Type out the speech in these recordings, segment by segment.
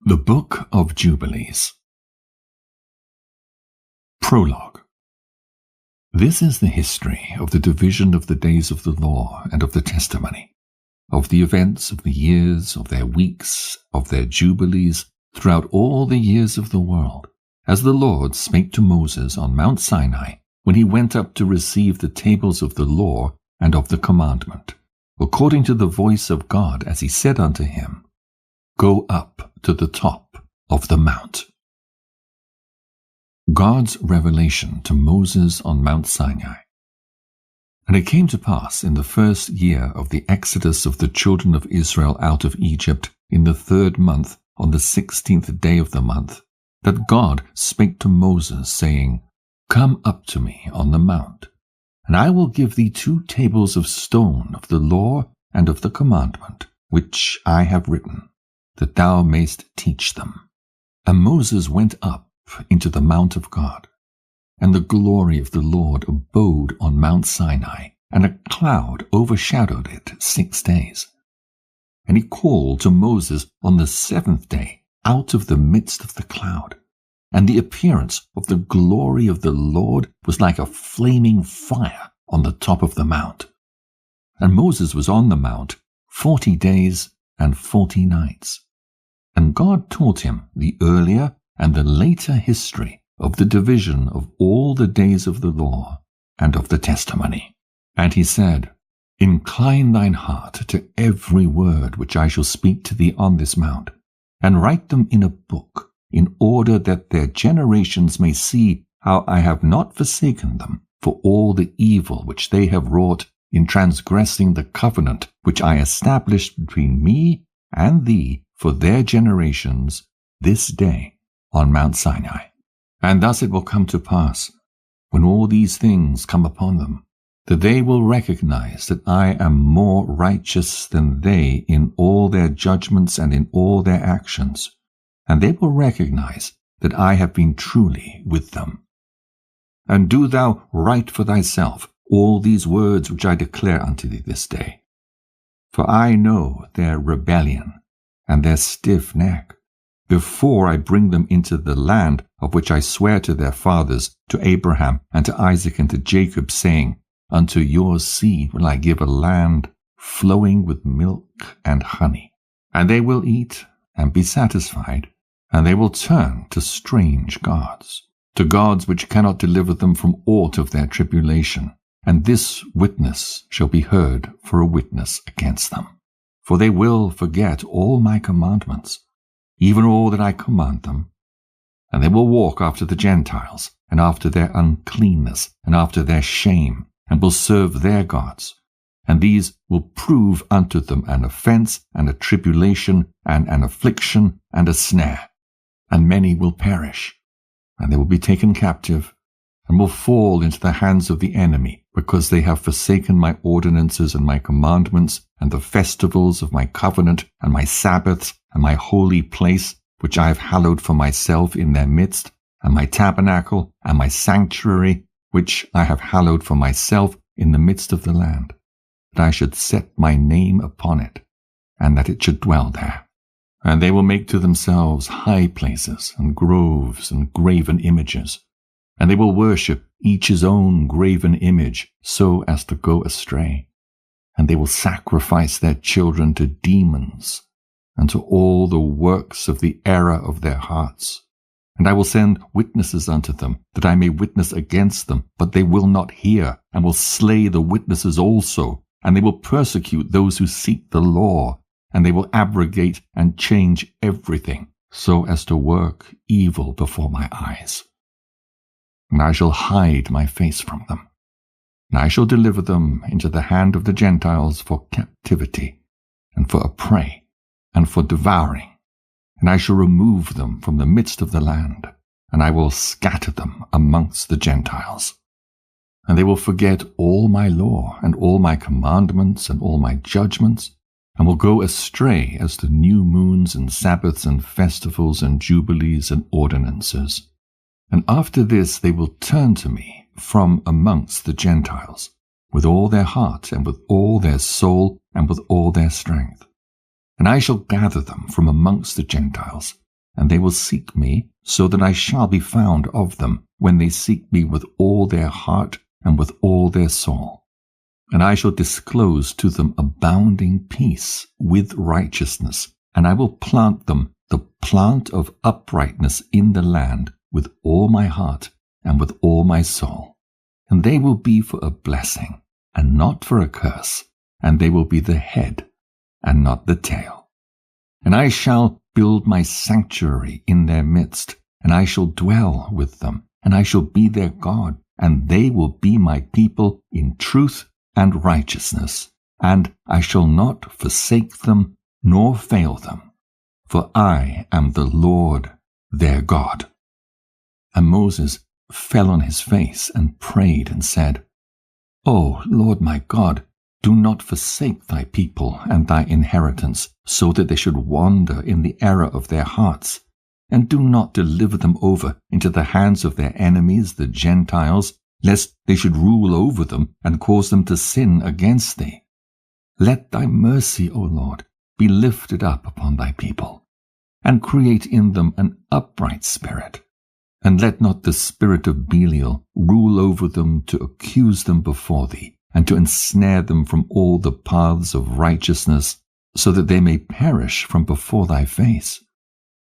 The Book of Jubilees. Prologue. This is the history of the division of the days of the law and of the testimony, of the events of the years, of their weeks, of their jubilees, throughout all the years of the world, as the Lord spake to Moses on Mount Sinai, when he went up to receive the tables of the law and of the commandment, according to the voice of God, as he said unto him, Go up to the top of the mount. God's revelation to Moses on Mount Sinai. And it came to pass in the first year of the exodus of the children of Israel out of Egypt, in the 3rd month, on the 16th day of the month, that God spake to Moses, saying, Come up to me on the mount, and I will give thee 2 tables of stone of the law and of the commandment, which I have written, that thou mayst teach them. And Moses went up into the mount of God, and the glory of the Lord abode on Mount Sinai, and a cloud overshadowed it 6 days. And he called to Moses on the 7th day out of the midst of the cloud, and the appearance of the glory of the Lord was like a flaming fire on the top of the mount. And Moses was on the mount 40 days and 40 nights. And God taught him the earlier and the later history of the division of all the days of the law and of the testimony. And he said, Incline thine heart to every word which I shall speak to thee on this mount, and write them in a book, in order that their generations may see how I have not forsaken them for all the evil which they have wrought in transgressing the covenant which I established between me and thee for their generations this day on Mount Sinai. And thus it will come to pass, when all these things come upon them, that they will recognize that I am more righteous than they in all their judgments and in all their actions, and they will recognize that I have been truly with them. And do thou write for thyself all these words which I declare unto thee this day. For I know their rebellion and their stiff neck, before I bring them into the land of which I swear to their fathers, to Abraham and to Isaac and to Jacob, saying, Unto your seed will I give a land flowing with milk and honey. And they will eat and be satisfied, and they will turn to strange gods, to gods which cannot deliver them from aught of their tribulation. And this witness shall be heard for a witness against them. For they will forget all my commandments, even all that I command them. And they will walk after the Gentiles, and after their uncleanness, and after their shame, and will serve their gods. And these will prove unto them an offense, and a tribulation, and an affliction, and a snare. And many will perish, and they will be taken captive, and will fall into the hands of the enemy, because they have forsaken my ordinances and my commandments, and the festivals of my covenant, and my Sabbaths, and my holy place, which I have hallowed for myself in their midst, and my tabernacle, and my sanctuary, which I have hallowed for myself in the midst of the land, that I should set my name upon it, and that it should dwell there. And they will make to themselves high places, and groves, and graven images, and they will worship each his own graven image, so as to go astray. And they will sacrifice their children to demons, and to all the works of the error of their hearts. And I will send witnesses unto them, that I may witness against them, but they will not hear, and will slay the witnesses also. And they will persecute those who seek the law, and they will abrogate and change everything, so as to work evil before my eyes. And I shall hide my face from them, and I shall deliver them into the hand of the Gentiles for captivity, and for a prey, and for devouring. And I shall remove them from the midst of the land, and I will scatter them amongst the Gentiles. And they will forget all my law, and all my commandments, and all my judgments, and will go astray as to new moons, and Sabbaths, and festivals, and jubilees, and ordinances. And after this they will turn to me from amongst the Gentiles, with all their heart, and with all their soul, and with all their strength. And I shall gather them from amongst the Gentiles, and they will seek me, so that I shall be found of them, when they seek me with all their heart and with all their soul. And I shall disclose to them abounding peace with righteousness, and I will plant them the plant of uprightness in the land with all my heart and with all my soul. And they will be for a blessing, and not for a curse, and they will be the head and not the tail. And I shall build my sanctuary in their midst, and I shall dwell with them, and I shall be their God, and they will be my people in truth and righteousness, and I shall not forsake them nor fail them, for I am the Lord their God. And Moses fell on his face and prayed and said, O Lord my God, do not forsake thy people and thy inheritance, so that they should wander in the error of their hearts, and do not deliver them over into the hands of their enemies, the Gentiles, lest they should rule over them and cause them to sin against thee. Let thy mercy, O Lord, be lifted up upon thy people, and create in them an upright spirit. And let not the spirit of Belial rule over them to accuse them before thee, and to ensnare them from all the paths of righteousness, so that they may perish from before thy face.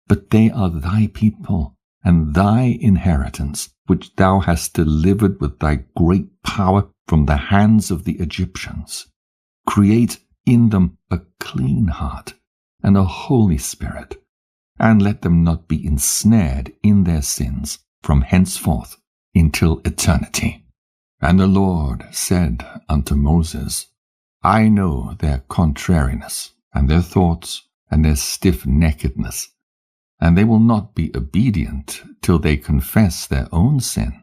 But they are thy people, and thy inheritance, which thou hast delivered with thy great power from the hands of the Egyptians. Create in them a clean heart and a holy spirit, and let them not be ensnared in their sins from henceforth until eternity. And the Lord said unto Moses, I know their contrariness, and their thoughts, and their stiff-neckedness, and they will not be obedient till they confess their own sin,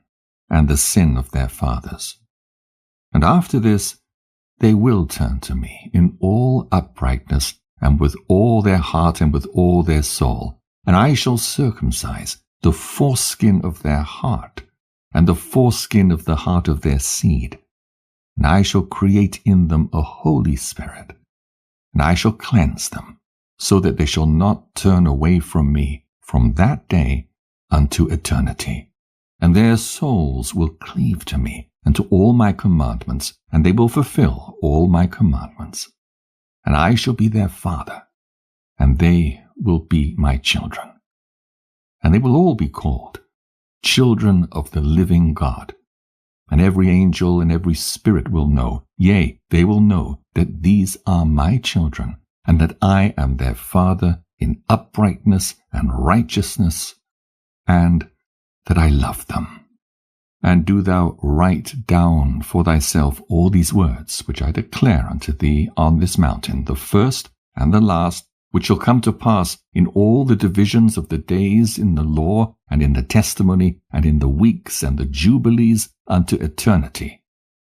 and the sin of their fathers. And after this they will turn to me in all uprightness, and with all their heart and with all their soul, and I shall circumcise the foreskin of their heart, and the foreskin of the heart of their seed. And I shall create in them a holy spirit, and I shall cleanse them, so that they shall not turn away from me from that day unto eternity. And their souls will cleave to me and to all my commandments, and they will fulfill all my commandments. And I shall be their father, and they will be my children. And they will all be called children of the living God. And every angel and every spirit will know, yea, they will know that these are my children, and that I am their father in uprightness and righteousness, and that I love them. And do thou write down for thyself all these words which I declare unto thee on this mountain, the first and the last, which shall come to pass in all the divisions of the days in the law, and in the testimony, and in the weeks and the jubilees unto eternity,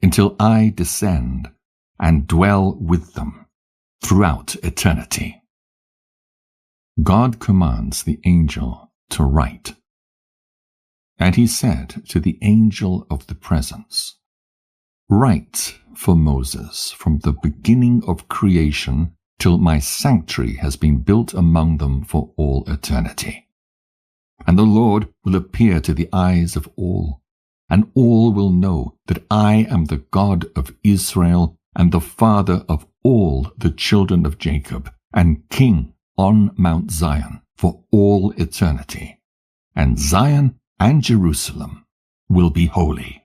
until I descend and dwell with them throughout eternity. God commands the angel to write. And he said to the angel of the presence, Write for Moses from the beginning of creation till my sanctuary has been built among them for all eternity. And the Lord will appear to the eyes of all, and all will know that I am the God of Israel, and the father of all the children of Jacob, and king on Mount Zion for all eternity. And Zion and Jerusalem will be holy.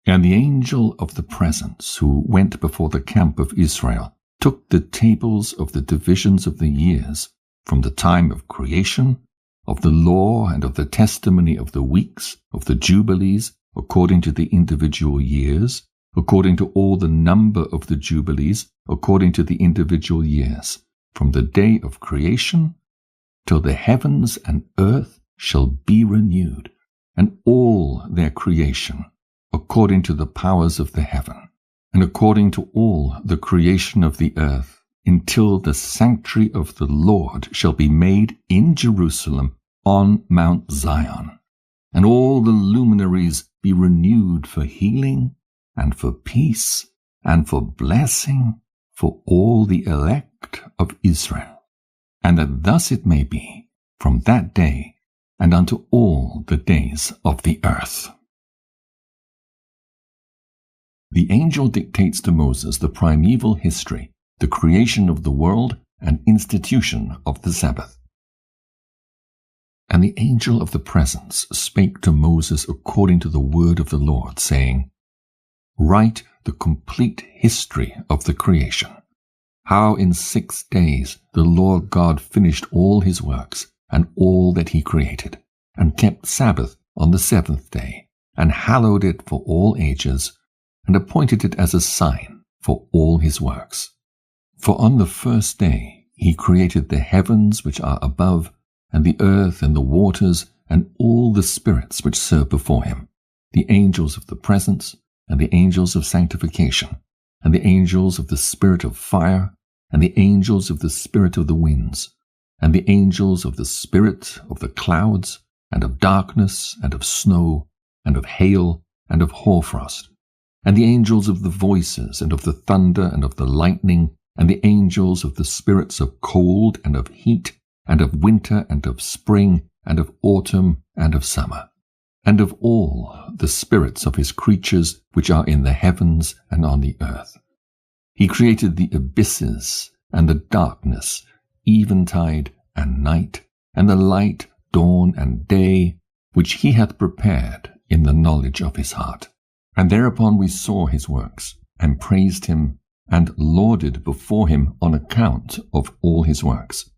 And the angel of the presence, who went before the camp of Israel, took the tables of the divisions of the years, from the time of creation, of the law and of the testimony of the weeks, of the jubilees, according to the individual years, according to all the number of the jubilees, according to the individual years, from the day of creation till the heavens and earth shall be renewed, and all their creation, according to the powers of the heaven, and according to all the creation of the earth, until the sanctuary of the Lord shall be made in Jerusalem on Mount Zion, and all the luminaries be renewed for healing, and for peace, and for blessing, for all the elect of Israel. And that thus it may be, from that day and unto all the days of the earth. The angel dictates to Moses the primeval history, the creation of the world, and institution of the Sabbath. And the angel of the presence spake to Moses according to the word of the Lord, saying, Write the complete history of the creation, how in 6 days the Lord God finished all his works, and all that he created, and kept Sabbath on the 7th day, and hallowed it for all ages, and appointed it as a sign for all his works. For on the 1st day he created the heavens which are above, and the earth and the waters, and all the spirits which serve before him, the angels of the presence, and the angels of sanctification, and the angels of the spirit of fire, and the angels of the spirit of the winds, and the angels of the spirit of the clouds, and of darkness, and of snow, and of hail, and of hoarfrost, and the angels of the voices, and of the thunder, and of the lightning, and the angels of the spirits of cold, and of heat, and of winter, and of spring, and of autumn, and of summer, and of all the spirits of his creatures which are in the heavens and on the earth. He created the abysses, and the darkness, eventide and night, and the light, dawn and day, which he hath prepared in the knowledge of his heart. And thereupon we saw his works, and praised him, and lauded before him on account of all his works.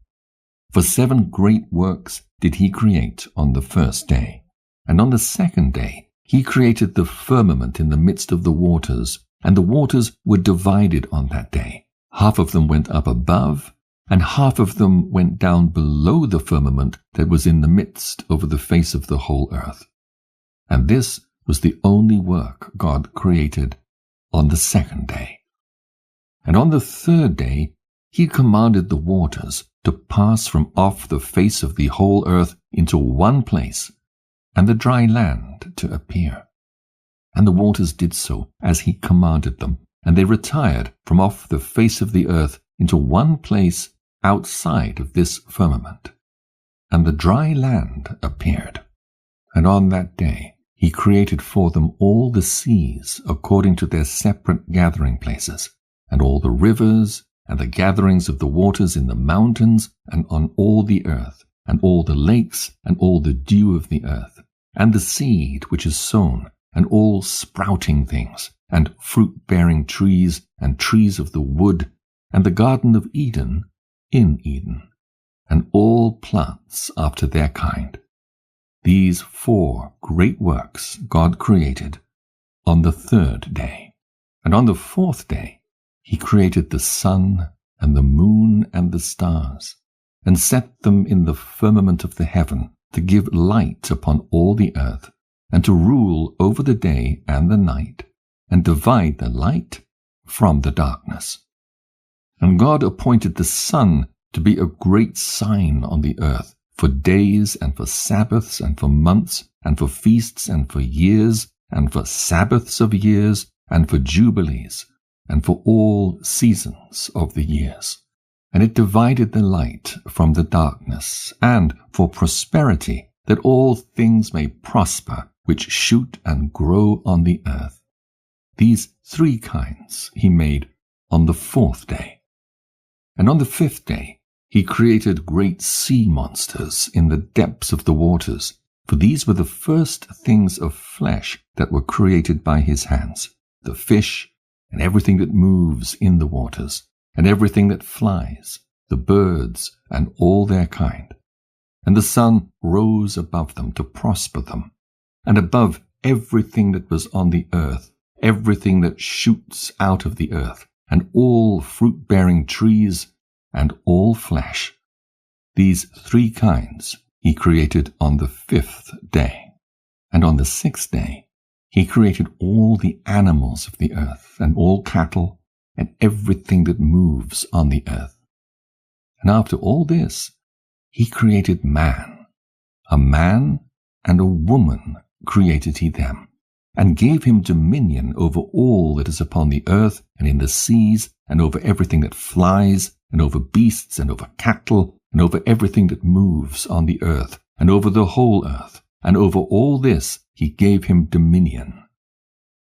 For 7 great works did he create on the 1st day. And on the 2nd day he created the firmament in the midst of the waters, and the waters were divided on that day. Half of them went up above, and half of them went down below the firmament that was in the midst over the face of the whole earth. And this was the only work God created on the 2nd day. And on the 3rd day he commanded the waters to pass from off the face of the whole earth into one place, and the dry land to appear. And the waters did so as he commanded them, and they retired from off the face of the earth into one place outside of this firmament. And the dry land appeared. And on that day he created for them all the seas according to their separate gathering places, and all the rivers, and the gatherings of the waters in the mountains, and on all the earth, and all the lakes, and all the dew of the earth, and the seed which is sown, and all sprouting things, and fruit-bearing trees, and trees of the wood, and the garden of Eden in Eden, and all plants after their kind. These 4 great works God created on the 3rd day. And on the 4th day he created the sun, and the moon, and the stars, and set them in the firmament of the heaven to give light upon all the earth, and to rule over the day and the night, and divide the light from the darkness. And God appointed the sun to be a great sign on the earth, for days, and for Sabbaths, and for months, and for feasts, and for years, and for Sabbaths of years, and for jubilees, and for all seasons of the years. And it divided the light from the darkness, and for prosperity, that all things may prosper, which shoot and grow on the earth. These 3 kinds he made on the 4th day. And on the 5th day he created great sea monsters in the depths of the waters, for these were the first things of flesh that were created by his hands, the fish, and everything that moves in the waters, and everything that flies, the birds, and all their kind. And the sun rose above them to prosper them, and above everything that was on the earth, everything that shoots out of the earth, and all fruit-bearing trees, and all flesh. These 3 kinds he created on the 5th day. And on the 6th day he created all the animals of the earth, and all cattle, and everything that moves on the earth. And after all this he created man. A man and a woman created he them, and gave him dominion over all that is upon the earth, and in the seas, and over everything that flies, and over beasts, and over cattle, and over everything that moves on the earth, and over the whole earth, and over all this he gave him dominion.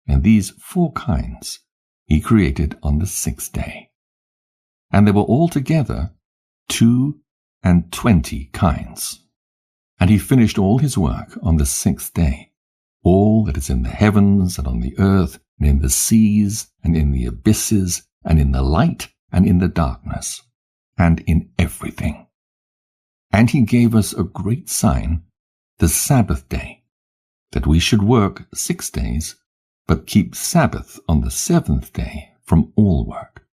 And these 4 kinds he created on the 6th day. And there were altogether 22 kinds. And he finished all his work on the 6th day, all that is in the heavens and on the earth, and in the seas, and in the abysses, and in the light, and in the darkness, and in everything. And he gave us a great sign, the Sabbath day, that we should work 6 days, but keep Sabbath on the 7th day from all work.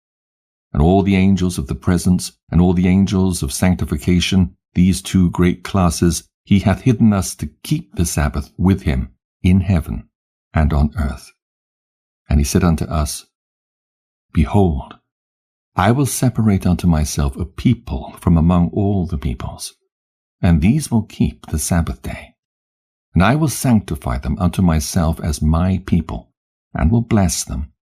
And all the angels of the presence, and all the angels of sanctification, these 2 great classes, he hath hidden us to keep the Sabbath with him in heaven and on earth. And he said unto us, Behold, I will separate unto myself a people from among all the peoples, and these will keep the Sabbath day. And I will sanctify them unto myself as my people, and will bless them.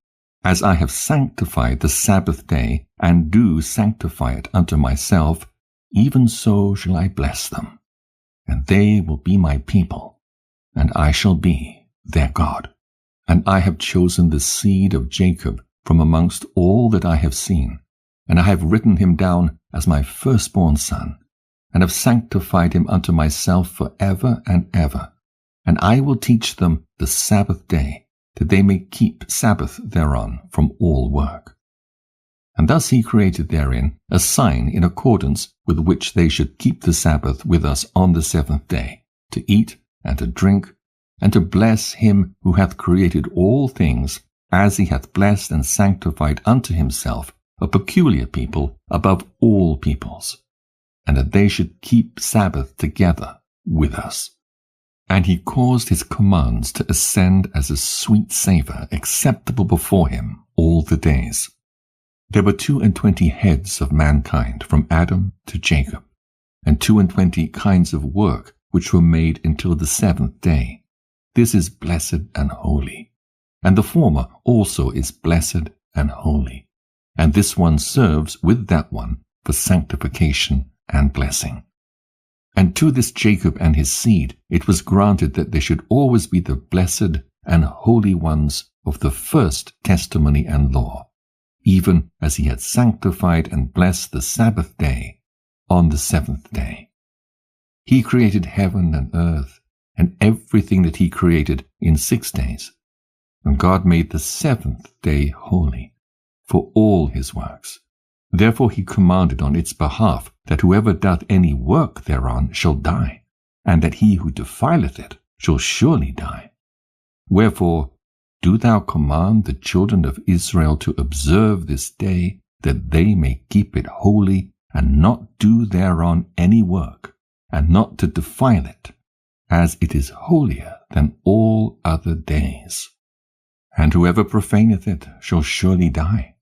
As I have sanctified the Sabbath day, and do sanctify it unto myself, even so shall I bless them. And they will be my people, and I shall be their God. And I have chosen the seed of Jacob from amongst all that I have seen, and I have written him down as my firstborn son, and have sanctified him unto myself for ever and ever. And I will teach them the Sabbath day, that they may keep Sabbath thereon from all work. And thus he created therein a sign in accordance with which they should keep the Sabbath with us on the 7th day, to eat and to drink, and to bless him who hath created all things, as he hath blessed and sanctified unto himself a peculiar people above all peoples, and that they should keep Sabbath together with us. And he caused his commands to ascend as a sweet savour acceptable before him all the days. There were 22 heads of mankind from Adam to Jacob, and 22 kinds of work which were made until the 7th day. This is blessed and holy, and the former also is blessed and holy, and this one serves with that one for sanctification and blessing. And to this Jacob and his seed it was granted that they should always be the blessed and holy ones of the first testimony and law, even as he had sanctified and blessed the Sabbath day on the 7th day. He created heaven and earth, and everything that he created in 6 days. And God made the 7th day holy for all his works. Therefore he commanded on its behalf that whoever doth any work thereon shall die, and that he who defileth it shall surely die. Wherefore do thou command the children of Israel to observe this day, that they may keep it holy, and not do thereon any work, and not to defile it, as it is holier than all other days. And whoever profaneth it shall surely die,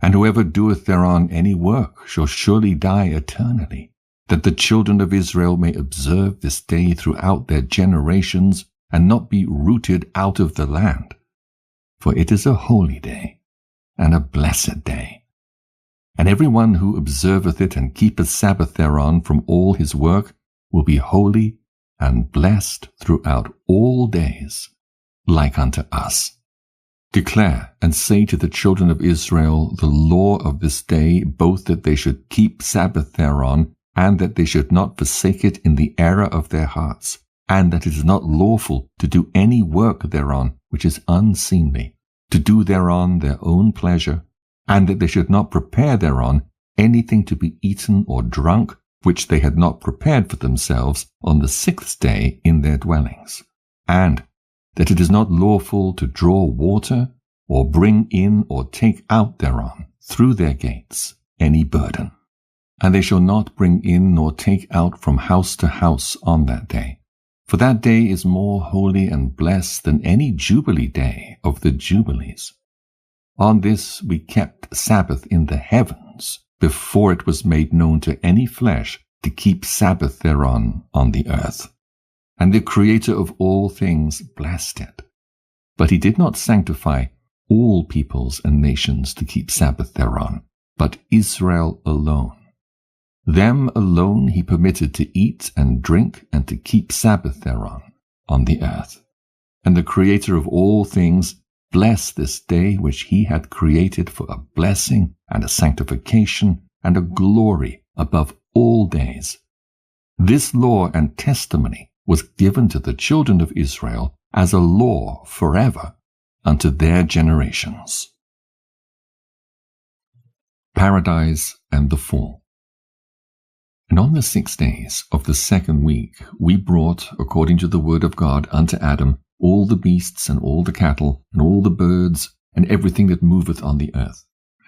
and whoever doeth thereon any work shall surely die eternally, that the children of Israel may observe this day throughout their generations, and not be rooted out of the land. For it is a holy day, and a blessed day. And every one who observeth it and keepeth Sabbath thereon from all his work will be holy and blessed throughout all days, like unto us. Declare and say to the children of Israel the law of this day, both that they should keep Sabbath thereon, and that they should not forsake it in the error of their hearts, and that it is not lawful to do any work thereon which is unseemly, to do thereon their own pleasure, and that they should not prepare thereon anything to be eaten or drunk, which they had not prepared for themselves on the 6th day in their dwellings, and that it is not lawful to draw water, or bring in or take out thereon, through their gates, any burden. And they shall not bring in nor take out from house to house on that day. For that day is more holy and blessed than any Jubilee day of the Jubilees. On this we kept Sabbath in the heavens, before it was made known to any flesh to keep Sabbath thereon on the earth. And the Creator of all things blessed it. But he did not sanctify all peoples and nations to keep Sabbath thereon, but Israel alone. Them alone he permitted to eat and drink and to keep Sabbath thereon, on the earth. And the Creator of all things blessed this day which he had created for a blessing and a sanctification and a glory above all days. This law and testimony was given to the children of Israel as a law forever unto their generations. Paradise and the Fall. And on the 6 days of the 2nd week we brought, according to the word of God, unto Adam all the beasts and all the cattle and all the birds and everything that moveth on the earth,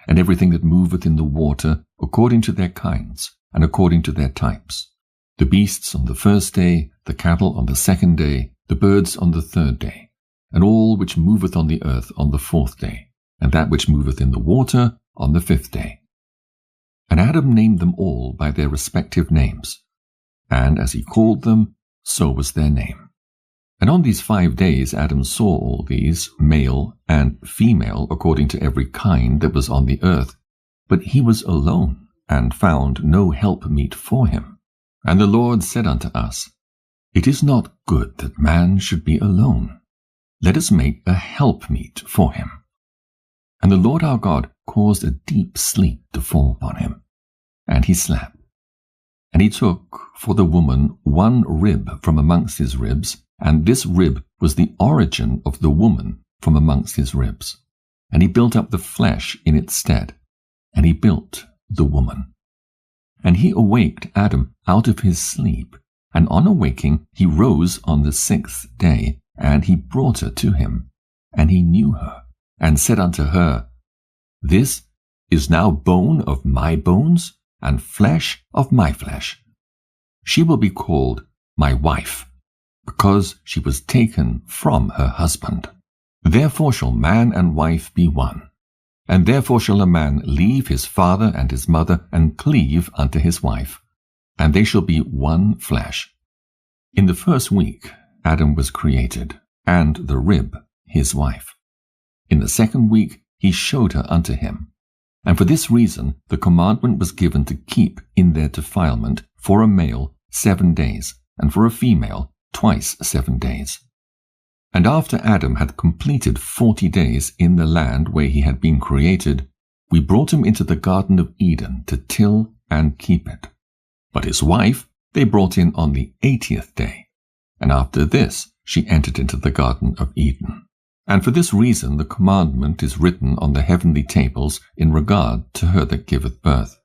and everything that moveth in the water, according to their kinds and according to their types. The beasts on the 1st day, the cattle on the 2nd day, the birds on the 3rd day, and all which moveth on the earth on the 4th day, and that which moveth in the water on the 5th day. And Adam named them all by their respective names, and as he called them, so was their name. And on these 5 days Adam saw all these, male and female, according to every kind that was on the earth. But he was alone, and found no helpmeet for him. And the Lord said unto us, It is not good that man should be alone. Let us make a helpmeet for him. And the Lord our God caused a deep sleep to fall upon him, and he slept. And he took for the woman 1 rib from amongst his ribs, and this rib was the origin of the woman from amongst his ribs. And he built up the flesh in its stead, and he built the woman. And he awaked Adam out of his sleep, and on awaking he rose on the 6th day, and he brought her to him. And he knew her, and said unto her, This is now bone of my bones, and flesh of my flesh. She will be called my wife, because she was taken from her husband. Therefore shall man and wife be one. And therefore shall a man leave his father and his mother, and cleave unto his wife, and they shall be one flesh. In the 1st week Adam was created, and the rib his wife. In the 2nd week he showed her unto him. And for this reason the commandment was given to keep in their defilement for a male 7 days, and for a female twice 7 days. And after Adam had completed 40 days in the land where he had been created, we brought him into the Garden of Eden to till and keep it. But his wife they brought in on the 80th day, and after this she entered into the Garden of Eden. And for this reason the commandment is written on the heavenly tables in regard to her that giveth birth.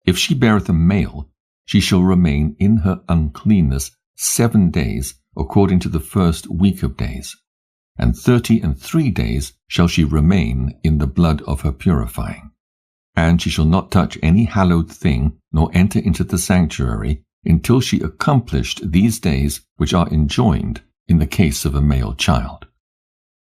If she beareth a male, she shall remain in her uncleanness 7 days, according to the 1st week of days, and 33 days shall she remain in the blood of her purifying. And she shall not touch any hallowed thing, nor enter into the sanctuary, until she accomplished these days which are enjoined in the case of a male child.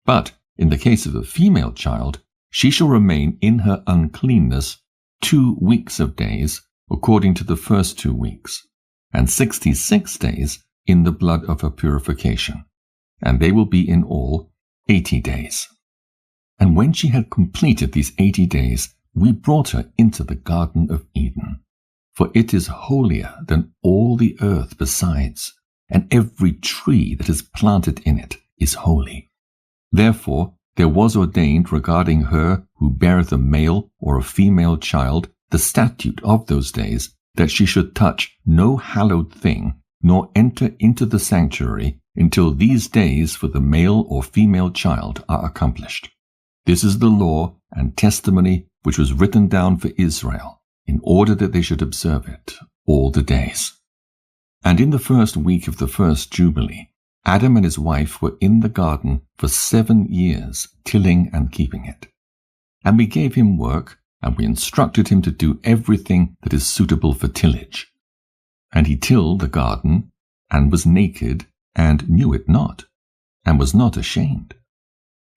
But in the case of a female child, she shall remain in her uncleanness 2 weeks of days, according to the first 2 weeks, and 66 days in the blood of her purification, and they will be in all 80 days. And when she had completed these 80 days, we brought her into the Garden of Eden. For it is holier than all the earth besides, and every tree that is planted in it is holy. Therefore there was ordained regarding her who beareth a male or a female child the statute of those days, that she should touch no hallowed thing, nor enter into the sanctuary, until these days for the male or female child are accomplished. This is the law and testimony which was written down for Israel, in order that they should observe it all the days. And in the 1st week of the 1st Jubilee, Adam and his wife were in the garden for 7 years, tilling and keeping it. And we gave him work, and we instructed him to do everything that is suitable for tillage. And he tilled the garden, and was naked, and knew it not, and was not ashamed.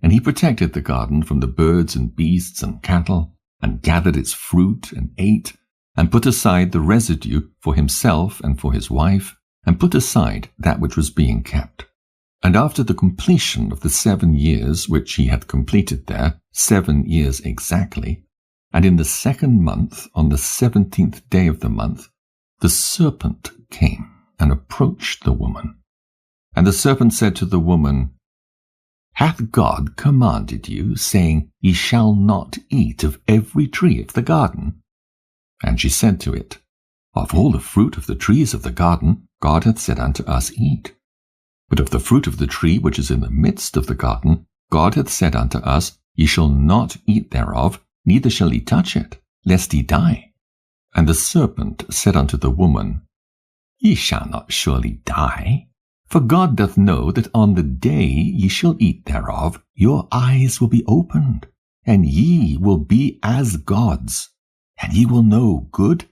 And he protected the garden from the birds and beasts and cattle, and gathered its fruit, and ate, and put aside the residue for himself and for his wife, and put aside that which was being kept. And after the completion of the 7 years which he had completed there, 7 years exactly, And in the 2nd month, on the 17th day of the month, the serpent came and approached the woman. And the serpent said to the woman, Hath God commanded you, saying, Ye shall not eat of every tree of the garden? And she said to it, Of all the fruit of the trees of the garden God hath said unto us, Eat. But of the fruit of the tree which is in the midst of the garden God hath said unto us, Ye shall not eat thereof, neither shall ye touch it, lest ye die. And the serpent said unto the woman, Ye shall not surely die. For God doth know that on the day ye shall eat thereof, your eyes will be opened, and ye will be as gods, and ye will know good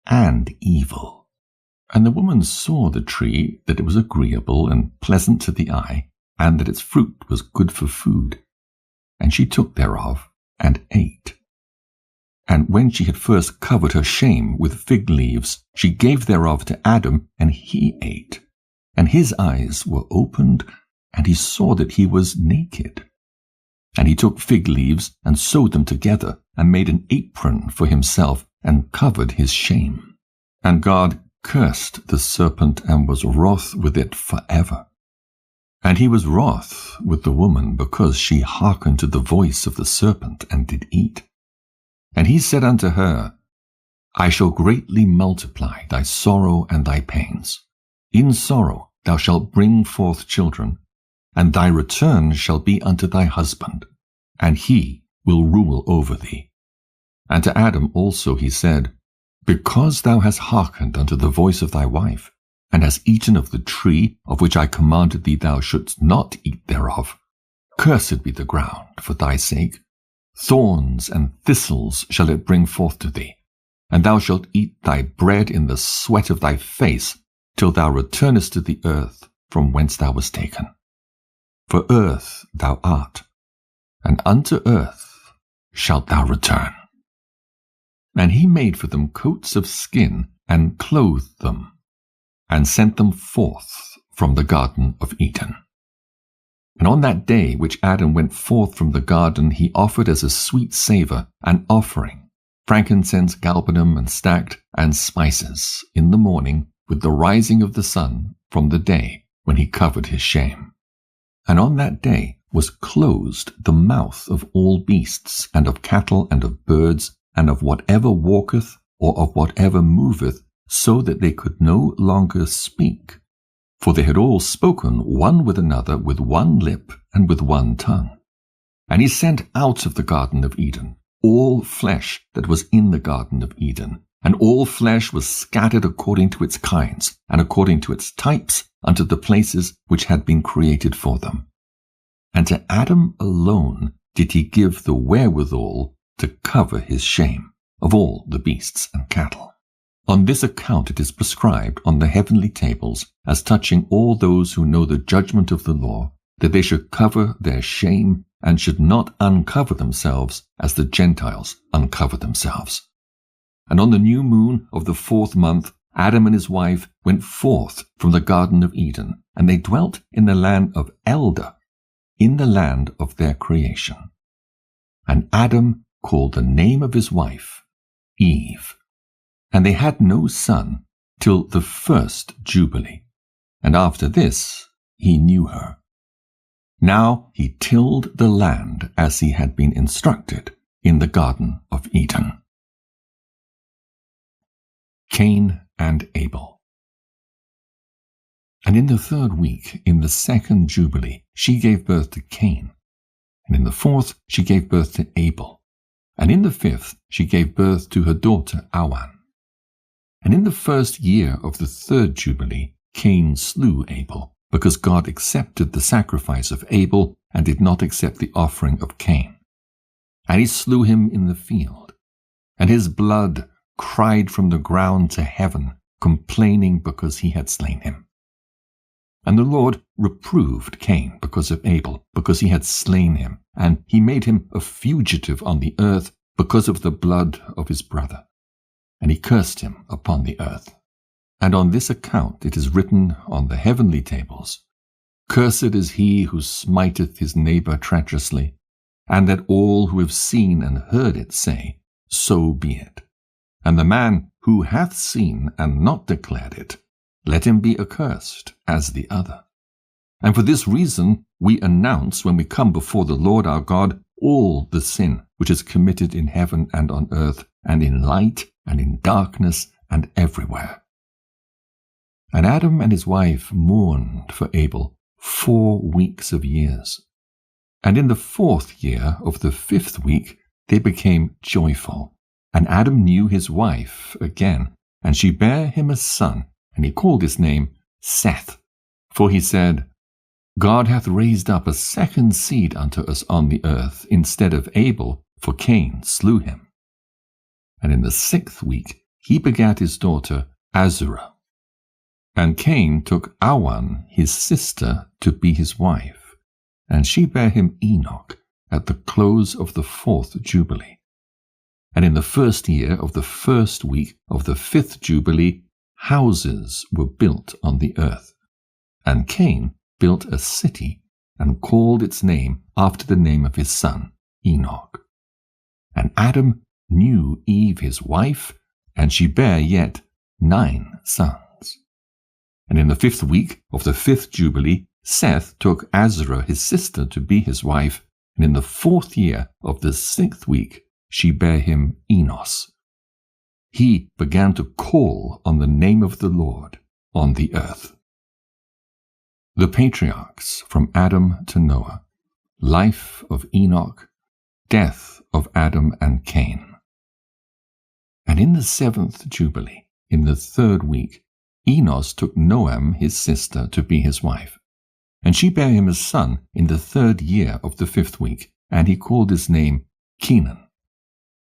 and evil. And the woman saw the tree, that it was agreeable and pleasant to the eye, and that its fruit was good for food. And she took thereof, and ate. And when she had first covered her shame with fig leaves, she gave thereof to Adam, and he ate. And his eyes were opened, and he saw that he was naked. And he took fig leaves, and sewed them together, and made an apron for himself, and covered his shame. And God cursed the serpent, and was wroth with it forever. And he was wroth with the woman, because she hearkened to the voice of the serpent, and did eat. And he said unto her, I shall greatly multiply thy sorrow and thy pains. In sorrow thou shalt bring forth children, and thy return shall be unto thy husband, and he will rule over thee. And to Adam also he said, Because thou hast hearkened unto the voice of thy wife, and hast eaten of the tree of which I commanded thee thou shouldst not eat thereof, cursed be the ground for thy sake. Thorns and thistles shall it bring forth to thee, and thou shalt eat thy bread in the sweat of thy face, till thou returnest to the earth from whence thou wast taken. For earth thou art, and unto earth shalt thou return. And he made for them coats of skin, and clothed them, and sent them forth from the Garden of Eden. And on that day which Adam went forth from the garden, he offered as a sweet savour an offering, frankincense, galbanum, and stacte, and spices, in the morning, with the rising of the sun, from the day when he covered his shame. And on that day was closed the mouth of all beasts, and of cattle, and of birds, and of whatever walketh, or of whatever moveth, so that they could no longer speak. For they had all spoken one with another with one lip and with one tongue. And he sent out of the Garden of Eden all flesh that was in the Garden of Eden, and all flesh was scattered according to its kinds, and according to its types, unto the places which had been created for them. And to Adam alone did he give the wherewithal to cover his shame, of all the beasts and cattle. On this account it is prescribed on the heavenly tables, as touching all those who know the judgment of the law, that they should cover their shame, and should not uncover themselves, as the Gentiles uncover themselves. And on the new moon of the 4th month, Adam and his wife went forth from the Garden of Eden, and they dwelt in the land of Elder, in the land of their creation. And Adam called the name of his wife Eve. And they had no son till the 1st Jubilee, and after this he knew her. Now he tilled the land as he had been instructed in the Garden of Eden. Cain and Abel. And in the 3rd week, in the 2nd Jubilee, she gave birth to Cain. And in the 4th she gave birth to Abel. And in the 5th she gave birth to her daughter Awan. And in the 1st year of the 3rd Jubilee, Cain slew Abel, because God accepted the sacrifice of Abel, and did not accept the offering of Cain. And he slew him in the field. And his blood cried from the ground to heaven, complaining because he had slain him. And the Lord reproved Cain because of Abel, because he had slain him, and he made him a fugitive on the earth because of the blood of his brother. And he cursed him upon the earth. And on this account it is written on the heavenly tables, Cursed is he who smiteth his neighbor treacherously, and that all who have seen and heard it say, so be it. And the man who hath seen and not declared it, let him be accursed as the other. And for this reason we announce when we come before the Lord our God all the sin which is committed in heaven and on earth, and in light and in darkness and everywhere. And Adam and his wife mourned for Abel 4 weeks of years. And in the 4th year of the 5th week they became joyful. And Adam knew his wife again, and she bare him a son, and he called his name Seth. For he said, God hath raised up a second seed unto us on the earth, instead of Abel, for Cain slew him. And in the 6th week he begat his daughter Azurah. And Cain took Awan his sister to be his wife, and she bare him Enoch at the close of the 4th Jubilee. And in the 1st year of the 1st week of the 5th Jubilee, houses were built on the earth. And Cain built a city, and called its name after the name of his son, Enoch. And Adam knew Eve his wife, and she bare yet 9 sons. And in the 5th week of the 5th Jubilee, Seth took Azurah his sister to be his wife, and in the 4th year of the 6th week she bare him Enos. He began to call on the name of the Lord on the earth. The patriarchs from Adam to Noah, life of Enoch, death of Adam and Cain. And in the 7th Jubilee, in the 3rd week, Enos took Noam his sister to be his wife, and she bare him a son in the 3rd year of the 5th week, and he called his name Canaan.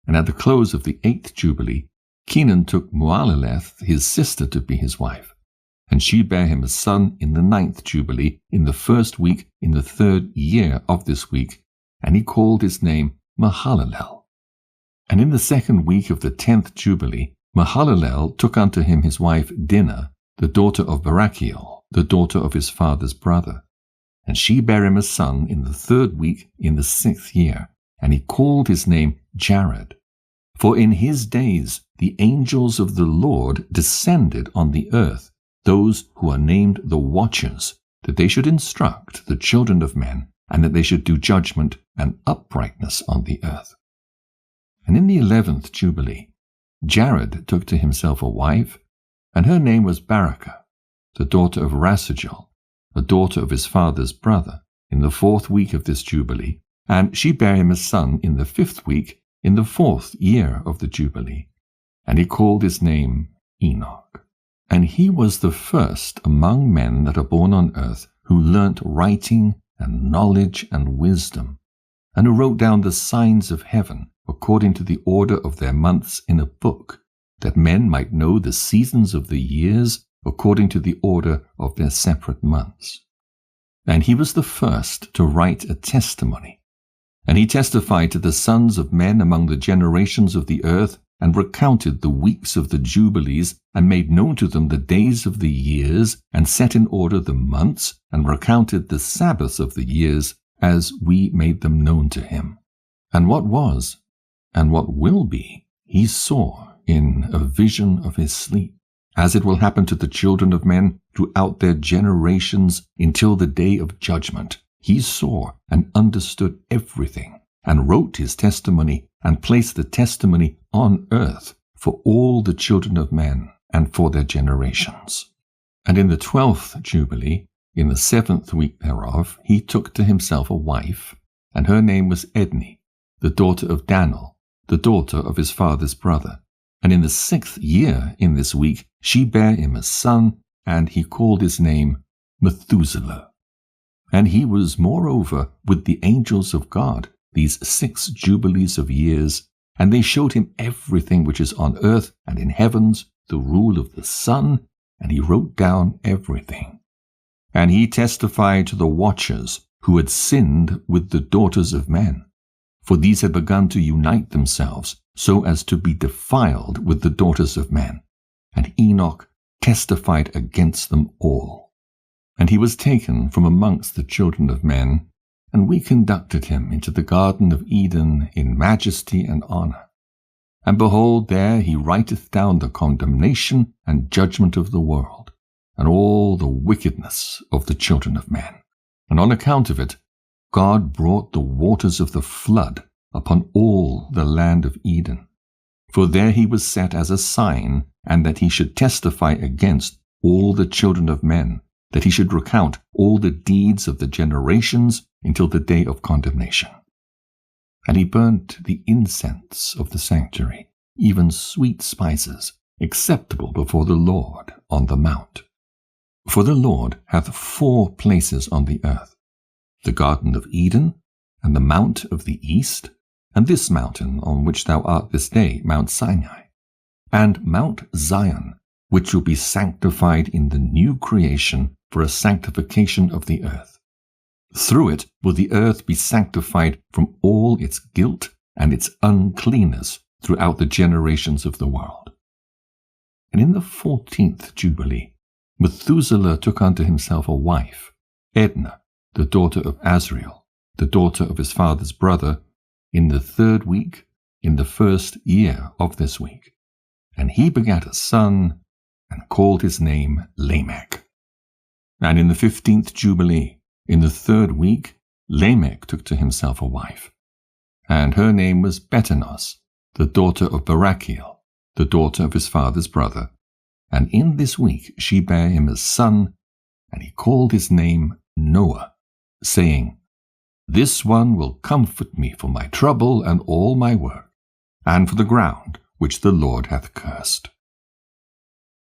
And at the close of the 8th Jubilee, Canaan took Mualaleth his sister to be his wife, and she bare him a son in the 9th Jubilee, in the 1st week, in the 3rd year of this week, and he called his name Mahalalel. And in the 2nd week of the 10th Jubilee, Mahalalel took unto him his wife Dinah, the daughter of Barachiel, the daughter of his father's brother. And she bare him a son in the 3rd week, in the 6th year, and he called his name Jared. For in his days the angels of the Lord descended on the earth, those who are named the Watchers, that they should instruct the children of men, and that they should do judgment and uprightness on the earth. And in the 11th Jubilee, Jared took to himself a wife, and her name was Barakah, the daughter of Rasajal, a daughter of his father's brother, in the 4th week of this Jubilee, and she bare him a son in the 5th week, in the 4th year of the Jubilee, and he called his name Enoch. And he was the first among men that are born on earth who learnt writing and knowledge and wisdom, and who wrote down the signs of heaven according to the order of their months in a book, that men might know the seasons of the years according to the order of their separate months. And he was the first to write a testimony, and he testified to the sons of men among the generations of the earth, and recounted the weeks of the Jubilees, and made known to them the days of the years, and set in order the months, and recounted the Sabbaths of the years, as we made them known to him. And what was, and what will be, he saw in a vision of his sleep, as it will happen to the children of men throughout their generations until the day of judgment. He saw and understood everything, and wrote his testimony, and placed the testimony on earth for all the children of men, and for their generations. And in the 12th Jubilee, in the 7th week thereof, he took to himself a wife, and her name was Edni, the daughter of Danel, the daughter of his father's brother. And in the 6th year in this week she bare him a son, and he called his name Methuselah. And he was moreover with the angels of God these 6 jubilees of years, and they showed him everything which is on earth and in heavens, the rule of the sun, and he wrote down everything. And he testified to the watchers who had sinned with the daughters of men, for these had begun to unite themselves so as to be defiled with the daughters of men. And Enoch testified against them all. And he was taken from amongst the children of men, and we conducted him into the Garden of Eden in majesty and honor. And behold, there he writeth down the condemnation and judgment of the world, and all the wickedness of the children of men. And on account of it, God brought the waters of the flood upon all the land of Eden. For there he was set as a sign, and that he should testify against all the children of men, that he should recount all the deeds of the generations until the day of condemnation. And he burnt the incense of the sanctuary, even sweet spices, acceptable before the Lord on the mount. For the Lord hath 4 places on the earth, the Garden of Eden, and the Mount of the East, and this mountain on which thou art this day, Mount Sinai, and Mount Zion, which will be sanctified in the new creation for a sanctification of the earth. Through it will the earth be sanctified from all its guilt and its uncleanness throughout the generations of the world. And in the 14th Jubilee, Methuselah took unto himself a wife, Edna, the daughter of Azriel, the daughter of his father's brother, in the 3rd week, in the 1st year of this week. And he begat a son, and called his name Lamech. And in the 15th Jubilee, in the 3rd week, Lamech took to himself a wife, and her name was Betanos, the daughter of Barachiel, the daughter of his father's brother. And in this week she bare him a son, and he called his name Noah, saying, This one will comfort me for my trouble and all my work, and for the ground which the Lord hath cursed.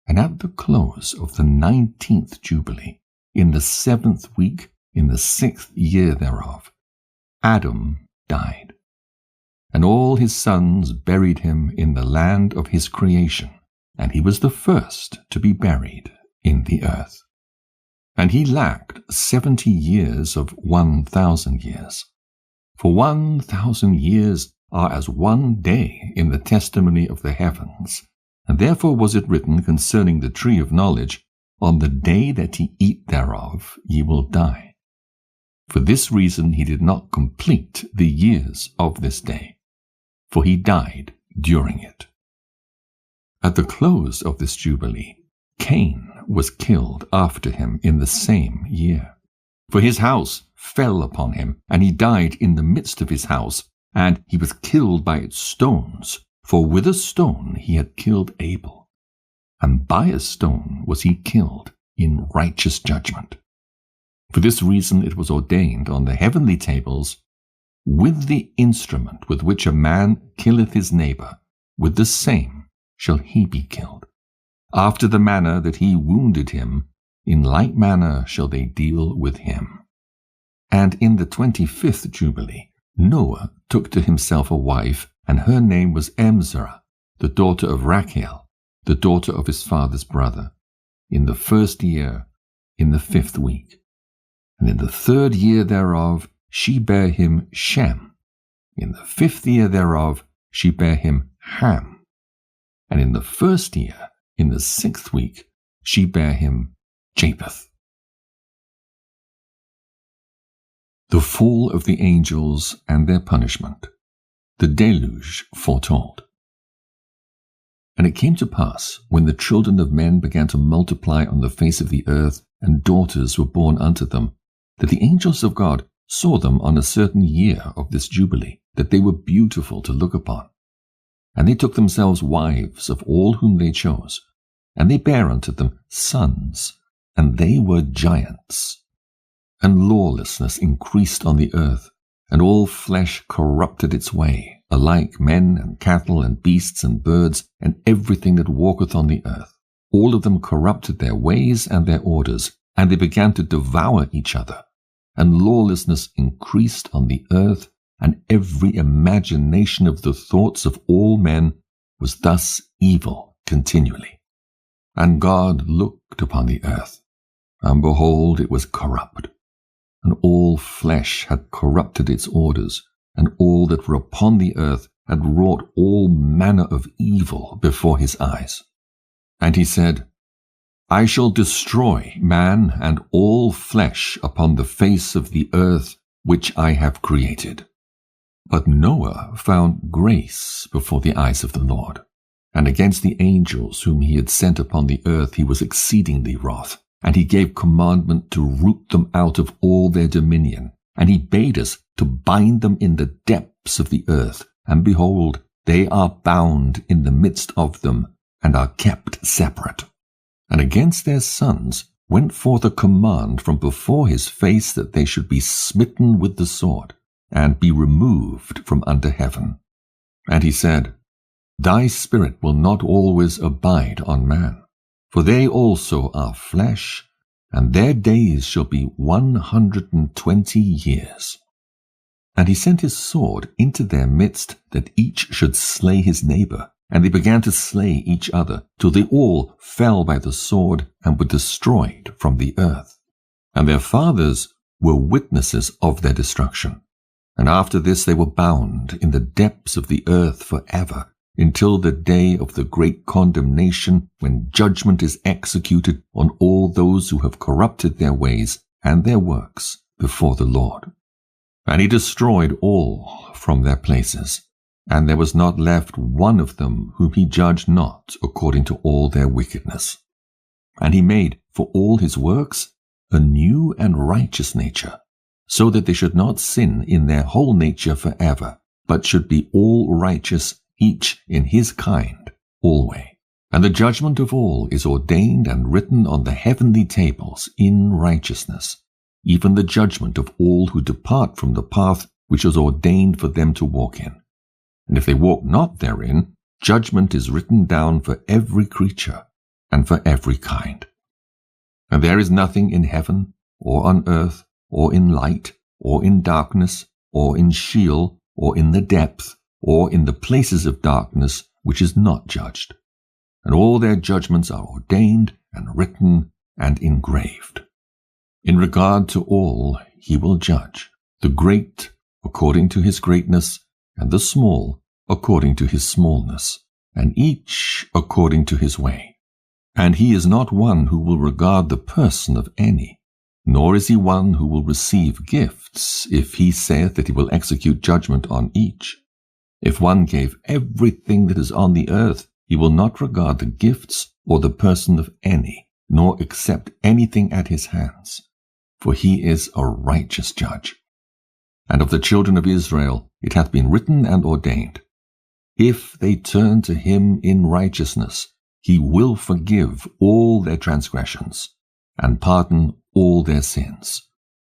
And at the close of the 19th Jubilee, in the 7th week, in the 6th year thereof, Adam died, and all his sons buried him in the land of his creation, and he was the first to be buried in the earth. And he lacked 70 years of 1,000 years. For 1,000 years are as one day in the testimony of the heavens, and therefore was it written concerning the tree of knowledge, On the day that ye eat thereof ye will die. For this reason he did not complete the years of this day, for he died during it. At the close of this Jubilee, Cain was killed after him in the same year. For his house fell upon him, and he died in the midst of his house, and he was killed by its stones, for with a stone he had killed Abel, and by a stone was he killed in righteous judgment. For this reason it was ordained on the heavenly tables, With the instrument with which a man killeth his neighbor, with the same shall he be killed. After the manner that he wounded him, in like manner shall they deal with him. And in the 25th Jubilee, Noah took to himself a wife, and her name was Emzerah, the daughter of Rachiel, the daughter of his father's brother, in the 1st year, in the 5th week. And in the 3rd year thereof she bare him Shem. In the 5th year thereof she bare him Ham. And in the 1st year, in the 6th week, she bare him Japheth. The fall of the angels and their punishment. The deluge foretold. And it came to pass, when the children of men began to multiply on the face of the earth, and daughters were born unto them, that the angels of God saw them on a certain year of this Jubilee, that they were beautiful to look upon. And they took themselves wives of all whom they chose, and they bare unto them sons, and they were giants. And lawlessness increased on the earth, and all flesh corrupted its way, alike men and cattle and beasts and birds, and everything that walketh on the earth. All of them corrupted their ways and their orders, and they began to devour each other. And lawlessness increased on the earth, and every imagination of the thoughts of all men was thus evil continually. And God looked upon the earth, and behold, it was corrupt, and all flesh had corrupted its orders, and all that were upon the earth had wrought all manner of evil before his eyes. And he said, I shall destroy man and all flesh upon the face of the earth which I have created. But Noah found grace before the eyes of the Lord, and against the angels whom he had sent upon the earth he was exceedingly wroth, and he gave commandment to root them out of all their dominion, and he bade us to bind them in the depths of the earth, and behold, they are bound in the midst of them, and are kept separate. And against their sons went forth a command from before his face that they should be smitten with the sword, and be removed from under heaven. And he said, Thy spirit will not always abide on man, for they also are flesh, and their days shall be 120 years. And he sent his sword into their midst, that each should slay his neighbor. And they began to slay each other, till they all fell by the sword, and were destroyed from the earth. And their fathers were witnesses of their destruction. And after this they were bound in the depths of the earth forever, until the day of the great condemnation, when judgment is executed on all those who have corrupted their ways and their works before the Lord. And he destroyed all from their places, and there was not left one of them whom he judged not according to all their wickedness. And he made for all his works a new and righteous nature, so that they should not sin in their whole nature forever, but should be all righteous, each in his kind, always. And the judgment of all is ordained and written on the heavenly tables in righteousness, even the judgment of all who depart from the path which was ordained for them to walk in. And if they walk not therein, judgment is written down for every creature and for every kind. And there is nothing in heaven, or on earth, or in light, or in darkness, or in Sheol, or in the depth, or in the places of darkness, which is not judged. And all their judgments are ordained and written and engraved. In regard to all he will judge, the great according to his greatness, and the small according to his smallness, and each according to his way. And he is not one who will regard the person of any, nor is he one who will receive gifts, if he saith that he will execute judgment on each. If one gave everything that is on the earth, he will not regard the gifts or the person of any, nor accept anything at his hands, for he is a righteous judge. And of the children of Israel it hath been written and ordained, if they turn to him in righteousness, he will forgive all their transgressions, and pardon all their sins.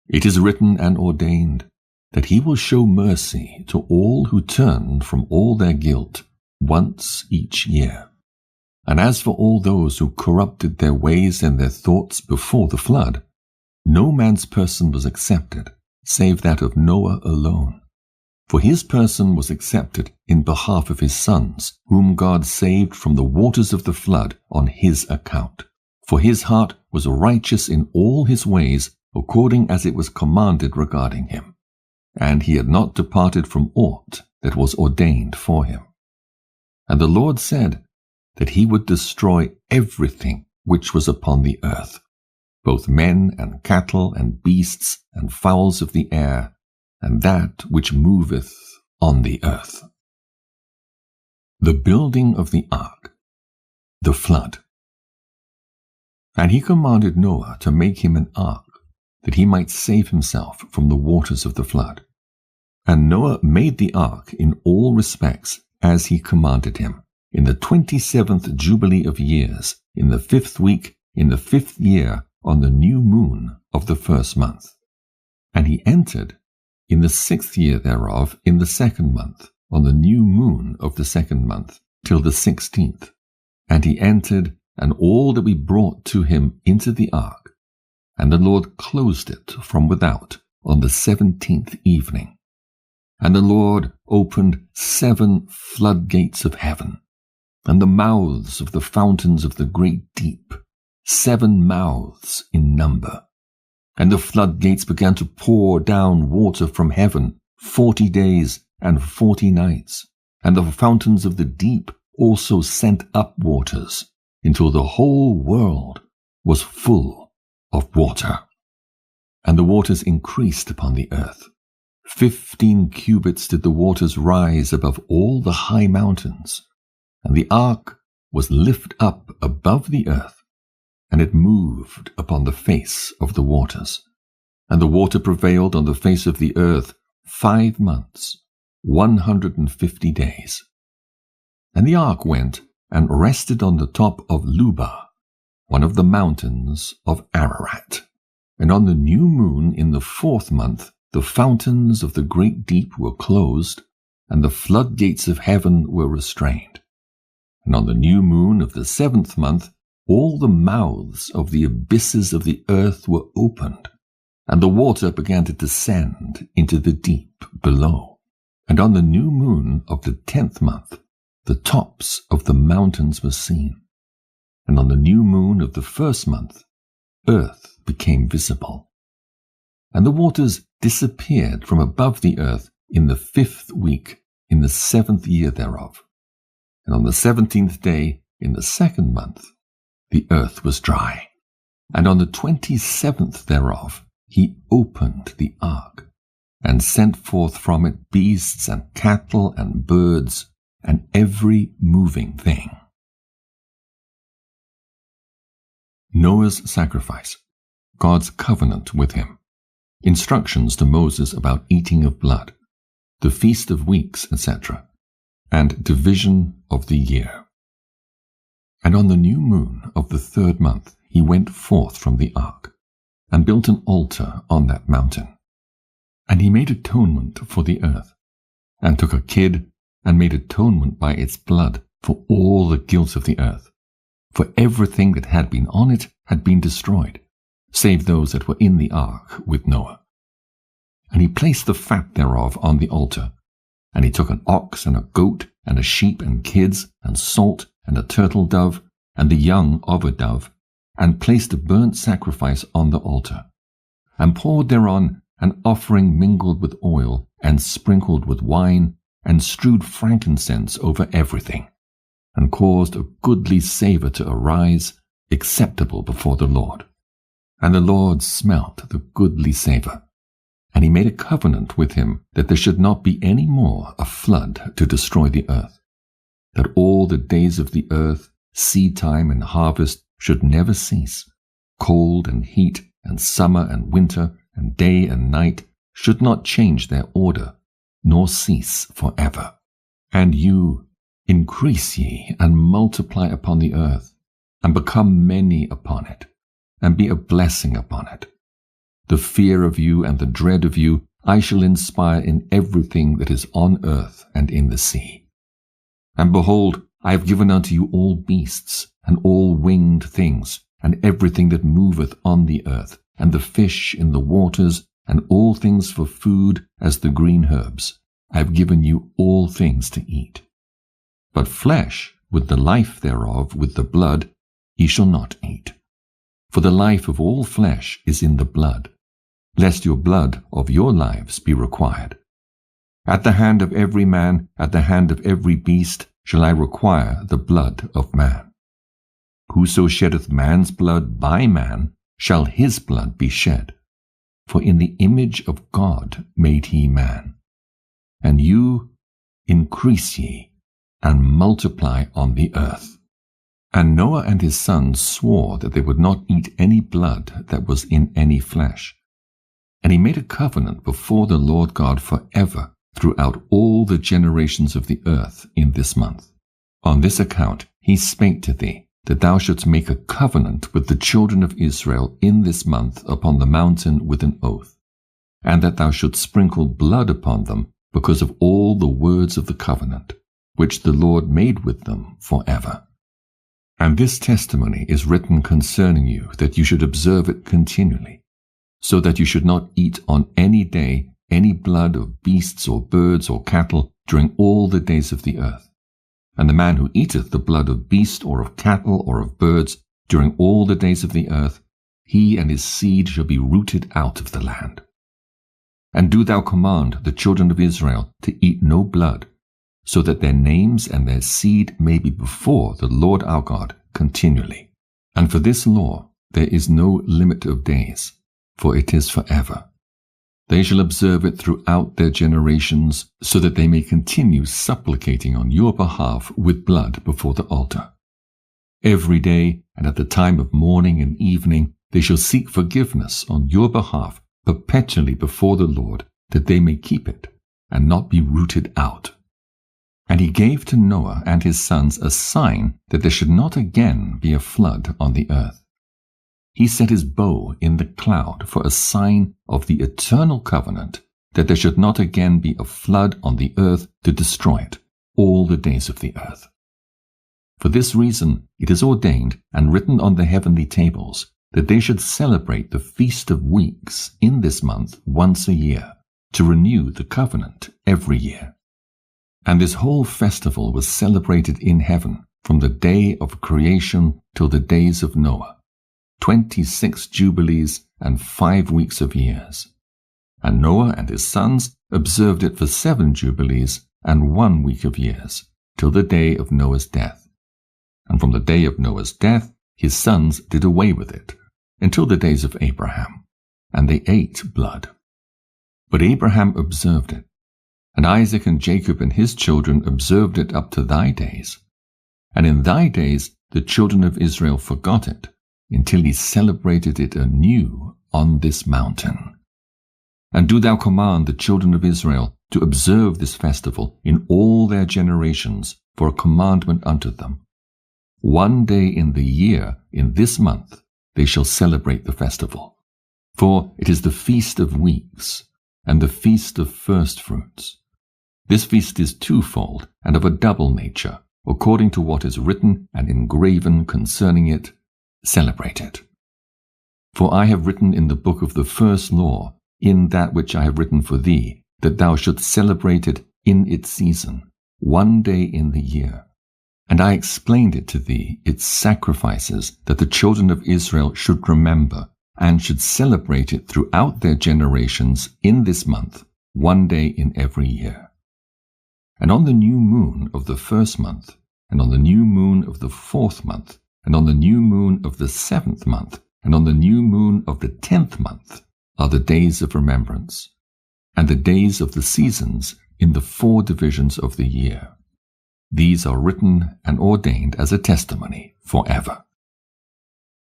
It is written and ordained, that he will show mercy to all who turn from all their guilt once each year. And as for all those who corrupted their ways and their thoughts before the flood, no man's person was accepted, save that of Noah alone. For his person was accepted in behalf of his sons, whom God saved from the waters of the flood on his account. For his heart was righteous in all his ways, according as it was commanded regarding him. And he had not departed from aught that was ordained for him. And the Lord said that he would destroy everything which was upon the earth, both men and cattle and beasts and fowls of the air, and that which moveth on the earth. The building of the ark, the flood. And he commanded Noah to make him an ark, that he might save himself from the waters of the flood. And Noah made the ark in all respects as he commanded him, in the 27th Jubilee of years, in the 5th week, in the 5th year, on the new moon of the 1st month. And he entered in the 6th year thereof, in the 2nd month, on the new moon of the 2nd month, till the 16th. And he entered, and all that we brought to him into the ark. And the Lord closed it from without on the 17th evening. And the Lord opened 7 floodgates of heaven, and the mouths of the fountains of the great deep, 7 mouths in number. And the floodgates began to pour down water from heaven 40 days and 40 nights. And the fountains of the deep also sent up waters, until the whole world was full of water. And the waters increased upon the earth 15 cubits did the waters rise above all the high mountains, and the ark was lifted up above the earth, and it moved upon the face of the waters. And the water prevailed on the face of the earth 5 months, 150 days. And the ark went and rested on the top of Lubah, one of the mountains of Ararat. And on the new moon in the 4th month, the fountains of the great deep were closed, and the floodgates of heaven were restrained. And on the new moon of the 7th month, all the mouths of the abysses of the earth were opened, and the water began to descend into the deep below. And on the new moon of the 10th month, the tops of the mountains were seen. And on the new moon of the 1st month, earth became visible. And the waters disappeared from above the earth in the 5th week, in the 7th year thereof. And on the 17th day, in the 2nd month, the earth was dry. And on the 27th thereof, he opened the ark, and sent forth from it beasts and cattle and birds, and every moving thing. Noah's sacrifice, God's covenant with him, instructions to Moses about eating of blood, the feast of weeks, etc., and division of the year. And on the new moon of the 3rd month he went forth from the ark, and built an altar on that mountain. And he made atonement for the earth, and took a kid, and made atonement by its blood for all the guilt of the earth. For everything that had been on it had been destroyed, save those that were in the ark with Noah. And he placed the fat thereof on the altar. And he took an ox and a goat and a sheep and kids and salt and a turtle dove and the young of a dove, and placed a burnt sacrifice on the altar, and poured thereon an offering mingled with oil and sprinkled with wine, and strewed frankincense over everything, and caused a goodly savour to arise, acceptable before the Lord. And the Lord smelt the goodly savour. And he made a covenant with him that there should not be any more a flood to destroy the earth, that all the days of the earth, seed time and harvest, should never cease. Cold and heat and summer and winter and day and night should not change their order, nor cease forever. And you, increase ye and multiply upon the earth, and become many upon it, and be a blessing upon it. The fear of you and the dread of you I shall inspire in everything that is on earth and in the sea. And behold, I have given unto you all beasts, and all winged things, and everything that moveth on the earth, and the fish in the waters, and all things for food, as the green herbs. I have given you all things to eat. But flesh, with the life thereof, with the blood, ye shall not eat. For the life of all flesh is in the blood, lest your blood of your lives be required. At the hand of every man, at the hand of every beast, shall I require the blood of man. Whoso sheddeth man's blood by man, shall his blood be shed. For in the image of God made he man. And you increase ye, and multiply on the earth. And Noah and his sons swore that they would not eat any blood that was in any flesh. And he made a covenant before the Lord God forever, throughout all the generations of the earth in this month. On this account he spake to thee, that thou shouldst make a covenant with the children of Israel in this month upon the mountain with an oath, and that thou shouldst sprinkle blood upon them because of all the words of the covenant, which the Lord made with them forever. And this testimony is written concerning you, that you should observe it continually, so that you should not eat on any day any blood of beasts or birds or cattle during all the days of the earth. And the man who eateth the blood of beast or of cattle or of birds during all the days of the earth, he and his seed shall be rooted out of the land. And do thou command the children of Israel to eat no blood, so that their names and their seed may be before the Lord our God continually. And for this law there is no limit of days, for it is forever. They shall observe it throughout their generations, so that they may continue supplicating on your behalf with blood before the altar. Every day and at the time of morning and evening they shall seek forgiveness on your behalf perpetually before the Lord, that they may keep it and not be rooted out. And he gave to Noah and his sons a sign that there should not again be a flood on the earth. He set his bow in the cloud for a sign of the eternal covenant, that there should not again be a flood on the earth to destroy it all the days of the earth. For this reason it is ordained and written on the heavenly tables that they should celebrate the Feast of Weeks in this month once a year, to renew the covenant every year. And this whole festival was celebrated in heaven from the day of creation till the days of Noah, 26 jubilees and 5 weeks of years. And Noah and his sons observed it for 7 jubilees and 1 week of years, till the day of Noah's death. And from the day of Noah's death his sons did away with it, until the days of Abraham, and they ate blood. But Abraham observed it, and Isaac and Jacob and his children observed it up to thy days. And in thy days the children of Israel forgot it, until he celebrated it anew on this mountain. And do thou command the children of Israel to observe this festival in all their generations for a commandment unto them. 1 day in the year in this month they shall celebrate the festival. For it is the Feast of Weeks, and the Feast of Firstfruits. This feast is twofold and of a double nature, according to what is written and engraven concerning it. Celebrate it. For I have written in the book of the first law, in that which I have written for thee, that thou shouldst celebrate it in its season, 1 day in the year. And I explained it to thee, its sacrifices, that the children of Israel should remember, and should celebrate it throughout their generations in this month, 1 day in every year. And on the new moon of the 1st month, and on the new moon of the 4th month, and on the new moon of the 7th month, and on the new moon of the 10th month, are the days of remembrance, and the days of the seasons in the 4 divisions of the year. These are written and ordained as a testimony forever.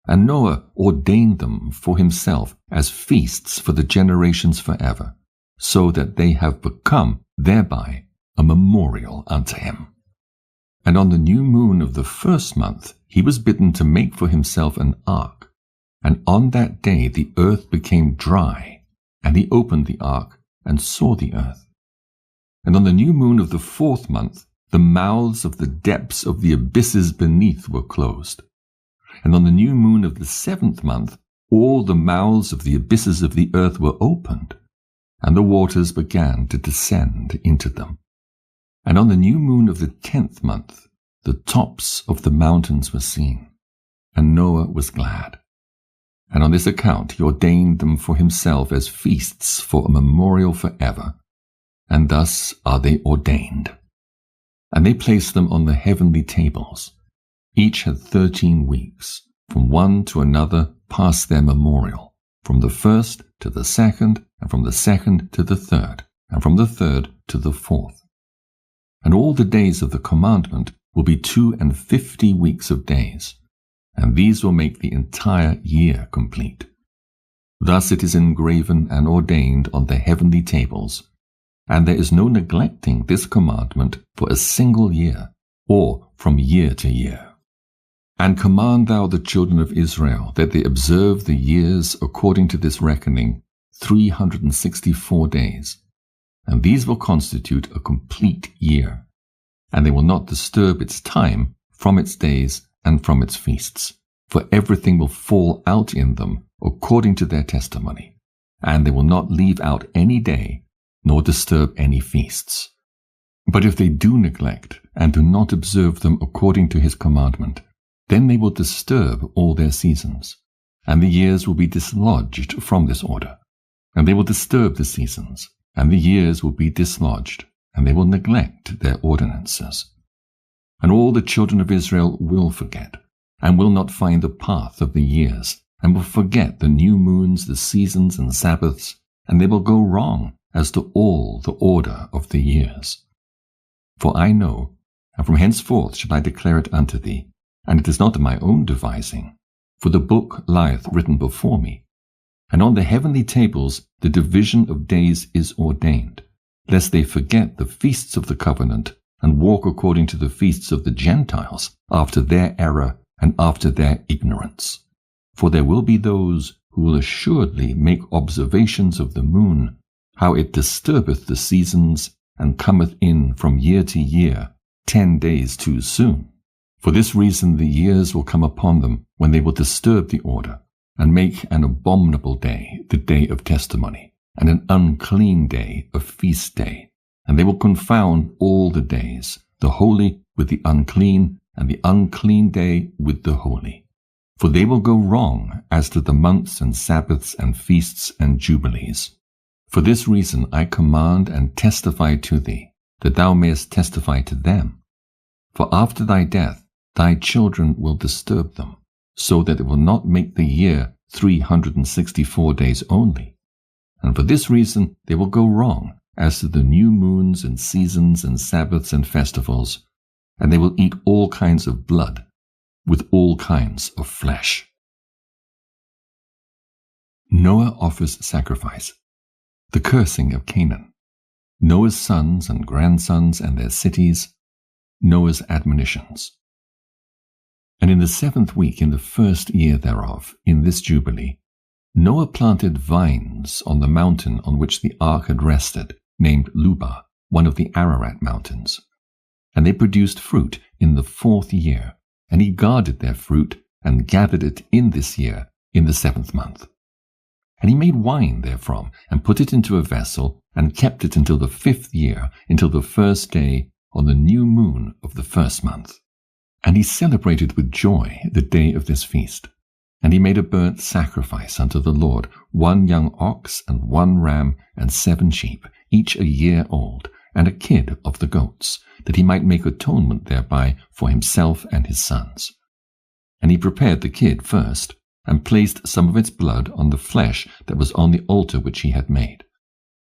And Noah ordained them for himself as feasts for the generations forever, so that they have become thereby a memorial unto him. And on the new moon of the 1st month he was bidden to make for himself an ark. And on that day the earth became dry, and he opened the ark and saw the earth. And on the new moon of the 4th month the mouths of the depths of the abysses beneath were closed. And on the new moon of the 7th month all the mouths of the abysses of the earth were opened, and the waters began to descend into them. And on the new moon of the 10th month the tops of the mountains were seen, and Noah was glad. And on this account he ordained them for himself as feasts for a memorial forever, and thus are they ordained. And they placed them on the heavenly tables. Each had 13 weeks, from one to another past their memorial, from the 1st to the 2nd, and from the 2nd to the 3rd, and from the 3rd to the 4th. And all the days of the commandment will be 52 weeks of days, and these will make the entire year complete. Thus it is engraven and ordained on the heavenly tables, and there is no neglecting this commandment for a single year, or from year to year. And command thou the children of Israel that they observe the years according to this reckoning, 364 days, and these will constitute a complete year, and they will not disturb its time from its days and from its feasts, for everything will fall out in them according to their testimony, and they will not leave out any day, nor disturb any feasts. But if they do neglect and do not observe them according to his commandment, then they will disturb all their seasons, and the years will be dislodged from this order, and they will disturb the seasons, and the years will be dislodged, and they will neglect their ordinances. And all the children of Israel will forget, and will not find the path of the years, and will forget the new moons, the seasons, and Sabbaths, and they will go wrong as to all the order of the years. For I know, and from henceforth shall I declare it unto thee, and it is not of my own devising, for the book lieth written before me, and on the heavenly tables the division of days is ordained, lest they forget the feasts of the covenant, and walk according to the feasts of the Gentiles, after their error and after their ignorance. For there will be those who will assuredly make observations of the moon, how it disturbeth the seasons, and cometh in from year to year, 10 days too soon. For this reason the years will come upon them, when they will disturb the order, and make an abominable day the day of testimony, and an unclean day a feast day. And they will confound all the days, the holy with the unclean, and the unclean day with the holy. For they will go wrong as to the months and Sabbaths and feasts and jubilees. For this reason I command and testify to thee, that thou mayest testify to them. For after thy death thy children will disturb them, so that it will not make the year 364 days only. And for this reason they will go wrong as to the new moons and seasons and Sabbaths and festivals, and they will eat all kinds of blood, with all kinds of flesh. Noah offers sacrifice. The cursing of Canaan. Noah's sons and grandsons and their cities. Noah's admonitions. And in the 7th week, in the 1st year thereof, in this Jubilee, Noah planted vines on the mountain on which the ark had rested, named Lubah, one of the Ararat mountains. And they produced fruit in the 4th year, and he guarded their fruit, and gathered it in this year, in the 7th month. And he made wine therefrom, and put it into a vessel, and kept it until the 5th year, until the 1st day, on the new moon of the 1st month. And he celebrated with joy the day of this feast. And he made a burnt sacrifice unto the Lord, 1 young ox, and 1 ram, and 7 sheep, each a year old, and a kid of the goats, that he might make atonement thereby for himself and his sons. And he prepared the kid first, and placed some of its blood on the flesh that was on the altar which he had made.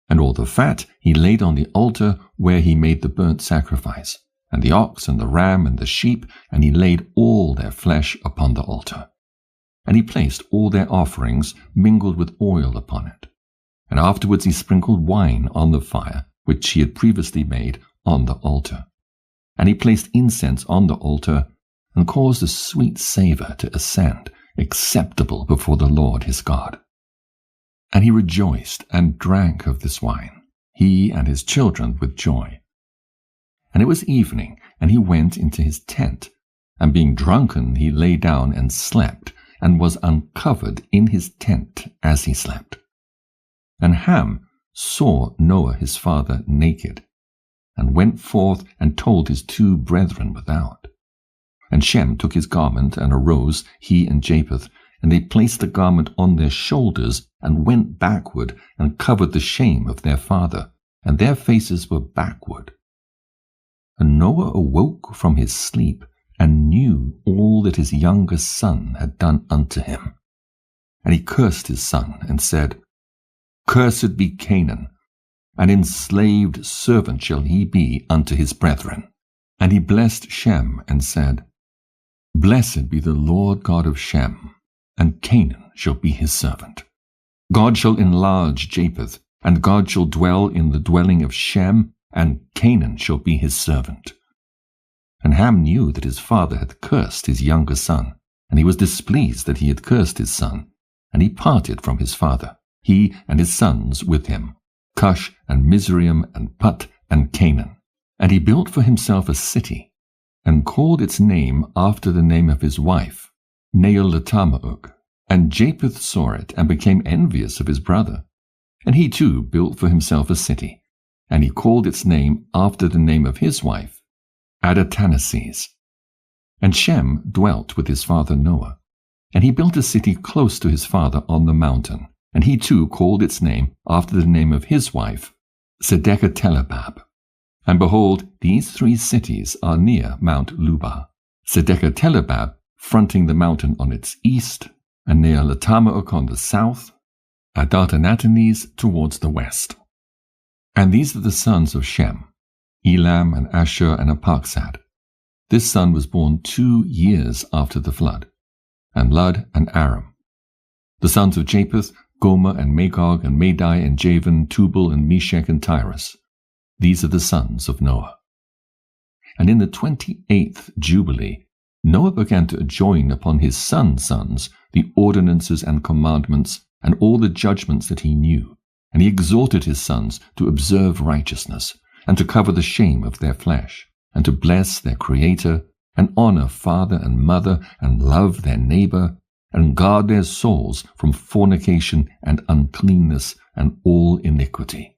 And all the fat he laid on the altar where he made the burnt sacrifice, and the ox and the ram and the sheep, and he laid all their flesh upon the altar. And he placed all their offerings mingled with oil upon it. And afterwards he sprinkled wine on the fire, which he had previously made on the altar. And he placed incense on the altar, and caused a sweet savour to ascend, acceptable before the Lord his God. And he rejoiced and drank of this wine, he and his children with joy. And it was evening, and he went into his tent, and being drunken he lay down and slept, and was uncovered in his tent as he slept. And Ham saw Noah his father naked, and went forth and told his 2 brethren without. And Shem took his garment, and arose, he and Japheth, and they placed the garment on their shoulders, and went backward, and covered the shame of their father, and their faces were backward. And Noah awoke from his sleep, and knew all that his youngest son had done unto him. And he cursed his son, and said, Cursed be Canaan, an enslaved servant shall he be unto his brethren. And he blessed Shem, and said, Blessed be the Lord God of Shem, and Canaan shall be his servant. God shall enlarge Japheth, and God shall dwell in the dwelling of Shem, and Canaan shall be his servant. And Ham knew that his father had cursed his younger son, and he was displeased that he had cursed his son, and he parted from his father, he and his sons with him, Cush and Mizraim and Put and Canaan. And he built for himself a city, and called its name after the name of his wife, Neolatamahuk. And Japheth saw it, and became envious of his brother. And he too built for himself a city, and he called its name after the name of his wife, Adatanases. And Shem dwelt with his father Noah, and he built a city close to his father on the mountain, and he too called its name after the name of his wife, Sedekatelebab. And behold, these 3 cities are near Mount Lubah, Sedekatelebab fronting the mountain on its east, and Neolatamahuk on the south, Adartananes towards the west. And these are the sons of Shem, Elam and Ashur and Arphaxad. This son was born 2 years after the flood, and Lud and Aram. The sons of Japheth, Gomer and Magog and Madai and Javan, Tubal and Meshech and Tyrus. These are the sons of Noah. And in the 28th Jubilee, Noah began to adjoin upon his sons' sons the ordinances and commandments and all the judgments that he knew. And he exhorted his sons to observe righteousness, and to cover the shame of their flesh, and to bless their Creator, and honor father and mother, and love their neighbor, and guard their souls from fornication and uncleanness and all iniquity.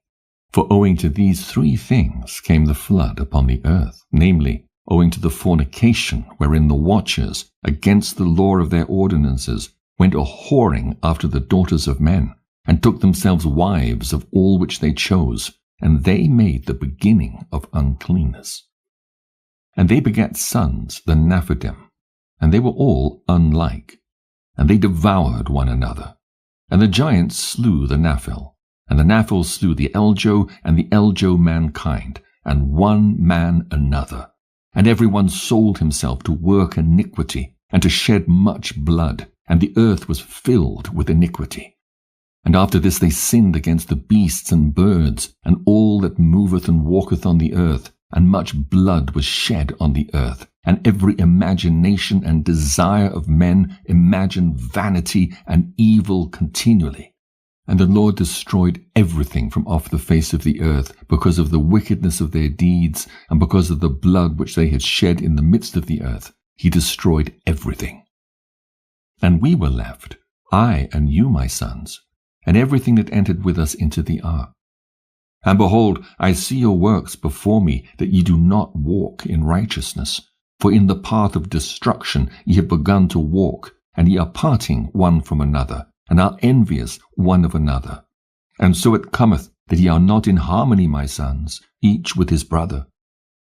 For owing to these 3 things came the flood upon the earth, namely, owing to the fornication wherein the watchers, against the law of their ordinances, went a-whoring after the daughters of men, and took themselves wives of all which they chose, and they made the beginning of uncleanness. And they begat sons, the Nephidim, and they were all unlike, and they devoured one another. And the giants slew the Nephil, and the Nephil slew the Eljo, and the Eljo mankind, and one man another. And every one sold himself to work iniquity, and to shed much blood, and the earth was filled with iniquity. And after this they sinned against the beasts and birds, and all that moveth and walketh on the earth, and much blood was shed on the earth, and every imagination and desire of men imagined vanity and evil continually. And the Lord destroyed everything from off the face of the earth, because of the wickedness of their deeds, and because of the blood which they had shed in the midst of the earth. He destroyed everything. And we were left, I and you, my sons, and everything that entered with us into the ark. And behold, I see your works before me, that ye do not walk in righteousness. For in the path of destruction ye have begun to walk, and ye are parting one from another, and are envious one of another. And so it cometh that ye are not in harmony, my sons, each with his brother.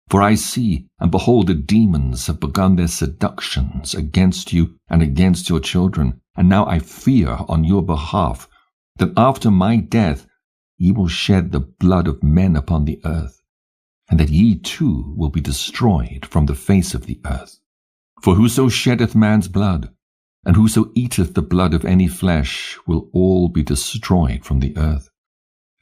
For I see, and behold, the demons have begun their seductions against you and against your children, and now I fear on your behalf, that after my death ye will shed the blood of men upon the earth, and that ye too will be destroyed from the face of the earth. For whoso sheddeth man's blood, and whoso eateth the blood of any flesh, will all be destroyed from the earth.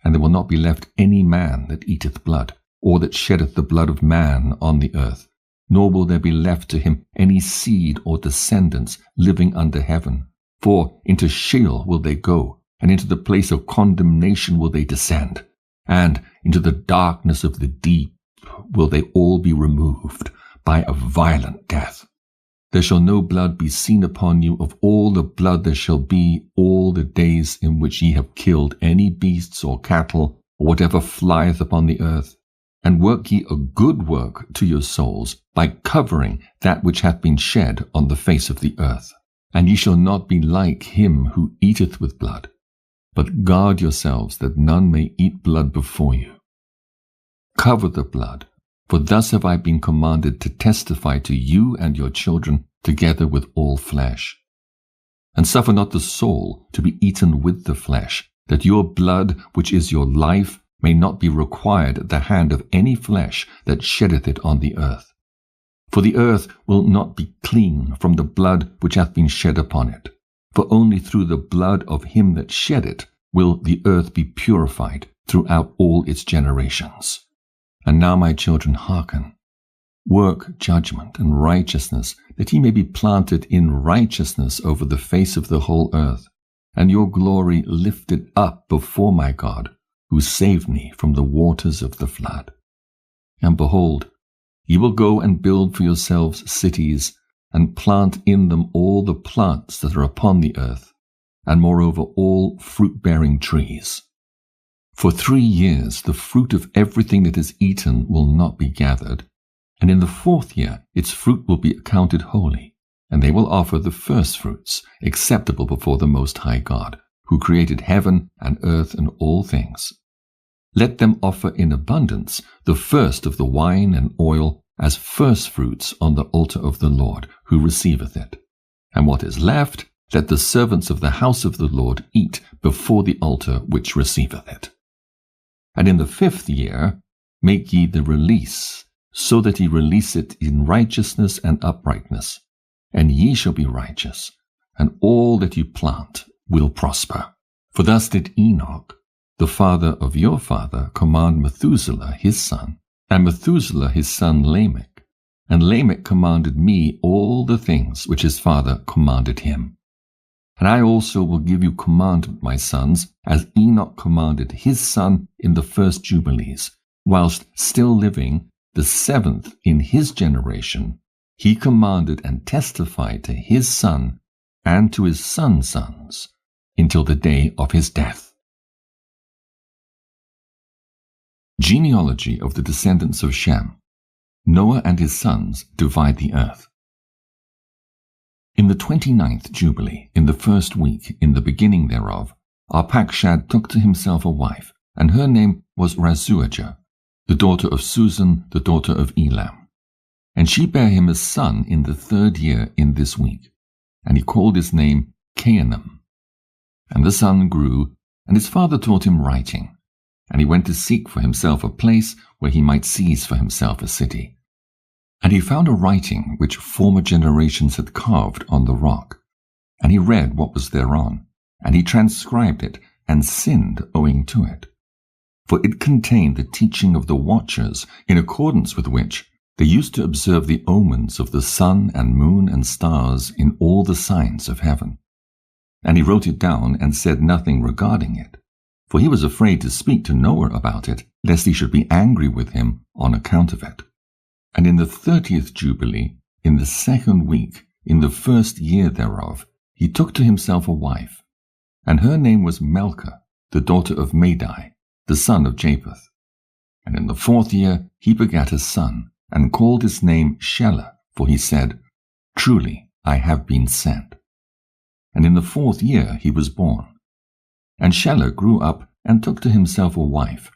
And there will not be left any man that eateth blood, or that sheddeth the blood of man on the earth, nor will there be left to him any seed or descendants living under heaven. For into Sheol will they go, and into the place of condemnation will they descend, and into the darkness of the deep will they all be removed by a violent death. There shall no blood be seen upon you of all the blood there shall be all the days in which ye have killed any beasts or cattle, or whatever flieth upon the earth. And work ye a good work to your souls, by covering that which hath been shed on the face of the earth. And ye shall not be like him who eateth with blood, but guard yourselves that none may eat blood before you. Cover the blood, for thus have I been commanded to testify to you and your children together with all flesh. And suffer not the soul to be eaten with the flesh, that your blood, which is your life, may not be required at the hand of any flesh that sheddeth it on the earth. For the earth will not be clean from the blood which hath been shed upon it. For only through the blood of him that shed it will the earth be purified throughout all its generations. And now, my children, hearken. Work judgment and righteousness, that ye may be planted in righteousness over the face of the whole earth, and your glory lifted up before my God, who saved me from the waters of the flood. And behold, ye will go and build for yourselves cities, and plant in them all the plants that are upon the earth, and moreover all fruit-bearing trees. For 3 years the fruit of everything that is eaten will not be gathered, and in the 4th year its fruit will be accounted holy, and they will offer the firstfruits acceptable before the Most High God, who created heaven and earth and all things. Let them offer in abundance the first of the wine and oil as firstfruits on the altar of the Lord, who receiveth it. And what is left, let the servants of the house of the Lord eat before the altar which receiveth it. And in the 5th year make ye the release, so that ye release it in righteousness and uprightness, and ye shall be righteous, and all that you plant will prosper. For thus did Enoch, the father of your father, command Methuselah his son, and Methuselah his son Lamech, and Lamech commanded me all the things which his father commanded him. And I also will give you commandment, my sons, as Enoch commanded his son in the 1st Jubilees, whilst still living, the 7th in his generation, he commanded and testified to his son and to his sons' sons, until the day of his death. Genealogy of the descendants of Shem. Noah and his sons divide the earth. In the 29th Jubilee, in the 1st week, in the beginning thereof, Arpachshad took to himself a wife, and her name was Razuajah, the daughter of Susan, the daughter of Elam. And she bare him a son in the 3rd year in this week, and he called his name Canaan. And the son grew, and his father taught him writing, and he went to seek for himself a place where he might seize for himself a city. And he found a writing which former generations had carved on the rock, and he read what was thereon, and he transcribed it, and sinned owing to it. For it contained the teaching of the watchers, in accordance with which they used to observe the omens of the sun and moon and stars in all the signs of heaven. And he wrote it down and said nothing regarding it, for he was afraid to speak to Noah about it, lest he should be angry with him on account of it. And in the 30th Jubilee, in the 2nd week, in the 1st year thereof, he took to himself a wife, and her name was Melchah, the daughter of Madai, the son of Japheth. And in the 4th year he begat a son, and called his name Shelah, for he said, Truly I have been sent. And in the 4th year he was born. And Shelah grew up and took to himself a wife,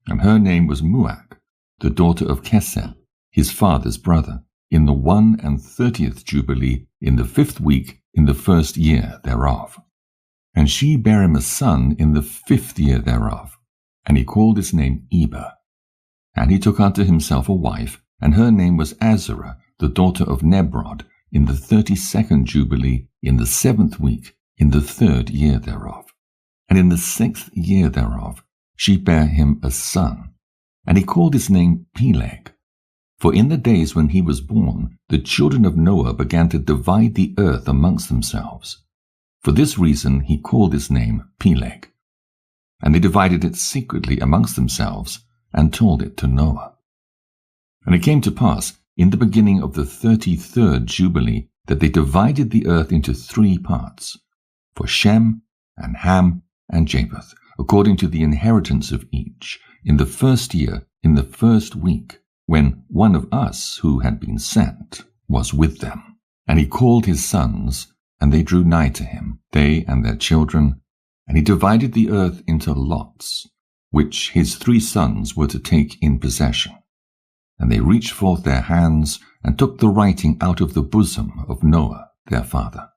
and her name was Muach, the daughter of Kesel, his father's brother, in the 31st Jubilee, in the 5th week, in the 1st year thereof. And she bare him a son in the 5th year thereof, and he called his name Eber. And he took unto himself a wife, and her name was Azarah, the daughter of Nebrod, in the 32nd Jubilee, in the 7th week, in the 3rd year thereof. And in the 6th year thereof she bare him a son, and he called his name Peleg. For in the days when he was born, the children of Noah began to divide the earth amongst themselves. For this reason he called his name Peleg. And they divided it secretly amongst themselves, and told it to Noah. And it came to pass, in the beginning of the 33rd Jubilee, that they divided the earth into 3 parts, for Shem, and Ham, and Japheth, according to the inheritance of each, in the 1st year, in the 1st week, when one of us who had been sent was with them. And he called his sons, and they drew nigh to him, they and their children, and he divided the earth into lots, which his 3 sons were to take in possession. And they reached forth their hands, and took the writing out of the bosom of Noah their father.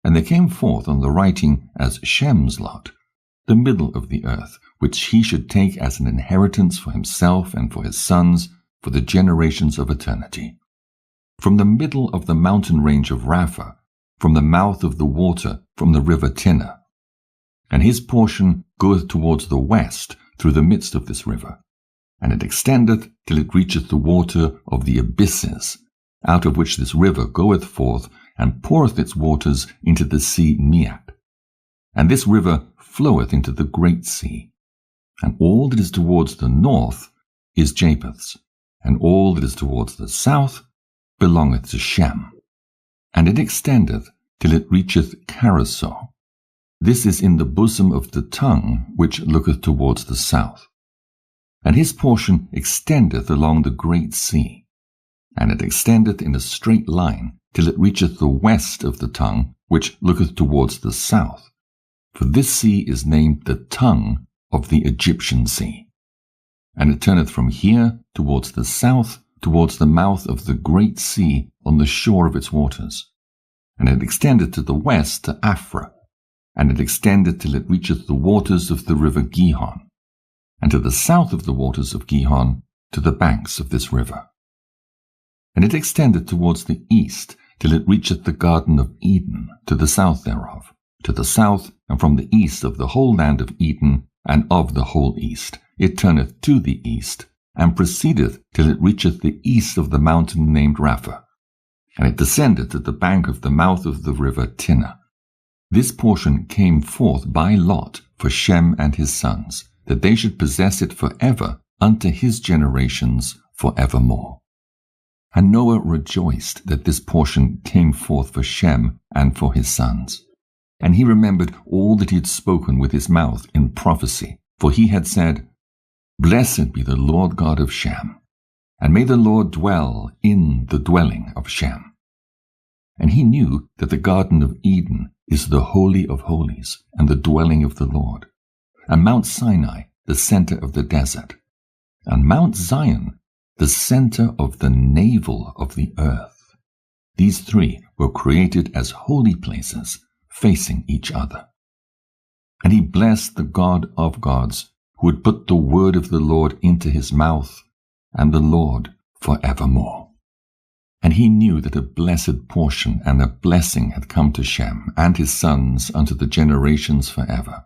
And they came forth on the writing as Shem's lot, the middle of the earth, which he should take as an inheritance for himself and for his sons, for the generations of eternity. From the middle of the mountain range of Rapha, from the mouth of the water, from the river Tinah. And his portion goeth towards the west through the midst of this river, and it extendeth till it reacheth the water of the abysses, out of which this river goeth forth, and poureth its waters into the sea Meat. And this river floweth into the great sea. And all that is towards the north is Japheth's, and all that is towards the south belongeth to Shem. And it extendeth till it reacheth Caroso. This is in the bosom of the tongue which looketh towards the south. And his portion extendeth along the great sea, and it extendeth in a straight line till it reacheth the west of the tongue which looketh towards the south. For this sea is named the tongue of the Egyptian sea. And it turneth from here towards the south, towards the mouth of the great sea on the shore of its waters. and it extended to the west to Aphrah, and it extended till it reacheth the waters of the river Gihon, and to the south of the waters of Gihon, to the banks of this river. And it extended towards the east, till it reacheth the garden of Eden, to the south thereof, to the south, and from the east of the whole land of Eden, and of the whole east, it turneth to the east, and proceedeth till it reacheth the east of the mountain named Rapha, and it descended to the bank of the mouth of the river Tinah. This portion came forth by lot for Shem and his sons, that they should possess it forever unto his generations forevermore. And Noah rejoiced that this portion came forth for Shem and for his sons. And he remembered all that he had spoken with his mouth in prophecy, for he had said, Blessed be the Lord God of Shem, and may the Lord dwell in the dwelling of Shem. And he knew that the garden of Eden is the holy of holies, and the dwelling of the Lord, and Mount Sinai the center of the desert, and Mount Zion the center of the navel of the earth. These three were created as holy places, facing each other. And he blessed the God of gods, who had put the word of the Lord into his mouth, and the Lord forevermore. And he knew that a blessed portion and a blessing had come to Shem and his sons unto the generations forever.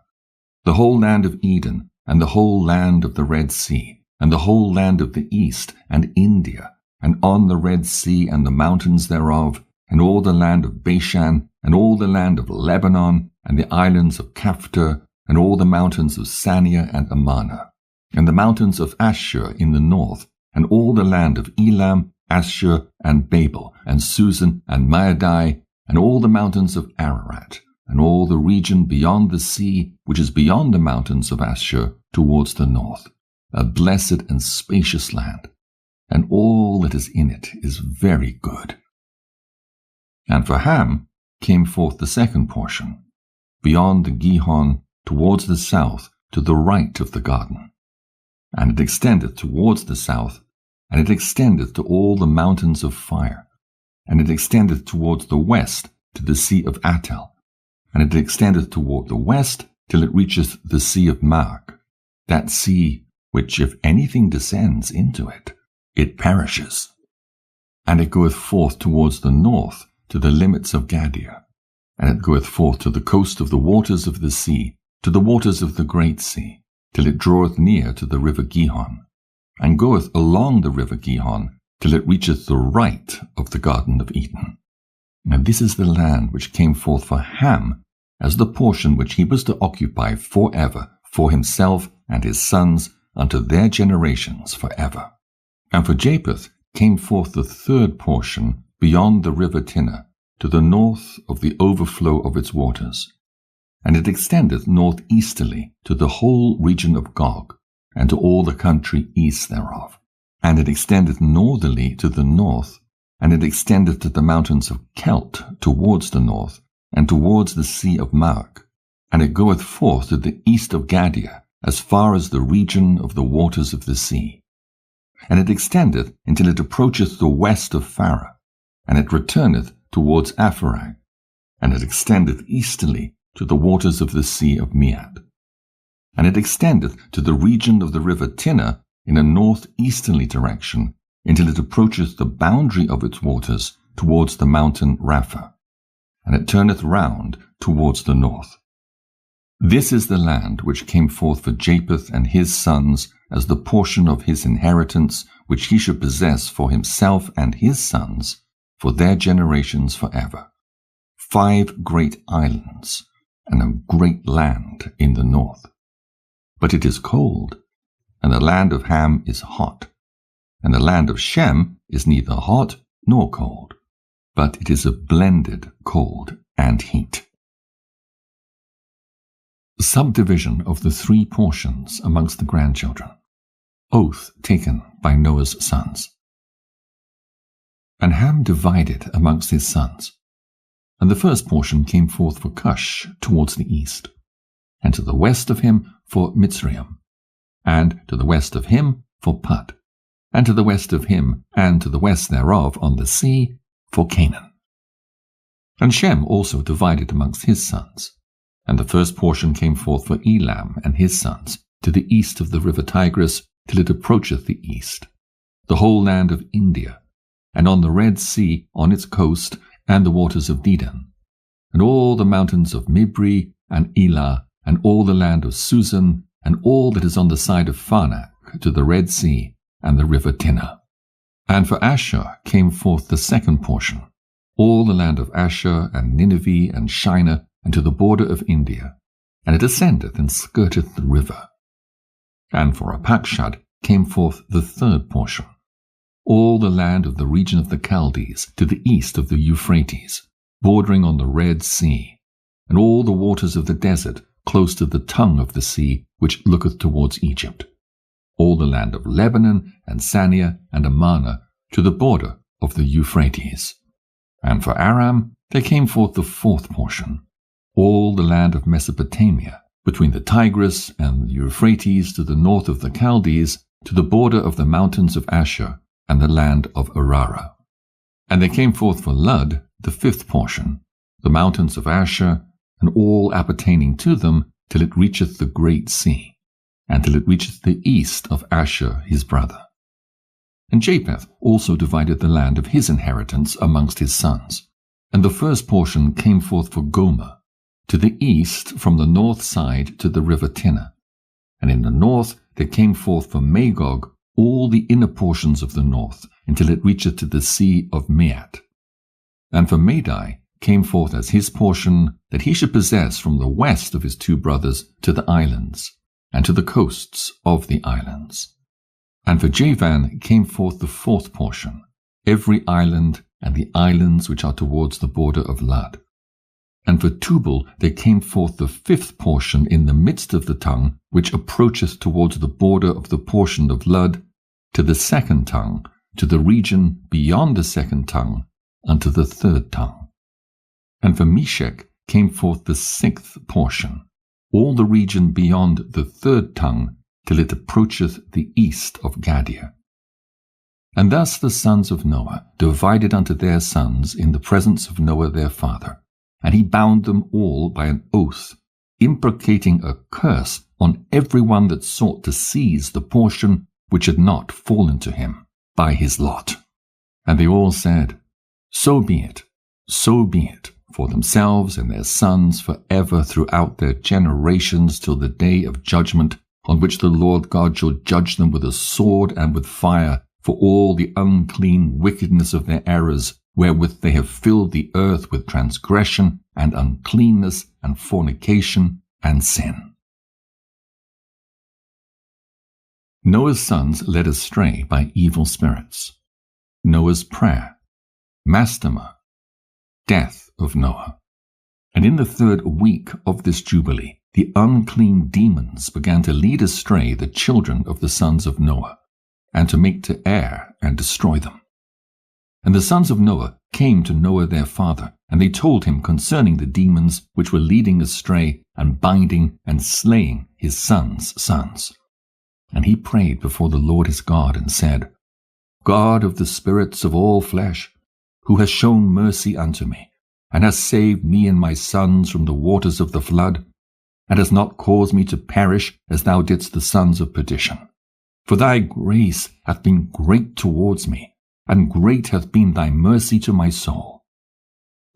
The whole land of Eden, and the whole land of the Red Sea, and the whole land of the east, and India, and on the Red Sea and the mountains thereof, and all the land of Bashan, and all the land of Lebanon, and the islands of Caphtor, and all the mountains of Sania and Amanah, and the mountains of Ashur in the north, and all the land of Elam, Ashur, and Babel, and Susan, and Maadai, and all the mountains of Ararat, and all the region beyond the sea, which is beyond the mountains of Ashur, towards the north, a blessed and spacious land, and all that is in it is very good. And for Ham came forth the second portion, beyond the Gihon, towards the south, to the right of the garden. And it extendeth towards the south, and it extendeth to all the mountains of fire, and it extendeth towards the west, to the sea of Attal, and it extendeth toward the west, till it reacheth the sea of Mark, that sea which, if anything descends into it, it perishes. And it goeth forth towards the north, to the limits of Gadir, and it goeth forth to the coast of the waters of the sea, to the waters of the great sea, till it draweth near to the river Gihon, and goeth along the river Gihon, till it reacheth the right of the garden of Eden. And this is the land which came forth for Ham, as the portion which he was to occupy forever for himself and his sons unto their generations forever. And for Japheth came forth the third portion beyond the river Tinah, to the north of the overflow of its waters. And it extendeth northeasterly to the whole region of Gog, and to all the country east thereof. And it extendeth northerly to the north, and it extendeth to the mountains of Kelt towards the north, and towards the sea of Mark. And it goeth forth to the east of Gadir, as far as the region of the waters of the sea. And it extendeth until it approacheth the west of Pharah, and it returneth towards Apharag, and it extendeth easterly to the waters of the sea of Mead. And it extendeth to the region of the river Tinah in a northeasterly direction, until it approacheth the boundary of its waters towards the mountain Rapha, and it turneth round towards the north. This is the land which came forth for Japheth and his sons as the portion of his inheritance, which he should possess for himself and his sons, for their generations forever. 5 great islands, and a great land in the north. But it is cold, and the land of Ham is hot, and the land of Shem is neither hot nor cold, but it is a blended cold and heat. Subdivision of the 3 portions amongst the grandchildren. Oath taken by Noah's sons. And Ham divided amongst his sons. And the first portion came forth for Cush towards the east, and to the west of him for Mitzrayim, and to the west of him for Put, and to the west of him and to the west thereof on the sea for Canaan. And Shem also divided amongst his sons. And the first portion came forth for Elam and his sons, to the east of the river Tigris, till it approacheth the east, the whole land of India, and on the Red Sea on its coast, and the waters of Dedan, and all the mountains of Mibri and Elah, and all the land of Susan, and all that is on the side of Pharnac, to the Red Sea, and the river Tinah. And for Asher came forth the second portion, all the land of Asher, and Nineveh, and Shinar, and to the border of India, and it ascendeth and skirteth the river. And for Apakshad came forth the third portion, all the land of the region of the Chaldees, to the east of the Euphrates, bordering on the Red Sea, and all the waters of the desert, close to the tongue of the sea, which looketh towards Egypt, all the land of Lebanon, and Sania, and Amanah, to the border of the Euphrates. And for Aram there came forth the fourth portion, all the land of Mesopotamia, between the Tigris and the Euphrates, to the north of the Chaldees, to the border of the mountains of Asher, and the land of Arara. And there came forth for Lud the fifth portion, the mountains of Asher, and all appertaining to them, till it reacheth the great sea, and till it reacheth the east of Asher his brother. And Japheth also divided the land of his inheritance amongst his sons. And the first portion came forth for Gomer, to the east from the north side to the river Tinah. And in the north there came forth for Magog all the inner portions of the north, until it reacheth to the sea of Meat. And for Madai came forth as his portion, that he should possess from the west of his two brothers to the islands, and to the coasts of the islands. And for Javan came forth the fourth portion, every island, and the islands which are towards the border of Lud. And for Tubal there came forth the fifth portion in the midst of the tongue, which approacheth towards the border of the portion of Lud, to the second tongue, to the region beyond the second tongue, unto the third tongue. And for Meshech came forth the sixth portion, all the region beyond the third tongue, till it approacheth the east of Gadir. And thus the sons of Noah divided unto their sons in the presence of Noah their father, and he bound them all by an oath, imprecating a curse on every one that sought to seize the portion which had not fallen to him by his lot. And they all said, So be it, for themselves and their sons forever throughout their generations, till the day of judgment, on which the Lord God shall judge them with a sword and with fire, for all the unclean wickedness of their errors, wherewith they have filled the earth with transgression and uncleanness and fornication and sin. Noah's sons led astray by evil spirits. Noah's prayer. Mastema. Death of Noah. And in the third week of this Jubilee, the unclean demons began to lead astray the children of the sons of Noah, and to make to err and destroy them. And the sons of Noah came to Noah their father, and they told him concerning the demons which were leading astray and binding and slaying his sons' sons. And he prayed before the Lord his God, and said, God of the spirits of all flesh, who has shown mercy unto me, and has saved me and my sons from the waters of the flood, and has not caused me to perish as thou didst the sons of perdition. For thy grace hath been great towards me, and great hath been thy mercy to my soul.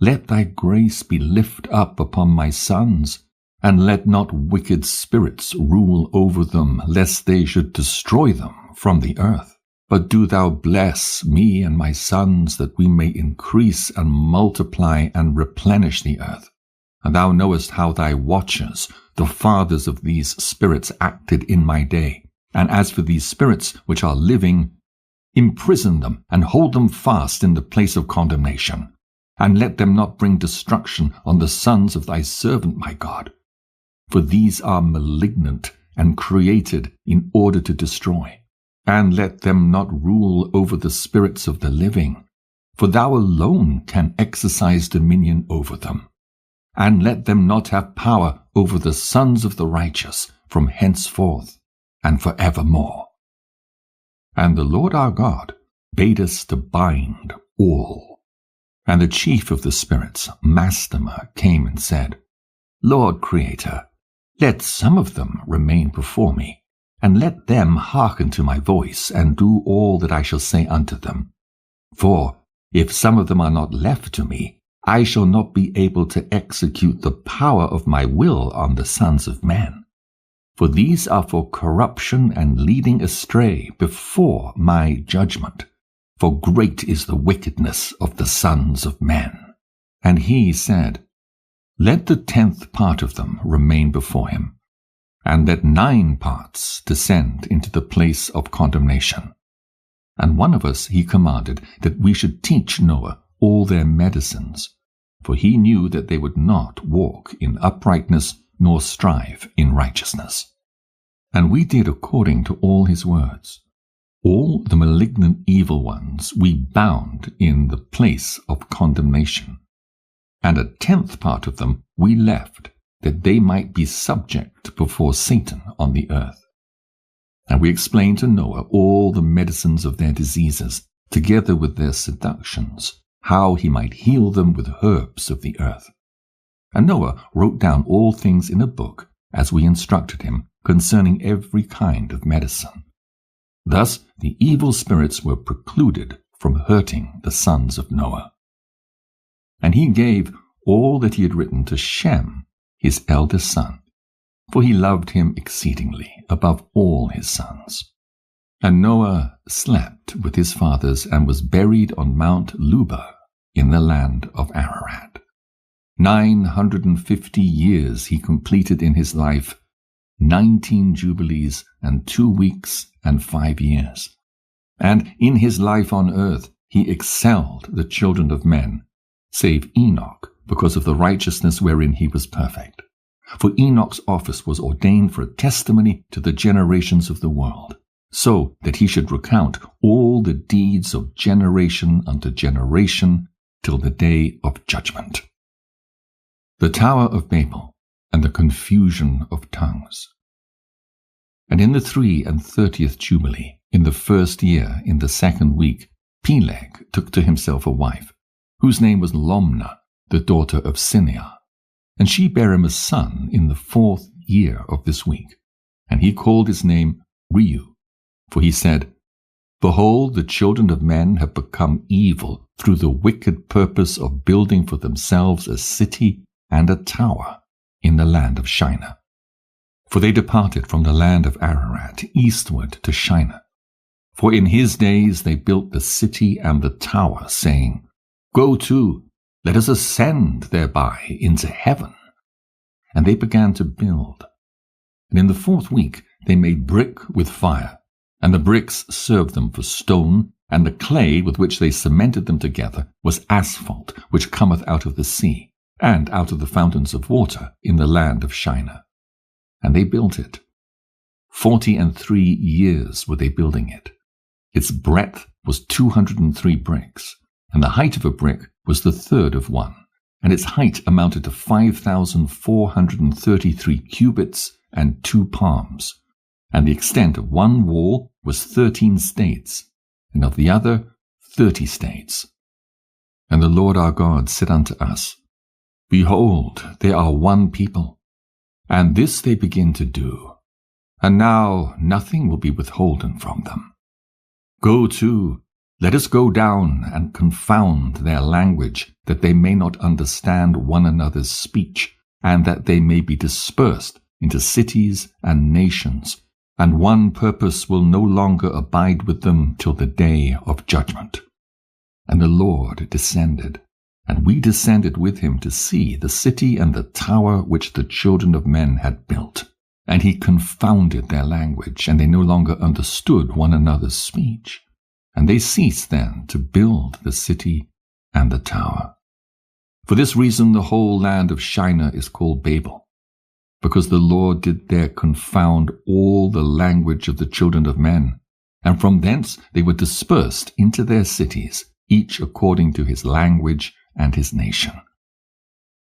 Let thy grace be lift up upon my sons, and let not wicked spirits rule over them, lest they should destroy them from the earth. But do thou bless me and my sons, that we may increase and multiply and replenish the earth. And thou knowest how thy watchers, the fathers of these spirits, acted in my day. And as for these spirits which are living, imprison them and hold them fast in the place of condemnation. And let them not bring destruction on the sons of thy servant, my God. For these are malignant and created in order to destroy. And let them not rule over the spirits of the living, for thou alone can exercise dominion over them. And let them not have power over the sons of the righteous from henceforth and forevermore. And the Lord our God bade us to bind all. And the chief of the spirits, Mastema, came and said, Lord Creator, let some of them remain before me, and let them hearken to my voice, and do all that I shall say unto them. For if some of them are not left to me, I shall not be able to execute the power of my will on the sons of men. For these are for corruption and leading astray before my judgment. For great is the wickedness of the sons of men. And he said, Let the 10th part of them remain before him, and let 9 parts descend into the place of condemnation. And one of us he commanded that we should teach Noah all their medicines, for he knew that they would not walk in uprightness nor strive in righteousness. And we did according to all his words. All the malignant evil ones we bound in the place of condemnation, and a 10th part of them we left, that they might be subject before Satan on the earth. And we explained to Noah all the medicines of their diseases, together with their seductions, how he might heal them with herbs of the earth. And Noah wrote down all things in a book, as we instructed him, concerning every kind of medicine. Thus the evil spirits were precluded from hurting the sons of Noah. And he gave all that he had written to Shem, his eldest son, for he loved him exceedingly above all his sons. And Noah slept with his fathers and was buried on Mount Lubah in the land of Ararat. 950 years he completed in his life, 19 jubilees and 2 weeks and 5 years. And in his life on earth he excelled the children of men, save Enoch, because of the righteousness wherein he was perfect. For Enoch's office was ordained for a testimony to the generations of the world, so that he should recount all the deeds of generation unto generation till the day of judgment. The Tower of Babel and the confusion of tongues. And in the 33rd Jubilee, in the 1st year, in the 2nd week, Peleg took to himself a wife, whose name was Lomna, the daughter of Sinai. And she bare him a son in the 4th year of this week. And he called his name Reu, for he said, Behold, the children of men have become evil through the wicked purpose of building for themselves a city and a tower in the land of Shinar. For they departed from the land of Ararat eastward to Shinar. For in his days they built the city and the tower, saying, Go to, let us ascend thereby into heaven. And they began to build. And in the 4th week they made brick with fire, and the bricks served them for stone, and the clay with which they cemented them together was asphalt, which cometh out of the sea, and out of the fountains of water in the land of Shinar. And they built it. 43 years were they building it. Its breadth was 203 bricks, and the height of a brick was the 1/3 of one, and its height amounted to 5,433 cubits and 2 palms. And the extent of one wall was 13 states, and of the other 30 states. And the Lord our God said unto us, Behold, they are one people, and this they begin to do, and now nothing will be withholden from them. Go to, let us go down and confound their language, that they may not understand one another's speech, and that they may be dispersed into cities and nations, and one purpose will no longer abide with them till the day of judgment. And the Lord descended, and we descended with him to see the city and the tower which the children of men had built. And he confounded their language, and they no longer understood one another's speech. And they ceased then to build the city and the tower. For this reason the whole land of Shinar is called Babel, because the Lord did there confound all the language of the children of men, and from thence they were dispersed into their cities, each according to his language and his nation.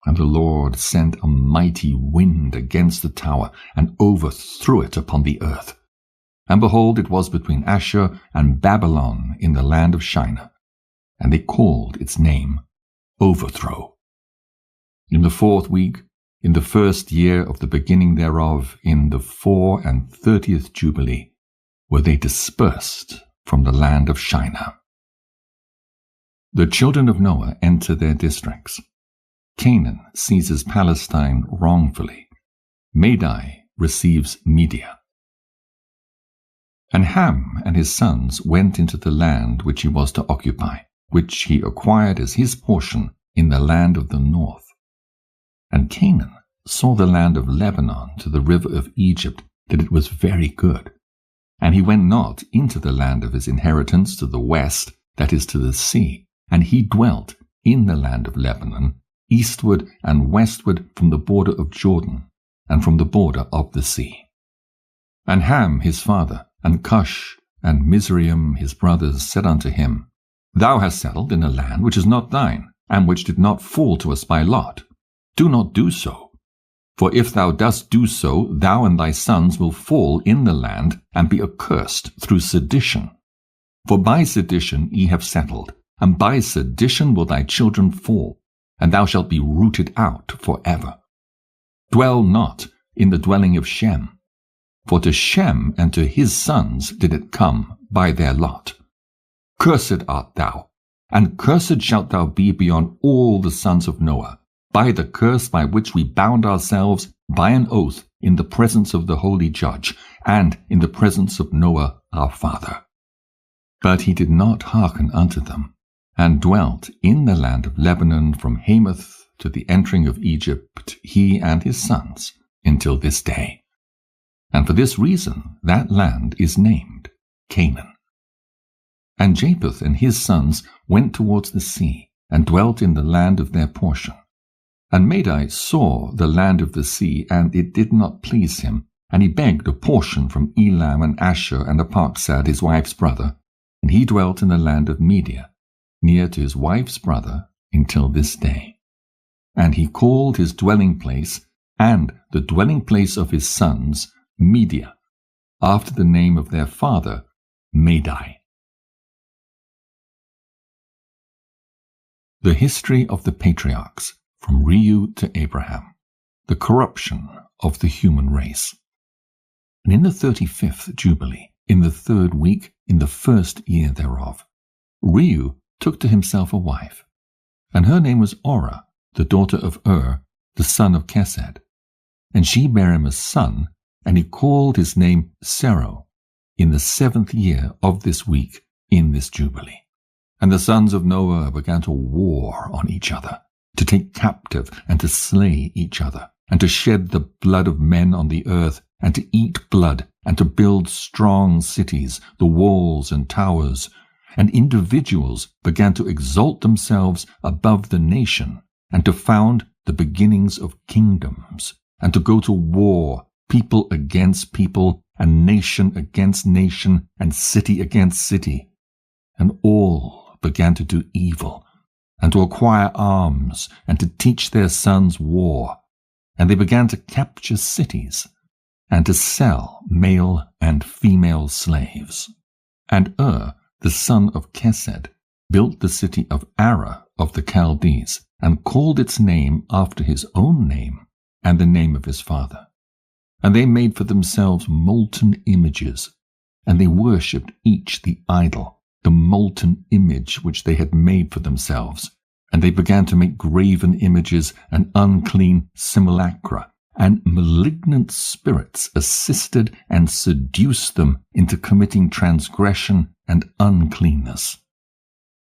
And the Lord sent a mighty wind against the tower, and overthrew it upon the earth. And behold, it was between Ashur and Babylon in the land of Shinar, and they called its name overthrow. In the 4th week, in the 1st year of the beginning thereof, in the 34th Jubilee, were they dispersed from the land of Shinar. The children of Noah enter their districts. Canaan seizes Palestine wrongfully. Madai receives Media. And Ham and his sons went into the land which he was to occupy, which he acquired as his portion in the land of the north. And Canaan saw the land of Lebanon to the river of Egypt, that it was very good. And he went not into the land of his inheritance to the west, that is to the sea, and he dwelt in the land of Lebanon, eastward and westward from the border of Jordan, and from the border of the sea. And Ham his father, and Cush, and Mizraim his brothers said unto him, Thou hast settled in a land which is not thine, and which did not fall to us by lot. Do not do so. For if thou dost do so, thou and thy sons will fall in the land, and be accursed through sedition. For by sedition ye have settled, and by sedition will thy children fall, and thou shalt be rooted out for ever. Dwell not in the dwelling of Shem, for to Shem and to his sons did it come by their lot. Cursed art thou, and cursed shalt thou be beyond all the sons of Noah, by the curse by which we bound ourselves by an oath in the presence of the holy judge, and in the presence of Noah our father. But he did not hearken unto them, and dwelt in the land of Lebanon from Hamath to the entering of Egypt, he and his sons, until this day. And for this reason that land is named Canaan. And Japheth and his sons went towards the sea, and dwelt in the land of their portion. And Madai saw the land of the sea, and it did not please him, and he begged a portion from Elam and Asher and Arphaxad his wife's brother, and he dwelt in the land of Media, near to his wife's brother, until this day. And he called his dwelling place, and the dwelling place of his sons, Media, after the name of their father, Madai. The history of the patriarchs, from Reu to Abraham, the corruption of the human race. And in the 35th Jubilee, in the 3rd week, in the 1st year thereof, Reu took to himself a wife, and her name was Orah, the daughter of the son of Kesed. And she bare him a son, and he called his name Sero, in the 7th year of this week, in this Jubilee. And the sons of Noah began to war on each other, to take captive and to slay each other, and to shed the blood of men on the earth, and to eat blood, and to build strong cities, the walls and towers. And individuals began to exalt themselves above the nation, and to found the beginnings of kingdoms, and to go to war, people against people, and nation against nation, and city against city. And all began to do evil, and to acquire arms, and to teach their sons war. And they began to capture cities, and to sell male and female slaves. And the son of Kesed, built the city of Ara of the Chaldees, and called its name after his own name, and the name of his father. And they made for themselves molten images, and they worshipped each the idol, the molten image which they had made for themselves. And they began to make graven images and unclean simulacra, and malignant spirits assisted and seduced them into committing transgression and uncleanness.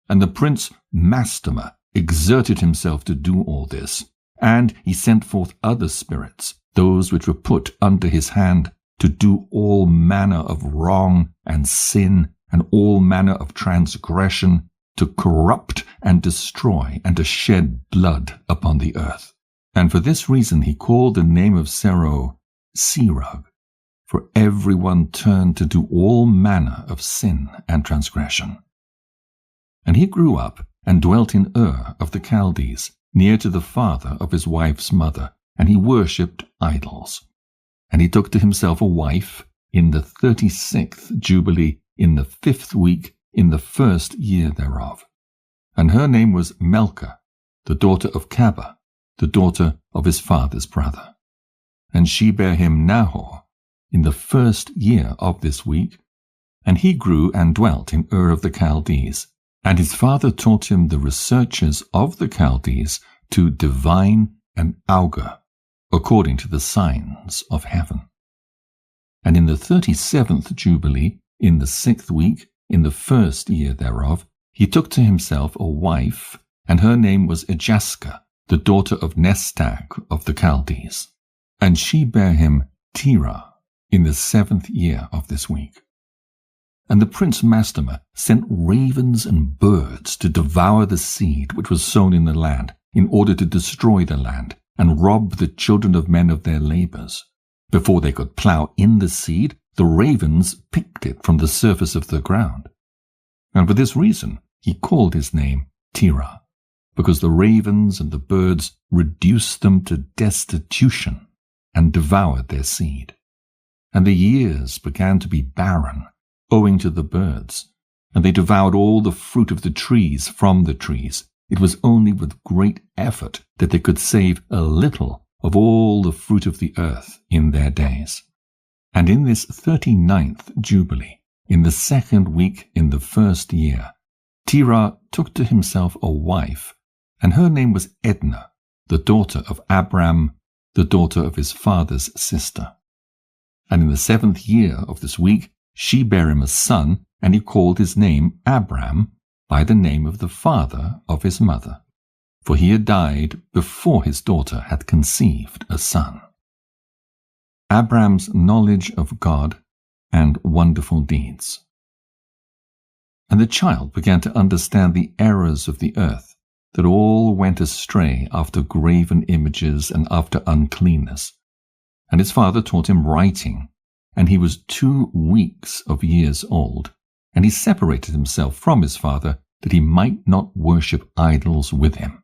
And the prince Mastema exerted himself to do all this, and he sent forth other spirits, those which were put under his hand, to do all manner of wrong and sin, and all manner of transgression, to corrupt and destroy, and to shed blood upon the earth. And for this reason he called the name of Sero Serug, for every one turned to do all manner of sin and transgression. And he grew up and dwelt in Ur of the Chaldees, near to the father of his wife's mother, and he worshipped idols. And he took to himself a wife in the 36th Jubilee, in the 5th week, in the 1st year thereof. And her name was Melcha, the daughter of Cabba, the daughter of his father's brother. And she bare him Nahor in the 1st year of this week, and he grew and dwelt in Ur of the Chaldees. And his father taught him the researches of the Chaldees to divine and augur, according to the signs of heaven. And in the 37th Jubilee, in the 6th week, in the 1st year thereof, he took to himself a wife, and her name was Ejaska, the daughter of Nestag of the Chaldees. And she bare him Terah in the 7th year of this week. And the prince Mastor sent ravens and birds to devour the seed which was sown in the land, in order to destroy the land, and rob the children of men of their labors. Before they could plough in the seed, the ravens picked it from the surface of the ground. And for this reason he called his name Terah, because the ravens and the birds reduced them to destitution and devoured their seed. And the years began to be barren, owing to the birds, and they devoured all the fruit of the trees from the trees. It was only with great effort that they could save a little of all the fruit of the earth in their days. And in this 39th Jubilee, in the 2nd week in the 1st year, Terah took to himself a wife, and her name was Edna, the daughter of Abram, the daughter of his father's sister. And in the 7th year of this week, she bare him a son, and he called his name Abram, by the name of the father of his mother, for he had died before his daughter had conceived a son. Abram's knowledge of God and wonderful deeds. And the child began to understand the errors of the earth, that all went astray after graven images and after uncleanness. And his father taught him writing, and he was 2 weeks of years old, and he separated himself from his father, that he might not worship idols with him.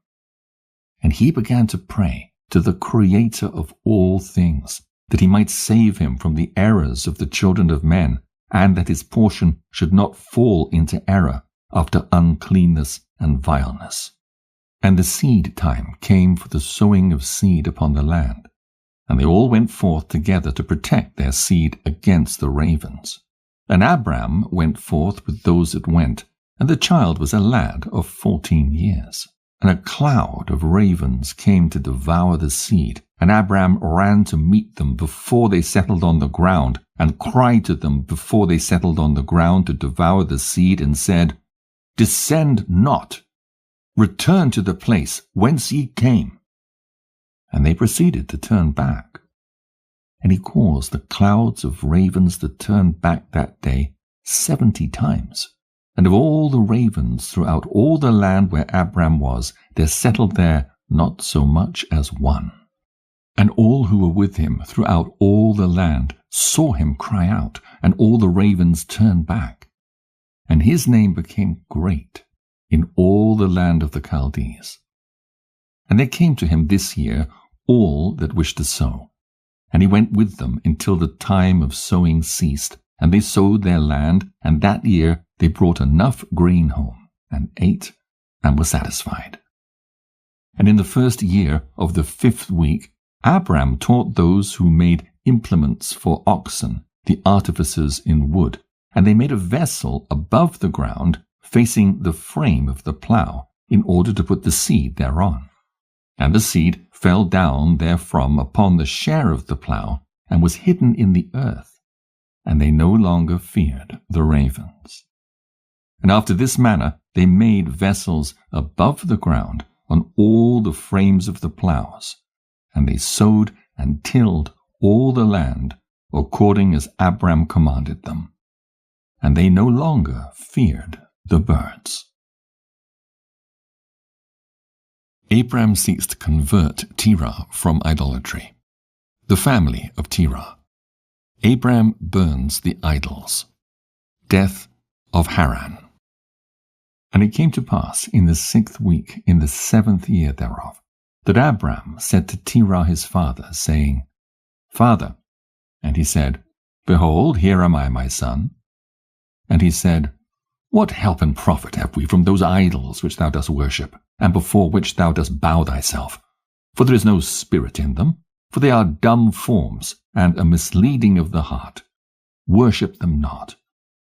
And he began to pray to the Creator of all things, that he might save him from the errors of the children of men, and that his portion should not fall into error after uncleanness and vileness. And the seed time came for the sowing of seed upon the land, and they all went forth together to protect their seed against the ravens. And Abram went forth with those that went, and the child was a lad of 14 years. And a cloud of ravens came to devour the seed, and Abram ran to meet them before they settled on the ground, and cried to them before they settled on the ground to devour the seed, and said, Descend not, return to the place whence ye came. And they proceeded to turn back. And he caused the clouds of ravens to turn back that day 70 times. And of all the ravens throughout all the land where Abram was, there settled there not so much as one. And all who were with him throughout all the land saw him cry out, and all the ravens turned back. And his name became great in all the land of the Chaldees. And they came to him this year all that wished to sow. And he went with them until the time of sowing ceased, and they sowed their land, and that year they brought enough grain home, and ate, and were satisfied. And in the 1st year of the 5th week, Abram taught those who made implements for oxen, the artificers in wood, and they made a vessel above the ground, facing the frame of the plough, in order to put the seed thereon. And the seed fell down therefrom upon the share of the plough, and was hidden in the earth, and they no longer feared the ravens. And after this manner they made vessels above the ground on all the frames of the ploughs, and they sowed and tilled all the land according as Abram commanded them. And they no longer feared the birds. Abram seeks to convert Terah from idolatry. The family of Terah. Abram burns the idols. Death of Haran. And it came to pass in the 6th week, in the 7th year thereof, that Abram said to Terah his father, saying, Father. And he said, Behold, here am I, my son. And he said, What help and profit have we from those idols which thou dost worship? and before which thou dost bow thyself. For there is no spirit in them, for they are dumb forms, and a misleading of the heart. Worship them not.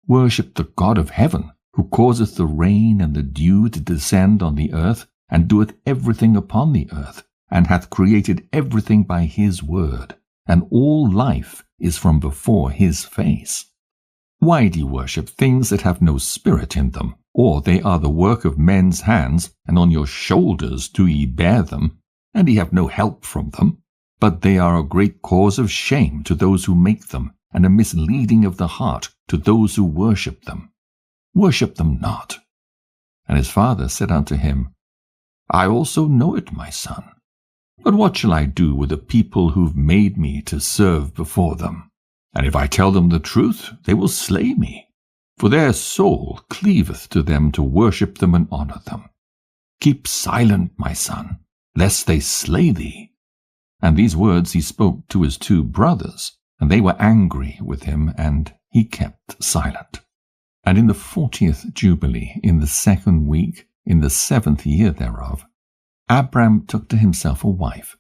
Worship the God of heaven, who causeth the rain and the dew to descend on the earth, and doeth everything upon the earth, and hath created everything by his word, and all life is from before his face. Why do ye worship things that have no spirit in them? Or they are the work of men's hands, and on your shoulders do ye bear them, and ye have no help from them. But they are a great cause of shame to those who make them, and a misleading of the heart to those who worship them. Worship them not. And his father said unto him, I also know it, my son. But what shall I do with the people who've made me to serve before them? And if I tell them the truth, they will slay me. For their soul cleaveth to them to worship them and honor them. Keep silent, my son, lest they slay thee. And these words he spoke to his 2 brothers, and they were angry with him, and he kept silent. And in the 40th Jubilee, in the 2nd week, in the 7th year thereof, Abram took to himself a wife,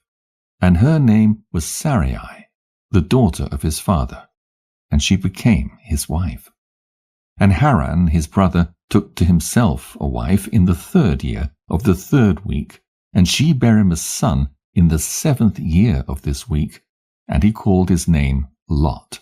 and her name was Sarai, the daughter of his father, and she became his wife. And Haran his brother took to himself a wife in the 3rd year of the 3rd week, and she bare him a son in the 7th year of this week, and he called his name Lot.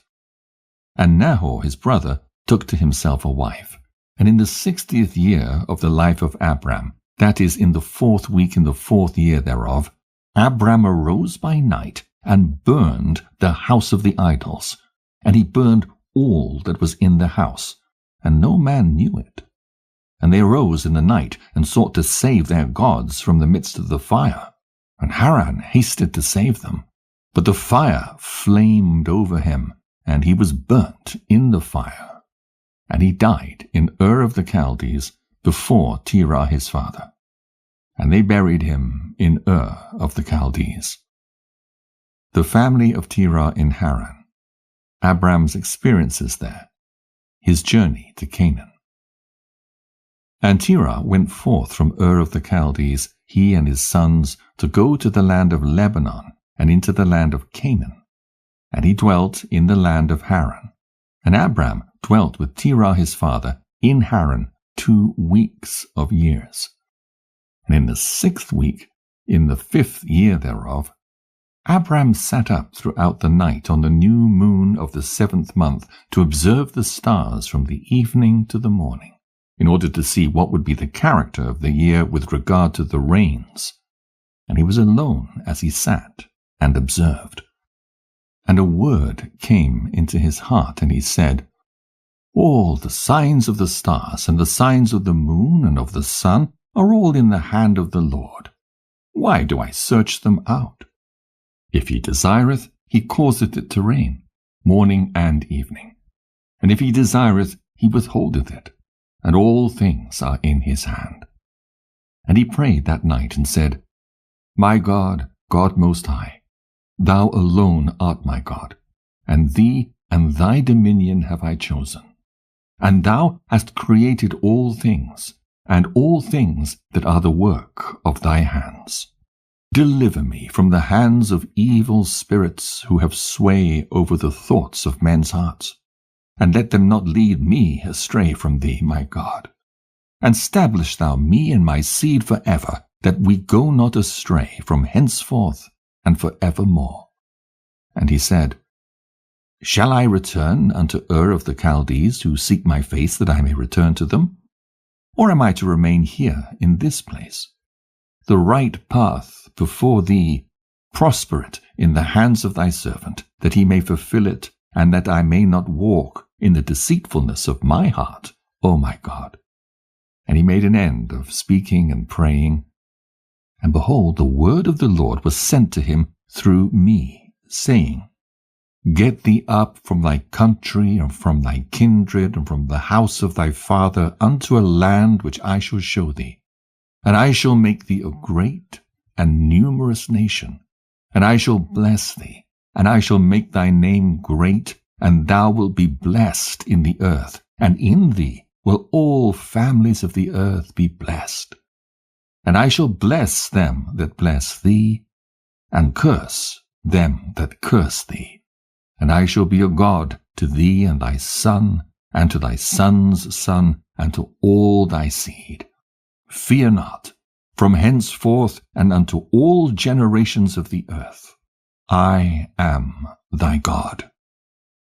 And Nahor his brother took to himself a wife, and in the 60th year of the life of Abram, that is, in the 4th week in the 4th year thereof, Abram arose by night and burned the house of the idols, and he burned all that was in the house, and no man knew it. And they arose in the night and sought to save their gods from the midst of the fire, and Haran hasted to save them. But the fire flamed over him, and he was burnt in the fire. And he died in Ur of the Chaldees before Terah his father. And they buried him in Ur of the Chaldees. The family of Terah in Haran. Abram's experiences there. His journey to Canaan. And Terah went forth from Ur of the Chaldees, he and his sons, to go to the land of Lebanon, and into the land of Canaan. And he dwelt in the land of Haran. And Abram dwelt with Terah his father in Haran 2 weeks of years. And in the 6th week, in the 5th year thereof, Abram sat up throughout the night on the new moon of the 7th month to observe the stars from the evening to the morning, in order to see what would be the character of the year with regard to the rains. And he was alone as he sat and observed. And a word came into his heart, and he said, All the signs of the stars and the signs of the moon and of the sun are all in the hand of the Lord. Why do I search them out? If he desireth, he causeth it to rain, morning and evening. And if he desireth, he withholdeth it, and all things are in his hand. And he prayed that night and said, My God, God Most High, thou alone art my God, and thee and thy dominion have I chosen. And thou hast created all things, and all things that are the work of thy hands. Deliver me from the hands of evil spirits who have sway over the thoughts of men's hearts, and let them not lead me astray from thee, my God. And stablish thou me and my seed forever, that we go not astray from henceforth and forevermore. And he said, Shall I return unto Ur of the Chaldees to seek my face that I may return to them? Or am I to remain here in this place? The right path before thee, prosper it in the hands of thy servant, that he may fulfill it, and that I may not walk in the deceitfulness of my heart, O my God. And he made an end of speaking and praying. And behold, the word of the Lord was sent to him through me, saying, Get thee up from thy country, and from thy kindred, and from the house of thy father, unto a land which I shall show thee. And I shall make thee a great and numerous nation, and I shall bless thee, and I shall make thy name great, and thou wilt be blessed in the earth, and in thee will all families of the earth be blessed. And I shall bless them that bless thee, and curse them that curse thee. And I shall be a God to thee and thy son, and to thy son's son, and to all thy seed. Fear not, from henceforth and unto all generations of the earth. I am thy God.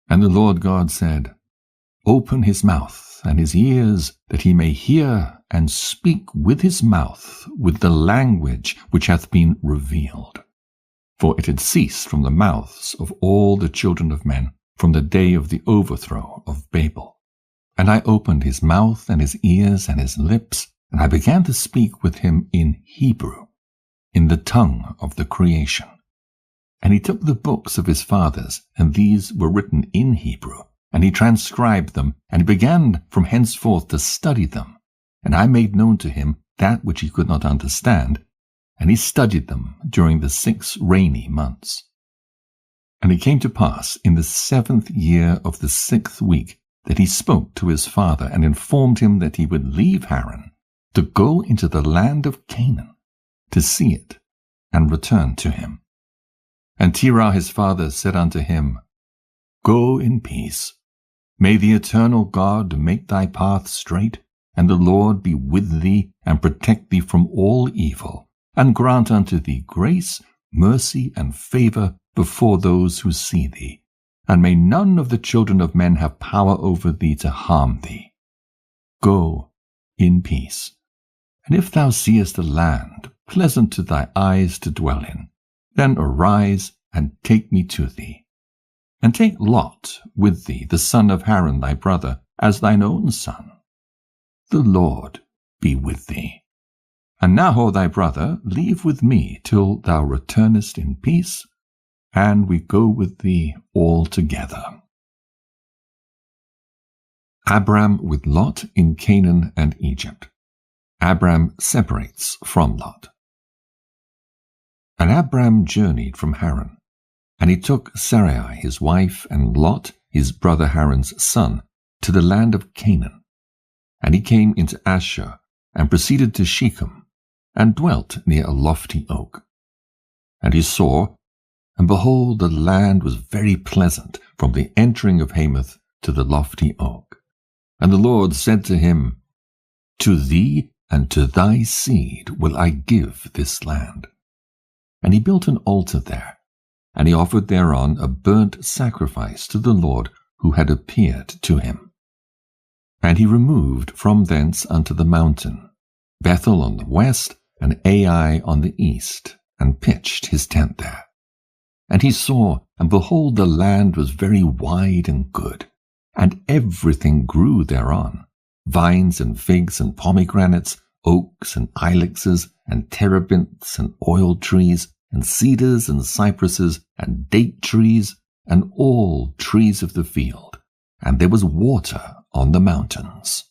And the Lord God said, Open his mouth and his ears, that he may hear, and speak with his mouth with the language which hath been revealed. For it had ceased from the mouths of all the children of men from the day of the overthrow of Babel. And I opened his mouth and his ears and his lips, and I began to speak with him in Hebrew, in the tongue of the creation. And he took the books of his fathers, and these were written in Hebrew, and he transcribed them, and he began from henceforth to study them. And I made known to him that which he could not understand, and he studied them during the 6 rainy months. And it came to pass in the 7th year of the 6th week that he spoke to his father, and informed him that he would leave Haran, to go into the land of Canaan, to see it, and return to him. And Terah his father said unto him, Go in peace. May the eternal God make thy path straight, and the Lord be with thee, and protect thee from all evil, and grant unto thee grace, mercy, and favor before those who see thee. And may none of the children of men have power over thee to harm thee. Go in peace. And if thou seest a land pleasant to thy eyes to dwell in, then arise and take me to thee. And take Lot with thee, the son of Haran thy brother, as thine own son. The Lord be with thee. And Nahor thy brother leave with me till thou returnest in peace, and we go with thee all together. Abram with Lot in Canaan and Egypt. Abram separates from Lot. And Abram journeyed from Haran, and he took Sarai his wife, and Lot his brother Haran's son, to the land of Canaan. And he came into Asher, and proceeded to Shechem, and dwelt near a lofty oak. And he saw, and behold, the land was very pleasant from the entering of Hamath to the lofty oak. And the Lord said to him, To thee and to thy seed will I give this land. And he built an altar there, and he offered thereon a burnt sacrifice to the Lord who had appeared to him. And he removed from thence unto the mountain, Bethel on the west, and Ai on the east, and pitched his tent there. And he saw, and behold, the land was very wide and good, and everything grew thereon, vines and figs and pomegranates, oaks and ilexes, and terebinths and oil trees, and cedars and cypresses, and date trees, and all trees of the field. And there was water on the mountains.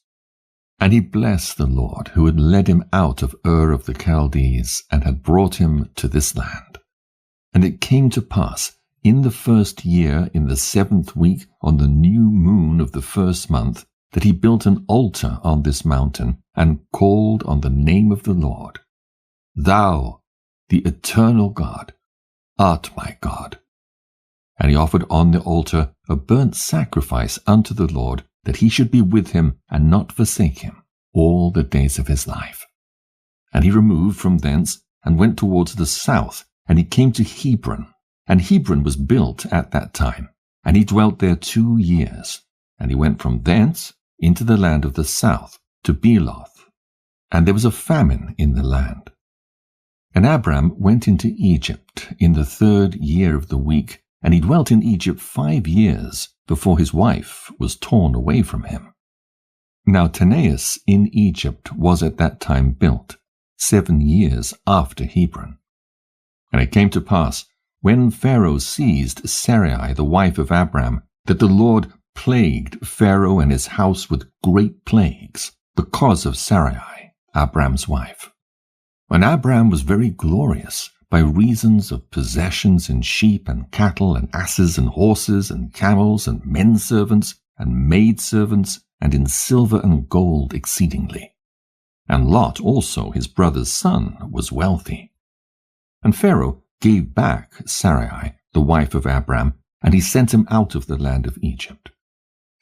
And he blessed the Lord, who had led him out of Ur of the Chaldees, and had brought him to this land. And it came to pass, in the 1st year, in the 7th week, on the new moon of the 1st month, that he built an altar on this mountain, and called on the name of the Lord. Thou, the eternal God, art my God. And he offered on the altar a burnt sacrifice unto the Lord, that he should be with him, and not forsake him, all the days of his life. And he removed from thence, and went towards the south, and he came to Hebron. And Hebron was built at that time, and he dwelt there 2 years. And he went from thence into the land of the south, to Bilhah. And there was a famine in the land. And Abram went into Egypt in the 3rd year of the week, and he dwelt in Egypt 5 years, before his wife was torn away from him. Now Taneas in Egypt was at that time built, 7 years after Hebron. And it came to pass, when Pharaoh seized Sarai the wife of Abram, that the Lord plagued Pharaoh and his house with great plagues, because of Sarai, Abram's wife. When Abram was very glorious, by reasons of possessions in sheep and cattle and asses and horses and camels and menservants and maidservants, and in silver and gold exceedingly. and Lot also his brother's son was wealthy. And Pharaoh gave back Sarai, the wife of Abram, and he sent him out of the land of Egypt.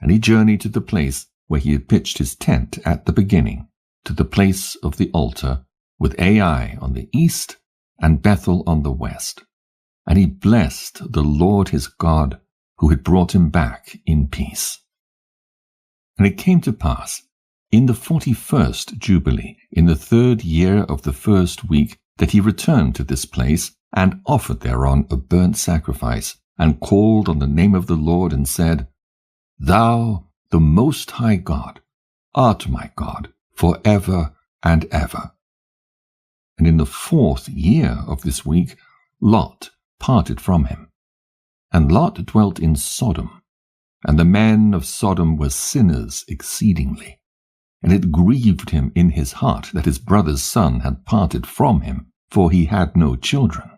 And he journeyed to the place where he had pitched his tent at the beginning, to the place of the altar, with Ai on the east and Bethel on the west. And he blessed the Lord his God, who had brought him back in peace. And it came to pass, in the 41st Jubilee, in the 3rd year of the 1st week, that he returned to this place, and offered thereon a burnt sacrifice, and called on the name of the Lord, and said, Thou, the Most High God, art my God, for ever and ever. And in the 4th year of this week, Lot parted from him. And Lot dwelt in Sodom, and the men of Sodom were sinners exceedingly. And it grieved him in his heart that his brother's son had parted from him, for he had no children.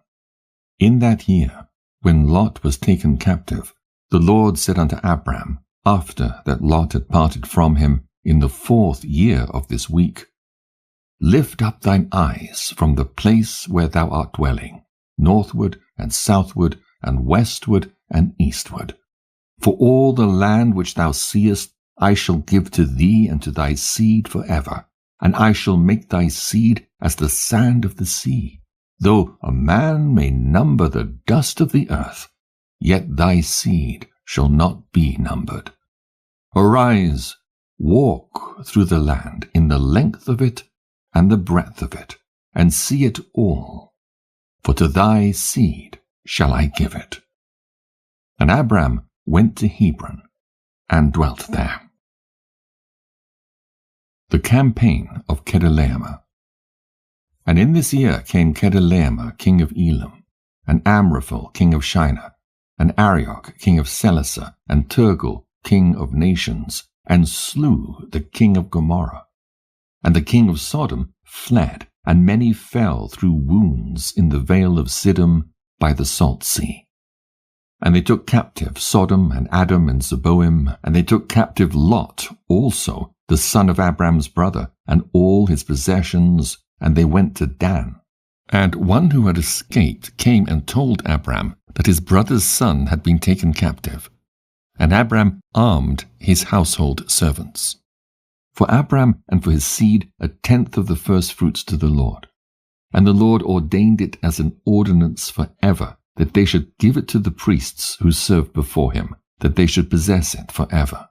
In that year, when Lot was taken captive, the Lord said unto Abram, after that Lot had parted from him, in the 4th year of this week, Lift up thine eyes from the place where thou art dwelling, northward and southward and westward and eastward. For all the land which thou seest I shall give to thee and to thy seed forever, and I shall make thy seed as the sand of the sea. Though a man may number the dust of the earth, yet thy seed shall not be numbered. Arise, walk through the land in the length of it and the breadth of it, and see it all, for to thy seed shall I give it. And Abram went to Hebron, and dwelt there. The campaign of Kedorlaomer. And in this year came Kedorlaomer king of Elam, and Amraphel king of Shinar, and Arioch king of Selasar, and Turgal king of nations, and slew the king of Gomorrah. And the king of Sodom fled, and many fell through wounds in the vale of Siddim by the salt sea. And they took captive Sodom and Adam and Zeboim, and they took captive Lot also, the son of Abram's brother, and all his possessions, and they went to Dan. And one who had escaped came and told Abram that his brother's son had been taken captive. And Abram armed his household servants. For Abram and for his seed 1/10 of the firstfruits to the Lord. And the Lord ordained it as an ordinance forever, that they should give it to the priests who served before him, that they should possess it forever.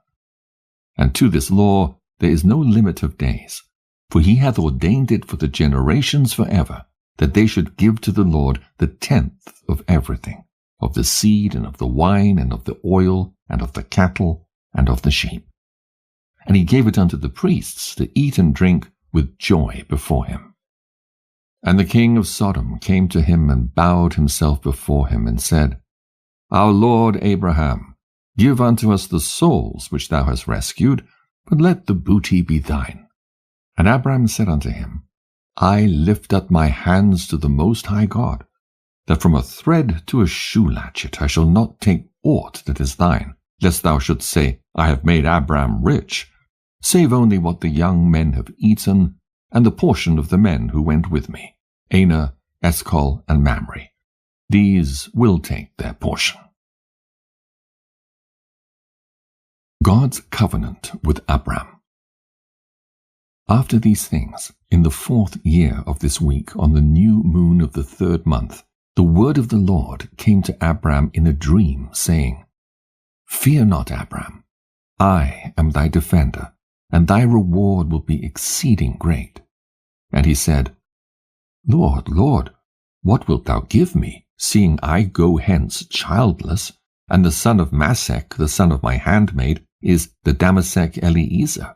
And to this law there is no limit of days, for he hath ordained it for the generations forever, that they should give to the Lord 1/10 of everything, of the seed and of the wine and of the oil and of the cattle and of the sheep. And he gave it unto the priests to eat and drink with joy before him. And the king of Sodom came to him and bowed himself before him and said, Our Lord Abraham, give unto us the souls which thou hast rescued, but let the booty be thine. And Abram said unto him, I lift up my hands to the Most High God, that from a thread to a shoe latchet I shall not take aught that is thine, lest thou shouldst say, I have made Abram rich, save only what the young men have eaten, and the portion of the men who went with me, Aner, Eshcol, and Mamre. These will take their portion. God's covenant with Abram. After these things, in the 4th year of this week, on the new moon of the 3rd month, the word of the Lord came to Abram in a dream, saying, Fear not, Abram, I am thy defender, and thy reward will be exceeding great. And he said, Lord, Lord, what wilt thou give me, seeing I go hence childless, and the son of Masech, the son of my handmaid, is the Damasek Eliezer?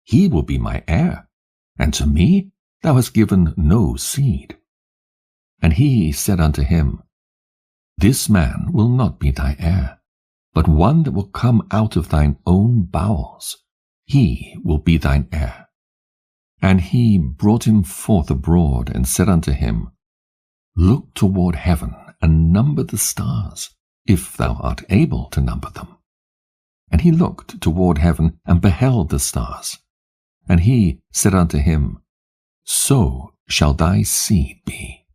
He will be my heir, and to me thou hast given no seed. And he said unto him, This man will not be thy heir, but one that will come out of thine own bowels. He will be thine heir. And he brought him forth abroad, and said unto him, Look toward heaven, and number the stars, if thou art able to number them. And he looked toward heaven, and beheld the stars. And he said unto him, so shall thy seed be.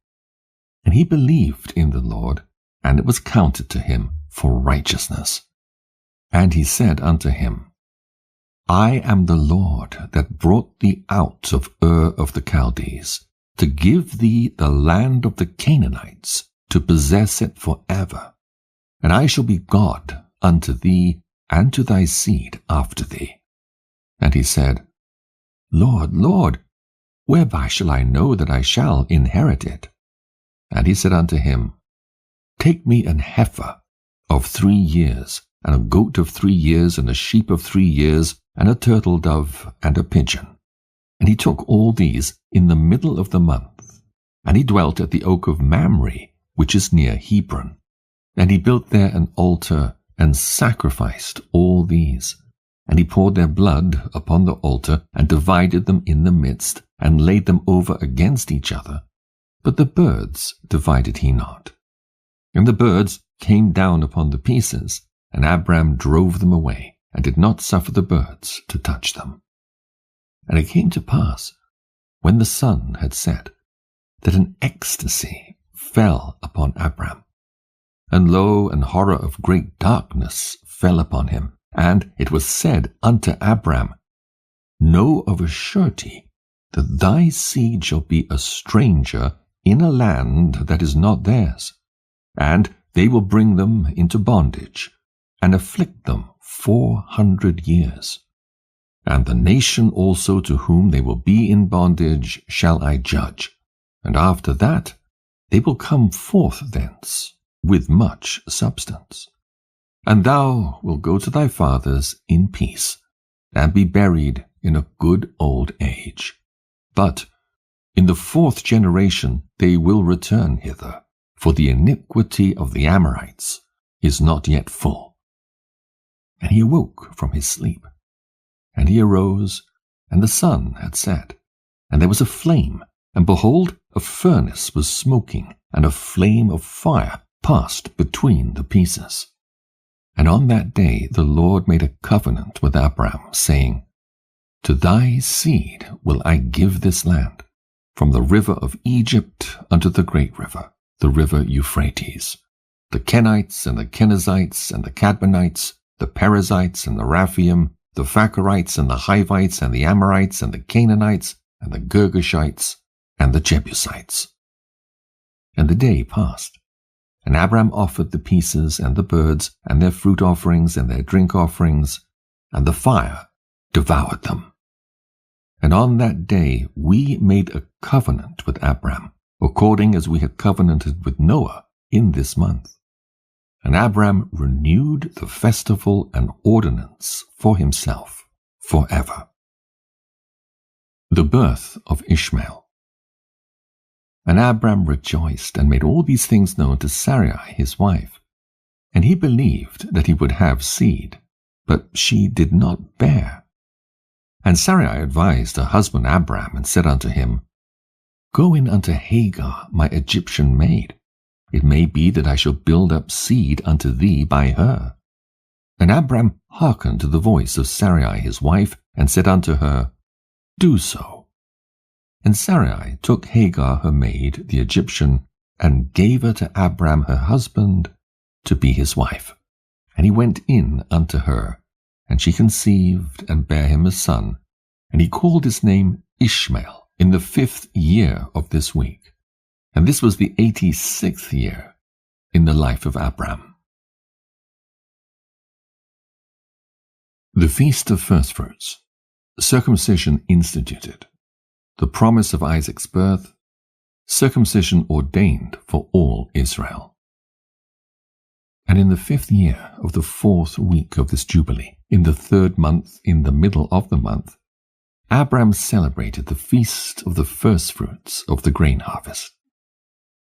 And he believed in the Lord, and it was counted to him for righteousness. And he said unto him, I am the Lord that brought thee out of Ur of the Chaldees, to give thee the land of the Canaanites, to possess it forever. And I shall be God unto thee, and to thy seed after thee. And he said, Lord, Lord, whereby shall I know that I shall inherit it? And he said unto him, Take me an heifer of 3 years, and a goat of 3 years, and a sheep of 3 years, and a turtle dove, and a pigeon. And he took all these in the middle of the month. And he dwelt at the oak of Mamre, which is near Hebron. And he built there an altar, and sacrificed all these. And he poured their blood upon the altar, and divided them in the midst, and laid them over against each other. But the birds divided he not. And the birds came down upon the pieces, and Abram drove them away, and did not suffer the birds to touch them. And it came to pass, when the sun had set, that an ecstasy fell upon Abram. And lo, an horror of great darkness fell upon him. And it was said unto Abram, Know of a surety that thy seed shall be a stranger in a land that is not theirs, and they will bring them into bondage, and afflict them 400 years. And the nation also to whom they will be in bondage shall I judge, and after that they will come forth thence with much substance. And thou wilt go to thy fathers in peace, and be buried in a good old age. But in the 4th generation they will return hither, for the iniquity of the Amorites is not yet full. And he awoke from his sleep. And he arose, and the sun had set, and there was a flame, and behold, a furnace was smoking, and a flame of fire passed between the pieces. And on that day the Lord made a covenant with Abram, saying, To thy seed will I give this land, from the river of Egypt unto the great river, the river Euphrates, the Kenites and the Kenizzites and the Cadmonites, the Perizzites and the Raphaim, the Phacharites and the Hivites and the Amorites and the Canaanites and the Girgashites and the Jebusites. And the day passed, and Abram offered the pieces and the birds and their fruit offerings and their drink offerings, and the fire devoured them. And on that day we made a covenant with Abram, according as we had covenanted with Noah in this month. And Abram renewed the festival and ordinance for himself forever. The birth of Ishmael. And Abram rejoiced and made all these things known to Sarai his wife. And he believed that he would have seed, but she did not bear. And Sarai advised her husband Abram, and said unto him, Go in unto Hagar my Egyptian maid. It may be that I shall build up seed unto thee by her. And Abram hearkened to the voice of Sarai his wife, and said unto her, Do so. And Sarai took Hagar her maid, the Egyptian, and gave her to Abram her husband, to be his wife. And he went in unto her, and she conceived, and bare him a son, and he called his name Ishmael, in the 5th year of this week. And this was the 86th year in the life of Abram. The Feast of Firstfruits. Circumcision instituted. The promise of Isaac's birth. Circumcision ordained for all Israel. And in the 5th year of the 4th week of this Jubilee, in the 3rd month, in the middle of the month, Abram celebrated the feast of the firstfruits of the grain harvest.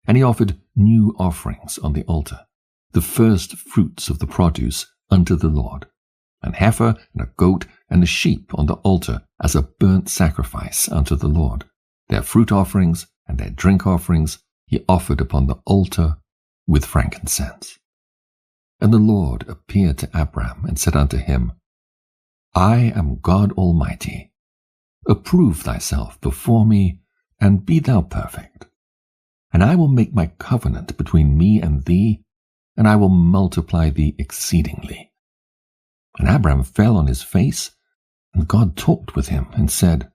And he offered new offerings on the altar, the first fruits of the produce unto the Lord, an heifer and a goat and a sheep on the altar as a burnt sacrifice unto the Lord. Their fruit offerings and their drink offerings he offered upon the altar with frankincense. And the Lord appeared to Abram and said unto him, I am God Almighty. Approve thyself before me and be thou perfect. And I will make my covenant between me and thee, and I will multiply thee exceedingly. And Abram fell on his face, and God talked with him, and said,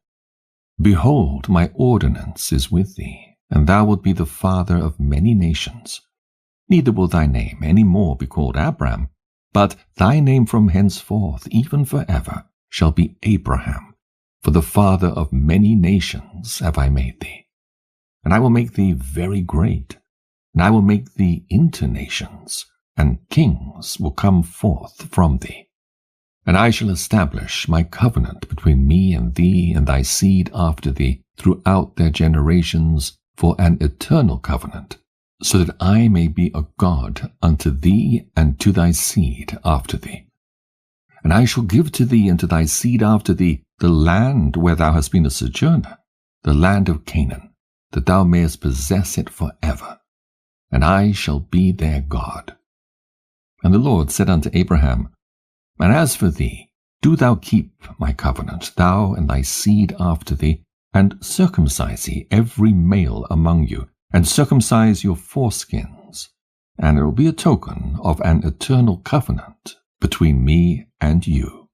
Behold, my ordinance is with thee, and thou wilt be the father of many nations. Neither will thy name any more be called Abram, but thy name from henceforth, even forever, shall be Abraham, for the father of many nations have I made thee. And I will make thee very great, and I will make thee into nations, and kings will come forth from thee. And I shall establish my covenant between me and thee and thy seed after thee throughout their generations for an eternal covenant, so that I may be a God unto thee and to thy seed after thee. And I shall give to thee and to thy seed after thee the land where thou hast been a sojourner, the land of Canaan, that thou mayest possess it forever. And I shall be their God. And the Lord said unto Abraham, And as for thee, do thou keep my covenant, thou and thy seed after thee, and circumcise ye every male among you, and circumcise your foreskins, and it will be a token of an eternal covenant between me and you.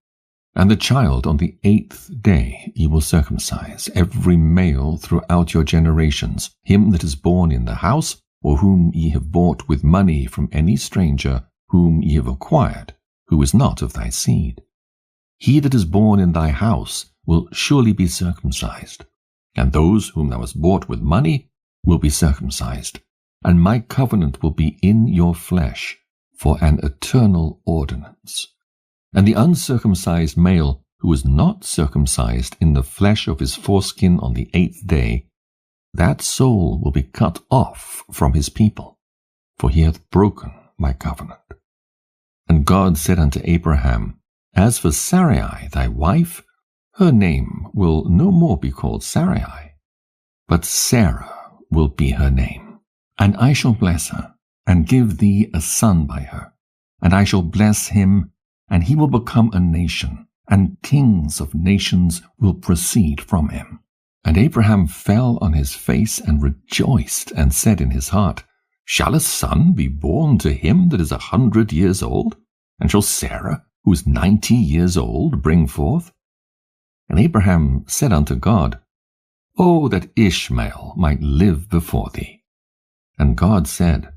And the child on the 8th day ye will circumcise, every male throughout your generations, him that is born in the house, or whom ye have bought with money from any stranger whom ye have acquired, who is not of thy seed. He that is born in thy house will surely be circumcised, and those whom thou hast bought with money will be circumcised, and my covenant will be in your flesh for an eternal ordinance. And the uncircumcised male who is not circumcised in the flesh of his foreskin on the 8th day, that soul will be cut off from his people, for he hath broken my covenant. And God said unto Abraham, As for Sarai thy wife, her name will no more be called Sarai, but Sarah will be her name. And I shall bless her, and give thee a son by her. And I shall bless him, and he will become a nation, and kings of nations will proceed from him. And Abraham fell on his face and rejoiced, and said in his heart, Shall a son be born to him that is 100 years old? And shall Sarah, who is 90 years old, bring forth? And Abraham said unto God, O that Ishmael might live before thee. And God said,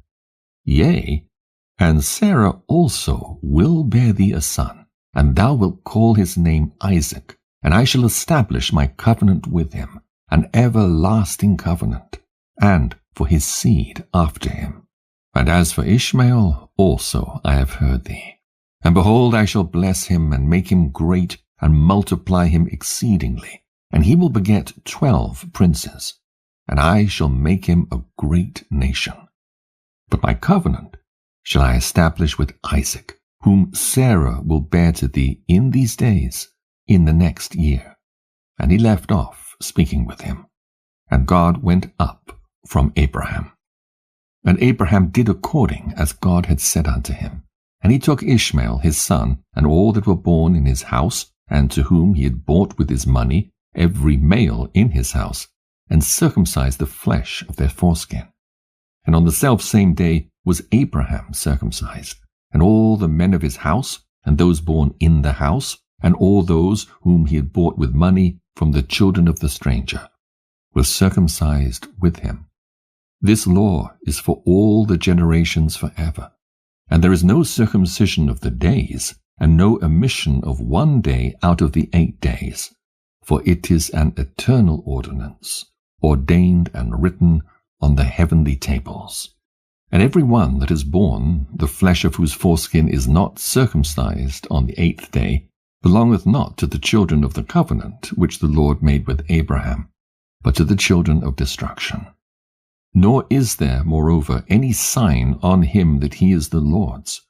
Yea, and Sarah also will bear thee a son, and thou wilt call his name Isaac, and I shall establish my covenant with him, an everlasting covenant, and for his seed after him. And as for Ishmael also I have heard thee. And behold, I shall bless him, and make him great, and multiply him exceedingly, and he will beget 12 princes, and I shall make him a great nation. But my covenant shall I establish with Isaac, whom Sarah will bear to thee in these days, in the next year. And he left off speaking with him. And God went up from Abraham. And Abraham did according as God had said unto him. And he took Ishmael his son, and all that were born in his house, and to whom he had bought with his money, every male in his house, and circumcised the flesh of their foreskin. And on the selfsame day was Abraham circumcised, and all the men of his house, and those born in the house, and all those whom he had bought with money from the children of the stranger, were circumcised with him. This law is for all the generations forever. And there is no circumcision of the days, and no omission of 1 day out of the 8 days, for it is an eternal ordinance, ordained and written on the heavenly tables. And every one that is born, the flesh of whose foreskin is not circumcised on the 8th day, belongeth not to the children of the covenant which the Lord made with Abraham, but to the children of destruction. Nor is there, moreover, any sign on him that he is the Lord's,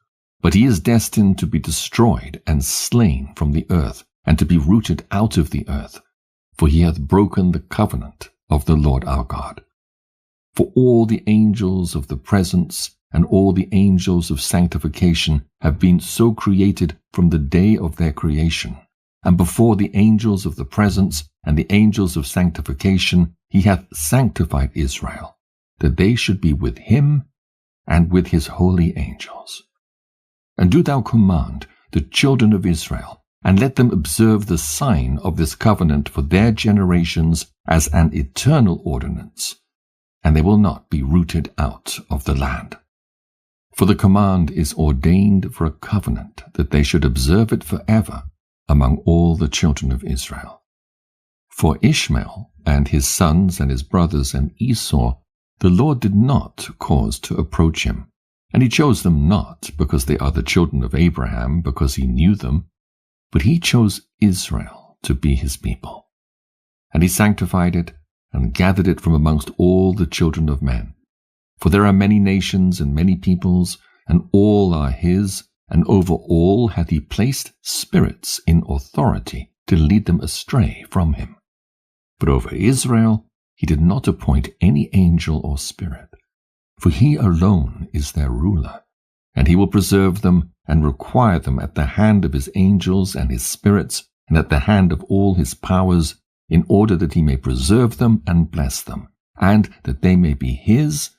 but he is destined to be destroyed and slain from the earth, and to be rooted out of the earth, for he hath broken the covenant of the Lord our God. For all the angels of the presence and all the angels of sanctification have been so created from the day of their creation, and before the angels of the presence and the angels of sanctification he hath sanctified Israel, that they should be with him and with his holy angels. And do thou command the children of Israel, and let them observe the sign of this covenant for their generations as an eternal ordinance, and they will not be rooted out of the land. For the command is ordained for a covenant, that they should observe it forever among all the children of Israel. For Ishmael and his sons and his brothers and Esau, the Lord did not cause to approach him, and he chose them not because they are the children of Abraham, because he knew them, but he chose Israel to be his people. And he sanctified it, and gathered it from amongst all the children of men. For there are many nations and many peoples, and all are his, and over all hath he placed spirits in authority to lead them astray from him. But over Israel he did not appoint any angel or spirit, for he alone is their ruler, and he will preserve them and require them at the hand of his angels and his spirits, and at the hand of all his powers, in order that he may preserve them and bless them, and that they may be his,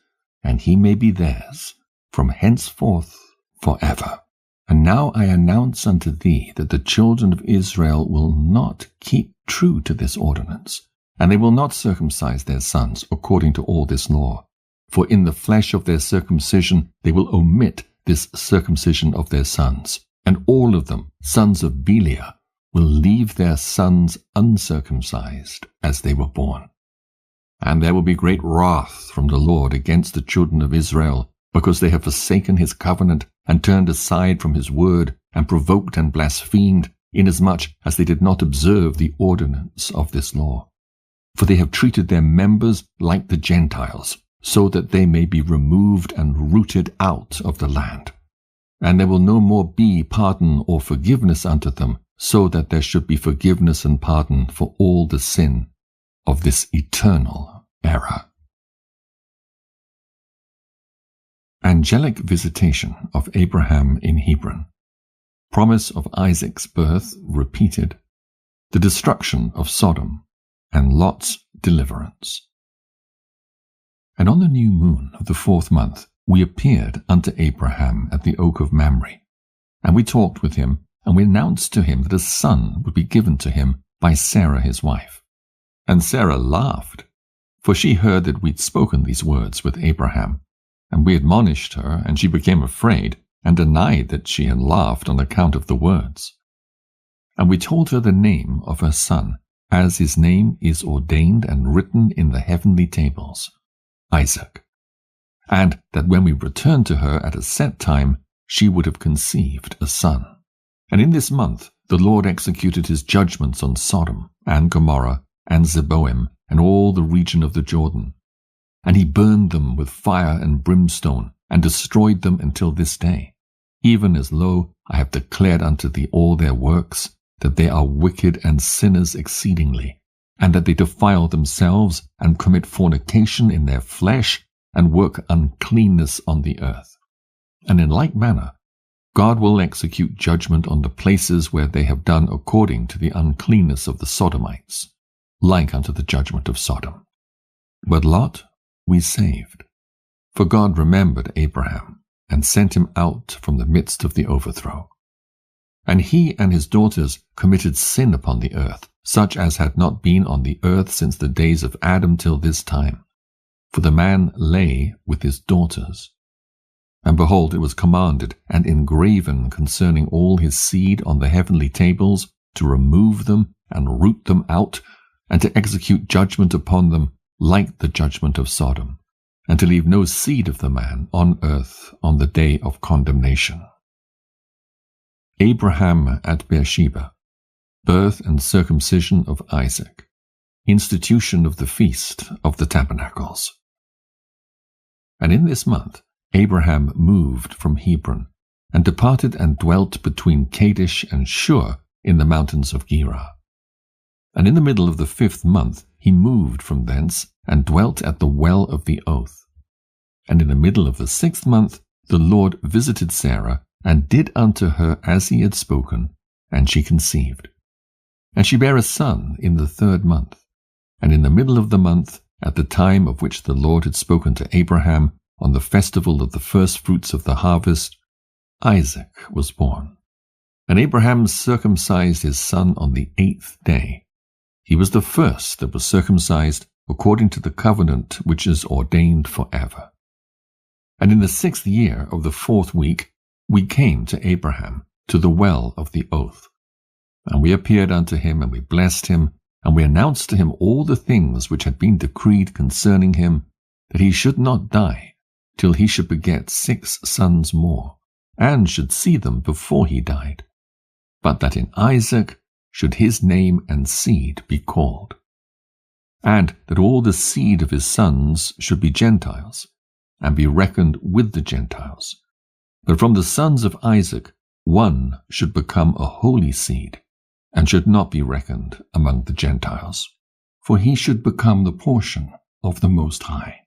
and he may be theirs, from henceforth forever. And now I announce unto thee that the children of Israel will not keep true to this ordinance, and they will not circumcise their sons according to all this law. For in the flesh of their circumcision they will omit this circumcision of their sons, and all of them, sons of Bilhah, will leave their sons uncircumcised as they were born. And there will be great wrath from the Lord against the children of Israel, because they have forsaken his covenant, and turned aside from his word, and provoked and blasphemed, inasmuch as they did not observe the ordinance of this law. For they have treated their members like the Gentiles, so that they may be removed and rooted out of the land. And there will no more be pardon or forgiveness unto them, so that there should be forgiveness and pardon for all the sin of this eternal era. Angelic visitation of Abraham in Hebron. Promise of Isaac's birth repeated. The destruction of Sodom, and Lot's deliverance. And on the new moon of the 4th month we appeared unto Abraham at the oak of Mamre, and we talked with him, and we announced to him that a son would be given to him by Sarah his wife. And Sarah laughed, for she heard that we'd spoken these words with Abraham. And we admonished her, and she became afraid, and denied that she had laughed on account of the words. And we told her the name of her son, as his name is ordained and written in the heavenly tables, Isaac. And that when we returned to her at a set time, she would have conceived a son. And in this month the Lord executed his judgments on Sodom and Gomorrah and Zeboim and all the region of the Jordan. And he burned them with fire and brimstone, and destroyed them until this day, even as, lo, I have declared unto thee all their works, that they are wicked and sinners exceedingly, and that they defile themselves, and commit fornication in their flesh, and work uncleanness on the earth. And in like manner, God will execute judgment on the places where they have done according to the uncleanness of the Sodomites, like unto the judgment of Sodom. But Lot we saved, for God remembered Abraham, and sent him out from the midst of the overthrow. And he and his daughters committed sin upon the earth, such as had not been on the earth since the days of Adam till this time. For the man lay with his daughters. And behold, it was commanded and engraven concerning all his seed on the heavenly tables, to remove them and root them out, and to execute judgment upon them, like the judgment of Sodom, and to leave no seed of the man on earth on the day of condemnation. Abraham at Beersheba, birth and circumcision of Isaac, institution of the feast of the tabernacles. And in this month Abraham moved from Hebron, and departed and dwelt between Kadesh and Shur in the mountains of Gerar. And in the middle of the 5th month he moved from thence, and dwelt at the well of the oath. And in the middle of the 6th month the Lord visited Sarah, and did unto her as he had spoken, and she conceived. And she bare a son in the 3rd month. And in the middle of the month, at the time of which the Lord had spoken to Abraham, on the festival of the firstfruits of the harvest, Isaac was born. And Abraham circumcised his son on the 8th day. He was the first that was circumcised according to the covenant which is ordained forever. And in the 6th year of the 4th week, we came to Abraham, to the well of the oath. And we appeared unto him, and we blessed him, and we announced to him all the things which had been decreed concerning him, that he should not die, till he should beget 6 sons more, and should see them before he died, but that in Isaac should his name and seed be called, and that all the seed of his sons should be Gentiles, and be reckoned with the Gentiles. But from the sons of Isaac one should become a holy seed, and should not be reckoned among the Gentiles, for he should become the portion of the Most High.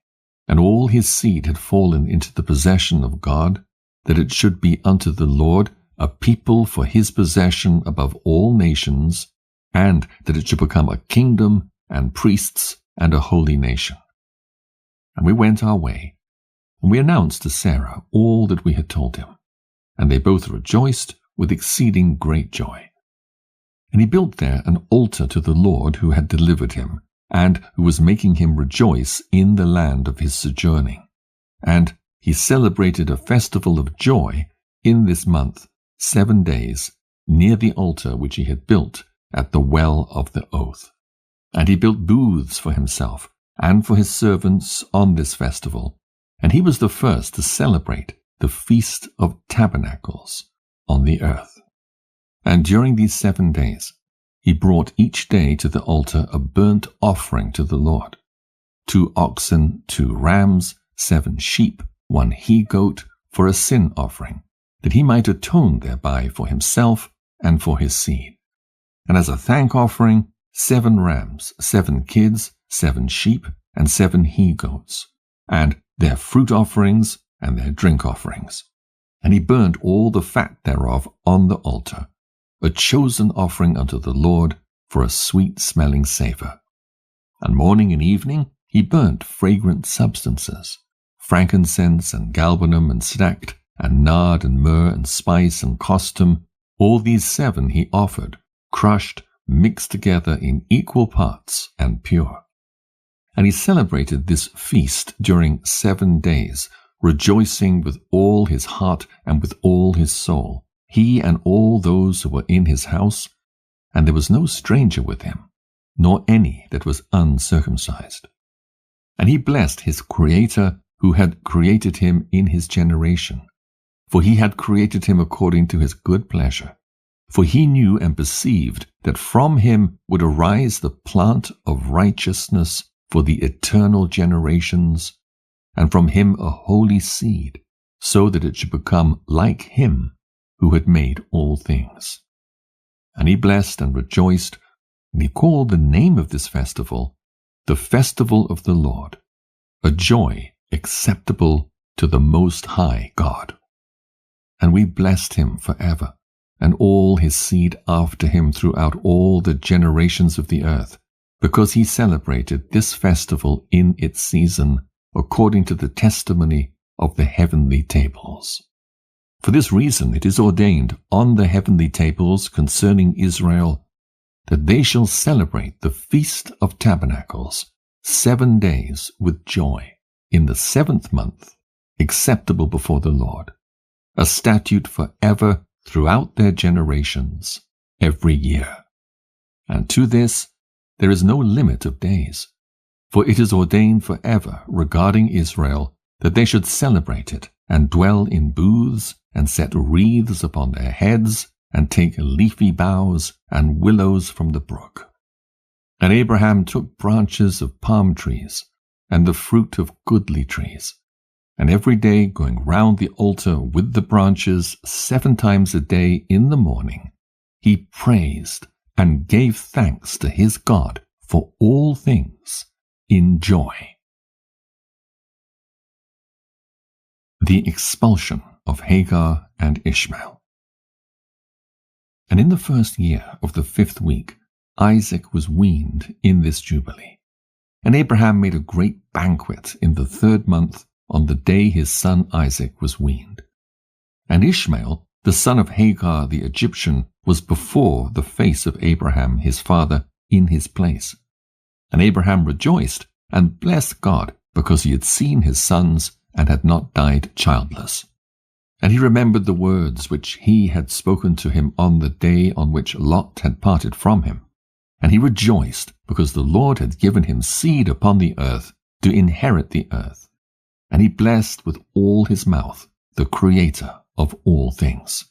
And all his seed had fallen into the possession of God, that it should be unto the Lord a people for his possession above all nations, and that it should become a kingdom and priests and a holy nation. And we went our way, and we announced to Sarah all that we had told him, and they both rejoiced with exceeding great joy. And he built there an altar to the Lord who had delivered him, and who was making him rejoice in the land of his sojourning. And he celebrated a festival of joy in this month, 7 days, near the altar which he had built at the well of the oath. And he built booths for himself and for his servants on this festival, and he was the first to celebrate the Feast of Tabernacles on the earth. And during these 7 days, he brought each day to the altar a burnt offering to the Lord, 2 oxen, 2 rams, 7 sheep, 1 he-goat, for a sin offering, that he might atone thereby for himself and for his seed. And as a thank offering, 7 rams, 7 kids, 7 sheep, and 7 he-goats, and their fruit offerings and their drink offerings. And he burnt all the fat thereof on the altar, a chosen offering unto the Lord for a sweet-smelling savour. And morning and evening he burnt fragrant substances, frankincense and galbanum and stacte, and nard and myrrh and spice and costum. All these 7 he offered, crushed, mixed together in equal parts and pure. And he celebrated this feast during 7 days, rejoicing with all his heart and with all his soul, he and all those who were in his house, and there was no stranger with him, nor any that was uncircumcised. And he blessed his Creator, who had created him in his generation, for he had created him according to his good pleasure. For he knew and perceived that from him would arise the plant of righteousness for the eternal generations, and from him a holy seed, so that it should become like him who had made all things. And he blessed and rejoiced, and he called the name of this festival the Festival of the Lord, a joy acceptable to the Most High God. And we blessed him forever, and all his seed after him throughout all the generations of the earth, because he celebrated this festival in its season, according to the testimony of the heavenly tables. For this reason it is ordained on the heavenly tables concerning Israel, that they shall celebrate the Feast of Tabernacles 7 days with joy, in the 7th month, acceptable before the Lord, a statute for ever throughout their generations, every year. And to this there is no limit of days, for it is ordained for ever regarding Israel that they should celebrate it, and dwell in booths, and set wreaths upon their heads, and take leafy boughs and willows from the brook. And Abraham took branches of palm trees, and the fruit of goodly trees, and every day going round the altar with the branches 7 times a day in the morning, he praised and gave thanks to his God for all things in joy. The expulsion of Hagar and Ishmael. And in the 1st year of the 5th week, Isaac was weaned in this Jubilee. And Abraham made a great banquet in the 3rd month on the day his son Isaac was weaned. And Ishmael, the son of Hagar the Egyptian, was before the face of Abraham his father in his place. And Abraham rejoiced and blessed God because he had seen his sons and had not died childless. And he remembered the words which he had spoken to him on the day on which Lot had parted from him. And he rejoiced because the Lord had given him seed upon the earth to inherit the earth. And he blessed with all his mouth the Creator of all things.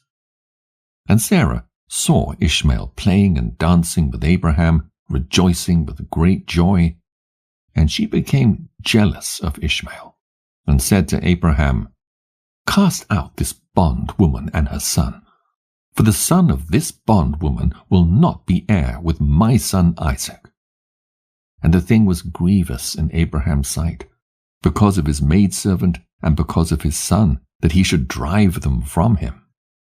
And Sarah saw Ishmael playing and dancing with Abraham, rejoicing with great joy. And she became jealous of Ishmael, and said to Abraham, "Cast out this bondwoman and her son, for the son of this bondwoman will not be heir with my son Isaac." And the thing was grievous in Abraham's sight, because of his maidservant and because of his son, that he should drive them from him.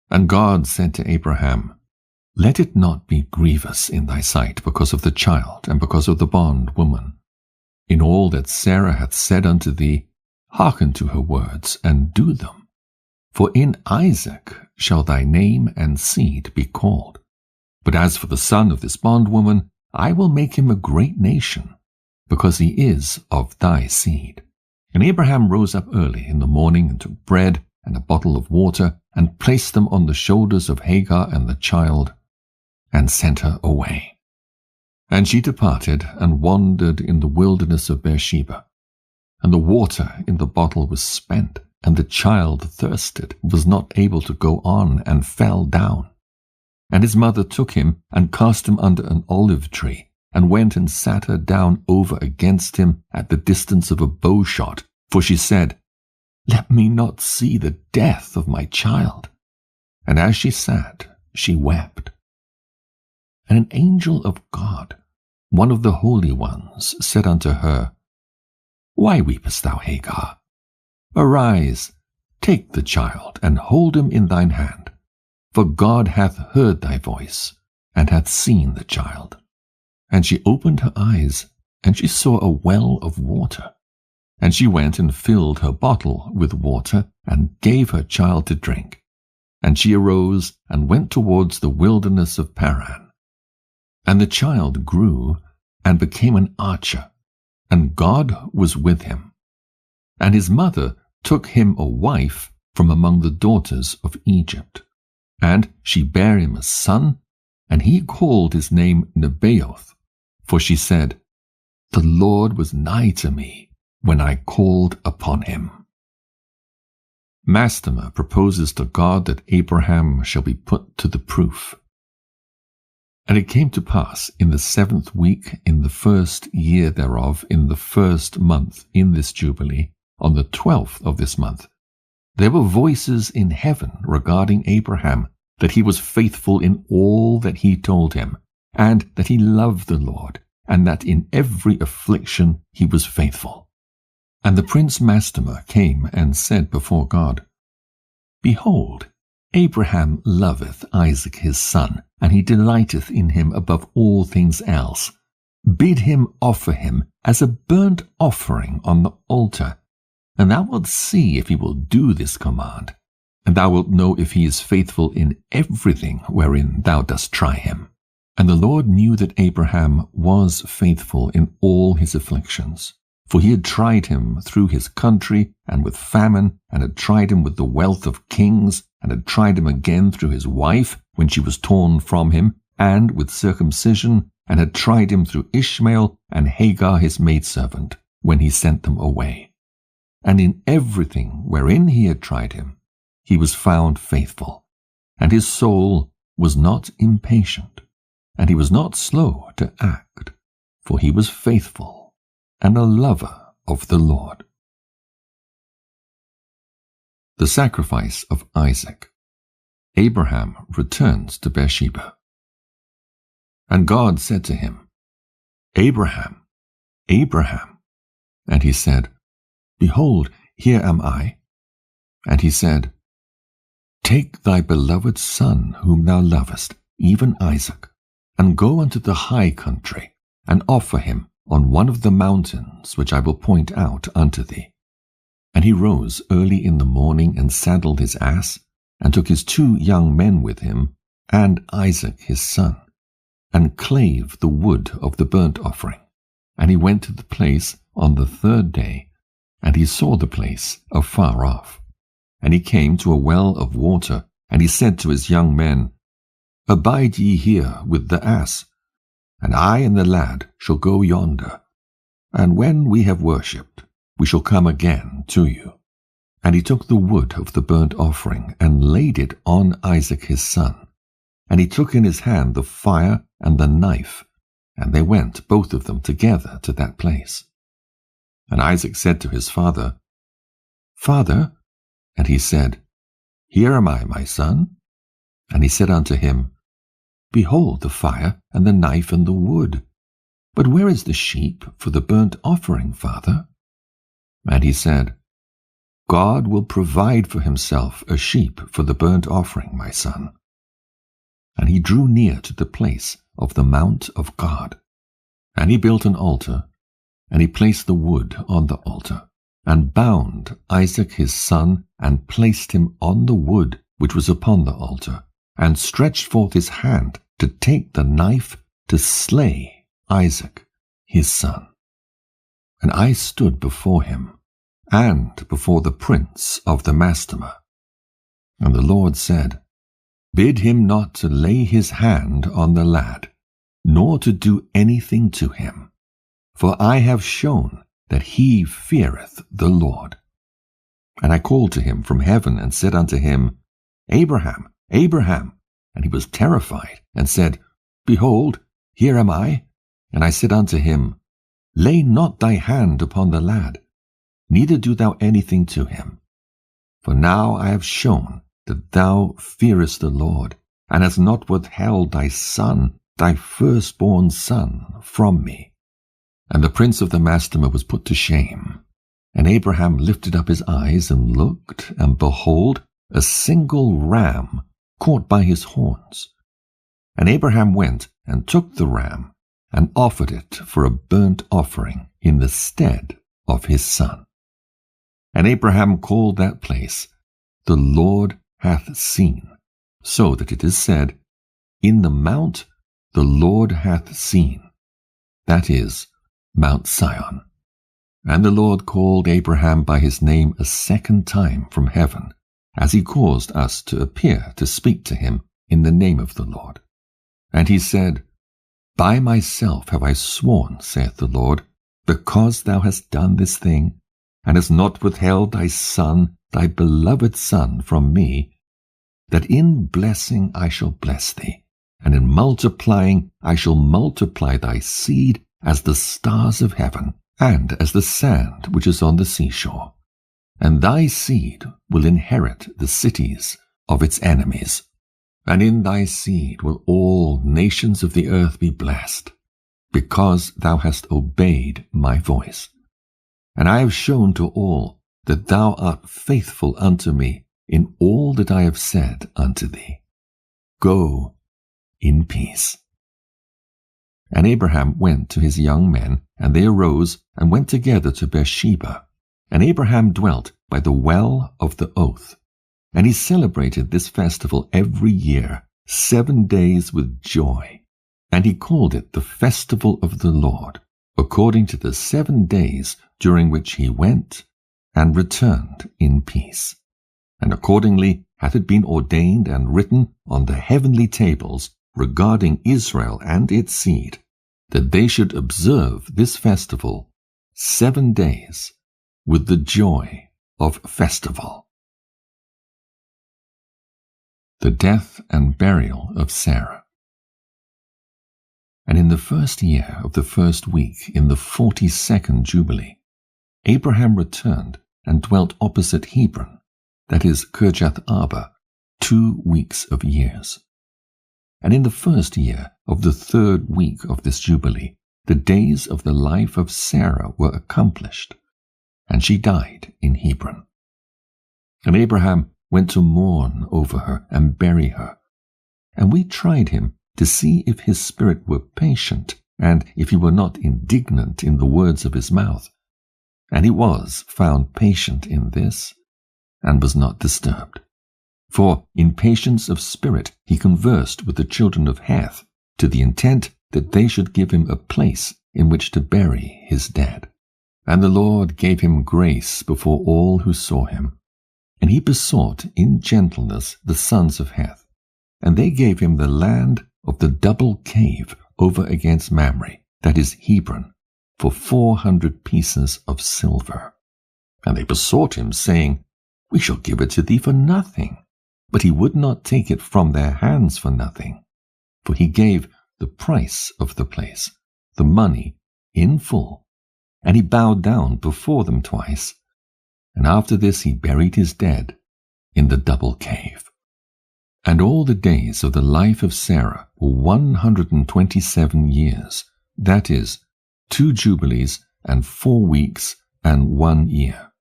And God said to Abraham, "Let it not be grievous in thy sight because of the child and because of the bondwoman. In all that Sarah hath said unto thee, hearken to her words, and do them. For in Isaac shall thy name and seed be called. But as for the son of this bondwoman, I will make him a great nation, because he is of thy seed." And Abraham rose up early in the morning and took bread and a bottle of water, and placed them on the shoulders of Hagar and the child, and sent her away. And she departed and wandered in the wilderness of Beersheba. And the water in the bottle was spent, and the child thirsted, was not able to go on, and fell down. And his mother took him and cast him under an olive tree, and went and sat her down over against him at the distance of a bow shot, for she said, "Let me not see the death of my child." And as she sat, she wept. And an angel of God, one of the holy ones, said unto her, "Why weepest thou, Hagar? Arise, take the child, and hold him in thine hand, for God hath heard thy voice, and hath seen the child." And she opened her eyes, and she saw a well of water. And she went and filled her bottle with water, and gave her child to drink. And she arose and went towards the wilderness of Paran. And the child grew and became an archer, and God was with him. And his mother took him a wife from among the daughters of Egypt. And she bare him a son, and he called his name Nebaioth, for she said, "The Lord was nigh to me when I called upon him." Mastema proposes to God that Abraham shall be put to the proof. And it came to pass in the 7th week, in the 1st year thereof, in the 1st month, in this Jubilee, on the 12th of this month, there were voices in heaven regarding Abraham, that he was faithful in all that he told him, and that he loved the Lord, and that in every affliction he was faithful. And the prince Mastema came and said before God, "Behold, Abraham loveth Isaac his son, and he delighteth in him above all things else. Bid him offer him as a burnt offering on the altar, and thou wilt see if he will do this command, and thou wilt know if he is faithful in everything wherein thou dost try him." And the Lord knew that Abraham was faithful in all his afflictions, for he had tried him through his country and with famine, and had tried him with the wealth of kings, and had tried him again through his wife when she was torn from him, and with circumcision, and had tried him through Ishmael and Hagar his maidservant, when he sent them away. And in everything wherein he had tried him, he was found faithful, and his soul was not impatient, and he was not slow to act, for he was faithful and a lover of the Lord. The sacrifice of Isaac. Abraham returns to Beersheba. And God said to him, "Abraham, Abraham." And he said, "Behold, here am I." And he said, "Take thy beloved son whom thou lovest, even Isaac, and go unto the high country, and offer him on one of the mountains which I will point out unto thee. And he rose early in the morning, and saddled his ass, and took his 2 young men with him, and Isaac his son, and clave the wood of the burnt offering. And he went to the place on the 3rd day, and he saw the place afar off. And he came to a well of water, and he said to his young men, Abide ye here with the ass, and I and the lad shall go yonder, and when we have worshipped, we shall come again to you. And he took the wood of the burnt offering, and laid it on Isaac his son. And he took in his hand the fire and the knife, and they went both of them together to that place. And Isaac said to his father, Father? And he said, Here am I, my son. And he said unto him, Behold the fire and the knife and the wood, but where is the sheep for the burnt offering, father? And he said, God will provide for himself a sheep for the burnt offering, my son. And he drew near to the place of the mount of God. And he built an altar, and he placed the wood on the altar, and bound Isaac his son, and placed him on the wood which was upon the altar, and stretched forth his hand to take the knife to slay Isaac his son. And I stood before him, and before the prince of the Mastema. And the Lord said, Bid him not to lay his hand on the lad, nor to do anything to him, for I have shown that he feareth the Lord. And I called to him from heaven, and said unto him, Abraham, Abraham. And he was terrified, and said, Behold, here am I. And I said unto him, Lay not thy hand upon the lad, neither do thou anything to him. For now I have shown that thou fearest the Lord, and hast not withheld thy son, thy firstborn son, from me. And the prince of the Mastema was put to shame. And Abraham lifted up his eyes, and looked, and behold, a single ram caught by his horns. And Abraham went and took the ram, and offered it for a burnt offering in the stead of his son. And Abraham called that place, The Lord hath seen, so that it is said, In the mount the Lord hath seen, that is, Mount Sion. And the Lord called Abraham by his name a second time from heaven, as he caused us to appear to speak to him in the name of the Lord. And he said, By myself have I sworn, saith the Lord, because thou hast done this thing, and hast not withheld thy son, thy beloved son, from me, that in blessing I shall bless thee, and in multiplying I shall multiply thy seed as the stars of heaven, and as the sand which is on the seashore. And thy seed will inherit the cities of its enemies. And in thy seed will all nations of the earth be blessed, because thou hast obeyed my voice. And I have shown to all that thou art faithful unto me in all that I have said unto thee. Go in peace. And Abraham went to his young men, and they arose and went together to Beersheba. And Abraham dwelt by the well of the oath. And he celebrated this festival every year, 7 days with joy. And he called it the festival of the Lord, according to the 7 days during which he went and returned in peace. And accordingly hath it been ordained and written on the heavenly tables regarding Israel and its seed, that they should observe this festival 7 days with the joy of festival. The death and burial of Sarah. And in the 1st year of the 1st week, in the 42nd Jubilee, Abraham returned and dwelt opposite Hebron, that is, Kirjath Arba, 2 weeks of years. And in the 1st year of the 3rd week of this Jubilee, the days of the life of Sarah were accomplished, and she died in Hebron. And Abraham went to mourn over her and bury her. And we tried him to see if his spirit were patient and if he were not indignant in the words of his mouth. And he was found patient in this, and was not disturbed. For in patience of spirit he conversed with the children of Heth, to the intent that they should give him a place in which to bury his dead. And the Lord gave him grace before all who saw him. And he besought in gentleness the sons of Heth, and they gave him the land of the double cave over against Mamre, that is Hebron, for 400 pieces of silver. And they besought him, saying, We shall give it to thee for nothing. But he would not take it from their hands for nothing, for he gave the price of the place, the money, in full. And he bowed down before them twice, and after this he buried his dead in the double cave. And all the days of the life of Sarah were 127 years, that is, 2 jubilees and 4 weeks and 1 year.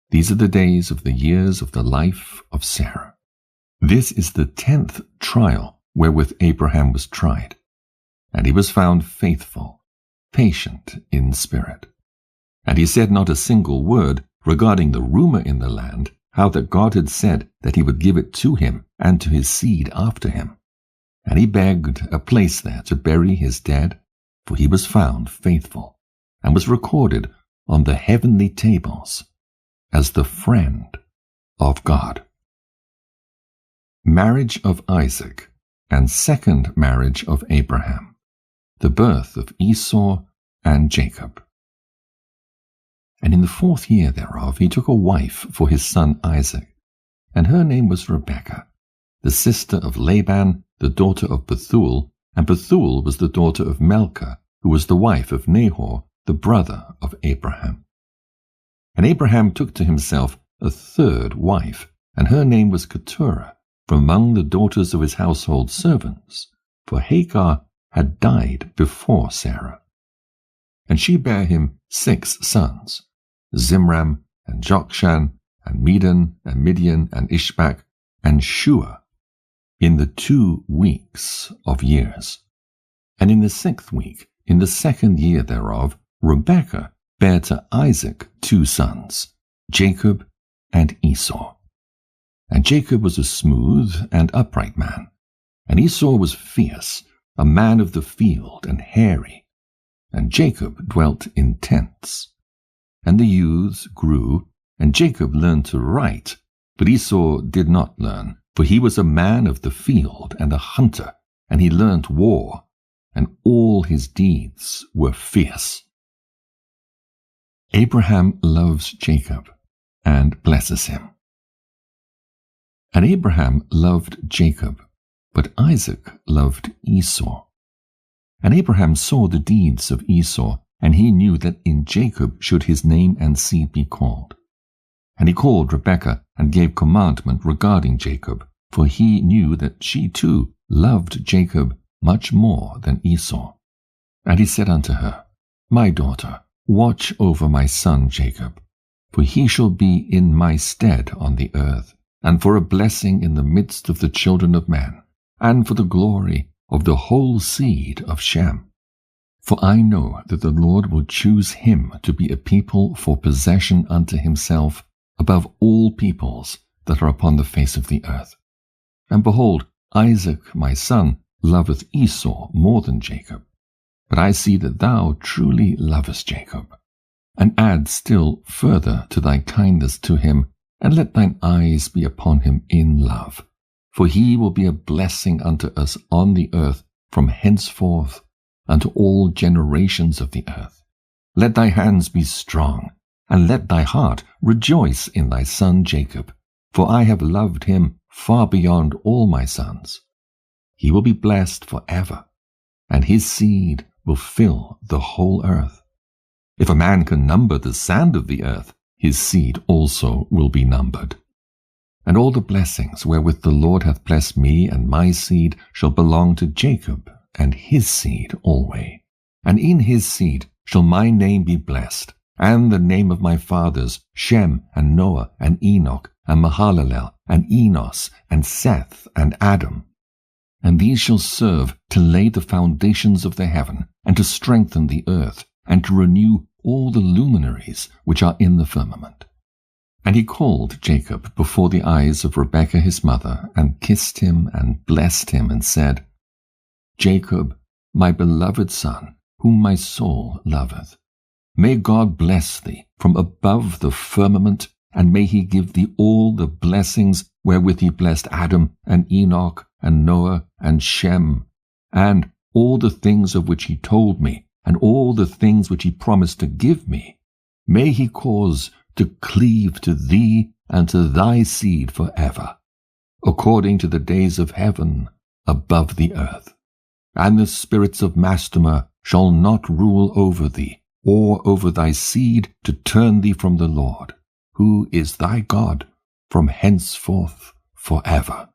These are the days of the years of the life of Sarah. This is the 10th trial wherewith Abraham was tried, and he was found faithful, patient in spirit. And he said not a single word regarding the rumor in the land, how that God had said that he would give it to him and to his seed after him. And he begged a place there to bury his dead, for he was found faithful, and was recorded on the heavenly tables as the friend of God. Marriage of Isaac, and second marriage of Abraham, the birth of Esau and Jacob. And in the 4th year thereof he took a wife for his son Isaac, and her name was Rebekah, the sister of Laban, the daughter of Bethuel, and Bethuel was the daughter of Milcah, who was the wife of Nahor, the brother of Abraham. And Abraham took to himself a 3rd wife, and her name was Keturah, from among the daughters of his household servants, for Hagar had died before Sarah. And she bare him 6 sons, Zimram, and Jokshan, and Medan, and Midian, and Ishbak, and Shua, in the 2 weeks of years. And in the 6th week, in the 2nd year thereof, Rebekah bare to Isaac 2 sons, Jacob and Esau. And Jacob was a smooth and upright man, and Esau was fierce, a man of the field and hairy. And Jacob dwelt in tents. And the youths grew, and Jacob learned to write, but Esau did not learn, for he was a man of the field and a hunter, and he learnt war, and all his deeds were fierce. Abraham loves Jacob, and blesses him. And Abraham loved Jacob, but Isaac loved Esau. And Abraham saw the deeds of Esau, and he knew that in Jacob should his name and seed be called. And he called Rebekah, and gave commandment regarding Jacob, for he knew that she too loved Jacob much more than Esau. And he said unto her, My daughter, watch over my son Jacob, for he shall be in my stead on the earth, and for a blessing in the midst of the children of men, and for the glory of the whole seed of Shem. For I know that the Lord will choose him to be a people for possession unto himself above all peoples that are upon the face of the earth. And behold, Isaac my son loveth Esau more than Jacob. But I see that thou truly lovest Jacob. And add still further to thy kindness to him, and let thine eyes be upon him in love. For he will be a blessing unto us on the earth from henceforth unto all generations of the earth. Let thy hands be strong, and let thy heart rejoice in thy son Jacob, for I have loved him far beyond all my sons. He will be blessed for ever, and his seed will fill the whole earth. If a man can number the sand of the earth, his seed also will be numbered. And all the blessings wherewith the Lord hath blessed me and my seed shall belong to Jacob and his seed alway. And in his seed shall my name be blessed, and the name of my fathers, Shem and Noah and Enoch and Mahalalel and Enos and Seth and Adam. and these shall serve to lay the foundations of the heaven, and to strengthen the earth, and to renew all the luminaries which are in the firmament. And he called Jacob before the eyes of Rebekah his mother, and kissed him, and blessed him, and said, Jacob, my beloved son, whom my soul loveth, may God bless thee from above the firmament, and may he give thee all the blessings wherewith he blessed Adam, and Enoch, and Noah, and Shem, and all the things of which he told me, and all the things which he promised to give me. May he cause to cleave to thee and to thy seed for ever, according to the days of heaven above the earth. And the spirits of Mastema shall not rule over thee, or over thy seed, to turn thee from the Lord, who is thy God, from henceforth forever.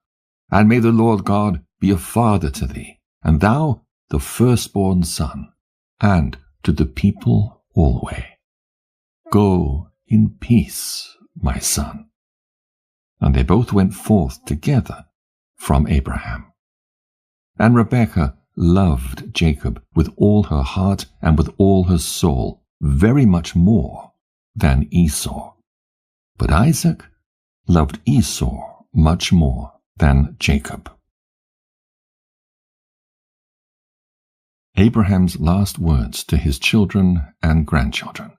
And may the Lord God be a father to thee, and thou the firstborn son, and to the people alway. Go in peace, my son. And they both went forth together from Abraham. And Rebekah loved Jacob with all her heart and with all her soul, very much more than Esau. But Isaac loved Esau much more than Jacob. Abraham's last words to his children and grandchildren.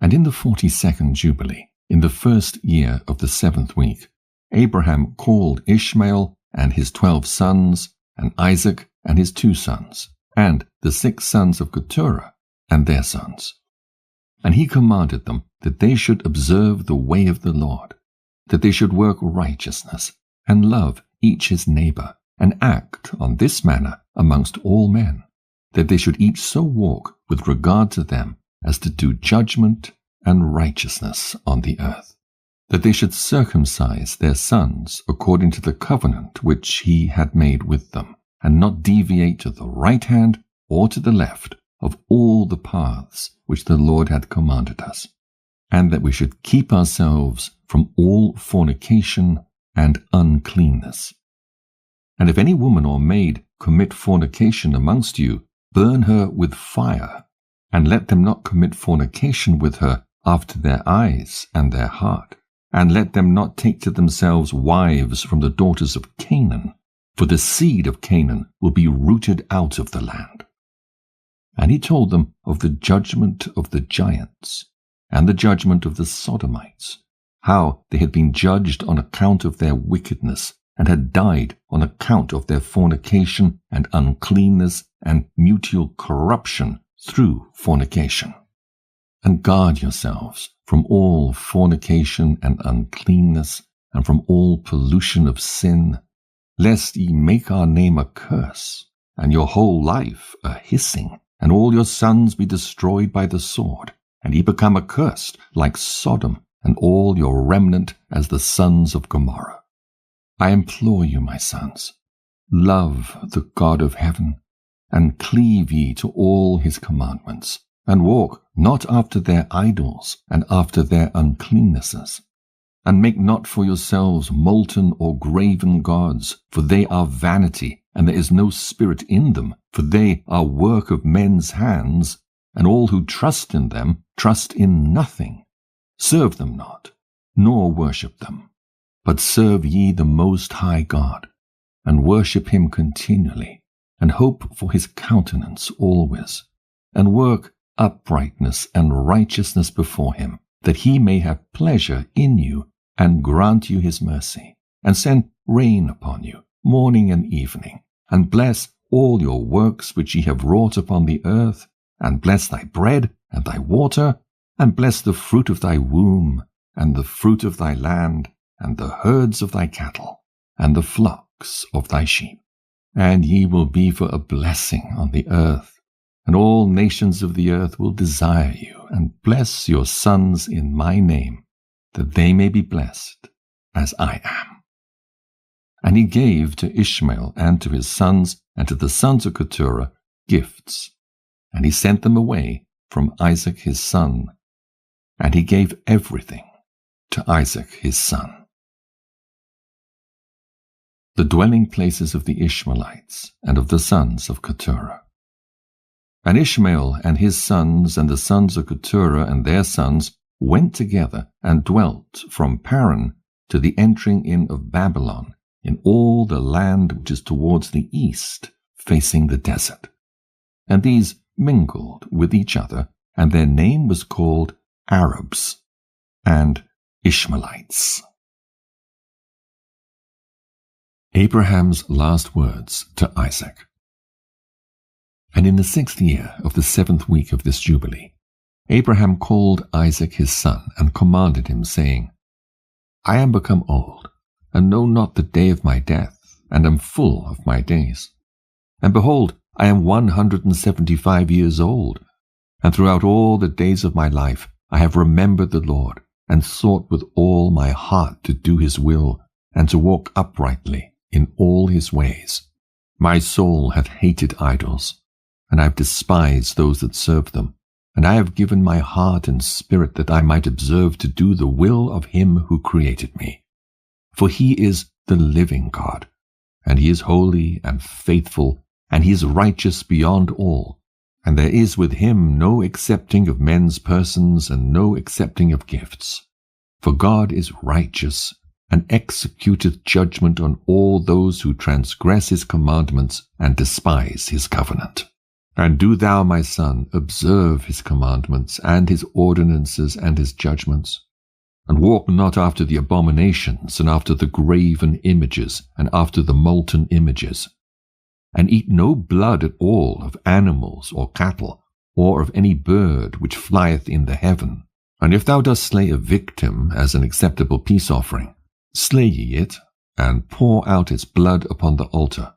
And in the 42nd Jubilee, in the first year of the 7th week, Abraham called Ishmael and his 12 sons, and Isaac and his 2 sons, and the 6 sons of Keturah and their sons. And he commanded them that they should observe the way of the Lord, that they should work righteousness, and love each his neighbor, and act on this manner amongst all men, that they should each so walk with regard to them as to do judgment and righteousness on the earth, that they should circumcise their sons according to the covenant which he had made with them, and not deviate to the right hand or to the left of all the paths which the Lord had commanded us, and that we should keep ourselves from all fornication and uncleanness. And if any woman or maid commit fornication amongst you, burn her with fire, and let them not commit fornication with her after their eyes and their heart, and let them not take to themselves wives from the daughters of Canaan, for the seed of Canaan will be rooted out of the land. And he told them of the judgment of the giants, and the judgment of the Sodomites, how they had been judged on account of their wickedness, and had died on account of their fornication and uncleanness and mutual corruption through fornication. And guard yourselves from all fornication and uncleanness, and from all pollution of sin, lest ye make our name a curse, and your whole life a hissing, and all your sons be destroyed by the sword, and ye become accursed like Sodom, and all your remnant as the sons of Gomorrah. I implore you, my sons, love the God of heaven, and cleave ye to all his commandments, and walk not after their idols and after their uncleannesses. And make not for yourselves molten or graven gods, for they are vanity, and there is no spirit in them, for they are work of men's hands, and all who trust in them trust in nothing. Serve them not, nor worship them, but serve ye the Most High God, and worship him continually, and hope for his countenance always, and work uprightness and righteousness before him, that he may have pleasure in you, and grant you his mercy, and send rain upon you morning and evening, and bless all your works which ye have wrought upon the earth, and bless thy bread and thy water, and bless the fruit of thy womb, and the fruit of thy land, and the herds of thy cattle, and the flocks of thy sheep. And ye will be for a blessing on the earth, and all nations of the earth will desire you, and bless your sons in my name, that they may be blessed as I am. And he gave to Ishmael and to his sons and to the sons of Keturah gifts, and he sent them away from Isaac his son, and he gave everything to Isaac his son. the dwelling places of the Ishmaelites and of the sons of Keturah. And Ishmael and his sons and the sons of Keturah and their sons went together and dwelt from Paran to the entering in of Babylon in all the land which is towards the east, facing the desert. And these mingled with each other, and their name was called Arabs and Ishmaelites. Abraham's last words to Isaac. And in the 6th year of the 7th week of this Jubilee, Abraham called Isaac his son, and commanded him, saying, I am become old, and know not the day of my death, and am full of my days. And behold, I am 175 years old, and throughout all the days of my life I have remembered the Lord, and sought with all my heart to do his will, and to walk uprightly in all his ways. My soul hath hated idols, and I have despised those that serve them, and I have given my heart and spirit that I might observe to do the will of him who created me. For he is the living God, and he is holy and faithful, and he is righteous beyond all, and there is with him no accepting of men's persons, and no accepting of gifts. For God is righteous, and executeth judgment on all those who transgress his commandments and despise his covenant. And do thou, my son, observe his commandments, and his ordinances, and his judgments, and walk not after the abominations, and after the graven images, and after the molten images, and eat no blood at all of animals or cattle, or of any bird which flieth in the heaven. And if thou dost slay a victim as an acceptable peace offering, slay ye it, and pour out its blood upon the altar,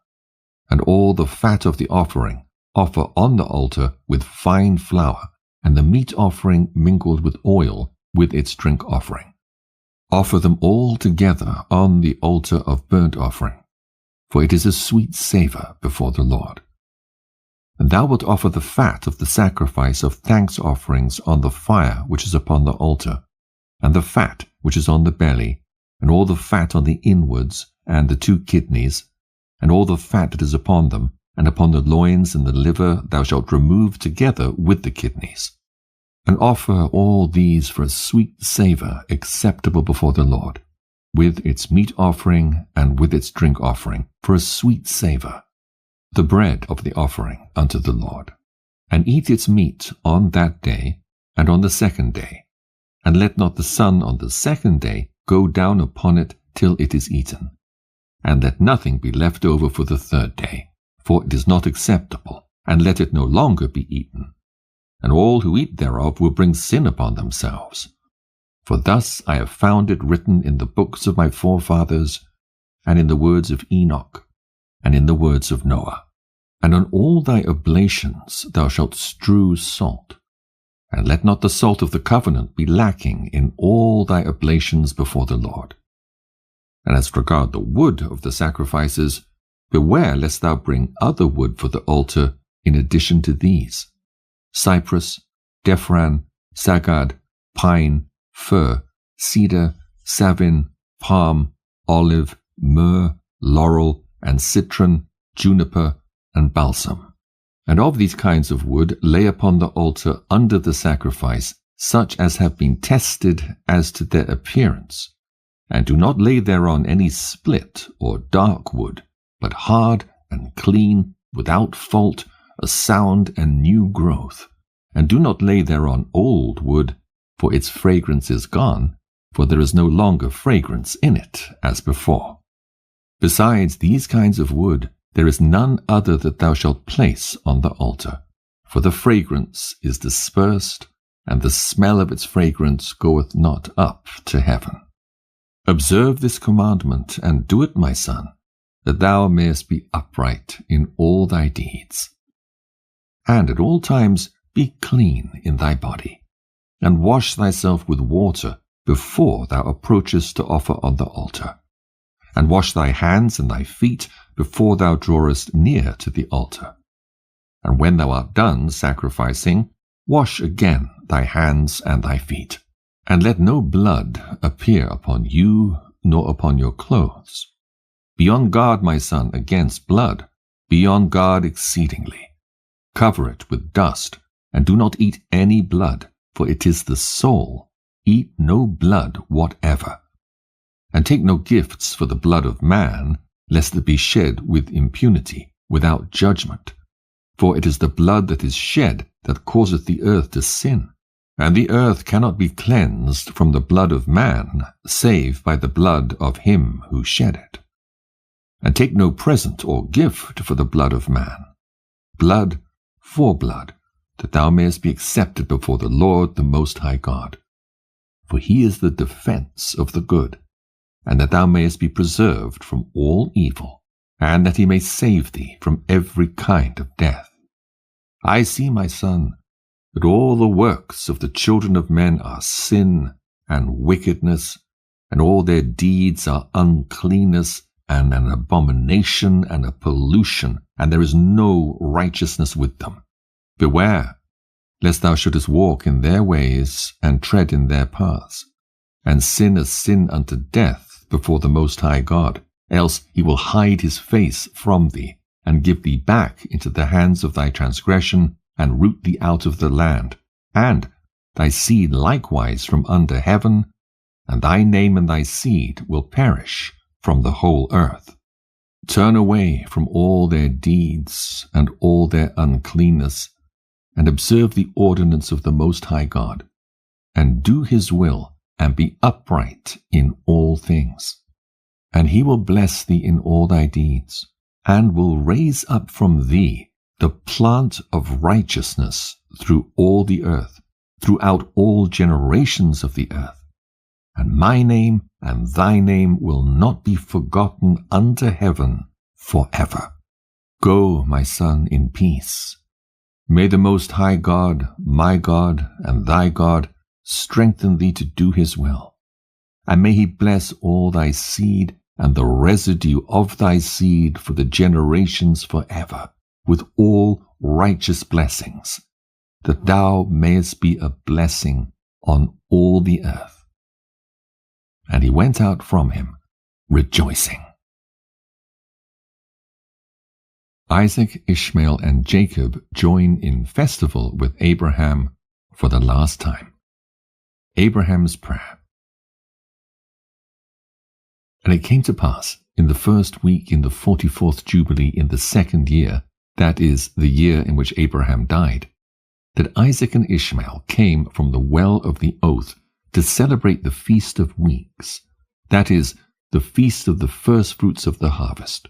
and all the fat of the offering offer on the altar with fine flour, and the meat offering mingled with oil with its drink offering. Offer them all together on the altar of burnt offering, for it is a sweet savour before the Lord. And thou wilt offer the fat of the sacrifice of thanks offerings on the fire which is upon the altar, and the fat which is on the belly, and all the fat on the inwards, and the 2 kidneys, and all the fat that is upon them, and upon the loins and the liver thou shalt remove together with the kidneys. And offer all these for a sweet savour acceptable before the Lord, with its meat offering and with its drink offering, for a sweet savour, the bread of the offering unto the Lord. And eat its meat on that day, and on the 2nd day, and let not the sun on the 2nd day go down upon it till it is eaten. And let nothing be left over for the 3rd day, for it is not acceptable, and let it no longer be eaten. And all who eat thereof will bring sin upon themselves. For thus I have found it written in the books of my forefathers, and in the words of Enoch, and in the words of Noah. And on all thy oblations thou shalt strew salt, and let not the salt of the covenant be lacking in all thy oblations before the Lord. And as regard the wood of the sacrifices, beware lest thou bring other wood for the altar in addition to these: cypress, dephran, sagad, pine, fir, cedar, savin, palm, olive, myrrh, laurel, and citron, juniper, and balsam. And of these kinds of wood lay upon the altar under the sacrifice such as have been tested as to their appearance, and do not lay thereon any split or dark wood, but hard and clean, without fault, a sound and new growth. And do not lay thereon old wood, for its fragrance is gone, for there is no longer fragrance in it as before. Besides these kinds of wood, there is none other that thou shalt place on the altar, for the fragrance is dispersed, and the smell of its fragrance goeth not up to heaven. Observe this commandment, and do it, my son, that thou mayest be upright in all thy deeds. And at all times be clean in thy body, and wash thyself with water before thou approachest to offer on the altar. And wash thy hands and thy feet before thou drawest near to the altar. And when thou art done sacrificing, wash again thy hands and thy feet. And let no blood appear upon you, nor upon your clothes. Be on guard, my son, against blood. Be on guard exceedingly. Cover it with dust, and do not eat any blood, for it is the soul. Eat no blood whatever. And take no gifts for the blood of man, lest it be shed with impunity, without judgment. For it is the blood that is shed that causeth the earth to sin. And the earth cannot be cleansed from the blood of man, save by the blood of him who shed it. And take no present or gift for the blood of man. Blood for blood, that thou mayest be accepted before the Lord the Most High God. For he is the defense of the good, and that thou mayest be preserved from all evil, and that he may save thee from every kind of death. I see, my son, that all the works of the children of men are sin and wickedness, and all their deeds are uncleanness and an abomination and a pollution, and there is no righteousness with them. Beware, lest thou shouldest walk in their ways and tread in their paths, and sin a sin unto death before the Most High God, else he will hide his face from thee, and give thee back into the hands of thy transgression, and root thee out of the land, and thy seed likewise from under heaven, and thy name and thy seed will perish from the whole earth. Turn away from all their deeds and all their uncleanness, and observe the ordinance of the Most High God, and do his will, and be upright in all things. And he will bless thee in all thy deeds, and will raise up from thee the plant of righteousness through all the earth, throughout all generations of the earth. And my name and thy name will not be forgotten under heaven forever. Go, my son, in peace. May the Most High God, my God, and thy God, strengthen thee to do his will. And may he bless all thy seed, and the residue of thy seed for the generations forever, with all righteous blessings, that thou mayest be a blessing on all the earth. And he went out from him, rejoicing. Isaac, Ishmael, and Jacob join in festival with Abraham for the last time. Abraham's prayer. And it came to pass, in the first week in the 44th Jubilee in the second year, that is, the year in which Abraham died, that Isaac and Ishmael came from the well of the oath to celebrate the Feast of Weeks, that is, the feast of the firstfruits of the harvest,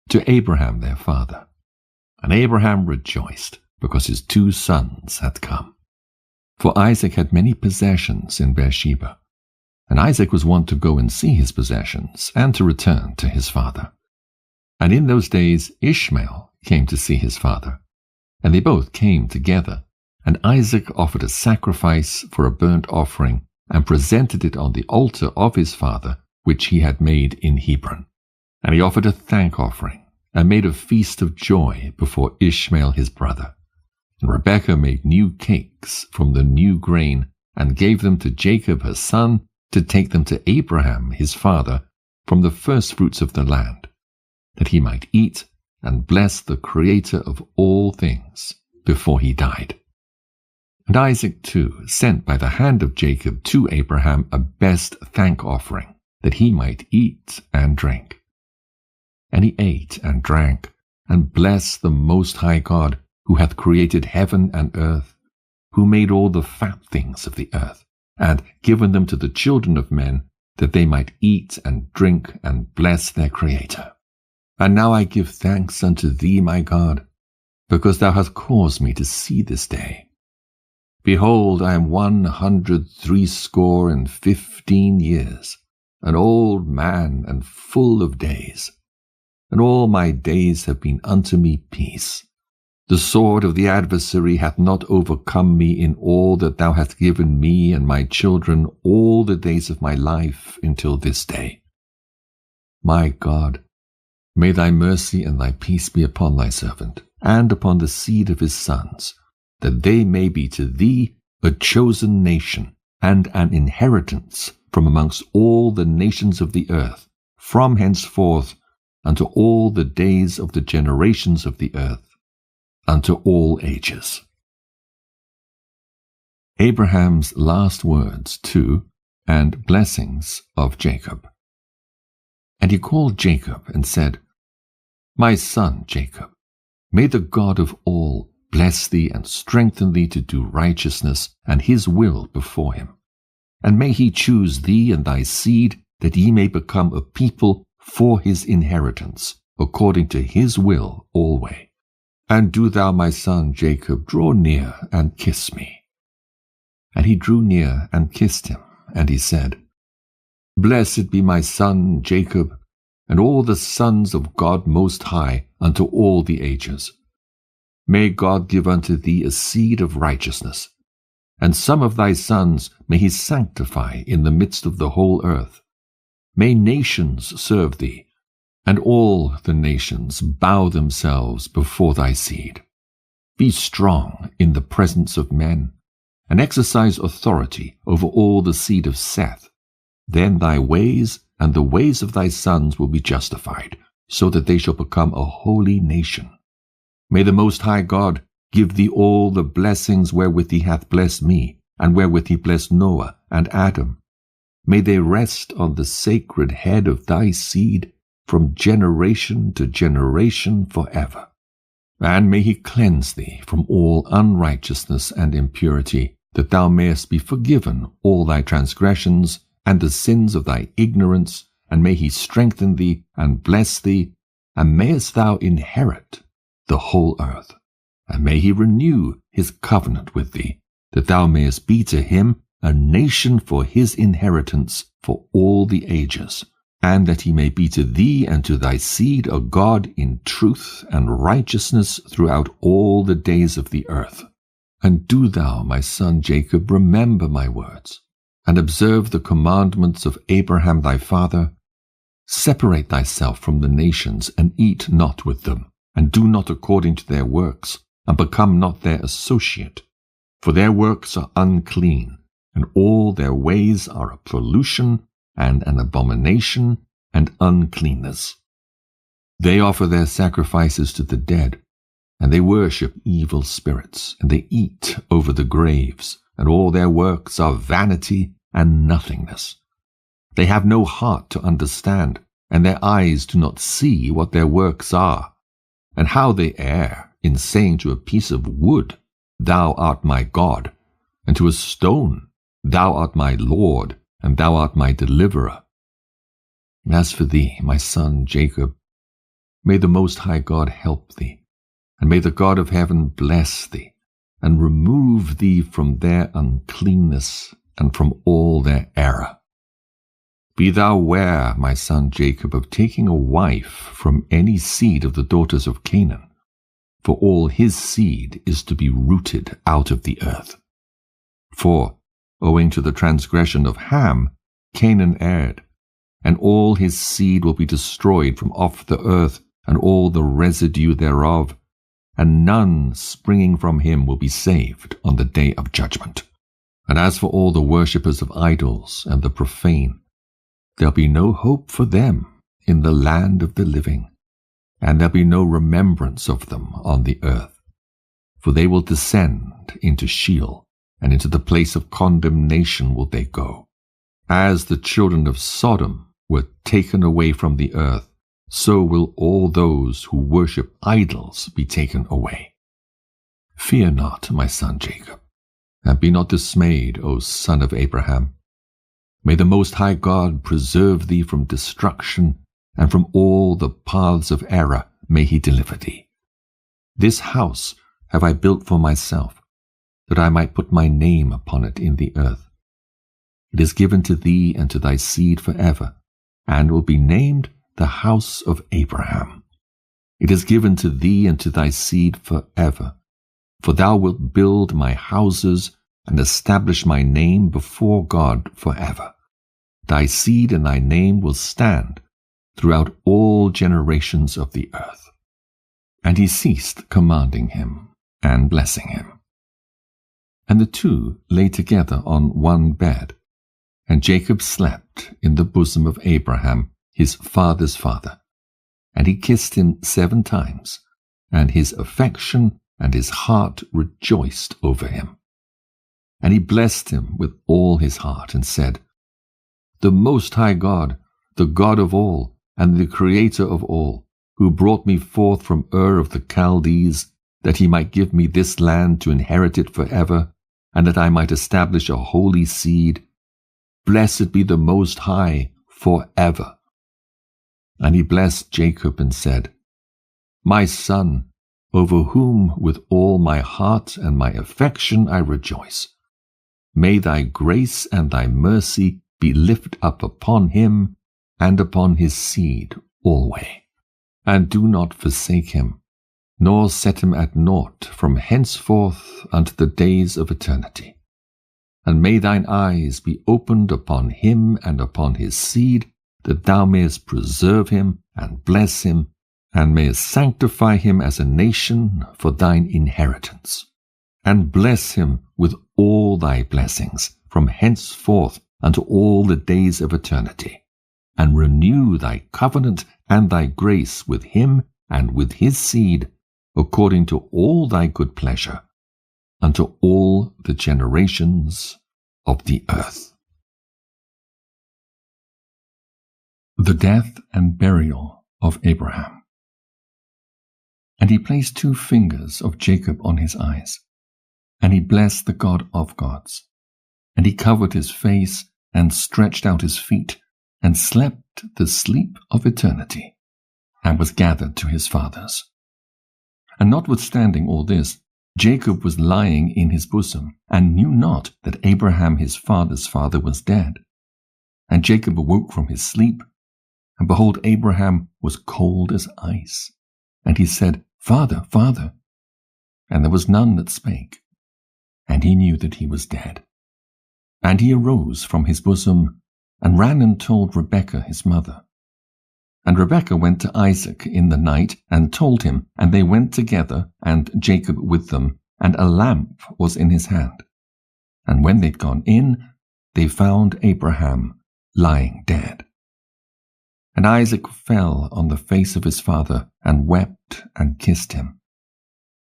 to Abraham their father. And Abraham rejoiced, because his 2 sons had come. For Isaac had many possessions in Beersheba, and Isaac was wont to go and see his possessions, and to return to his father. And in those days Ishmael came to see his father, and they both came together, and Isaac offered a sacrifice for a burnt offering, and presented it on the altar of his father, which he had made in Hebron. And he offered a thank offering, and made a feast of joy before Ishmael his brother. And Rebekah made new cakes from the new grain, and gave them to Jacob her son, to take them to Abraham his father, from the firstfruits of the land, that he might eat and bless the Creator of all things before he died. And Isaac too sent by the hand of Jacob to Abraham a best thank offering, that he might eat and drink. And he ate and drank, and blessed the Most High God, who hath created heaven and earth, who made all the fat things of the earth, and given them to the children of men, that they might eat and drink and bless their Creator. And now I give thanks unto thee, my God, because thou hast caused me to see this day. Behold, I am 163 years, an old man and full of days, and all my days have been unto me peace. The sword of the adversary hath not overcome me in all that thou hast given me and my children all the days of my life until this day. My God, may thy mercy and thy peace be upon thy servant, and upon the seed of his sons, that they may be to thee a chosen nation, and an inheritance from amongst all the nations of the earth, from henceforth unto all the days of the generations of the earth, unto all ages. Abraham's last words to and blessings of Jacob. And he called Jacob and said, My son Jacob, may the God of all bless thee and strengthen thee to do righteousness and his will before him. And may he choose thee and thy seed, that ye may become a people for his inheritance, according to his will alway. And do thou, my son Jacob, draw near and kiss me. And he drew near and kissed him, and he said, Blessed be my son Jacob, and all the sons of God Most High unto all the ages. May God give unto thee a seed of righteousness, and some of thy sons may he sanctify in the midst of the whole earth. May nations serve thee, and all the nations bow themselves before thy seed. Be strong in the presence of men, and exercise authority over all the seed of Seth. Then thy ways and the ways of thy sons will be justified, so that they shall become a holy nation. May the Most High God give thee all the blessings wherewith he hath blessed me, and wherewith he blessed Noah and Adam. May they rest on the sacred head of thy seed from generation to generation forever. And may he cleanse thee from all unrighteousness and impurity, that thou mayest be forgiven all thy transgressions and the sins of thy ignorance, and may he strengthen thee and bless thee, and mayest thou inherit the whole earth. And may he renew his covenant with thee, that thou mayest be to him a nation for his inheritance for all the ages, and that he may be to thee and to thy seed a God in truth and righteousness throughout all the days of the earth. And do thou, my son Jacob, remember my words, and observe the commandments of Abraham thy father. Separate thyself from the nations, and eat not with them, and do not according to their works, and become not their associate. For their works are unclean, and all their ways are a pollution, and an abomination, and uncleanness. They offer their sacrifices to the dead, and they worship evil spirits, and they eat over the graves, and all their works are vanity and nothingness. They have no heart to understand, and their eyes do not see what their works are, and how they err in saying to a piece of wood, Thou art my God, and to a stone, Thou art my Lord, and thou art my deliverer. And as for thee, my son Jacob, may the Most High God help thee, and may the God of heaven bless thee, and remove thee from their uncleanness and from all their error. Be thou ware, my son Jacob, of taking a wife from any seed of the daughters of Canaan, for all his seed is to be rooted out of the earth. For, owing to the transgression of Ham, Canaan erred, and all his seed will be destroyed from off the earth, and all the residue thereof, and none springing from him will be saved on the day of judgment. And as for all the worshippers of idols and the profane, there'll be no hope for them in the land of the living, and there'll be no remembrance of them on the earth. For they will descend into Sheol, and into the place of condemnation will they go. As the children of Sodom were taken away from the earth, so will all those who worship idols be taken away. Fear not, my son Jacob, and be not dismayed, O son of Abraham. May the Most High God preserve thee from destruction, and from all the paths of error may he deliver thee. This house have I built for myself, that I might put my name upon it in the earth. It is given to thee and to thy seed forever, and will be named the house of Abraham. It is given to thee and to thy seed forever, for thou wilt build my houses and establish my name before God forever. Thy seed and thy name will stand throughout all generations of the earth. And he ceased commanding him and blessing him. And the two lay together on one bed, and Jacob slept in the bosom of Abraham, his father's father. And he kissed him 7 times, and his affection and his heart rejoiced over him. And he blessed him with all his heart, and said, The Most High God, the God of all, and the Creator of all, who brought me forth from Ur of the Chaldees, that he might give me this land to inherit it forever, and that I might establish a holy seed, blessed be the Most High forever. And he blessed Jacob and said, My son, over whom with all my heart and my affection I rejoice, may thy grace and thy mercy be lifted up upon him and upon his seed alway. And do not forsake him, nor set him at naught from henceforth unto the days of eternity. And may thine eyes be opened upon him and upon his seed, that thou mayest preserve him and bless him, and mayest sanctify him as a nation for thine inheritance. And bless him with all thy blessings from henceforth unto all the days of eternity. And renew thy covenant and thy grace with him and with his seed, according to all thy good pleasure, unto all the generations of the earth. The death and burial of Abraham. And he placed 2 fingers of Jacob on his eyes, and he blessed the God of gods. And he covered his face, and stretched out his feet, and slept the sleep of eternity, and was gathered to his fathers. And notwithstanding all this, Jacob was lying in his bosom, and knew not that Abraham his father's father was dead. And Jacob awoke from his sleep, and behold, Abraham was cold as ice. And he said, Father, Father. And there was none that spake. And he knew that he was dead. And he arose from his bosom, and ran and told Rebekah his mother. And Rebekah went to Isaac in the night, and told him, and they went together, and Jacob with them, and a lamp was in his hand. And when they'd gone in, they found Abraham lying dead. And Isaac fell on the face of his father, and wept and kissed him.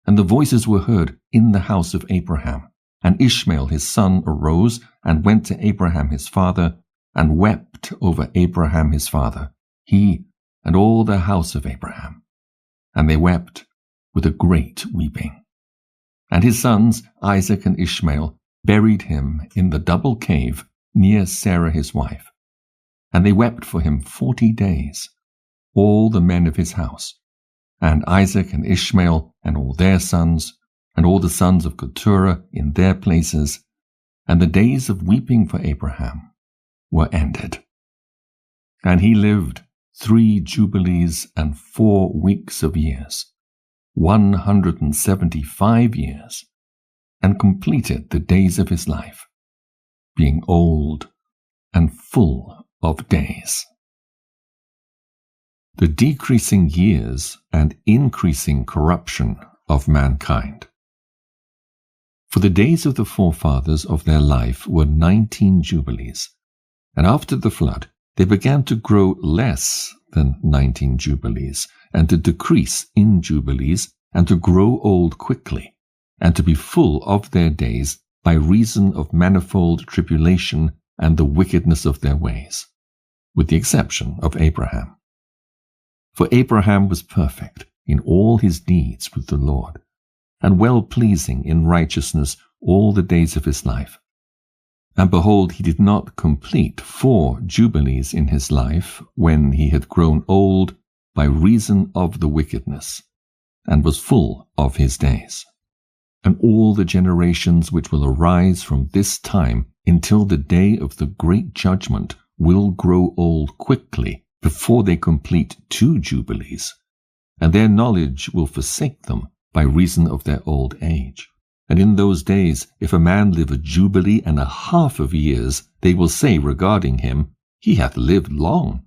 And the voices were heard in the house of Abraham. And Ishmael his son arose, and went to Abraham his father, and wept over Abraham his father, he and all the house of Abraham. And they wept with a great weeping. And his sons, Isaac and Ishmael, buried him in the double cave near Sarah his wife. And they wept for him 40 days, all the men of his house, and Isaac and Ishmael and all their sons, and all the sons of Keturah in their places, and the days of weeping for Abraham were ended. And he lived 3 jubilees and 4 weeks of years, 175 years, and completed the days of his life, being old and full of days. The decreasing years and increasing corruption of mankind. For the days of the forefathers of their life were 19 jubilees, and after the flood they began to grow less than 19 jubilees, and to decrease in jubilees, and to grow old quickly, and to be full of their days by reason of manifold tribulation and the wickedness of their ways, with the exception of Abraham. For Abraham was perfect in all his deeds with the Lord, and well-pleasing in righteousness all the days of his life. And behold, he did not complete 4 jubilees in his life, when he had grown old by reason of the wickedness, and was full of his days. And all the generations which will arise from this time until the day of the great judgment will grow old quickly before they complete 2 jubilees, and their knowledge will forsake them by reason of their old age. And in those days, if a man live a jubilee and a half of years, they will say regarding him, He hath lived long,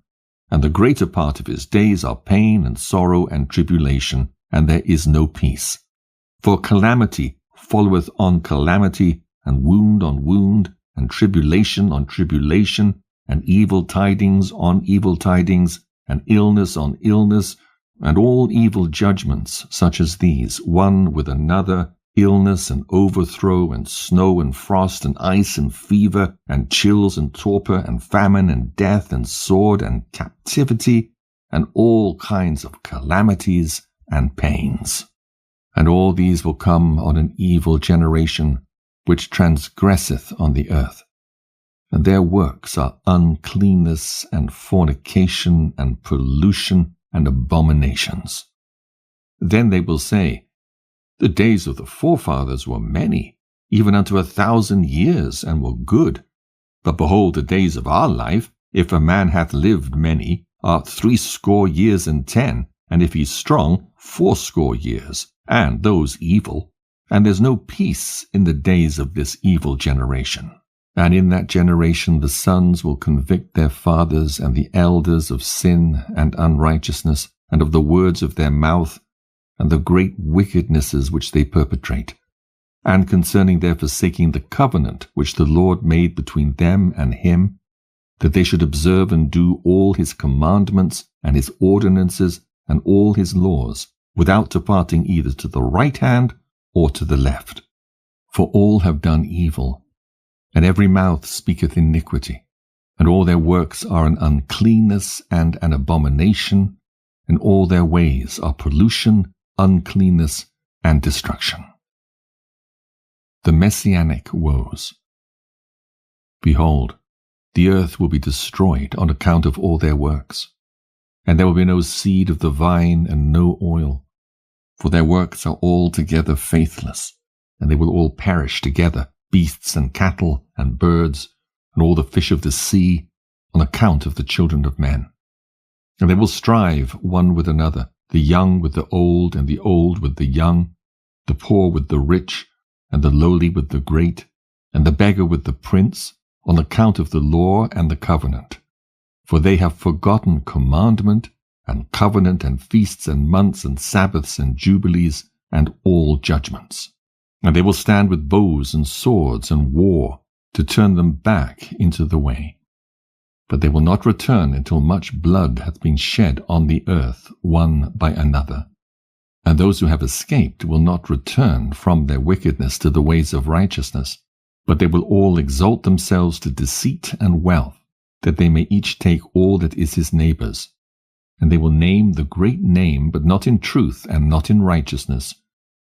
and the greater part of his days are pain and sorrow and tribulation, and there is no peace. For calamity followeth on calamity, and wound on wound, and tribulation on tribulation, and evil tidings on evil tidings, and illness on illness, and all evil judgments such as these, one with another, illness and overthrow and snow and frost and ice and fever and chills and torpor and famine and death and sword and captivity and all kinds of calamities and pains. And all these will come on an evil generation which transgresseth on the earth. And their works are uncleanness and fornication and pollution and abominations. Then they will say, The days of the forefathers were many, even unto 1,000 years, and were good. But behold, the days of our life, if a man hath lived many, are 60 years and 10, and if he's strong, 80 years, and those evil. And there's no peace in the days of this evil generation. And in that generation the sons will convict their fathers and the elders of sin and unrighteousness, and of the words of their mouth, and the great wickednesses which they perpetrate, and concerning their forsaking the covenant which the Lord made between them and him, that they should observe and do all his commandments and his ordinances and all his laws, without departing either to the right hand or to the left. For all have done evil, and every mouth speaketh iniquity, and all their works are an uncleanness and an abomination, and all their ways are pollution, uncleanness, and destruction. The Messianic woes. Behold, the earth will be destroyed on account of all their works, and there will be no seed of the vine and no oil, for their works are altogether faithless, and they will all perish together, beasts and cattle and birds, and all the fish of the sea, on account of the children of men. And they will strive one with another, the young with the old, and the old with the young, the poor with the rich, and the lowly with the great, and the beggar with the prince, on account of the law and the covenant. For they have forgotten commandment, and covenant, and feasts, and months, and Sabbaths, and jubilees, and all judgments. And they will stand with bows and swords and war, to turn them back into the way. But they will not return until much blood hath been shed on the earth one by another. And those who have escaped will not return from their wickedness to the ways of righteousness, but they will all exalt themselves to deceit and wealth, that they may each take all that is his neighbor's. And they will name the great name, but not in truth and not in righteousness.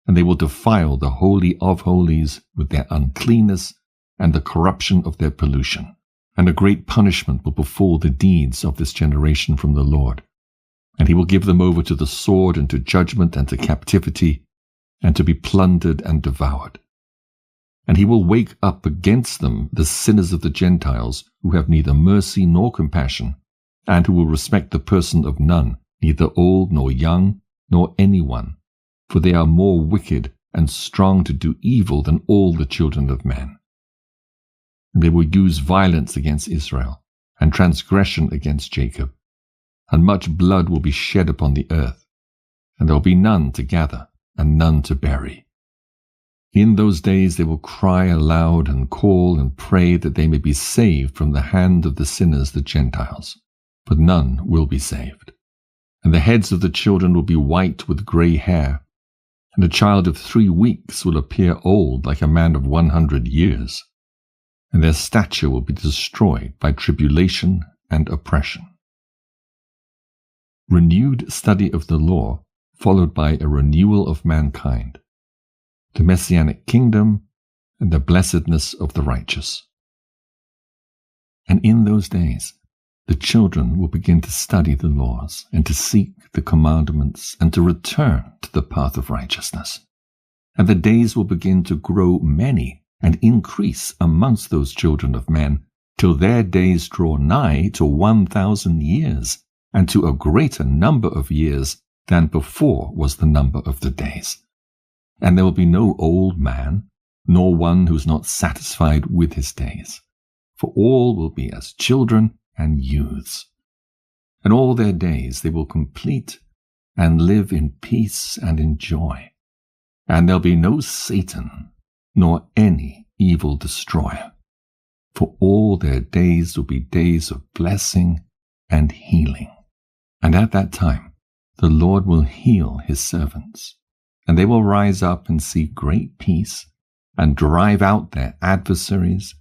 And they will defile the Holy of Holies with their uncleanness and the corruption of their pollution. And a great punishment will befall the deeds of this generation from the Lord. And he will give them over to the sword and to judgment and to captivity, and to be plundered and devoured. And he will wake up against them the sinners of the Gentiles, who have neither mercy nor compassion, and who will respect the person of none, neither old nor young, nor anyone, for they are more wicked and strong to do evil than all the children of men. They will use violence against Israel, and transgression against Jacob, and much blood will be shed upon the earth, and there will be none to gather, and none to bury. In those days they will cry aloud and call and pray that they may be saved from the hand of the sinners, the Gentiles, but none will be saved. And the heads of the children will be white with grey hair, and a child of 3 weeks will appear old like a man of 100 years. And their stature will be destroyed by tribulation and oppression. Renewed study of the law, followed by a renewal of mankind, the Messianic kingdom, and the blessedness of the righteous. And in those days, the children will begin to study the laws, and to seek the commandments, and to return to the path of righteousness. And the days will begin to grow many, and increase amongst those children of men, till their days draw nigh to 1,000 years, and to a greater number of years than before was the number of the days. And there will be no old man, nor one who is not satisfied with his days, for all will be as children and youths. And all their days they will complete, and live in peace and in joy. And there'll be no Satan, nor any evil destroyer, for all their days will be days of blessing and healing. And at that time the Lord will heal his servants, and they will rise up and see great peace, and drive out their adversaries,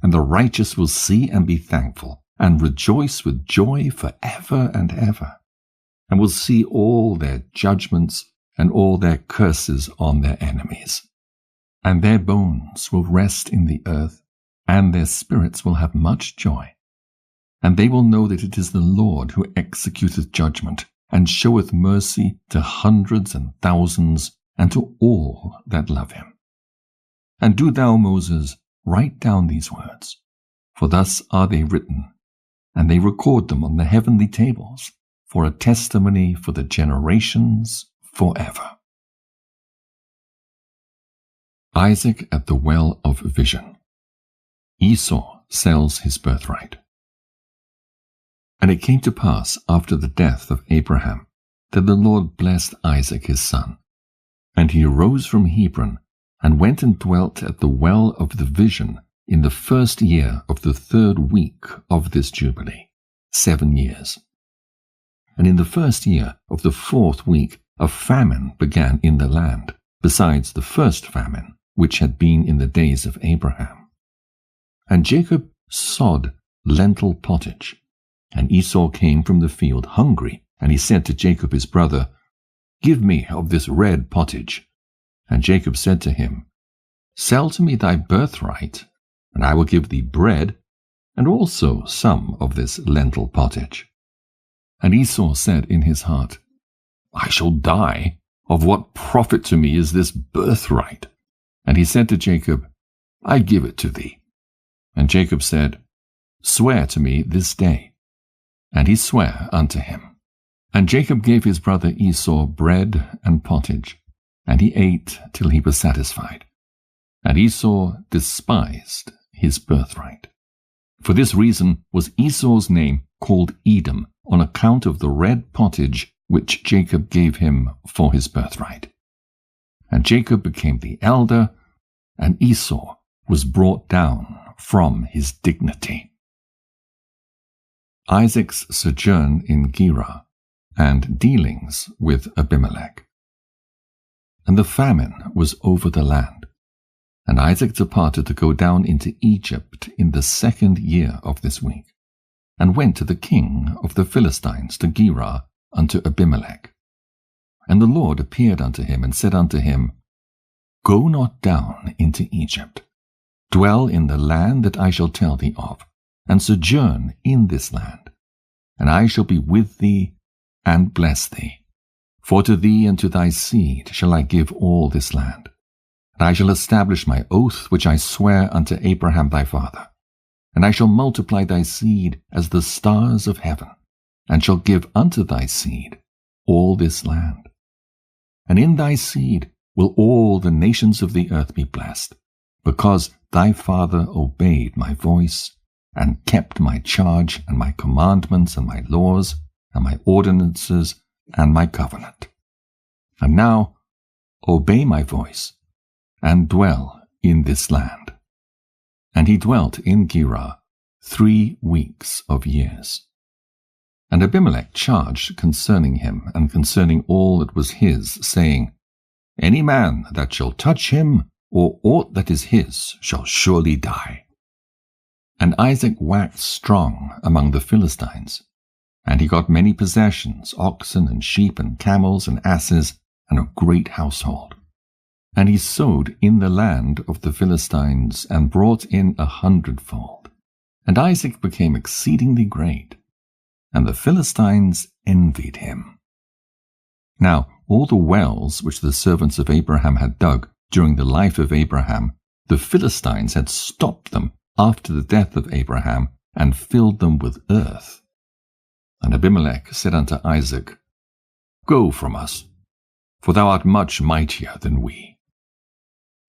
and the righteous will see and be thankful, and rejoice with joy forever and ever, and will see all their judgments and all their curses on their enemies. And their bones will rest in the earth, and their spirits will have much joy. And they will know that it is the Lord who executeth judgment, and showeth mercy to hundreds and thousands, and to all that love him. And do thou, Moses, write down these words, for thus are they written, and they record them on the heavenly tables, for a testimony for the generations forever. Isaac at the well of vision. Esau sells his birthright. And it came to pass after the death of Abraham that the Lord blessed Isaac his son. And he arose from Hebron, and went and dwelt at the well of the vision in the 1st year of the 3rd week of this Jubilee, 7 years. And in the 1st year of the 4th week a famine began in the land, besides the first famine, which had been in the days of Abraham. And Jacob sod lentil pottage. And Esau came from the field hungry, and he said to Jacob his brother, Give me of this red pottage. And Jacob said to him, Sell to me thy birthright, and I will give thee bread, and also some of this lentil pottage. And Esau said in his heart, I shall die. Of what profit to me is this birthright? And he said to Jacob, I give it to thee. And Jacob said, Swear to me this day. And he sware unto him. And Jacob gave his brother Esau bread and pottage, and he ate till he was satisfied. And Esau despised his birthright. For this reason was Esau's name called Edom, on account of the red pottage which Jacob gave him for his birthright. And Jacob became the elder, and Esau was brought down from his dignity. Isaac's sojourn in Gerar, and dealings with Abimelech. And the famine was over the land. And Isaac departed to go down into Egypt in the 2nd year of this week, and went to the king of the Philistines to Gerar unto Abimelech. And the Lord appeared unto him, and said unto him, Go not down into Egypt. Dwell in the land that I shall tell thee of, and sojourn in this land. And I shall be with thee, and bless thee. For to thee and to thy seed shall I give all this land. And I shall establish my oath which I swear unto Abraham thy father. And I shall multiply thy seed as the stars of heaven, and shall give unto thy seed all this land. And in thy seed will all the nations of the earth be blessed, because thy father obeyed my voice, and kept my charge, and my commandments, and my laws, and my ordinances, and my covenant. And now obey my voice, and dwell in this land. And he dwelt in Gerar 3 weeks of years. And Abimelech charged concerning him, and concerning all that was his, saying, Any man that shall touch him, or aught that is his, shall surely die. And Isaac waxed strong among the Philistines, and he got many possessions, oxen and sheep and camels and asses, and a great household. And he sowed in the land of the Philistines, and brought in 100-fold. And Isaac became exceedingly great, and the Philistines envied him. Now all the wells which the servants of Abraham had dug during the life of Abraham, the Philistines had stopped them after the death of Abraham, and filled them with earth. And Abimelech said unto Isaac, Go from us, for thou art much mightier than we.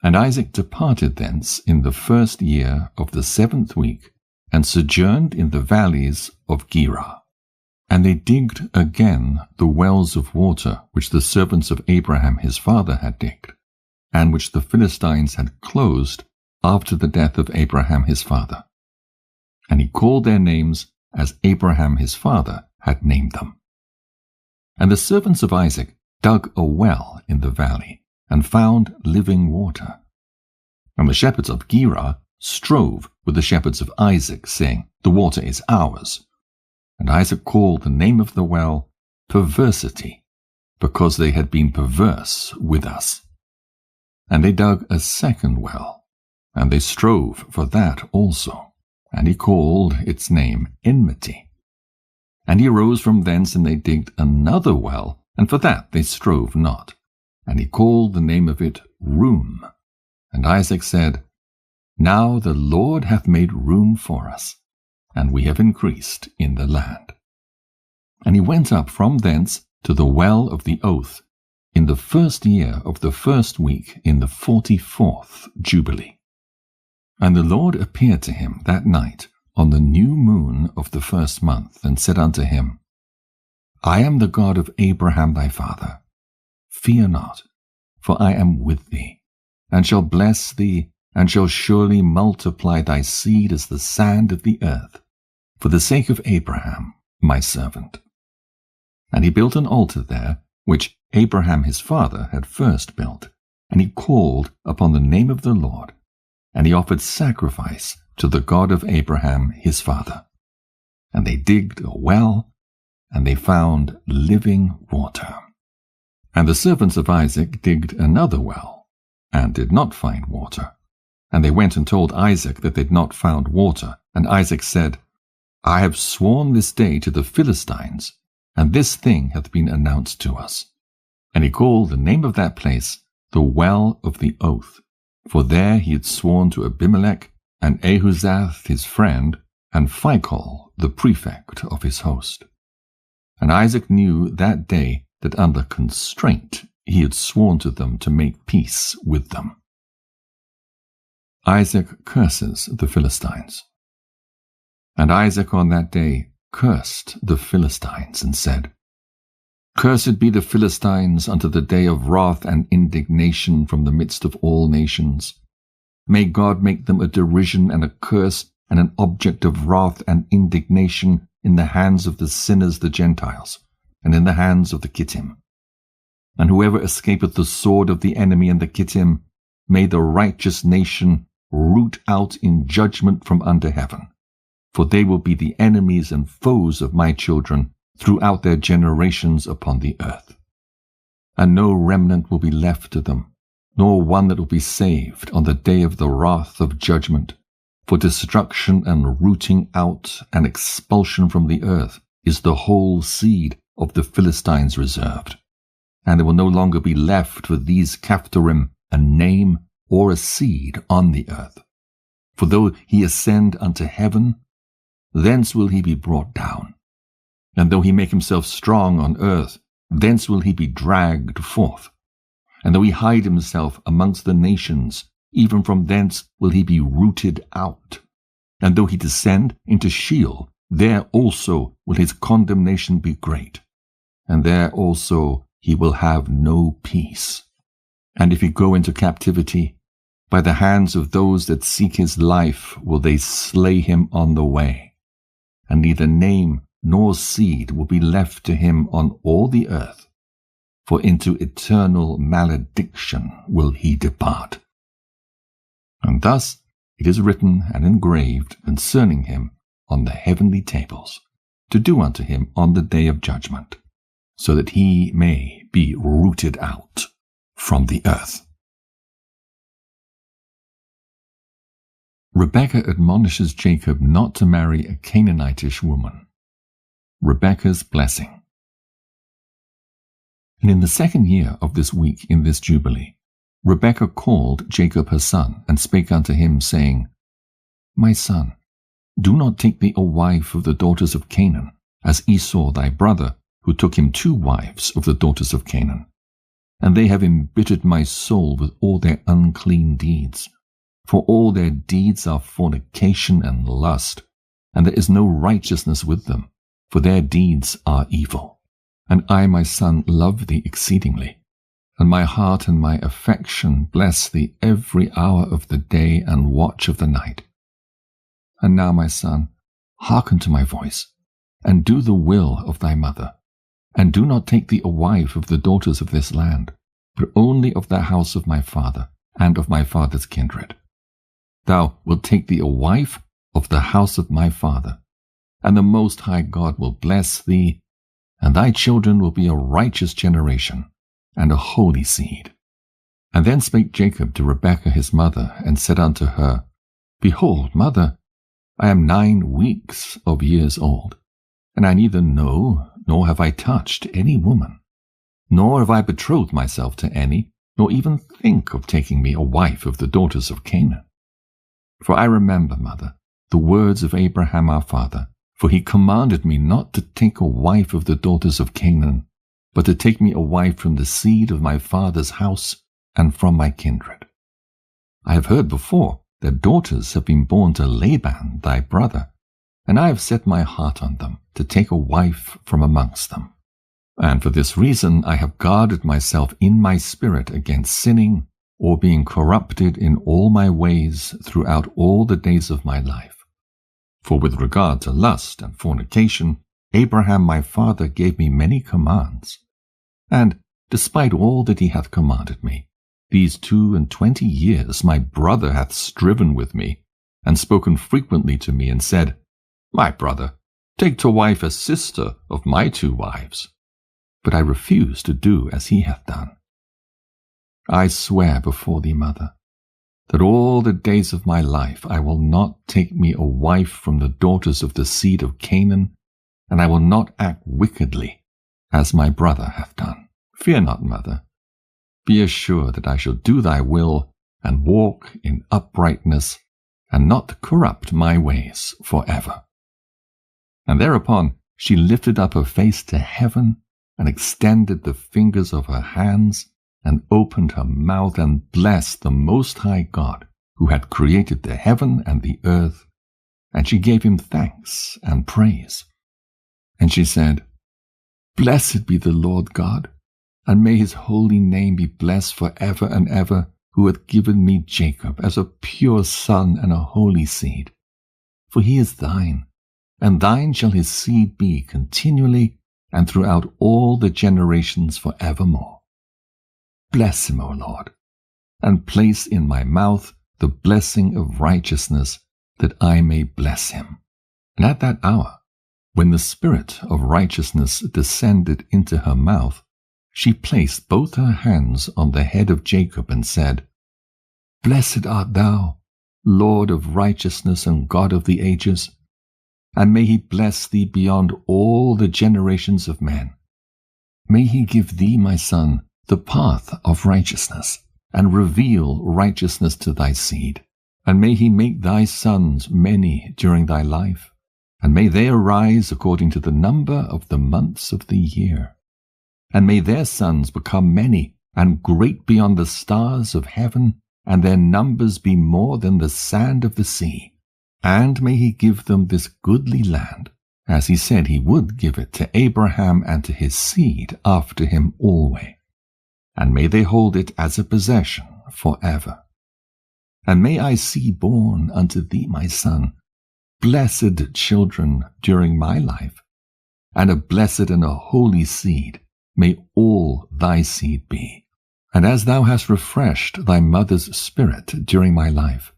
And Isaac departed thence in the 1st year of the 7th week, and sojourned in the valleys of Gerar. And they digged again the wells of water which the servants of Abraham his father had digged, and which the Philistines had closed after the death of Abraham his father. And he called their names as Abraham his father had named them. And the servants of Isaac dug a well in the valley, and found living water. And the shepherds of Gerar strove with the shepherds of Isaac, saying, The water is ours. And Isaac called the name of the well Perversity, because they had been perverse with us. And they dug a second well, and they strove for that also, and he called its name Enmity. And he arose from thence, and they digged another well, and for that they strove not, and he called the name of it Room. And Isaac said, Now the Lord hath made room for us, and we have increased in the land. And he went up from thence to the well of the oath, in the 1st year of the 1st week, in the 44th Jubilee. And the Lord appeared to him that night on the new moon of the 1st month, and said unto him, I am the God of Abraham thy father. Fear not, for I am with thee, and shall bless thee, and shall surely multiply thy seed as the sand of the earth, for the sake of Abraham my servant. And he built an altar there, which Abraham his father had first built, and he called upon the name of the Lord, and he offered sacrifice to the God of Abraham his father. And they digged a well, and they found living water. And the servants of Isaac digged another well, and did not find water. And they went and told Isaac that they had not found water. And Isaac said, I have sworn this day to the Philistines, and this thing hath been announced to us. And he called the name of that place the Well of the Oath, for there he had sworn to Abimelech, and Ahuzath his friend, and Phicol the prefect of his host. And Isaac knew that day that under constraint he had sworn to them to make peace with them. Isaac curses the Philistines. And Isaac on that day cursed the Philistines, and said, Cursed be the Philistines unto the day of wrath and indignation from the midst of all nations. May God make them a derision and a curse and an object of wrath and indignation in the hands of the sinners the Gentiles, and in the hands of the Kittim. And whoever escapeth the sword of the enemy and the Kittim, may the righteous nation root out in judgment from under heaven. For they will be the enemies and foes of my children throughout their generations upon the earth. And no remnant will be left to them, nor one that will be saved on the day of the wrath of judgment. For destruction and rooting out and expulsion from the earth is the whole seed of the Philistines reserved. And there will no longer be left for these Caphtorim a name or a seed on the earth. For though he ascend unto heaven, thence will he be brought down. And though he make himself strong on earth, thence will he be dragged forth. And though he hide himself amongst the nations, even from thence will he be rooted out. And though he descend into Sheol, there also will his condemnation be great. And there also he will have no peace. And if he go into captivity, by the hands of those that seek his life will they slay him on the way. And neither name nor seed will be left to him on all the earth, for into eternal malediction will he depart. And thus it is written and engraved concerning him on the heavenly tables, to do unto him on the day of judgment, so that he may be rooted out from the earth. Rebekah admonishes Jacob not to marry a Canaanitish woman. Rebekah's blessing. And in the 2nd year of this week in this Jubilee, Rebekah called Jacob her son, and spake unto him, saying, My son, do not take thee a wife of the daughters of Canaan, as Esau thy brother, who took him 2 wives of the daughters of Canaan. And they have embittered my soul with all their unclean deeds. For all their deeds are fornication and lust, and there is no righteousness with them, for their deeds are evil. And I, my son, love thee exceedingly, and my heart and my affection bless thee every hour of the day and watch of the night. And now, my son, hearken to my voice, and do the will of thy mother, and do not take thee a wife of the daughters of this land, but only of the house of my father, and of my father's kindred. Thou wilt take thee a wife of the house of my father, and the Most High God will bless thee, and thy children will be a righteous generation, and a holy seed. And then spake Jacob to Rebekah his mother, and said unto her, Behold, mother, I am 9 weeks of years old, and I neither know, nor have I touched any woman, nor have I betrothed myself to any, nor even think of taking me a wife of the daughters of Canaan. For I remember, mother, the words of Abraham our father, for he commanded me not to take a wife of the daughters of Canaan, but to take me a wife from the seed of my father's house and from my kindred. I have heard before that daughters have been born to Laban thy brother, and I have set my heart on them to take a wife from amongst them. And for this reason I have guarded myself in my spirit against sinning or being corrupted in all my ways throughout all the days of my life. For with regard to lust and fornication, Abraham my father gave me many commands. And, despite all that he hath commanded me, these 22 years my brother hath striven with me, and spoken frequently to me, and said, My brother, take to wife a sister of my 2 wives. But I refuse to do as he hath done. I swear before thee, mother, that all the days of my life I will not take me a wife from the daughters of the seed of Canaan, and I will not act wickedly, as my brother hath done. Fear not, mother. Be assured that I shall do thy will, and walk in uprightness, and not corrupt my ways forever. And thereupon she lifted up her face to heaven, and extended the fingers of her hands, and opened her mouth, and blessed the Most High God, who had created the heaven and the earth, and she gave him thanks and praise. And she said, Blessed be the Lord God, and may his holy name be blessed forever and ever, who hath given me Jacob as a pure son and a holy seed. For he is thine, and thine shall his seed be continually, and throughout all the generations forevermore. Bless him, O Lord, and place in my mouth the blessing of righteousness, that I may bless him. And at that hour, when the spirit of righteousness descended into her mouth, she placed both her hands on the head of Jacob and said, Blessed art thou, Lord of righteousness and God of the ages, and may he bless thee beyond all the generations of men. May he give thee, my son, the path of righteousness, and reveal righteousness to thy seed. And may he make thy sons many during thy life, and may they arise according to the number of the months of the year. And may their sons become many, and great beyond the stars of heaven, and their numbers be more than the sand of the sea. And may he give them this goodly land, as he said he would give it to Abraham and to his seed after him always. And may they hold it as a possession forever. And may I see born unto thee, my son, blessed children during my life, and a blessed and a holy seed may all thy seed be. And as thou hast refreshed thy mother's spirit during my life,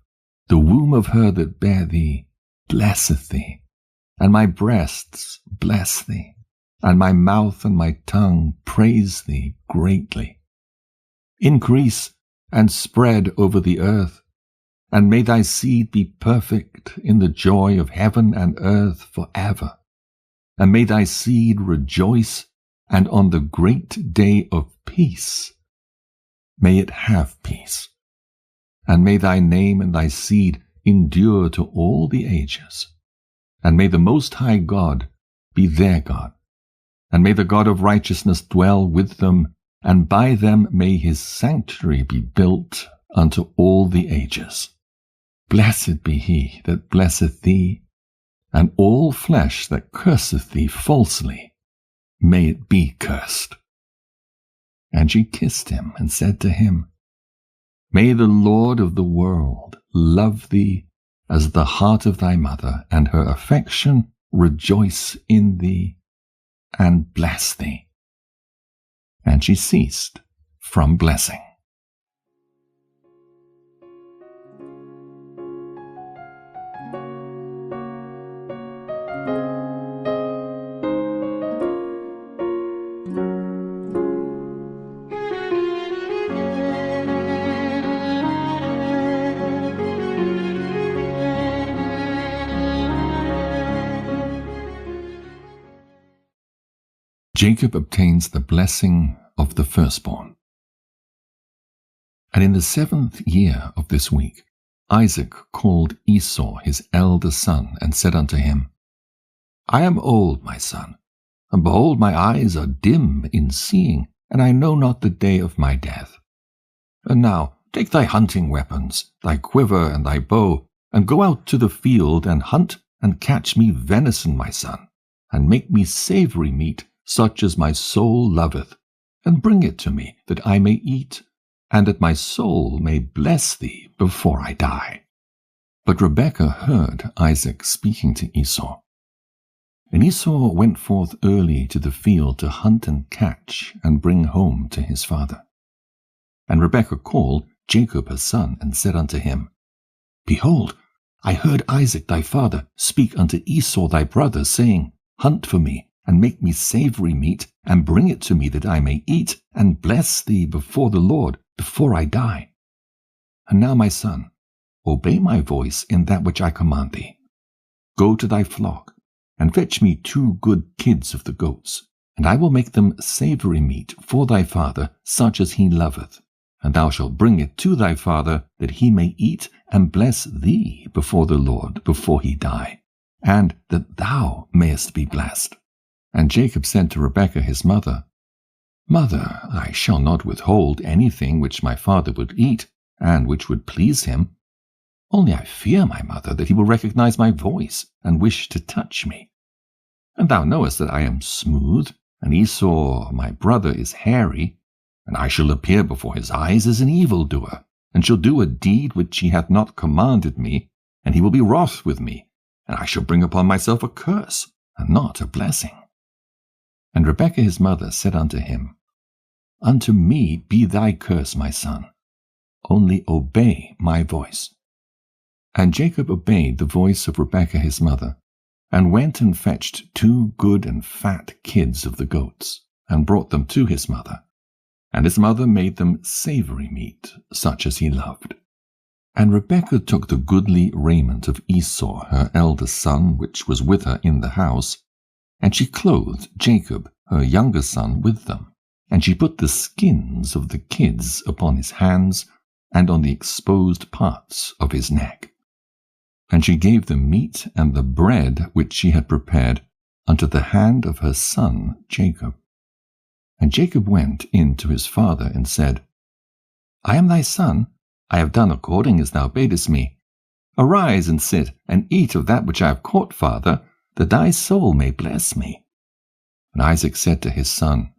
the womb of her that bare thee blesseth thee, and my breasts bless thee, and my mouth and my tongue praise thee greatly. Increase and spread over the earth, and may thy seed be perfect in the joy of heaven and earth forever. And may thy seed rejoice, and on the great day of peace may it have peace. And may thy name and thy seed endure to all the ages. And may the Most High God be their God. And may the God of righteousness dwell with them, and by them may his sanctuary be built unto all the ages. Blessed be he that blesseth thee, and all flesh that curseth thee falsely, may it be cursed. And she kissed him, and said to him, May the Lord of the world love thee as the heart of thy mother, and her affection rejoice in thee, and bless thee. And she ceased from blessing. Jacob obtains the blessing of the firstborn. And in the 7th year of this week, Isaac called Esau his elder son, and said unto him, I am old, my son, and behold, my eyes are dim in seeing, and I know not the day of my death. And now take thy hunting weapons, thy quiver and thy bow, and go out to the field, and hunt and catch me venison, my son, and make me savory meat, such as my soul loveth, and bring it to me, that I may eat, and that my soul may bless thee before I die. But Rebekah heard Isaac speaking to Esau. And Esau went forth early to the field to hunt and catch, and bring home to his father. And Rebekah called Jacob her son, and said unto him, Behold, I heard Isaac thy father speak unto Esau thy brother, saying, Hunt for me, and make me savory meat, and bring it to me, that I may eat, and bless thee before the Lord, before I die. And now, my son, obey my voice in that which I command thee. Go to thy flock, and fetch me 2 good kids of the goats, and I will make them savory meat for thy father, such as he loveth. And thou shalt bring it to thy father, that he may eat and bless thee before the Lord, before he die, and that thou mayest be blessed. And Jacob said to Rebekah his mother, Mother, I shall not withhold anything which my father would eat, and which would please him. Only I fear, my mother, that he will recognize my voice, and wish to touch me. And thou knowest that I am smooth, and Esau my brother is hairy, and I shall appear before his eyes as an evildoer, and shall do a deed which he hath not commanded me, and he will be wroth with me, and I shall bring upon myself a curse, and not a blessing. And Rebekah his mother said unto him, Unto me be thy curse, my son, only obey my voice. And Jacob obeyed the voice of Rebekah his mother, and went and fetched 2 good and fat kids of the goats, and brought them to his mother. And his mother made them savory meat, such as he loved. And Rebekah took the goodly raiment of Esau her eldest son, which was with her in the house, and she clothed Jacob her younger son with them. And she put the skins of the kids upon his hands, and on the exposed parts of his neck. And she gave the meat and the bread which she had prepared unto the hand of her son Jacob. And Jacob went in to his father, and said, I am thy son, I have done according as thou badest me. Arise and sit, and eat of that which I have caught, father, that thy soul may bless me. And Isaac said to his son,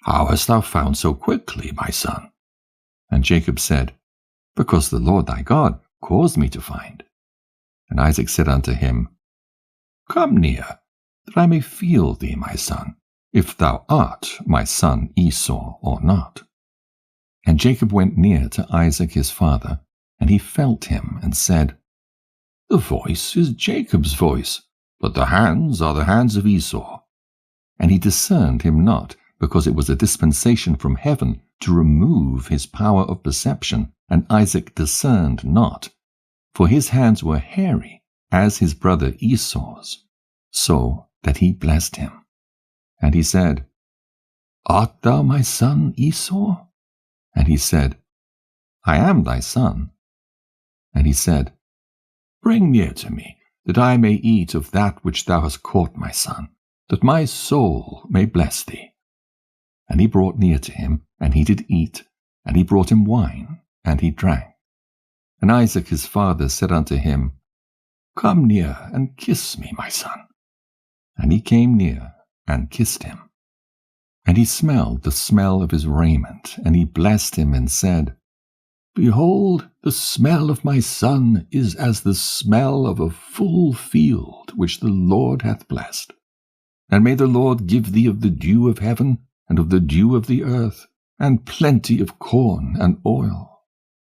How hast thou found so quickly, my son? And Jacob said, Because the Lord thy God caused me to find. And Isaac said unto him, Come near, that I may feel thee, my son, if thou art my son Esau or not. And Jacob went near to Isaac his father, and he felt him, and said, The voice is Jacob's voice, but the hands are the hands of Esau. And he discerned him not, because it was a dispensation from heaven to remove his power of perception, and Isaac discerned not. For his hands were hairy, as his brother Esau's, so that he blessed him. And he said, Art thou my son Esau? And he said, I am thy son. And he said, Bring near to me, that I may eat of that which thou hast caught, my son, that my soul may bless thee. And he brought near to him, and he did eat, and he brought him wine, and he drank. And Isaac his father said unto him, Come near, and kiss me, my son. And he came near, and kissed him. And he smelled the smell of his raiment, and he blessed him, and said, Behold, the smell of my son is as the smell of a full field which the Lord hath blessed. And may the Lord give thee of the dew of heaven, and of the dew of the earth, and plenty of corn and oil.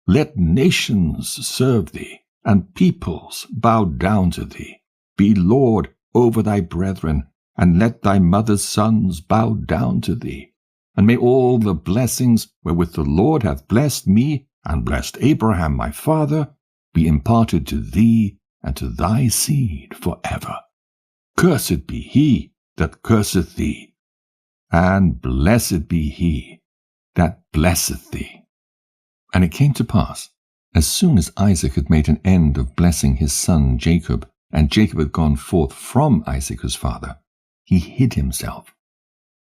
Let nations serve thee, and peoples bow down to thee. Be Lord over thy brethren, and let thy mother's sons bow down to thee. And may all the blessings wherewith the Lord hath blessed me, and blessed Abraham my father, be imparted to thee and to thy seed for ever. Cursed be he that curseth thee, and blessed be he that blesseth thee. And it came to pass, as soon as Isaac had made an end of blessing his son Jacob, and Jacob had gone forth from Isaac his father, he hid himself.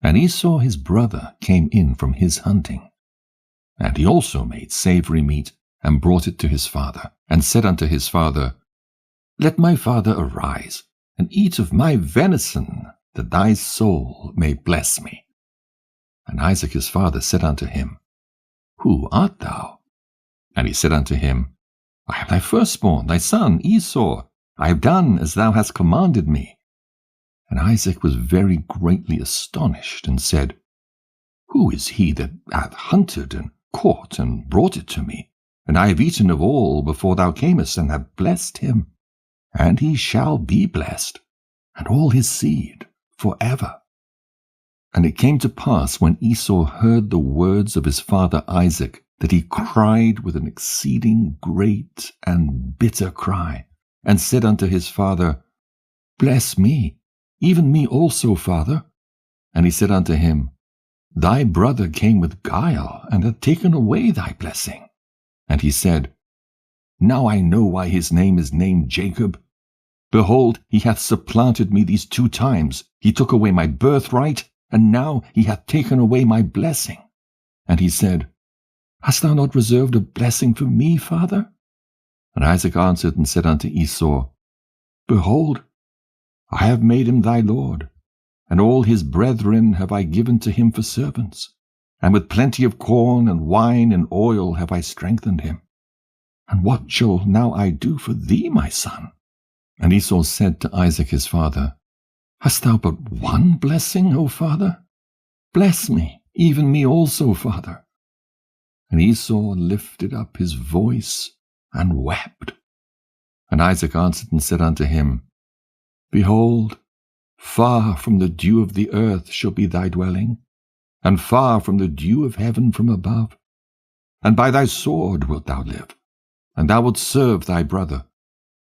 And Esau his brother came in from his hunting. And he also made savory meat, and brought it to his father, and said unto his father, Let my father arise, and eat of my venison, that thy soul may bless me. And Isaac his father said unto him, Who art thou? And he said unto him, I am thy firstborn, thy son Esau. I have done as thou hast commanded me. And Isaac was very greatly astonished, and said, Who is he that hath hunted and caught and brought it to me? And I have eaten of all before thou camest, and have blessed him. And he shall be blessed, and all his seed for ever. And it came to pass, when Esau heard the words of his father Isaac, that he cried with an exceeding great and bitter cry, and said unto his father, Bless me, even me also, father. And he said unto him, Thy brother came with guile, and hath taken away thy blessing. And he said, Now I know why his name is named Jacob. Behold, he hath supplanted me these 2 times. He took away my birthright, and now he hath taken away my blessing. And he said, Hast thou not reserved a blessing for me, father? And Isaac answered and said unto Esau, Behold, I have made him thy lord, and all his brethren have I given to him for servants, and with plenty of corn and wine and oil have I strengthened him. And what shall now I do for thee, my son? And Esau said to Isaac his father, Hast thou but one blessing, O father? Bless me, even me also, father. And Esau lifted up his voice and wept. And Isaac answered and said unto him, Behold, far from the dew of the earth shall be thy dwelling, and far from the dew of heaven from above. And by thy sword wilt thou live, and thou wilt serve thy brother.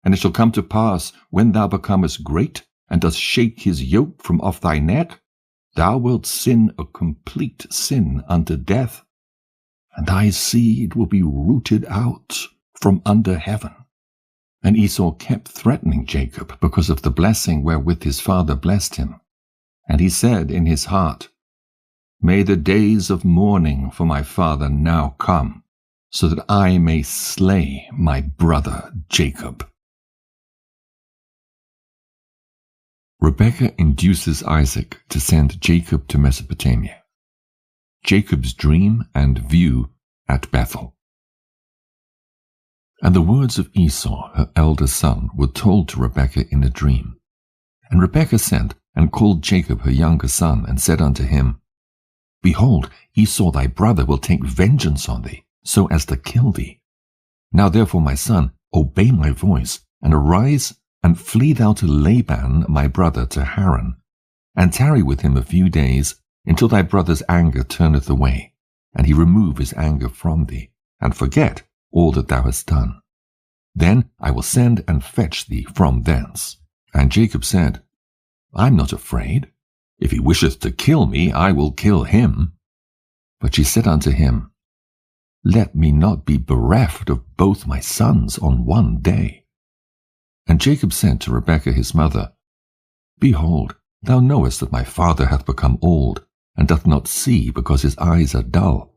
And it shall come to pass, when thou becomest great, and dost shake his yoke from off thy neck, thou wilt sin a complete sin unto death, and thy seed will be rooted out from under heaven. And Esau kept threatening Jacob because of the blessing wherewith his father blessed him. And he said in his heart, May the days of mourning for my father now come, so that I may slay my brother Jacob. Rebekah induces Isaac to send Jacob to Mesopotamia. Jacob's dream and view at Bethel. And the words of Esau, her elder son, were told to Rebekah in a dream. And Rebekah sent and called Jacob her younger son, and said unto him, Behold, Esau thy brother will take vengeance on thee, so as to kill thee. Now therefore, my son, obey my voice, and arise, and flee thou to Laban my brother to Haran, and tarry with him a few days, until thy brother's anger turneth away, and he remove his anger from thee, and forget all that thou hast done. Then I will send and fetch thee from thence. And Jacob said, I am not afraid. If he wisheth to kill me, I will kill him. But she said unto him, Let me not be bereft of both my sons on one day. And Jacob said to Rebekah his mother, Behold, thou knowest that my father hath become old, and doth not see, because his eyes are dull.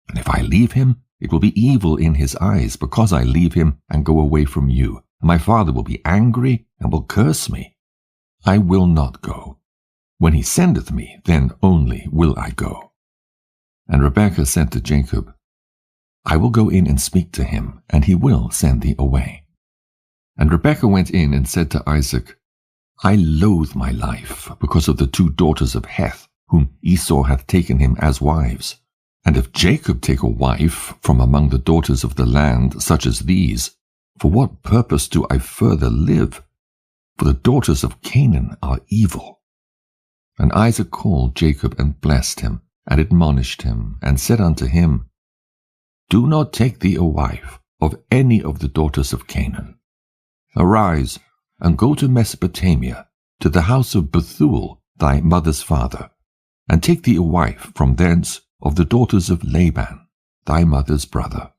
And if I leave him, it will be evil in his eyes, because I leave him and go away from you. And my father will be angry, and will curse me. I will not go. When he sendeth me, then only will I go. And Rebekah said to Jacob, I will go in and speak to him, and he will send thee away. And Rebekah went in and said to Isaac, I loathe my life because of the 2 daughters of Heth, whom Esau hath taken him as wives. And if Jacob take a wife from among the daughters of the land, such as these, for what purpose do I further live? For the daughters of Canaan are evil. And Isaac called Jacob and blessed him, and admonished him, and said unto him, Do not take thee a wife of any of the daughters of Canaan. Arise, and go to Mesopotamia, to the house of Bethuel thy mother's father, and take thee a wife from thence of the daughters of Laban thy mother's brother.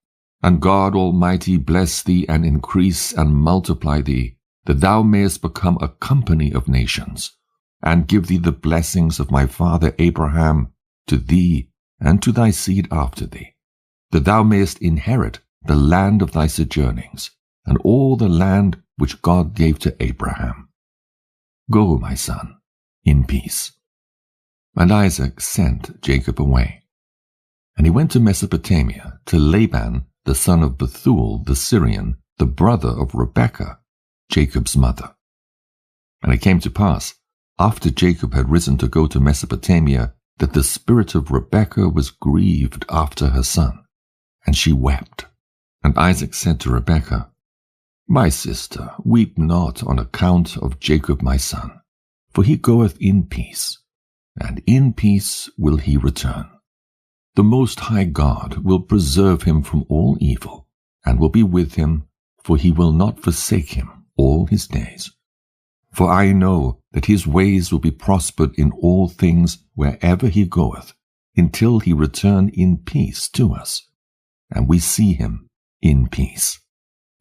And God Almighty bless thee, and increase and multiply thee, that thou mayest become a company of nations, and give thee the blessings of my father Abraham to thee and to thy seed after thee, that thou mayest inherit the land of thy sojournings, and all the land which God gave to Abraham. Go, my son, in peace. And Isaac sent Jacob away. And he went to Mesopotamia, to Laban the son of Bethuel the Syrian, the brother of Rebekah, Jacob's mother. And it came to pass, after Jacob had risen to go to Mesopotamia, that the spirit of Rebekah was grieved after her son, and she wept. And Isaac said to Rebekah, My sister, weep not on account of Jacob my son, for he goeth in peace, and in peace will he return. The Most High God will preserve him from all evil, and will be with him, for he will not forsake him all his days. For I know that his ways will be prospered in all things wherever he goeth, until he return in peace to us, and we see him in peace.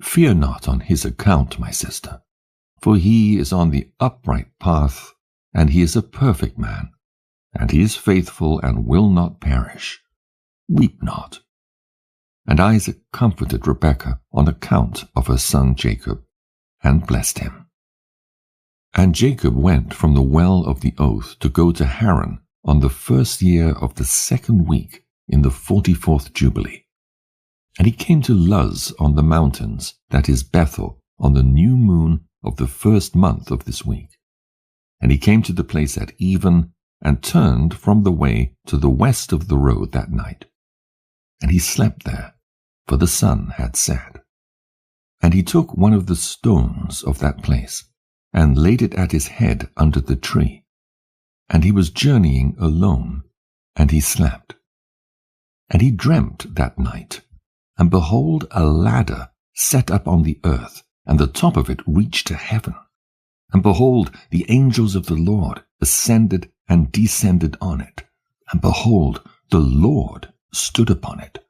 Fear not on his account, my sister, for he is on the upright path, and he is a perfect man, and he is faithful and will not perish. Weep not. And Isaac comforted Rebekah on account of her son Jacob, and blessed him. And Jacob went from the well of the oath to go to Haran on the 1st year of the 2nd week in the 44th Jubilee. And he came to Luz on the mountains, that is Bethel, on the new moon of the 1st month of this week. And he came to the place at even, and turned from the way to the west of the road that night. And he slept there, for the sun had set. And he took one of the stones of that place, and laid it at his head under the tree. And he was journeying alone, and he slept. And he dreamt that night, and behold, a ladder set up on the earth, and the top of it reached to heaven. And behold, the angels of the Lord ascended and descended on it. And behold, the Lord stood upon it.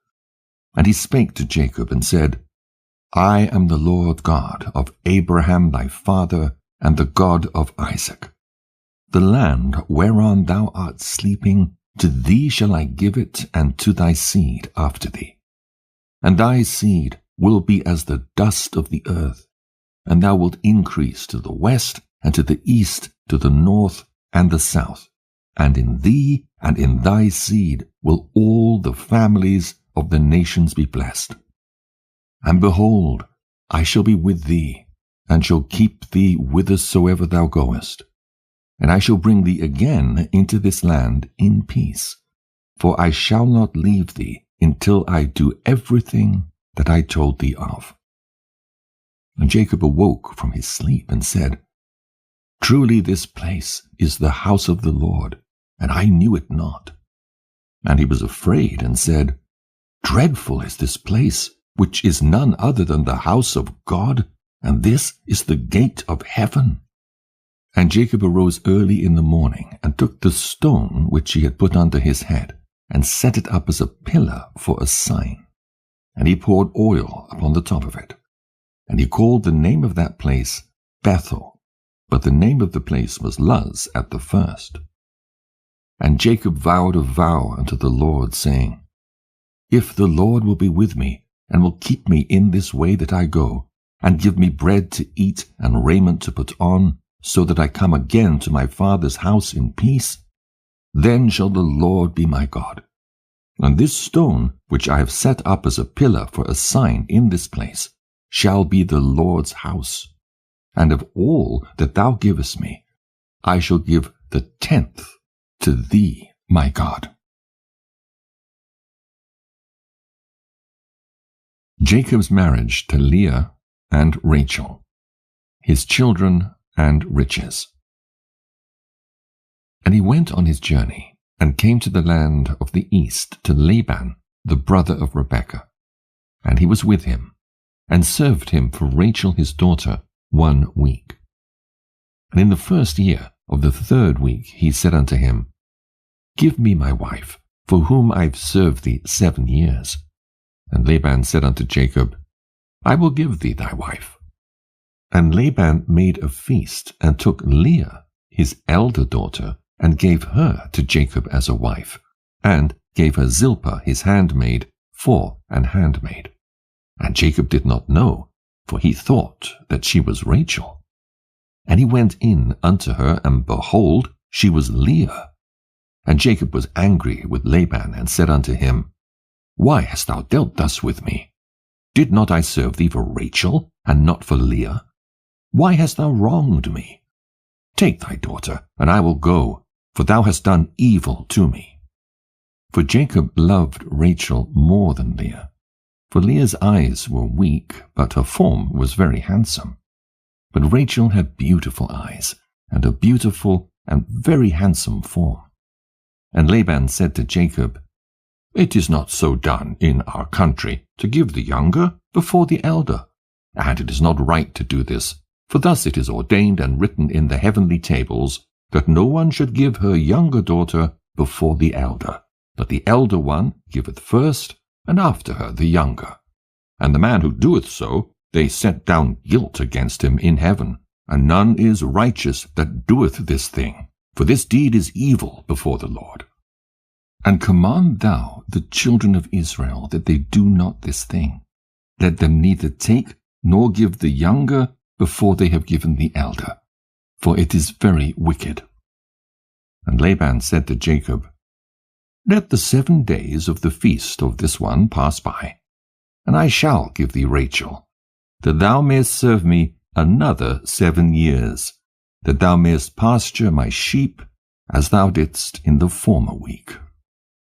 And he spake to Jacob and said, I am the Lord God of Abraham thy father, and the God of Isaac. The land whereon thou art sleeping, to thee shall I give it, and to thy seed after thee. And thy seed will be as the dust of the earth, and thou wilt increase to the west, and to the east, to the north, and the south. And in thee and in thy seed will all the families of the nations be blessed. And behold, I shall be with thee, and shall keep thee whithersoever thou goest. And I shall bring thee again into this land in peace, for I shall not leave thee until I do everything that I told thee of. And Jacob awoke from his sleep and said, Truly this place is the house of the Lord, and I knew it not. And he was afraid and said, Dreadful is this place, which is none other than the house of God, and this is the gate of heaven. And Jacob arose early in the morning, and took the stone which he had put under his head, and set it up as a pillar for a sign. And he poured oil upon the top of it. And he called the name of that place Bethel, but the name of the place was Luz at the first. And Jacob vowed a vow unto the Lord, saying, If the Lord will be with me, and will keep me in this way that I go, and give me bread to eat and raiment to put on, so that I come again to my father's house in peace, then shall the Lord be my God. And this stone, which I have set up as a pillar for a sign in this place, shall be the Lord's house. And of all that thou givest me, I shall give the 10th to thee, my God. Jacob's marriage to Leah and Rachel, his children and riches. And he went on his journey, and came to the land of the east to Laban, the brother of Rebekah. And he was with him, and served him for Rachel his daughter 1 week. And in the first year of the 3rd week he said unto him, Give me my wife, for whom I have served thee 7 years. And Laban said unto Jacob, I will give thee thy wife. And Laban made a feast, and took Leah, his elder daughter, and gave her to Jacob as a wife, and gave her Zilpah his handmaid for an handmaid. And Jacob did not know, for he thought that she was Rachel. And he went in unto her, and behold, she was Leah. And Jacob was angry with Laban, and said unto him, Why hast thou dealt thus with me? Did not I serve thee for Rachel, and not for Leah? Why hast thou wronged me? Take thy daughter, and I will go, for thou hast done evil to me. For Jacob loved Rachel more than Leah. For Leah's eyes were weak, but her form was very handsome. But Rachel had beautiful eyes, and a beautiful and very handsome form. And Laban said to Jacob, It is not so done in our country to give the younger before the elder, and it is not right to do this, for thus it is ordained and written in the heavenly tables, that no one should give her younger daughter before the elder, but the elder one giveth first, and after her the younger. And the man who doeth so, they set down guilt against him in heaven, and none is righteous that doeth this thing, for this deed is evil before the Lord. And command thou the children of Israel that they do not this thing. Let them neither take nor give the younger before they have given the elder, for it is very wicked. And Laban said to Jacob, Let the 7 days of the feast of this one pass by, and I shall give thee Rachel, that thou mayest serve me another 7 years, that thou mayest pasture my sheep, as thou didst in the former week.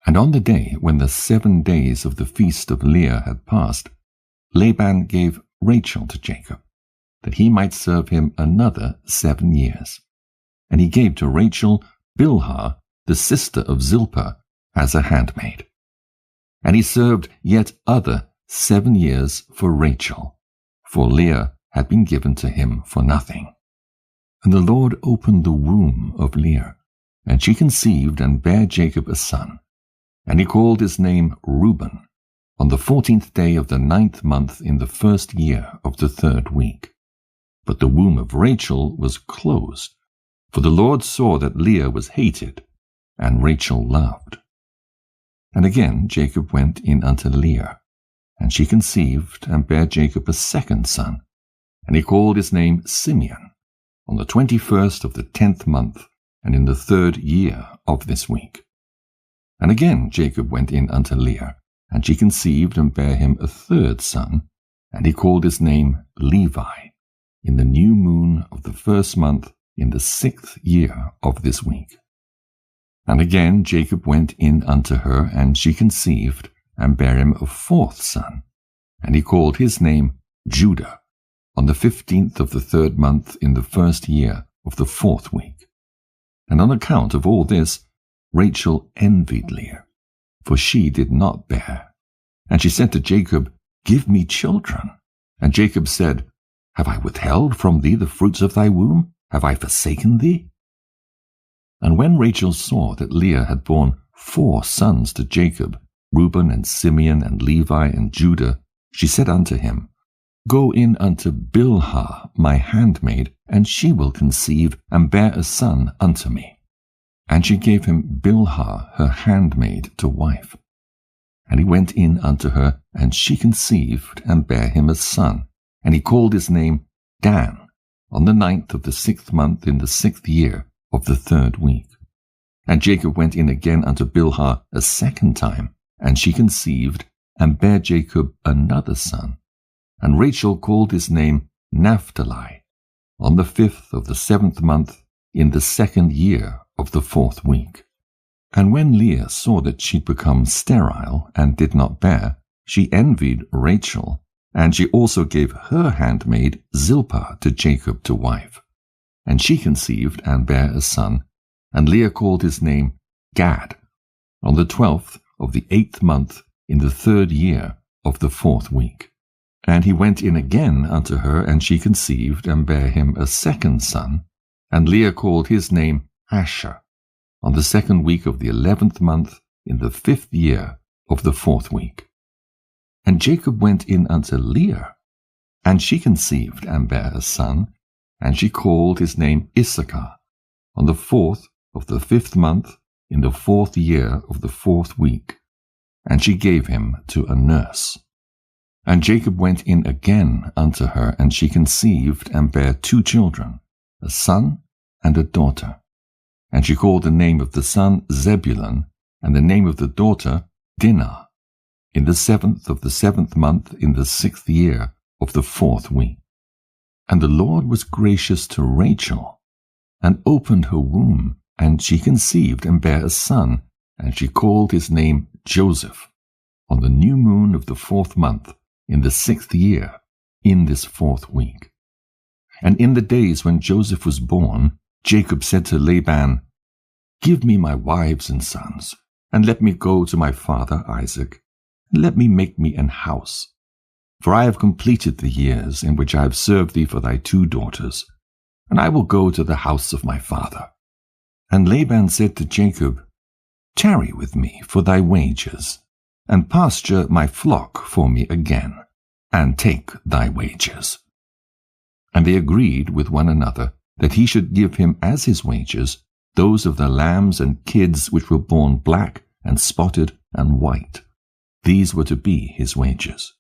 And on the day when the 7 days of the feast of Leah had passed, Laban gave Rachel to Jacob, that he might serve him another 7 years. And he gave to Rachel Bilhah, the sister of Zilpah, as a handmaid. And he served yet other 7 years for Rachel, for Leah had been given to him for nothing. And the Lord opened the womb of Leah, and she conceived and bare Jacob a son. And he called his name Reuben, on the 14th day of the 9th month in the 1st year of the 3rd week. But the womb of Rachel was closed, for the Lord saw that Leah was hated, and Rachel loved. And again Jacob went in unto Leah, and she conceived and bare Jacob a 2nd son, and he called his name Simeon, on the 21st of the 10th month, and in the 3rd year of this week. And again Jacob went in unto Leah, and she conceived and bare him a 3rd son, and he called his name Levi, in the new moon of the 1st month, in the 6th year of this week. And again Jacob went in unto her, and she conceived, and bare him a 4th son, and he called his name Judah, on the 15th of the 3rd month, in the 1st year of the 4th week. And on account of all this, Rachel envied Leah, for she did not bear. And she said to Jacob, Give me children. And Jacob said, Have I withheld from thee the fruits of thy womb? Have I forsaken thee? And when Rachel saw that Leah had borne 4 sons to Jacob, Reuben and Simeon and Levi and Judah, she said unto him, Go in unto Bilhah my handmaid, and she will conceive and bear a son unto me. And she gave him Bilhah her handmaid to wife. And he went in unto her, and she conceived and bare him a son, and he called his name Dan, on the 9th of the 6th month in the 6th year of the 3rd week. And Jacob went in again unto Bilhah a 2nd time, and she conceived and bare Jacob another son. And Rachel called his name Naphtali, on the 5th of the 7th month in the 2nd year of the 4th week. And when Leah saw that she'd become sterile and did not bear, she envied Rachel, and she also gave her handmaid Zilpah to Jacob to wife. And she conceived and bare a son, and Leah called his name Gad, on the 12th of the 8th month, in the 3rd year of the 4th week. And he went in again unto her, and she conceived and bare him a second son, and Leah called his name Asher, on the 2nd week of the 11th month, in the 5th year of the 4th week. And Jacob went in unto Leah, and she conceived and bare a son, and she called his name Issachar, on the 4th of the 5th month, in the 4th year of the 4th week. And she gave him to a nurse. And Jacob went in again unto her, and she conceived and bare 2 children, a son and a daughter. And she called the name of the son Zebulun, and the name of the daughter Dinah, in the 7th of the 7th month, in the 6th year of the 4th week. And the Lord was gracious to Rachel, and opened her womb, and she conceived and bare a son, and she called his name Joseph, on the new moon of the 4th month, in the 6th year, in this 4th week. And in the days when Joseph was born, Jacob said to Laban, Give me my wives and sons, and let me go to my father Isaac, and let me make me an house. For I have completed the years in which I have served thee for thy 2 daughters, and I will go to the house of my father. And Laban said to Jacob, Tarry with me for thy wages, and pasture my flock for me again, and take thy wages. And they agreed with one another that he should give him as his wages those of the lambs and kids which were born black and spotted and white. These were to be his wages.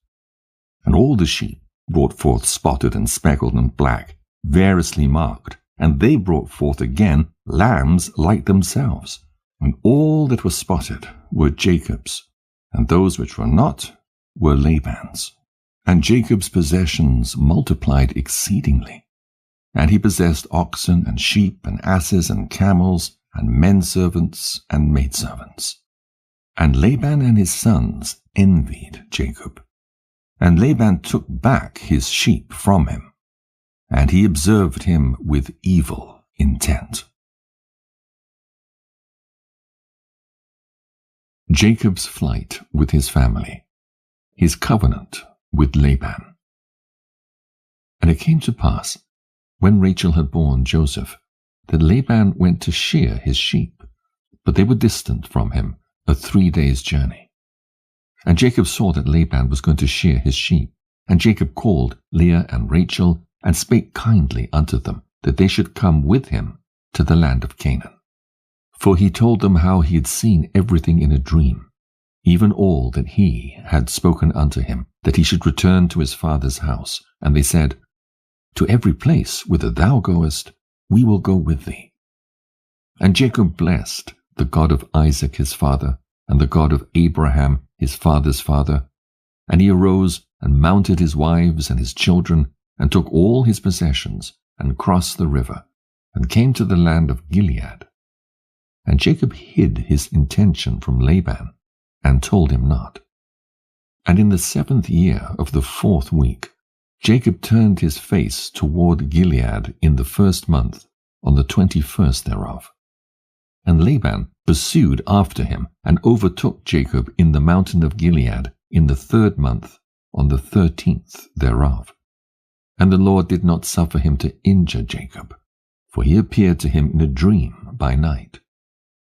And all the sheep brought forth spotted and speckled and black, variously marked, and they brought forth again lambs like themselves. And all that were spotted were Jacob's, and those which were not were Laban's. And Jacob's possessions multiplied exceedingly. And he possessed oxen and sheep and asses and camels and menservants and maidservants. And Laban and his sons envied Jacob. And Laban took back his sheep from him, and he observed him with evil intent. Jacob's flight with his family, his covenant with Laban. And it came to pass, when Rachel had borne Joseph, that Laban went to shear his sheep, but they were distant from him a 3 days' journey. And Jacob saw that Laban was going to shear his sheep, and Jacob called Leah and Rachel, and spake kindly unto them, that they should come with him to the land of Canaan. For he told them how he had seen everything in a dream, even all that he had spoken unto him, that he should return to his father's house. And they said, To every place whither thou goest, we will go with thee. And Jacob blessed the God of Isaac his father, and the God of Abraham his father's father. And he arose and mounted his wives and his children, and took all his possessions, and crossed the river, and came to the land of Gilead. And Jacob hid his intention from Laban, and told him not. And in the 7th year of the 4th week, Jacob turned his face toward Gilead in the 1st month, on the 21st thereof. And Laban pursued after him, and overtook Jacob in the mountain of Gilead in the 3rd month, on the 13th thereof. And the Lord did not suffer him to injure Jacob, for he appeared to him in a dream by night.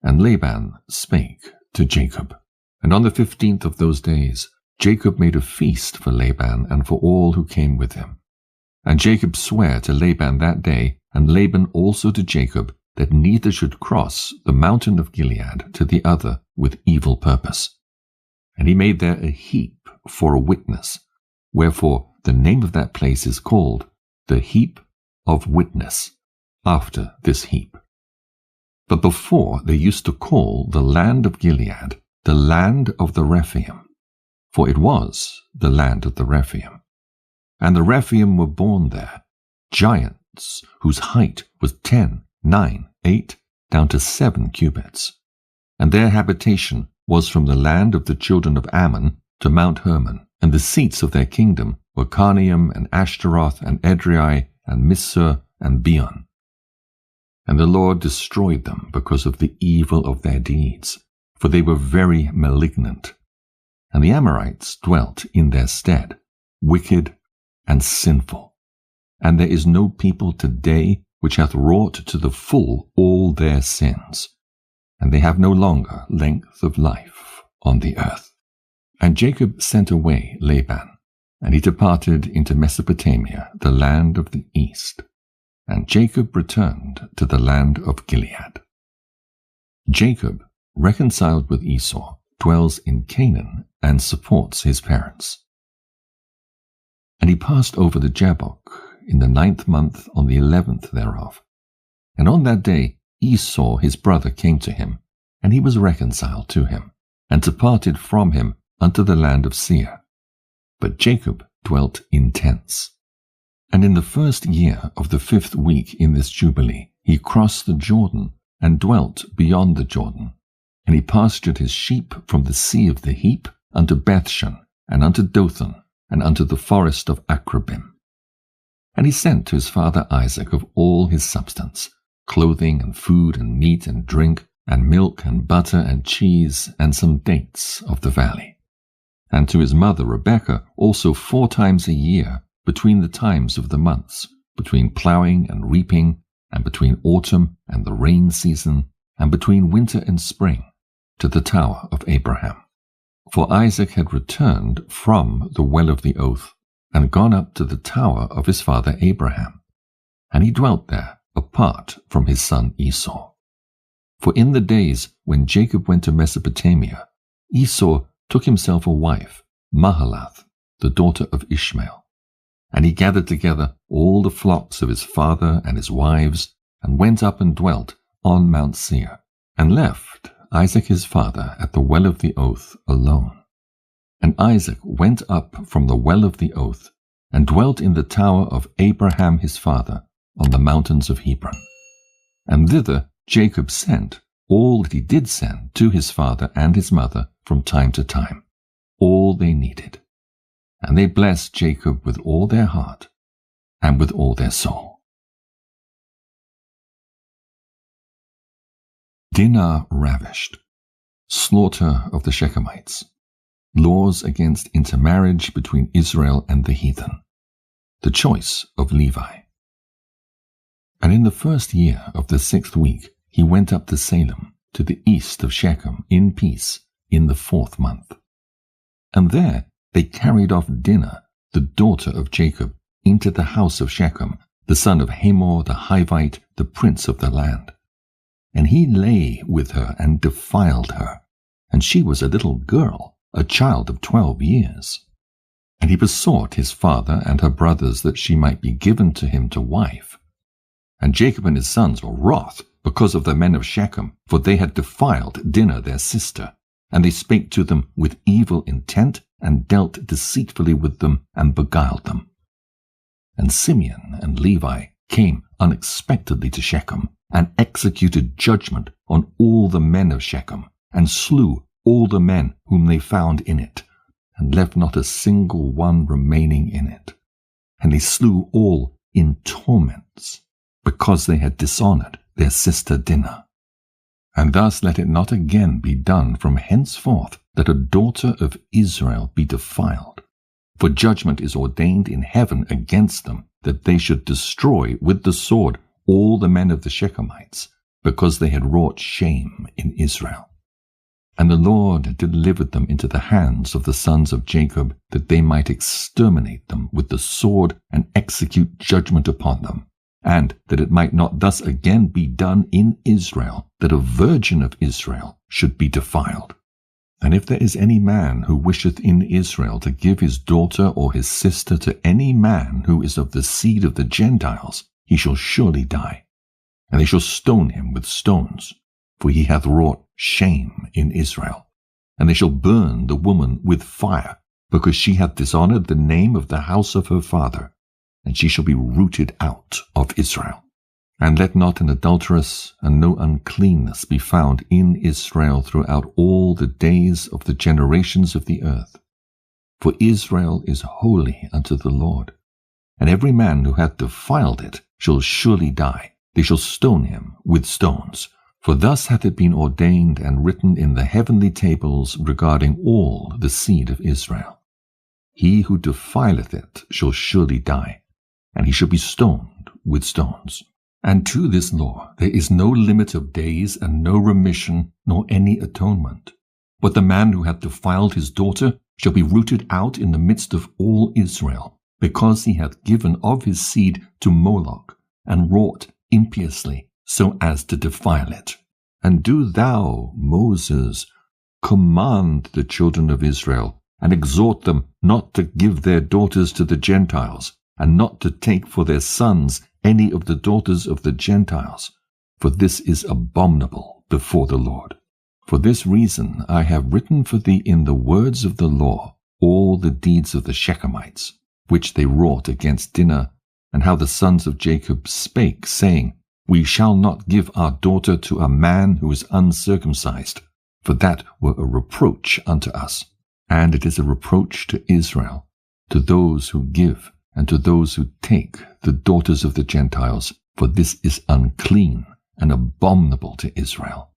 And Laban spake to Jacob. And on the 15th of those days, Jacob made a feast for Laban and for all who came with him. And Jacob sware to Laban that day, and Laban also to Jacob, that neither should cross the mountain of Gilead to the other with evil purpose. And he made there a heap for a witness, wherefore the name of that place is called the heap of witness, after this heap. But before they used to call the land of Gilead the land of the Rephaim, for it was the land of the Rephaim. And the Rephaim were born there, giants whose height was 10, 9, 8, down to 7 cubits. And their habitation was from the land of the children of Ammon to Mount Hermon, and the seats of their kingdom were Carnaim and Ashtaroth and Edrei and Missur and Beon. And the Lord destroyed them because of the evil of their deeds, for they were very malignant. And the Amorites dwelt in their stead, wicked and sinful. And there is no people today which hath wrought to the full all their sins, and they have no longer length of life on the earth. And Jacob sent away Laban, and he departed into Mesopotamia, the land of the east. And Jacob returned to the land of Gilead. Jacob, reconciled with Esau, dwells in Canaan and supports his parents. And he passed over the Jabbok in the 9th month on the 11th thereof. And on that day Esau his brother came to him, and he was reconciled to him, and departed from him unto the land of Seir. But Jacob dwelt in tents. And in the 1st year of the 5th week in this Jubilee, he crossed the Jordan, and dwelt beyond the Jordan. And he pastured his sheep from the sea of the heap unto Bethshan, and unto Dothan, and unto the forest of Akrabim. And he sent to his father Isaac of all his substance, clothing and food and meat and drink, and milk and butter and cheese, and some dates of the valley. And to his mother Rebekah also 4 times a year, between the times of the months, between ploughing and reaping, and between autumn and the rain season, and between winter and spring, to the Tower of Abraham. For Isaac had returned from the well of the oath, and gone up to the tower of his father Abraham, and he dwelt there apart from his son Esau. For in the days when Jacob went to Mesopotamia, Esau took himself a wife, Mahalath, the daughter of Ishmael. And he gathered together all the flocks of his father and his wives, and went up and dwelt on Mount Seir, and left Isaac his father at the well of the oath alone. And Isaac went up from the well of the oath, and dwelt in the tower of Abraham his father, on the mountains of Hebron. And thither Jacob sent all that he did send to his father and his mother from time to time, all they needed. And they blessed Jacob with all their heart and with all their soul. Dinah ravished. Slaughter of the Shechemites. Laws against intermarriage between Israel and the heathen. The choice of Levi. And in the 1st year of the 6th week he went up to Salem, to the east of Shechem, in peace, in the 4th month. And there they carried off Dinah, the daughter of Jacob, into the house of Shechem, the son of Hamor the Hivite, the prince of the land. And he lay with her and defiled her, and she was a little girl, a child of 12 years. And he besought his father and her brothers that she might be given to him to wife. And Jacob and his sons were wroth because of the men of Shechem, for they had defiled Dinah their sister. And they spake to them with evil intent, and dealt deceitfully with them, and beguiled them. And Simeon and Levi came unexpectedly to Shechem, and executed judgment on all the men of Shechem, and slew all the men whom they found in it, and left not a single one remaining in it. And they slew all in torments, because they had dishonored their sister Dinah. And thus let it not again be done from henceforth that a daughter of Israel be defiled. For judgment is ordained in heaven against them, that they should destroy with the sword all the men of the Shechemites, because they had wrought shame in Israel. And the Lord delivered them into the hands of the sons of Jacob, that they might exterminate them with the sword, and execute judgment upon them. And that it might not thus again be done in Israel, that a virgin of Israel should be defiled. And if there is any man who wisheth in Israel to give his daughter or his sister to any man who is of the seed of the Gentiles, he shall surely die. And they shall stone him with stones, for he hath wrought shame in Israel. And they shall burn the woman with fire, because she hath dishonored the name of the house of her father, and she shall be rooted out of Israel. And let not an adulteress and no uncleanness be found in Israel throughout all the days of the generations of the earth. For Israel is holy unto the Lord, and every man who hath defiled it shall surely die. They shall stone him with stones. For thus hath it been ordained and written in the heavenly tables regarding all the seed of Israel. He who defileth it shall surely die, and he shall be stoned with stones. And to this law there is no limit of days, and no remission, nor any atonement. But the man who hath defiled his daughter shall be rooted out in the midst of all Israel, because he hath given of his seed to Moloch, and wrought impiously, so as to defile it. And do thou, Moses, command the children of Israel, and exhort them not to give their daughters to the Gentiles, and not to take for their sons any of the daughters of the Gentiles, for this is abominable before the Lord. For this reason I have written for thee in the words of the law all the deeds of the Shechemites, which they wrought against Dinah, and how the sons of Jacob spake, saying, We shall not give our daughter to a man who is uncircumcised, for that were a reproach unto us. And it is a reproach to Israel, to those who give, and to those who take the daughters of the Gentiles, for this is unclean and abominable to Israel.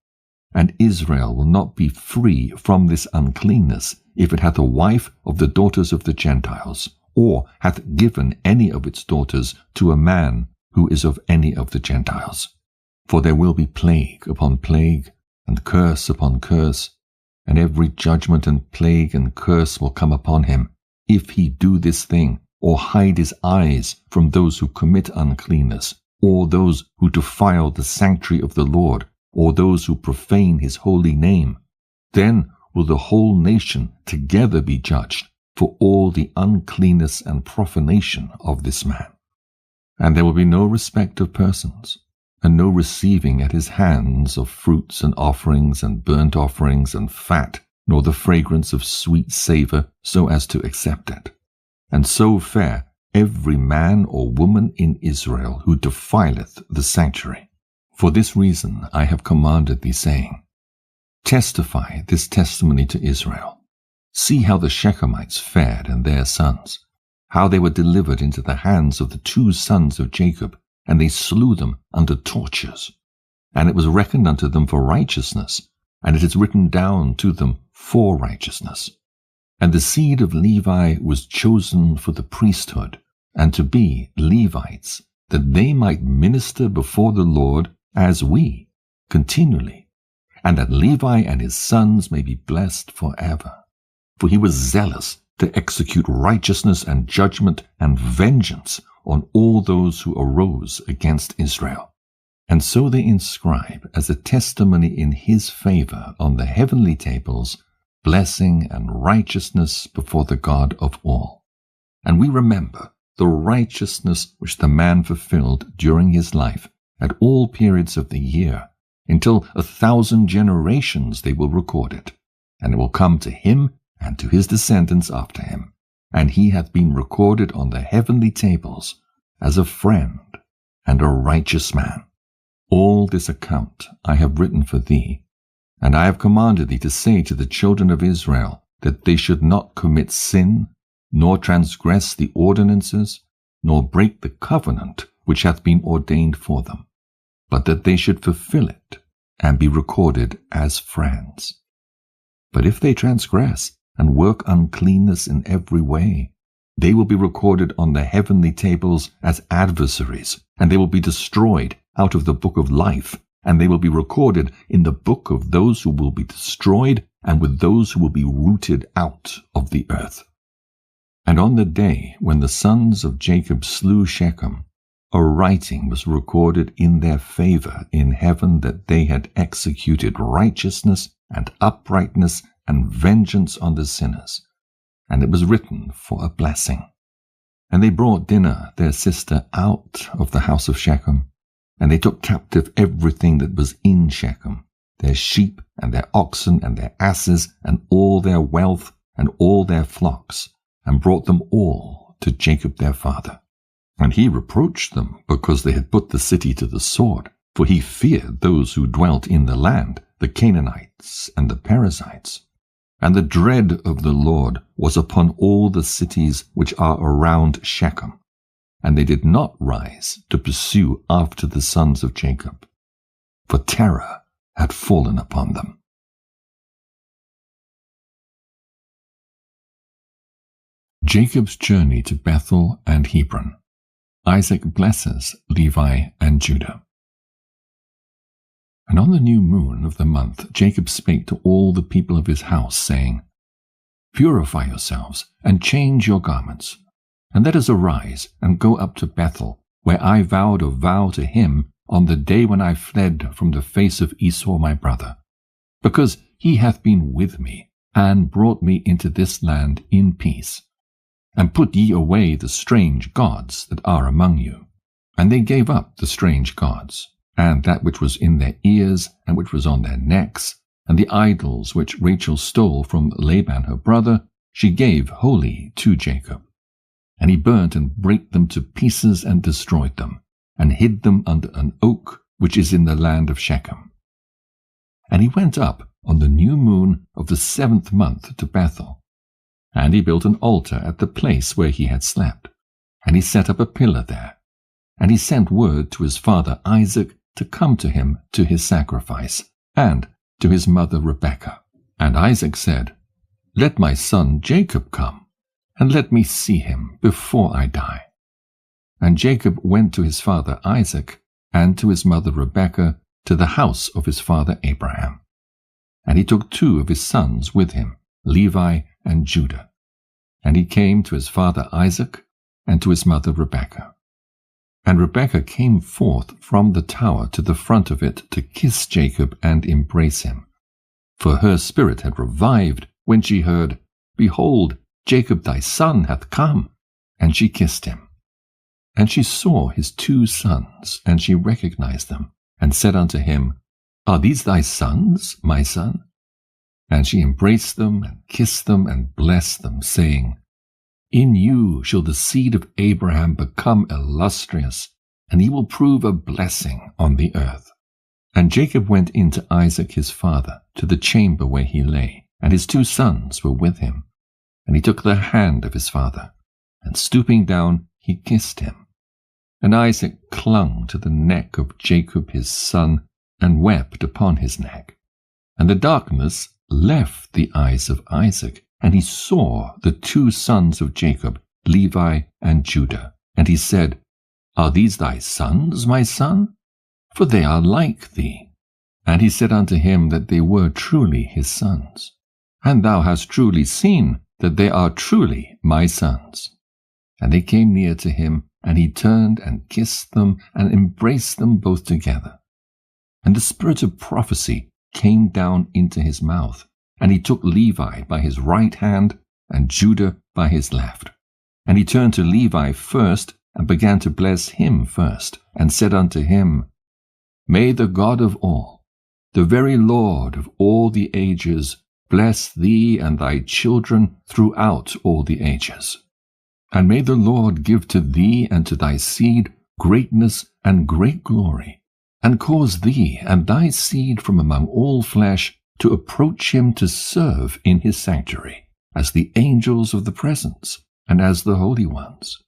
And Israel will not be free from this uncleanness, if it hath a wife of the daughters of the Gentiles, or hath given any of its daughters to a man who is of any of the Gentiles. For there will be plague upon plague, and curse upon curse, and every judgment and plague and curse will come upon him, if he do this thing, or hide his eyes from those who commit uncleanness, or those who defile the sanctuary of the Lord, or those who profane his holy name. Then will the whole nation together be judged for all the uncleanness and profanation of this man. And there will be no respect of persons, and no receiving at his hands of fruits and offerings and burnt offerings and fat, nor the fragrance of sweet savour, so as to accept it. And so fare every man or woman in Israel who defileth the sanctuary. For this reason I have commanded thee, saying, Testify this testimony to Israel. See how the Shechemites fared and their sons, how they were delivered into the hands of the two sons of Jacob, and they slew them under tortures. And it was reckoned unto them for righteousness, and it is written down to them for righteousness. And the seed of Levi was chosen for the priesthood, and to be Levites, that they might minister before the Lord as we, continually, and that Levi and his sons may be blessed forever. For he was zealous to execute righteousness and judgment and vengeance on all those who arose against Israel. And so they inscribe as a testimony in his favor on the heavenly tables blessing and righteousness before the God of all. And we remember the righteousness which the man fulfilled during his life at all periods of the year, until 1,000 generations they will record it, and it will come to him and to his descendants after him, and he hath been recorded on the heavenly tables as a friend and a righteous man. All this account I have written for thee, and I have commanded thee to say to the children of Israel that they should not commit sin, nor transgress the ordinances, nor break the covenant which hath been ordained for them, but that they should fulfill it, and be recorded as friends. But if they transgress, and work uncleanness in every way, they will be recorded on the heavenly tables as adversaries, and they will be destroyed out of the book of life, and they will be recorded in the book of those who will be destroyed, and with those who will be rooted out of the earth. And on the day when the sons of Jacob slew Shechem, a writing was recorded in their favor in heaven that they had executed righteousness and uprightness and vengeance on the sinners, and it was written for a blessing. And they brought Dinah their sister out of the house of Shechem, and they took captive everything that was in Shechem, their sheep and their oxen and their asses and all their wealth and all their flocks, and brought them all to Jacob their father. And he reproached them because they had put the city to the sword, for he feared those who dwelt in the land, the Canaanites and the Perizzites. And the dread of the Lord was upon all the cities which are around Shechem, and they did not rise to pursue after the sons of Jacob, for terror had fallen upon them. Jacob's journey to Bethel and Hebron. Isaac blesses Levi and Judah. And on the new moon of the month Jacob spake to all the people of his house, saying, Purify yourselves, and change your garments, and let us arise, and go up to Bethel, where I vowed a vow to him on the day when I fled from the face of Esau my brother, because he hath been with me, and brought me into this land in peace. And put ye away the strange gods that are among you. And they gave up the strange gods, and that which was in their ears, and which was on their necks, and the idols which Rachel stole from Laban her brother, she gave wholly to Jacob. And he burnt and brake them to pieces and destroyed them, and hid them under an oak which is in the land of Shechem. And he went up on the new moon of the 7th month to Bethel. And he built an altar at the place where he had slept, and he set up a pillar there. And he sent word to his father Isaac to come to him to his sacrifice, and to his mother Rebekah. And Isaac said, Let my son Jacob come, and let me see him before I die. And Jacob went to his father Isaac, and to his mother Rebekah, to the house of his father Abraham. And he took 2 of his sons with him, Levi and Judah. And he came to his father Isaac, and to his mother Rebekah. And Rebekah came forth from the tower to the front of it to kiss Jacob and embrace him. For her spirit had revived when she heard, Behold, Jacob thy son hath come. And she kissed him. And she saw his 2 sons, and she recognized them, and said unto him, Are these thy sons, my son? And she embraced them, and kissed them, and blessed them, saying, In you shall the seed of Abraham become illustrious, and he will prove a blessing on the earth. And Jacob went in to Isaac his father, to the chamber where he lay, and his 2 sons were with him. And he took the hand of his father, and stooping down, he kissed him. And Isaac clung to the neck of Jacob his son, and wept upon his neck. And the darkness left the eyes of Isaac, and he saw the 2 sons of Jacob, Levi and Judah. And he said, Are these thy sons, my son? For they are like thee. And he said unto him that they were truly his sons. And thou hast truly seen that they are truly my sons. And they came near to him, and he turned and kissed them, and embraced them both together. And the spirit of prophecy came down into his mouth, and he took Levi by his right hand, and Judah by his left. And he turned to Levi first, and began to bless him first, and said unto him, May the God of all, the very Lord of all the ages, bless thee and thy children throughout all the ages. And may the Lord give to thee and to thy seed greatness and great glory, and cause thee and thy seed from among all flesh to approach him to serve in his sanctuary, as the angels of the presence, and as the holy ones.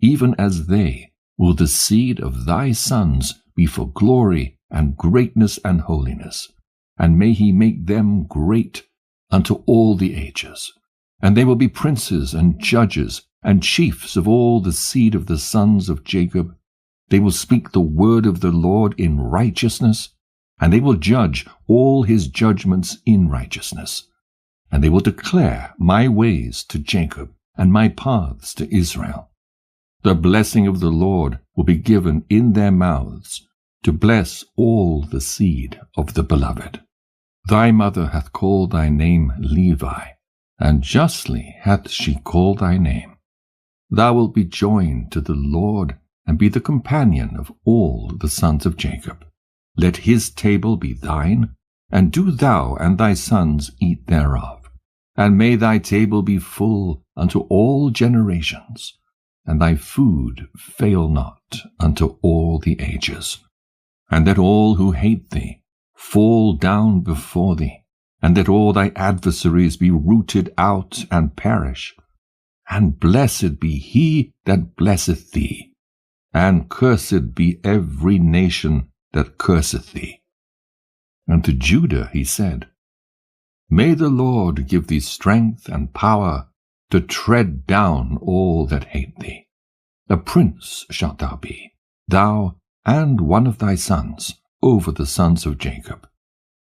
Even as they will the seed of thy sons be for glory and greatness and holiness, and may he make them great unto all the ages. And they will be princes and judges and chiefs of all the seed of the sons of Jacob. They will speak the word of the Lord in righteousness, and they will judge all his judgments in righteousness. And they will declare my ways to Jacob, and my paths to Israel. The blessing of the Lord will be given in their mouths, to bless all the seed of the beloved. Thy mother hath called thy name Levi, and justly hath she called thy name. Thou wilt be joined to the Lord, and be the companion of all the sons of Jacob. Let his table be thine, and do thou and thy sons eat thereof. And may thy table be full unto all generations. and thy food fail not unto all the ages. And that all who hate thee fall down before thee, and that all thy adversaries be rooted out and perish. And blessed be he that blesseth thee, and cursed be every nation that curseth thee. And to Judah he said, May the Lord give thee strength and power to tread down all that hate thee. A prince shalt thou be, thou and one of thy sons, over the sons of Jacob.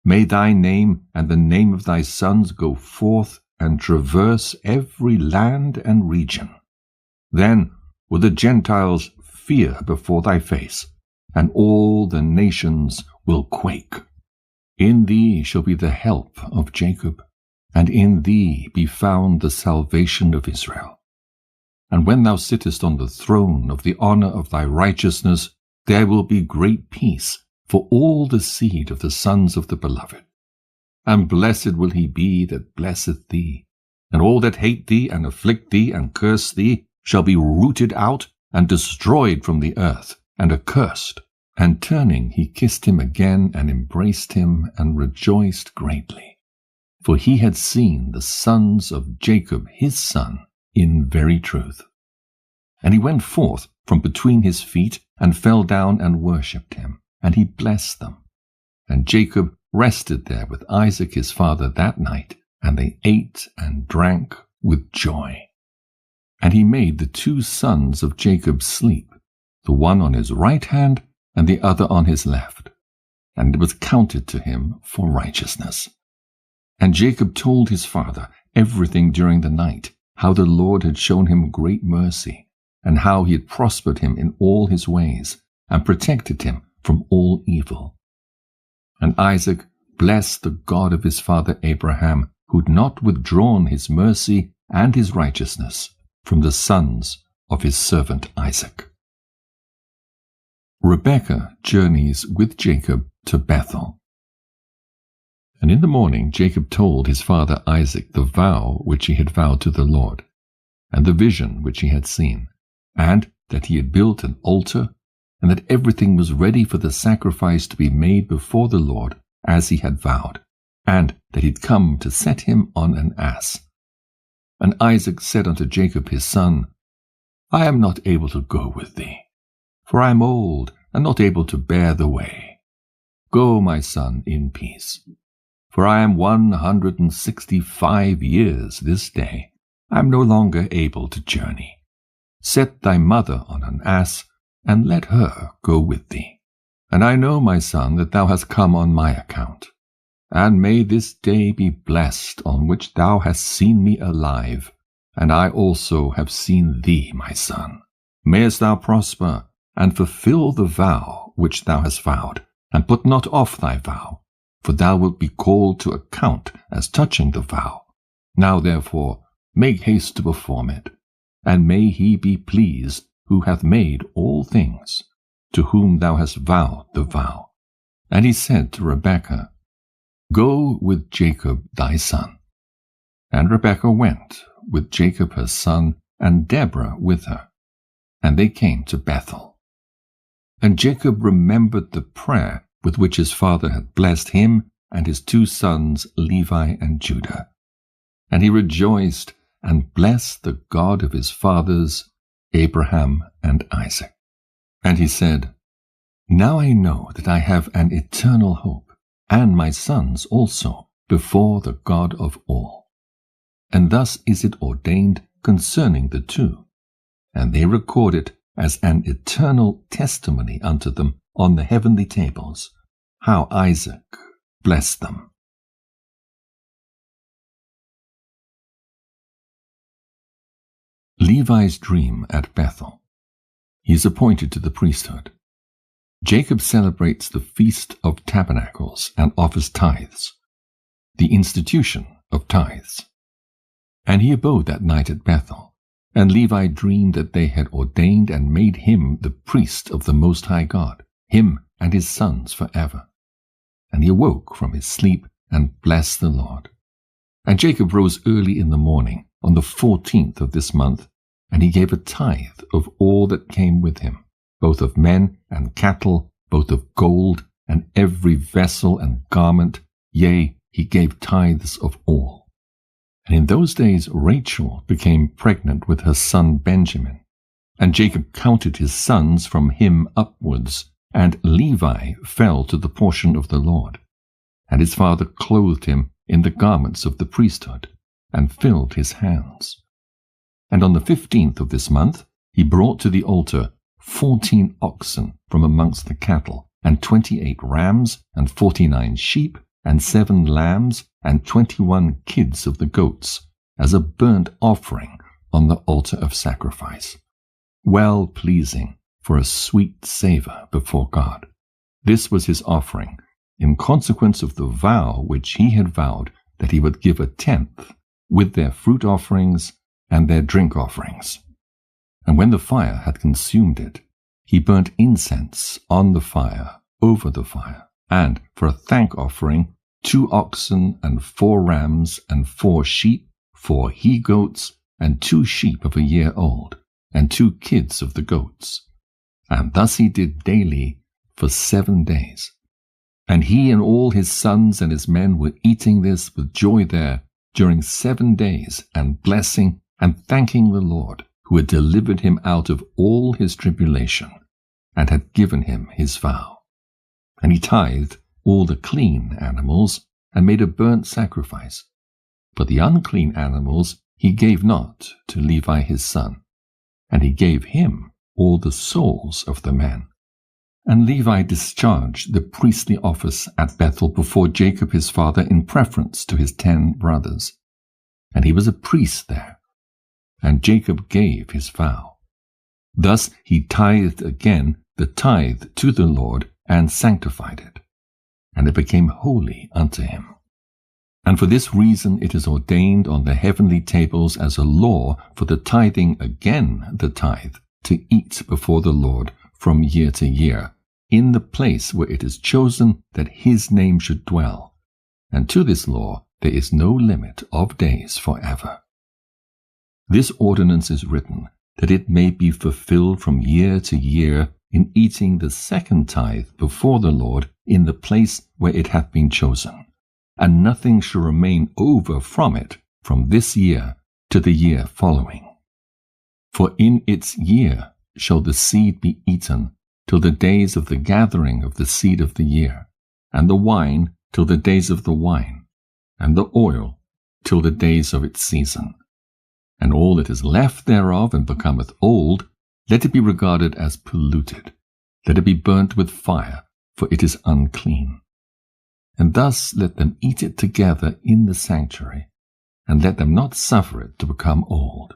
May thy name and the name of thy sons go forth and traverse every land and region. Then will the Gentiles fear before thy face, and all the nations will quake. In thee shall be the help of Jacob, and in thee be found the salvation of Israel. And when thou sittest on the throne of the honour of thy righteousness, there will be great peace for all the seed of the sons of the beloved. And blessed will he be that blesseth thee, and all that hate thee and afflict thee and curse thee shall be rooted out and destroyed from the earth, and accursed. And turning, he kissed him again, and embraced him, and rejoiced greatly. For he had seen the sons of Jacob his son in very truth. And he went forth from between his feet, and fell down and worshipped him, and he blessed them. And Jacob rested there with Isaac his father that night, and they ate and drank with joy. And he made the two sons of Jacob sleep, the one on his right hand, and the other on his left, and it was counted to him for righteousness. And Jacob told his father everything during the night, how the Lord had shown him great mercy, and how he had prospered him in all his ways, and protected him from all evil. And Isaac blessed the God of his father Abraham, who had not withdrawn his mercy and his righteousness from the sons of his servant Isaac. Rebekah journeys with Jacob to Bethel. And in the morning Jacob told his father Isaac the vow which he had vowed to the Lord, and the vision which he had seen, and that he had built an altar, and that everything was ready for the sacrifice to be made before the Lord, as he had vowed, and that he had come to set him on an ass. And Isaac said unto Jacob his son, I am not able to go with thee, for I am old, and not able to bear the way. Go, my son, in peace. For I am 165 years this day. I am no longer able to journey. Set thy mother on an ass, and let her go with thee. And I know, my son, that thou hast come on my account. And may this day be blessed on which thou hast seen me alive, and I also have seen thee, my son. Mayest thou prosper, and fulfill the vow which thou hast vowed, and put not off thy vow, for thou wilt be called to account as touching the vow. Now therefore make haste to perform it, and may he be pleased who hath made all things, to whom thou hast vowed the vow. And he said to Rebekah, Go with Jacob thy son. And Rebekah went with Jacob her son, and Deborah with her, and they came to Bethel. And Jacob remembered the prayer with which his father had blessed him and his two sons Levi and Judah. And he rejoiced and blessed the God of his fathers, Abraham and Isaac. And he said, Now I know that I have an eternal hope, and my sons also, before the God of all. And thus is it ordained concerning the two, and they record it as an eternal testimony unto them on the heavenly tables, how Isaac blessed them. Levi's dream at Bethel. He is appointed to the priesthood. Jacob celebrates the Feast of Tabernacles and offers tithes, the institution of tithes. And he abode that night at Bethel, and Levi dreamed that they had ordained and made him the priest of the Most High God, him and his sons forever. And he awoke from his sleep and blessed the Lord. And Jacob rose early in the morning, on the 14th of this month, and he gave a tithe of all that came with him, both of men and cattle, both of gold, and every vessel and garment, yea, he gave tithes of all. And in those days Rachel became pregnant with her son Benjamin, and Jacob counted his sons from him upwards, and Levi fell to the portion of the Lord. And his father clothed him in the garments of the priesthood, and filled his hands. And on the 15th of this month he brought to the altar 14 oxen from amongst the cattle, and 28 rams, and 49 sheep, and 7 lambs, and 21 kids of the goats, as a burnt offering on the altar of sacrifice, well pleasing for a sweet savour before God. This was his offering, in consequence of the vow which he had vowed that he would give a tenth, with their fruit offerings and their drink offerings. And when the fire had consumed it, he burnt incense on the fire, over the fire, and for a thank offering 2 oxen and 4 rams and 4 sheep, 4 he-goats, and 2 sheep of a year old, and 2 kids of the goats. And thus he did daily for 7 days. And he and all his sons and his men were eating this with joy there during 7 days, and blessing and thanking the Lord, who had delivered him out of all his tribulation, and had given him his vow. And he tithed all the clean animals, and made a burnt sacrifice. But the unclean animals he gave not to Levi his son, and he gave him all the souls of the men. And Levi discharged the priestly office at Bethel before Jacob his father in preference to his 10 brothers. And he was a priest there, and Jacob gave his vow. Thus he tithed again the tithe to the Lord, and sanctified it, and it became holy unto him. And for this reason it is ordained on the heavenly tables as a law for the tithing again the tithe, to eat before the Lord from year to year, in the place where it is chosen that his name should dwell. And to this law there is no limit of days forever. This ordinance is written, that it may be fulfilled from year to year in eating the second tithe before the Lord in the place where it hath been chosen, and nothing shall remain over from it from this year to the year following. For in its year shall the seed be eaten till the days of the gathering of the seed of the year, and the wine till the days of the wine, and the oil till the days of its season. And all that is left thereof and becometh old, let it be regarded as polluted. Let it be burnt with fire, for it is unclean. And thus let them eat it together in the sanctuary, and let them not suffer it to become old.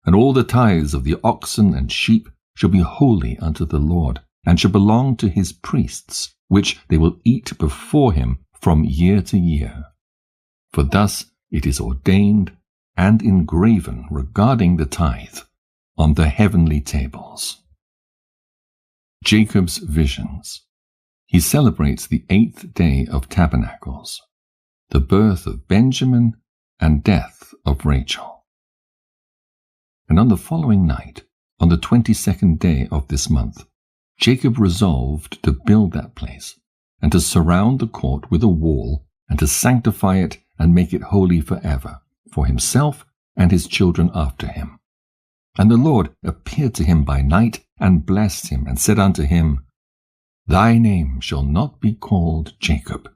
And all the tithes of the oxen and sheep shall be holy unto the Lord, and shall belong to his priests, which they will eat before him from year to year. For thus it is ordained and engraven regarding the tithe on the heavenly tables. Jacob's visions. He celebrates the 8th day of tabernacles, the birth of Benjamin and death of Rachel. And on the following night, on the 22nd day of this month, Jacob resolved to build that place, and to surround the court with a wall, and to sanctify it and make it holy forever, for himself and his children after him. And the Lord appeared to him by night, and blessed him, and said unto him, Thy name shall not be called Jacob,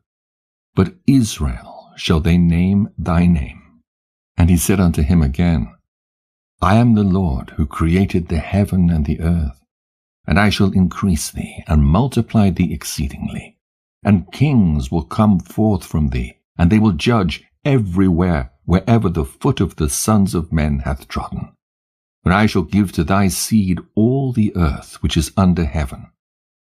but Israel shall they name thy name. And he said unto him again, I am the Lord who created the heaven and the earth, and I shall increase thee, and multiply thee exceedingly. And kings will come forth from thee, and they will judge everywhere, wherever the foot of the sons of men hath trodden. But I shall give to thy seed all the earth which is under heaven,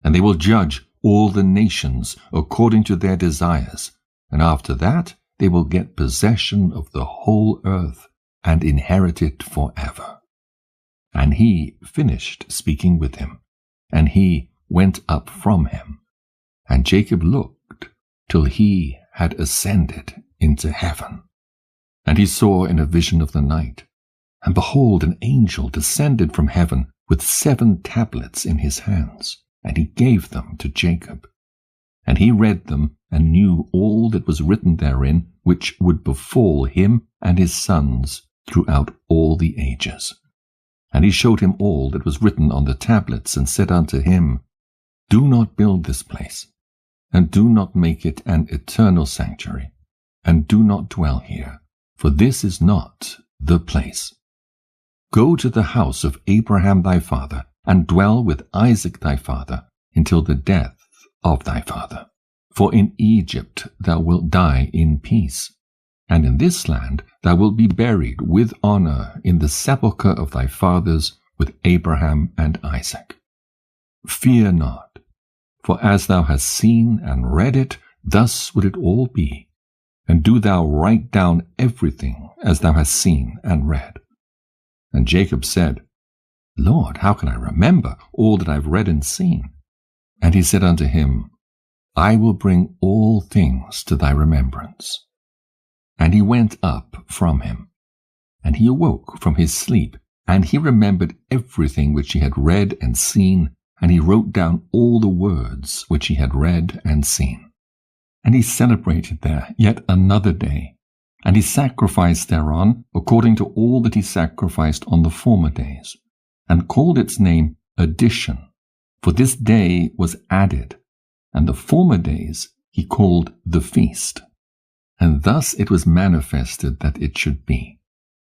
and they will judge all the nations according to their desires, and after that they will get possession of the whole earth, and inherit it forever. And he finished speaking with him, and he went up from him. And Jacob looked till he had ascended into heaven. And he saw in a vision of the night, And behold, an angel descended from heaven with 7 tablets in his hands, and he gave them to Jacob. And he read them, and knew all that was written therein, which would befall him and his sons throughout all the ages. And he showed him all that was written on the tablets, and said unto him, Do not build this place, and do not make it an eternal sanctuary, and do not dwell here, for this is not the place. Go to the house of Abraham thy father, and dwell with Isaac thy father, until the death of thy father. For in Egypt thou wilt die in peace, and in this land thou wilt be buried with honor in the sepulchre of thy fathers with Abraham and Isaac. Fear not, for as thou hast seen and read it, thus would it all be. And do thou write down everything as thou hast seen and read. And Jacob said, Lord, how can I remember all that I have read and seen? And he said unto him, I will bring all things to thy remembrance. And he went up from him. And he awoke from his sleep, and he remembered everything which he had read and seen, and he wrote down all the words which he had read and seen. And he celebrated there yet another day, and he sacrificed thereon according to all that he sacrificed on the former days, and called its name Addition, for this day was added, and the former days he called the feast. And thus it was manifested that it should be.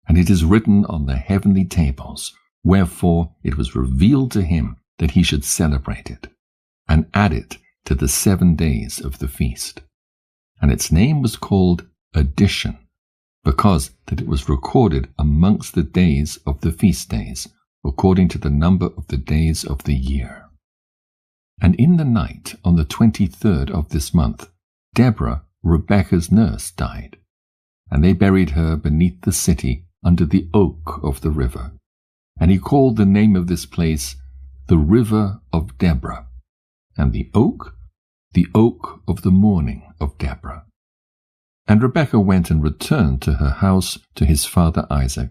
And it is written on the heavenly tables, wherefore it was revealed to him that he should celebrate it, and add it to the 7 days of the feast. And its name was called Addition, because that it was recorded amongst the days of the feast days, according to the number of the days of the year. And in the night on the 23rd of this month, Deborah, Rebekah's nurse, died, and they buried her beneath the city under the oak of the river. And he called the name of this place the River of Deborah, and the oak of the mourning of Deborah. And Rebekah went and returned to her house to his father Isaac,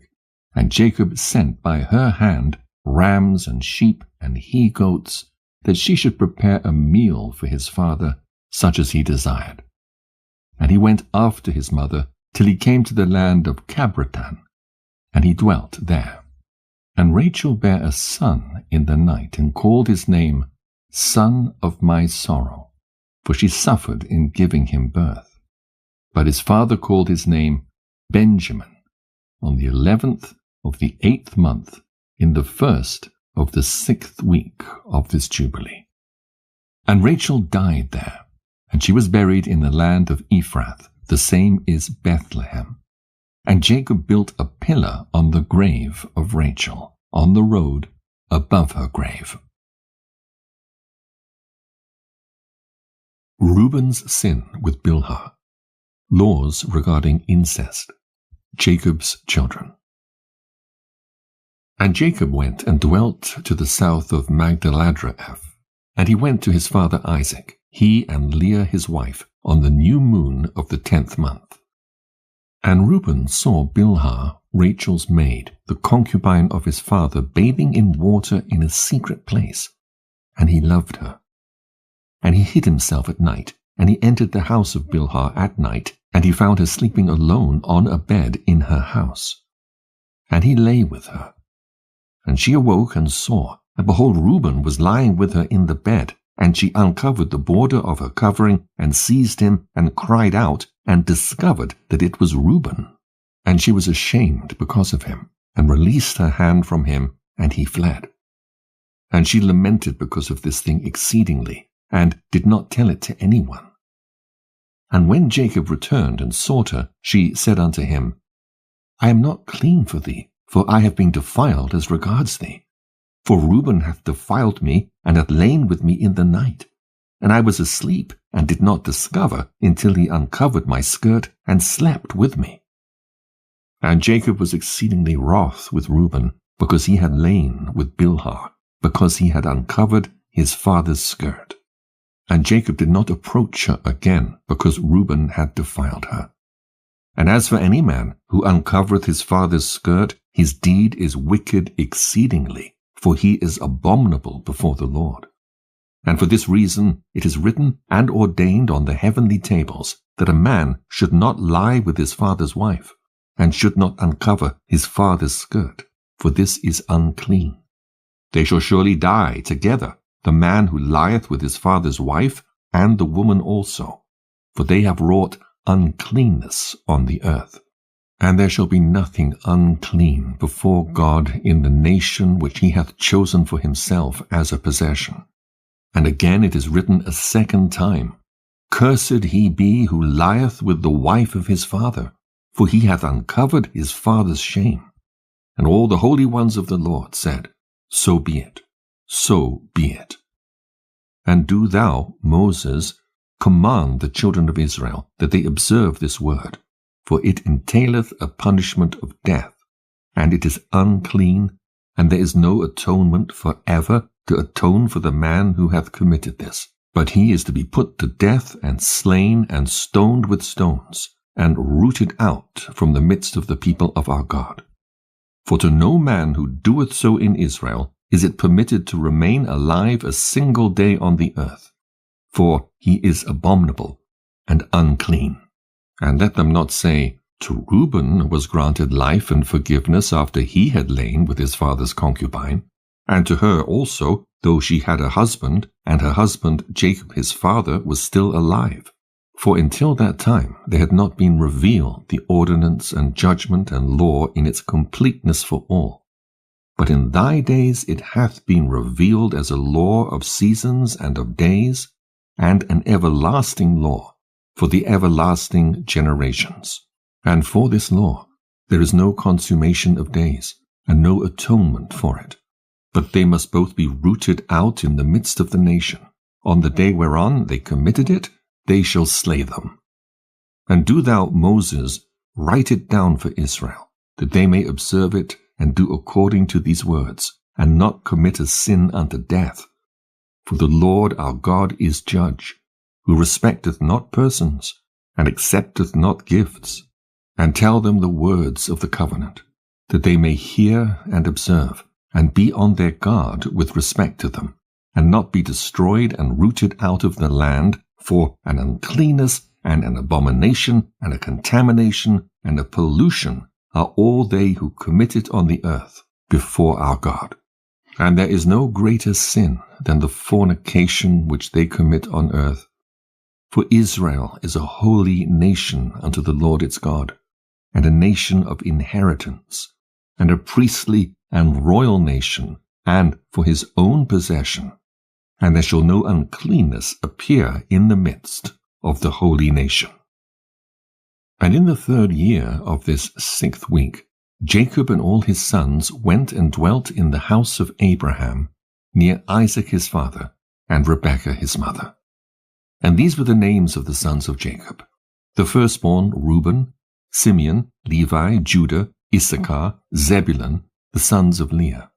and Jacob sent by her hand rams and sheep and he-goats, that she should prepare a meal for his father, such as he desired. And he went after his mother till he came to the land of Cabretan, and he dwelt there. And Rachel bare a son in the night, and called his name Son of my sorrow, for she suffered in giving him birth. But his father called his name Benjamin, on the 11th of the 8th month, in the 1st of the 6th week of this Jubilee. And Rachel died there, and she was buried in the land of Ephrath, the same is Bethlehem. And Jacob built a pillar on the grave of Rachel, on the road above her grave. Reuben's sin with Bilhah. Laws regarding incest. Jacob's children. And Jacob went and dwelt to the south of Magdaladraeph, and he went to his father Isaac, he and Leah his wife, on the new moon of the 10th month. And Reuben saw Bilhah, Rachel's maid, the concubine of his father, bathing in water in a secret place, and he loved her. And he hid himself at night, and he entered the house of Bilhah at night, and he found her sleeping alone on a bed in her house. And he lay with her. And she awoke and saw, and behold, Reuben was lying with her in the bed. And she uncovered the border of her covering, and seized him, and cried out, and discovered that it was Reuben. And she was ashamed because of him, and released her hand from him, and he fled. And she lamented because of this thing exceedingly, and did not tell it to anyone. And when Jacob returned and sought her, she said unto him, I am not clean for thee, for I have been defiled as regards thee. For Reuben hath defiled me, and hath lain with me in the night. And I was asleep, and did not discover, until he uncovered my skirt, and slept with me. And Jacob was exceedingly wroth with Reuben, because he had lain with Bilhah, because he had uncovered his father's skirt. And Jacob did not approach her again, because Reuben had defiled her. And as for any man who uncovereth his father's skirt, his deed is wicked exceedingly, for he is abominable before the Lord. And for this reason it is written and ordained on the heavenly tables that a man should not lie with his father's wife, and should not uncover his father's skirt, for this is unclean. They shall surely die together, the man who lieth with his father's wife, and the woman also, for they have wrought uncleanness on the earth. And there shall be nothing unclean before God in the nation which he hath chosen for himself as a possession. And again it is written a second time, Cursed he be who lieth with the wife of his father, for he hath uncovered his father's shame. And all the holy ones of the Lord said, So be it, so be it. And do thou, Moses, command the children of Israel that they observe this word, for it entaileth a punishment of death, and it is unclean, and there is no atonement for ever to atone for the man who hath committed this. But he is to be put to death, and slain, and stoned with stones, and rooted out from the midst of the people of our God. For to no man who doeth so in Israel is it permitted to remain alive a single day on the earth, for he is abominable and unclean. And let them not say, To Reuben was granted life and forgiveness after he had lain with his father's concubine, and to her also, though she had a husband, and her husband Jacob his father was still alive. For until that time there had not been revealed the ordinance and judgment and law in its completeness for all. But in thy days it hath been revealed as a law of seasons and of days, and an everlasting law for the everlasting generations. And for this law there is no consummation of days, and no atonement for it. But they must both be rooted out in the midst of the nation. On the day whereon they committed it, they shall slay them. And do thou, Moses, write it down for Israel, that they may observe it, and do according to these words, and not commit a sin unto death. For the Lord our God is judge, who respecteth not persons, and accepteth not gifts. And tell them the words of the covenant, that they may hear and observe, and be on their guard with respect to them, and not be destroyed and rooted out of the land, for an uncleanness and an abomination and a contamination and a pollution are all they who commit it on the earth before our God. And there is no greater sin than the fornication which they commit on earth. For Israel is a holy nation unto the Lord its God, and a nation of inheritance, and a priestly and royal nation, and for his own possession. And there shall no uncleanness appear in the midst of the holy nation. And in the 3rd year of this 6th week, Jacob and all his sons went and dwelt in the house of Abraham, near Isaac his father, and Rebekah his mother. And these were the names of the sons of Jacob: the firstborn Reuben, Simeon, Levi, Judah, Issachar, Zebulun, the sons of Leah.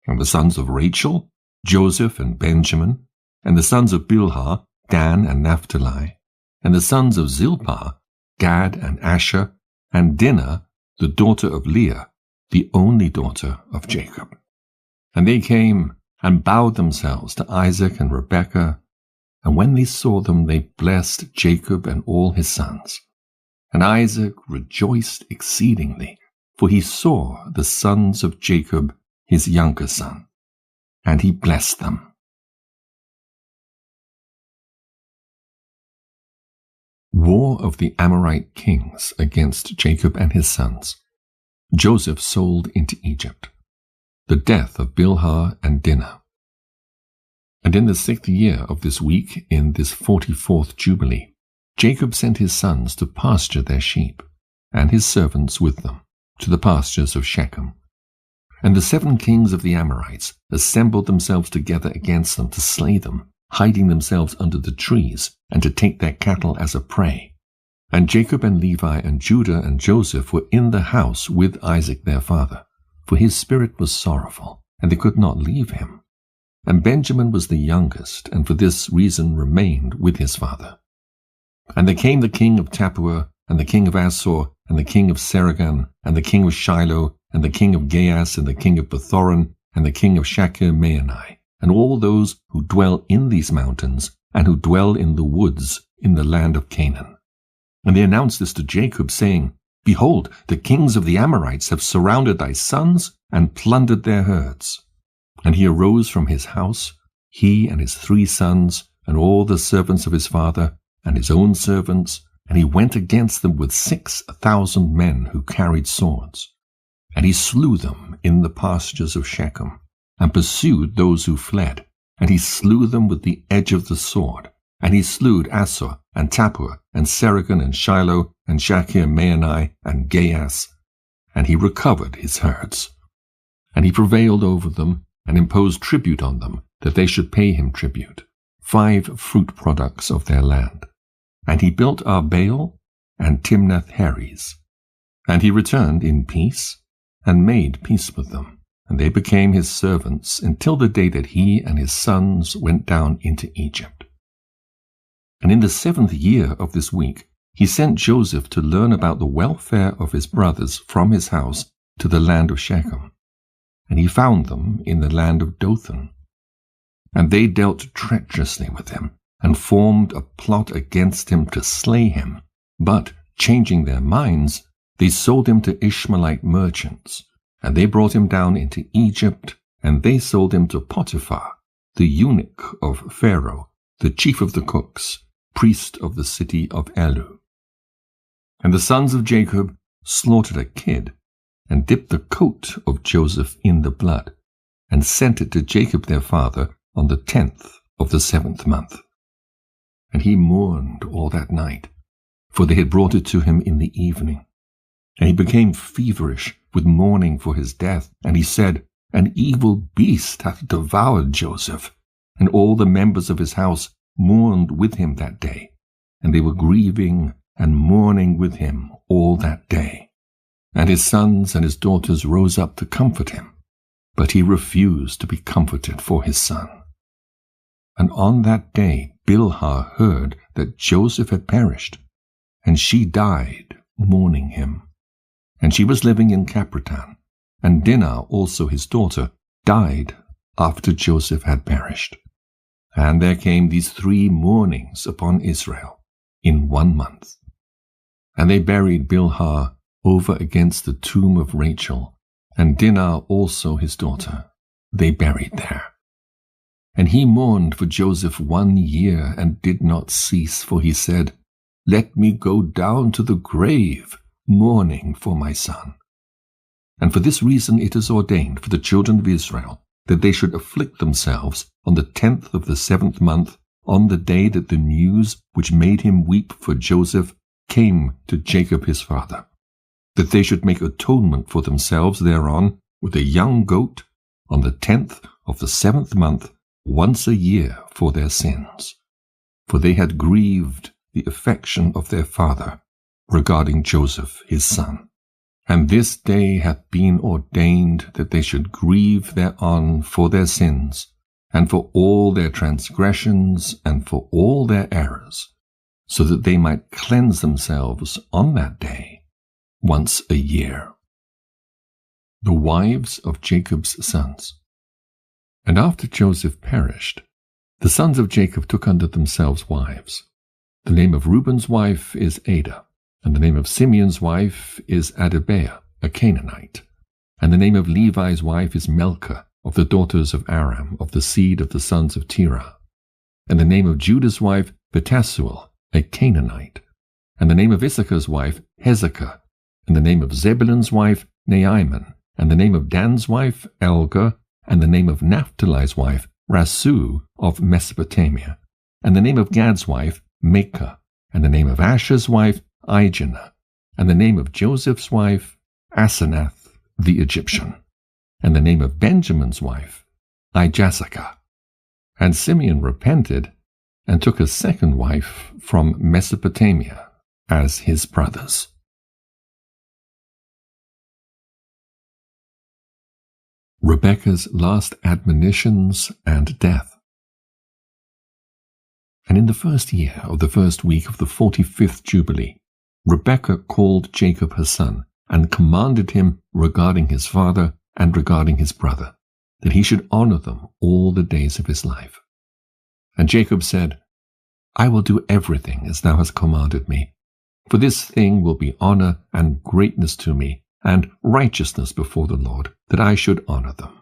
And the sons of Rachel, Joseph and Benjamin, and the sons of Bilhah, Dan and Naphtali, and the sons of Zilpah, Gad and Asher, and Dinah, the daughter of Leah, the only daughter of Jacob. And they came and bowed themselves to Isaac and Rebekah, and when they saw them, they blessed Jacob and all his sons. And Isaac rejoiced exceedingly, for he saw the sons of Jacob, his younger son, and he blessed them. War of the Amorite kings against Jacob and his sons. Joseph sold into Egypt. The death of Bilhah and Dinah. And in the 6th year of this week, in this 44th Jubilee, Jacob sent his sons to pasture their sheep, and his servants with them, to the pastures of Shechem. And the 7 kings of the Amorites assembled themselves together against them to slay them, hiding themselves under the trees, and to take their cattle as a prey. And Jacob and Levi and Judah and Joseph were in the house with Isaac their father, for his spirit was sorrowful, and they could not leave him. And Benjamin was the youngest, and for this reason remained with his father. And there came the king of Tappuah, and the king of Assur, and the king of Seragan, and the king of Shiloh, and the king of Gaias, and the king of Bethel, and the king of Shechemites, and all those who dwell in these mountains, and who dwell in the woods in the land of Canaan. And they announced this to Jacob, saying, Behold, the kings of the Amorites have surrounded thy sons, and plundered their herds. And he arose from his house, he and his 3 sons, and all the servants of his father, and his own servants, and he went against them with 6,000 men who carried swords. And he slew them in the pastures of Shechem, and pursued those who fled, and he slew them with the edge of the sword. And he slew Asor, and Tappuah, and Seragan, and Shiloh, and Shechemites, and Gaias, and he recovered his herds. And he prevailed over them, and imposed tribute on them, that they should pay him tribute, 5 fruit products of their land. And he built Arbaal and Timnath-Heres. And he returned in peace, and made peace with them, and they became his servants until the day that he and his sons went down into Egypt. And in the 7th year of this week, he sent Joseph to learn about the welfare of his brothers from his house to the land of Shechem. And he found them in the land of Dothan. And they dealt treacherously with him, and formed a plot against him to slay him. But, changing their minds, they sold him to Ishmaelite merchants. And they brought him down into Egypt, and they sold him to Potiphar, the eunuch of Pharaoh, the chief of the cooks, priest of the city of Elu. And the sons of Jacob slaughtered a kid, and dipped the coat of Joseph in the blood, and sent it to Jacob their father on the 10th of the 7th month. And he mourned all that night, for they had brought it to him in the evening. And he became feverish with mourning for his death, and he said, An evil beast hath devoured Joseph. And all the members of his house mourned with him that day, and they were grieving and mourning with him all that day. And his sons and his daughters rose up to comfort him, but he refused to be comforted for his son. And on that day Bilhah heard that Joseph had perished, and she died mourning him. And she was living in Capertan, and Dinah also his daughter died after Joseph had perished. And there came these 3 mournings upon Israel in 1 month. And they buried Bilhah over against the tomb of Rachel, and Dinah also his daughter they buried there. And he mourned for Joseph 1 year, and did not cease, for he said, Let me go down to the grave, mourning for my son. And for this reason it is ordained for the children of Israel that they should afflict themselves on the 10th of the 7th month, on the day that the news which made him weep for Joseph came to Jacob his father, that they should make atonement for themselves thereon with a young goat on the 10th of the 7th month, once a year for their sins. For they had grieved the affection of their father regarding Joseph his son. And this day hath been ordained that they should grieve thereon for their sins, and for all their transgressions, and for all their errors, so that they might cleanse themselves on that day once a year. The wives of Jacob's sons. And after Joseph perished, the sons of Jacob took unto themselves wives. The name of Reuben's wife is Adah, and the name of Simeon's wife is Adibeah, a Canaanite. And the name of Levi's wife is Melchah, of the daughters of Aram, of the seed of the sons of Terah. And the name of Judah's wife, Betasuel, a Canaanite. And the name of Issachar's wife, Hezekiah. And the name of Zebulun's wife, Naaman. And the name of Dan's wife, Elgah. And the name of Naphtali's wife, Rasu of Mesopotamia. And the name of Gad's wife, Makah. And the name of Asher's wife, Ijinah. And the name of Joseph's wife, Asenath the Egyptian. And the name of Benjamin's wife, Ijasakah. And Simeon repented, and took a second wife from Mesopotamia, as his brothers. Rebekah's last admonitions and death. And in the 1st year of the 1st week of the 45th Jubilee, Rebekah called Jacob her son, and commanded him regarding his father and regarding his brother, that he should honor them all the days of his life. And Jacob said, I will do everything as thou hast commanded me, for this thing will be honor and greatness to me, and righteousness before the Lord, that I should honor them.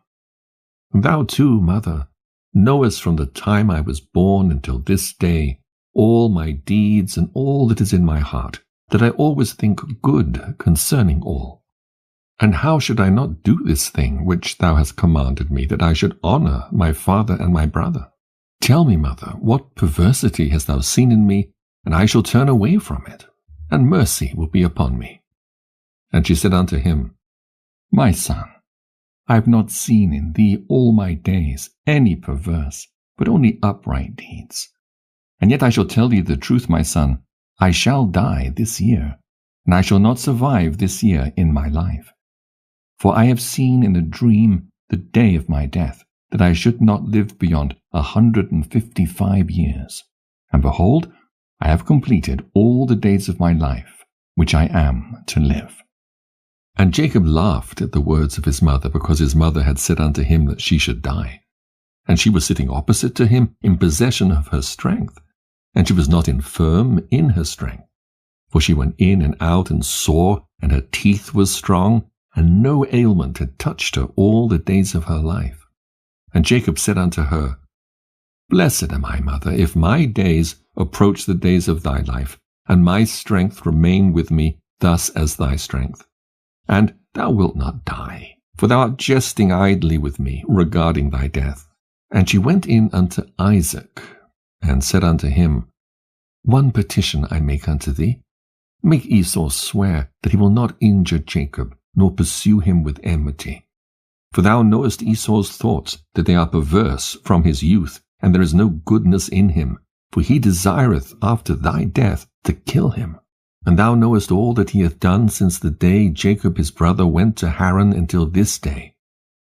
Thou too, mother, knowest from the time I was born until this day all my deeds and all that is in my heart, that I always think good concerning all. And how should I not do this thing which thou hast commanded me, that I should honor my father and my brother? Tell me, mother, what perversity hast thou seen in me, and I shall turn away from it, and mercy will be upon me. And she said unto him, My son, I have not seen in thee all my days any perverse, but only upright deeds. And yet I shall tell thee the truth, my son, I shall die this year, and I shall not survive this year in my life. For I have seen in a dream the day of my death, that I should not live beyond 155 years. And behold, I have completed all the days of my life, which I am to live. And Jacob laughed at the words of his mother, because his mother had said unto him that she should die. And she was sitting opposite to him in possession of her strength, and she was not infirm in her strength. For she went in and out and saw, and her teeth were strong, and no ailment had touched her all the days of her life. And Jacob said unto her, Blessed am I, mother, if my days approach the days of thy life, and my strength remain with me thus as thy strength. And thou wilt not die, for thou art jesting idly with me regarding thy death. And she went in unto Isaac, and said unto him, One petition I make unto thee. Make Esau swear that he will not injure Jacob, nor pursue him with enmity. For thou knowest Esau's thoughts, that they are perverse from his youth, and there is no goodness in him, for he desireth after thy death to kill him. And thou knowest all that he hath done since the day Jacob his brother went to Haran until this day,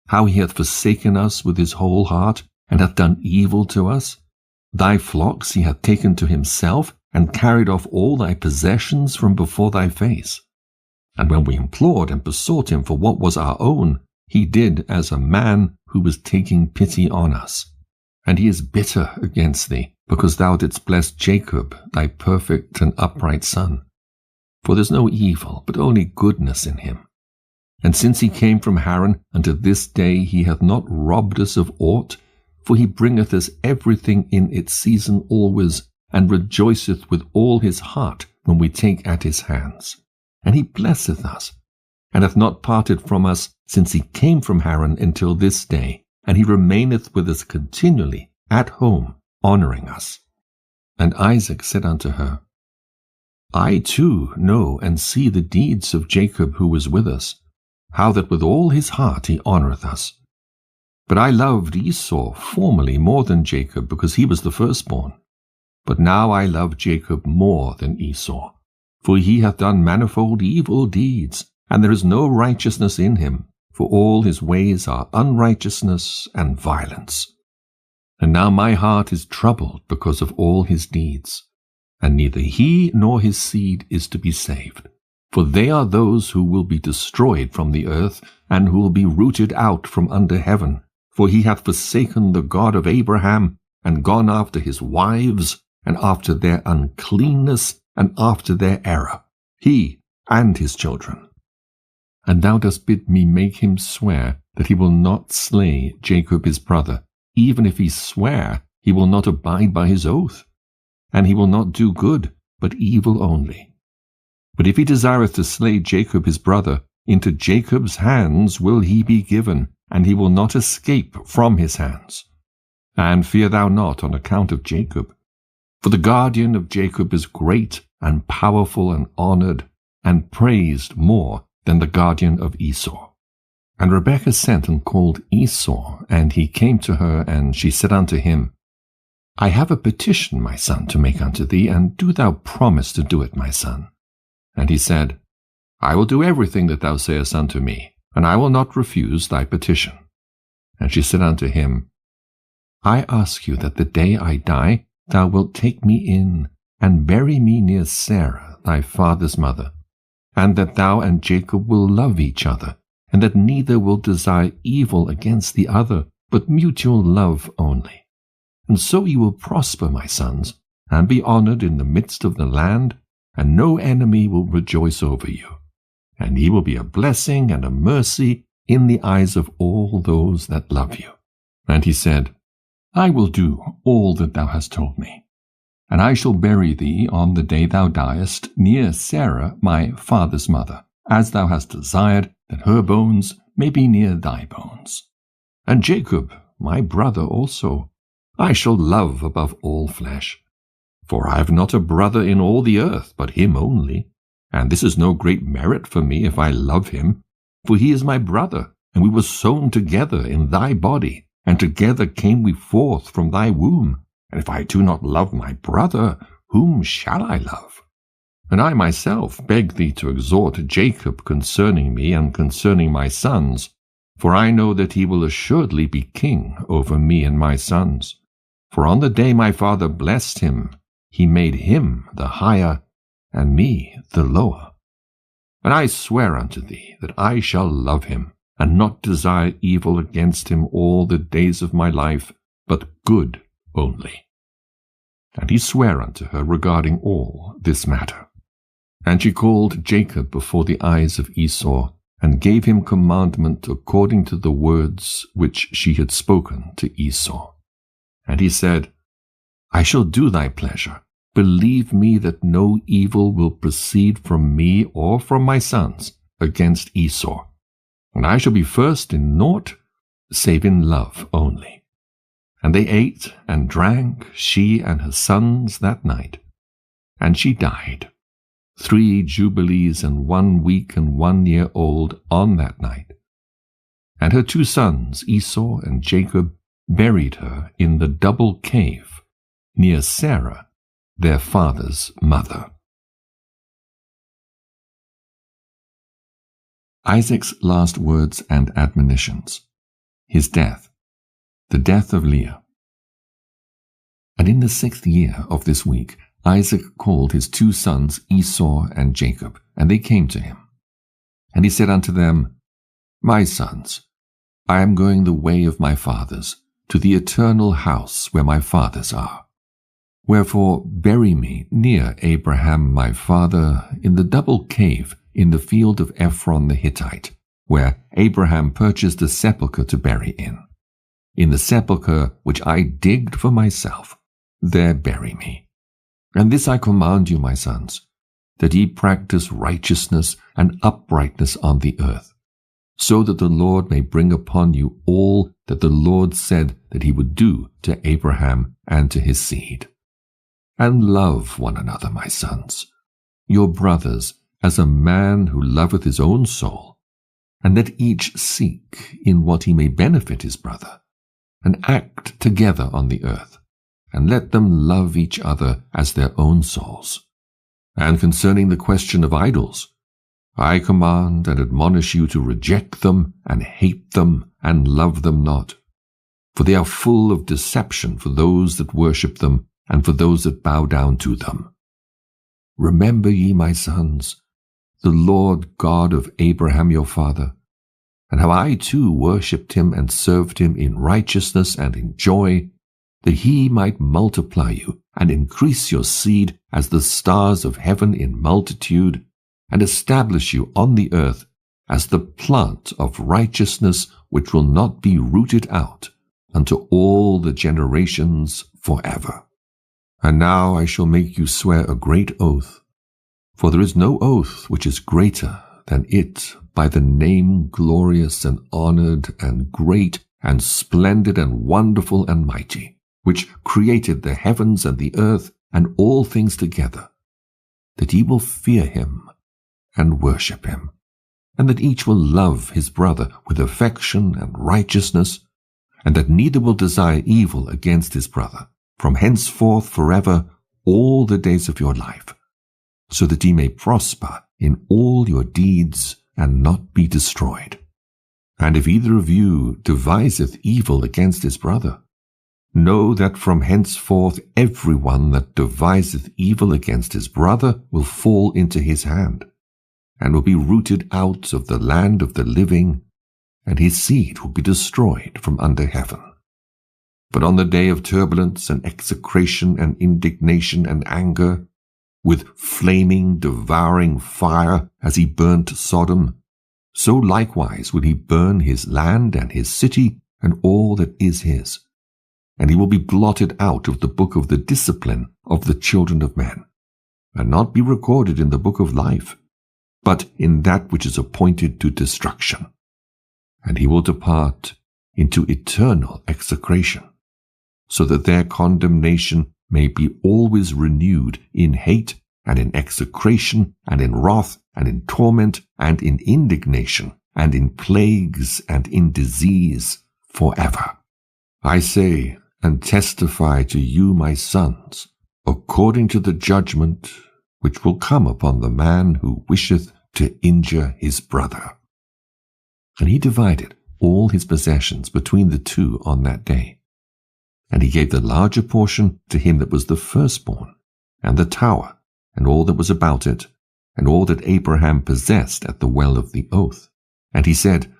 how he hath forsaken us with his whole heart, and hath done evil to us. Thy flocks he hath taken to himself, and carried off all thy possessions from before thy face. And when we implored and besought him for what was our own, he did as a man who was taking pity on us. And he is bitter against thee, because thou didst bless Jacob, thy perfect and upright son. For there is no evil, but only goodness in him. And since he came from Haran unto this day, he hath not robbed us of aught, for he bringeth us everything in its season always, and rejoiceth with all his heart when we take at his hands. And he blesseth us, and hath not parted from us since he came from Haran until this day, and he remaineth with us continually at home, honoring us. And Isaac said unto her, I too know and see the deeds of Jacob who was with us, how that with all his heart he honoureth us. But I loved Esau formerly more than Jacob, because he was the firstborn. But now I love Jacob more than Esau, for he hath done manifold evil deeds, and there is no righteousness in him, for all his ways are unrighteousness and violence. And now my heart is troubled because of all his deeds, and neither he nor his seed is to be saved. For they are those who will be destroyed from the earth, and who will be rooted out from under heaven. For he hath forsaken the God of Abraham, and gone after his wives, and after their uncleanness, and after their error, he and his children. And thou dost bid me make him swear that he will not slay Jacob his brother, even if he swear he will not abide by his oath. And he will not do good, but evil only. But if he desireth to slay Jacob his brother, into Jacob's hands will he be given, and he will not escape from his hands. And fear thou not on account of Jacob. For the guardian of Jacob is great and powerful and honored, and praised more than the guardian of Esau. And Rebekah sent and called Esau, and he came to her, and she said unto him, I have a petition, my son, to make unto thee, and do thou promise to do it, my son. And he said, I will do everything that thou sayest unto me, and I will not refuse thy petition. And she said unto him, I ask you that the day I die thou wilt take me in, and bury me near Sarah thy father's mother, and that thou and Jacob will love each other, and that neither will desire evil against the other, but mutual love only. And so you will prosper, my sons, and be honored in the midst of the land, and no enemy will rejoice over you. And ye will be a blessing and a mercy in the eyes of all those that love you. And he said, I will do all that thou hast told me. And I shall bury thee on the day thou diest near Sarah my father's mother, as thou hast desired, that her bones may be near thy bones. And Jacob, my brother also, I shall love above all flesh. For I have not a brother in all the earth but him only, and this is no great merit for me if I love him, for he is my brother, and we were sown together in thy body, and together came we forth from thy womb. And if I do not love my brother, whom shall I love? And I myself beg thee to exhort Jacob concerning me and concerning my sons, for I know that he will assuredly be king over me and my sons. For on the day my father blessed him, he made him the higher, and me the lower. And I swear unto thee that I shall love him, and not desire evil against him all the days of my life, but good only. And he sware unto her regarding all this matter. And she called Jacob before the eyes of Esau, and gave him commandment according to the words which she had spoken to Esau. And he said, I shall do thy pleasure. Believe me that no evil will proceed from me or from my sons against Esau. And I shall be first in naught, save in love only. And they ate and drank, she and her sons, that night. And she died, 3 jubilees and 1 week and 1 year old on that night. And her 2 sons, Esau and Jacob, buried her in the double cave near Sarah, their father's mother. Isaac's last words and admonitions. His death. The death of Leah. And in the 6th year of this week, Isaac called his 2 sons Esau and Jacob, and they came to him. And he said unto them, My sons, I am going the way of my fathers, to the eternal house where my fathers are. Wherefore bury me near Abraham my father in the double cave in the field of Ephron the Hittite, where Abraham purchased a sepulchre to bury in the sepulchre which I digged for myself, there bury me. And this I command you, my sons, that ye practice righteousness and uprightness on the earth, so that the Lord may bring upon you all that the Lord said that he would do to Abraham and to his seed. And love one another, my sons, your brothers, as a man who loveth his own soul, and let each seek in what he may benefit his brother, and act together on the earth, and let them love each other as their own souls. And concerning the question of idols, I command and admonish you to reject them, and hate them, and love them not. For they are full of deception for those that worship them, and for those that bow down to them. Remember ye, my sons, the Lord God of Abraham your father, and how I too worshipped him and served him in righteousness and in joy, that he might multiply you and increase your seed as the stars of heaven in multitude, and establish you on the earth as the plant of righteousness which will not be rooted out unto all the generations forever. And now I shall make you swear a great oath, for there is no oath which is greater than it by the name glorious and honored and great and splendid and wonderful and mighty, which created the heavens and the earth and all things together, that ye will fear him and worship him, and that each will love his brother with affection and righteousness, and that neither will desire evil against his brother, from henceforth forever all the days of your life, so that ye may prosper in all your deeds and not be destroyed. And if either of you deviseth evil against his brother, know that from henceforth every one that deviseth evil against his brother will fall into his hand. and will be rooted out of the land of the living, and his seed will be destroyed from under heaven. But on the day of turbulence and execration and indignation and anger, with flaming, devouring fire as he burnt Sodom, so likewise will he burn his land and his city and all that is his. And he will be blotted out of the book of the discipline of the children of men, and not be recorded in the book of life, but in that which is appointed to destruction. And he will depart into eternal execration, so that their condemnation may be always renewed in hate and in execration and in wrath and in torment and in indignation and in plagues and in disease forever. I say and testify to you, my sons, according to the judgment which will come upon the man who wisheth to injure his brother. And he divided all his possessions between the two on that day. And he gave the larger portion to him that was the firstborn, and the tower, and all that was about it, and all that Abraham possessed at the well of the oath. And he said,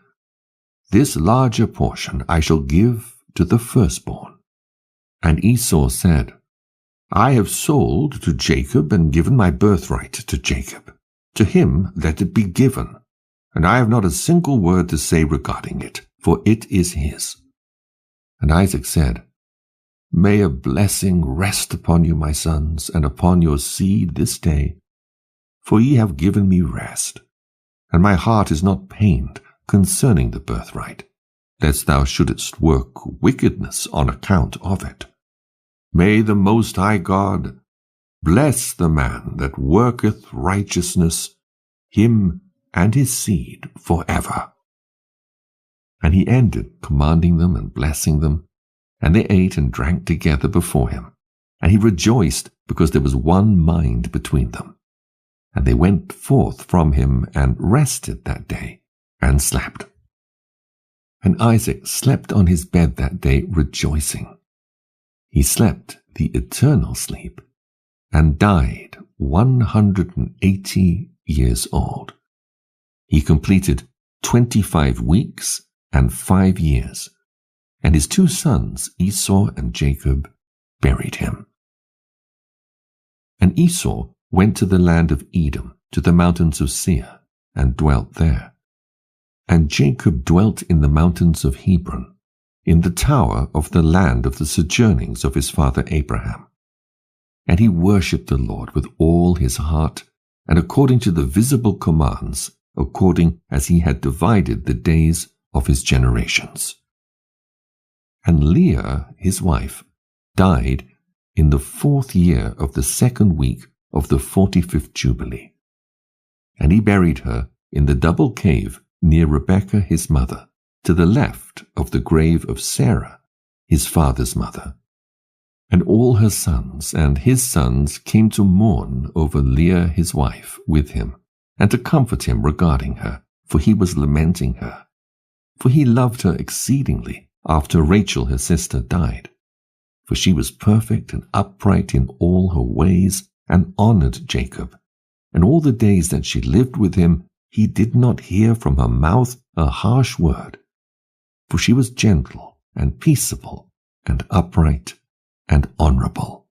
This larger portion I shall give to the firstborn. And Esau said, I have sold to Jacob and given my birthright to Jacob. To him let it be given, and I have not a single word to say regarding it, for it is his. And Isaac said, May a blessing rest upon you, my sons, and upon your seed this day, for ye have given me rest, and my heart is not pained concerning the birthright, lest thou shouldest work wickedness on account of it. May the Most High God bless the man that worketh righteousness, him and his seed forever. And he ended commanding them and blessing them, and they ate and drank together before him. And he rejoiced because there was one mind between them. And they went forth from him and rested that day and slept. And Isaac slept on his bed that day rejoicing. He slept the eternal sleep and died 180 years old. He completed 25 weeks and 5 years. And his two sons, Esau and Jacob, buried him. And Esau went to the land of Edom, to the mountains of Seir, and dwelt there. And Jacob dwelt in the mountains of Hebron, in the tower of the land of the sojournings of his father Abraham. And he worshipped the Lord with all his heart, and according to the visible commands, according as he had divided the days of his generations. And Leah, his wife, died in the 4th year of the 2nd week of the 45th Jubilee. And he buried her in the double cave near Rebekah his mother, to the left of the grave of Sarah, his father's mother. And all her sons and his sons came to mourn over Leah his wife with him, and to comfort him regarding her, for he was lamenting her. For he loved her exceedingly, after Rachel his sister died. For she was perfect and upright in all her ways, and honored Jacob. And all the days that she lived with him, he did not hear from her mouth a harsh word. For she was gentle and peaceable and upright and honorable.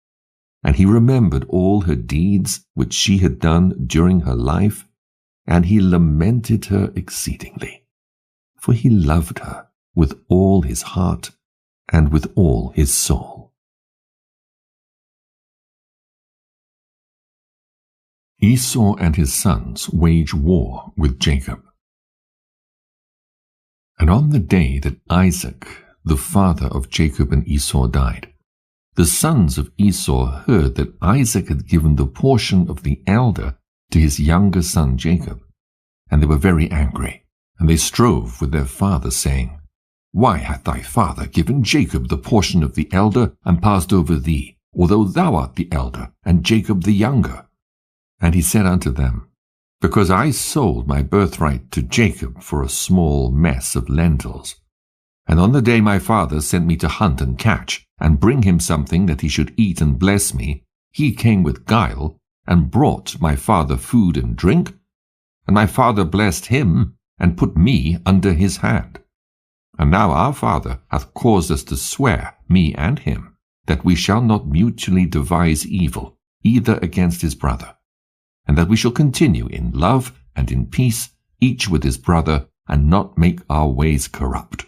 And he remembered all her deeds which she had done during her life, and he lamented her exceedingly. For he loved her with all his heart and with all his soul. Esau and his sons wage war with Jacob. And on the day that Isaac, the father of Jacob and Esau, died, the sons of Esau heard that Isaac had given the portion of the elder to his younger son Jacob, and they were very angry, and they strove with their father, saying, Why hath thy father given Jacob the portion of the elder, and passed over thee, although thou art the elder, and Jacob the younger? And he said unto them, Because I sold my birthright to Jacob for a small mess of lentils. And on the day my father sent me to hunt and catch, and bring him something that he should eat and bless me, he came with guile, and brought my father food and drink. and my father blessed him, and put me under his hand. And now our father hath caused us to swear, me and him, that we shall not mutually devise evil, either against his brother, and that we shall continue in love and in peace, each with his brother, and not make our ways corrupt.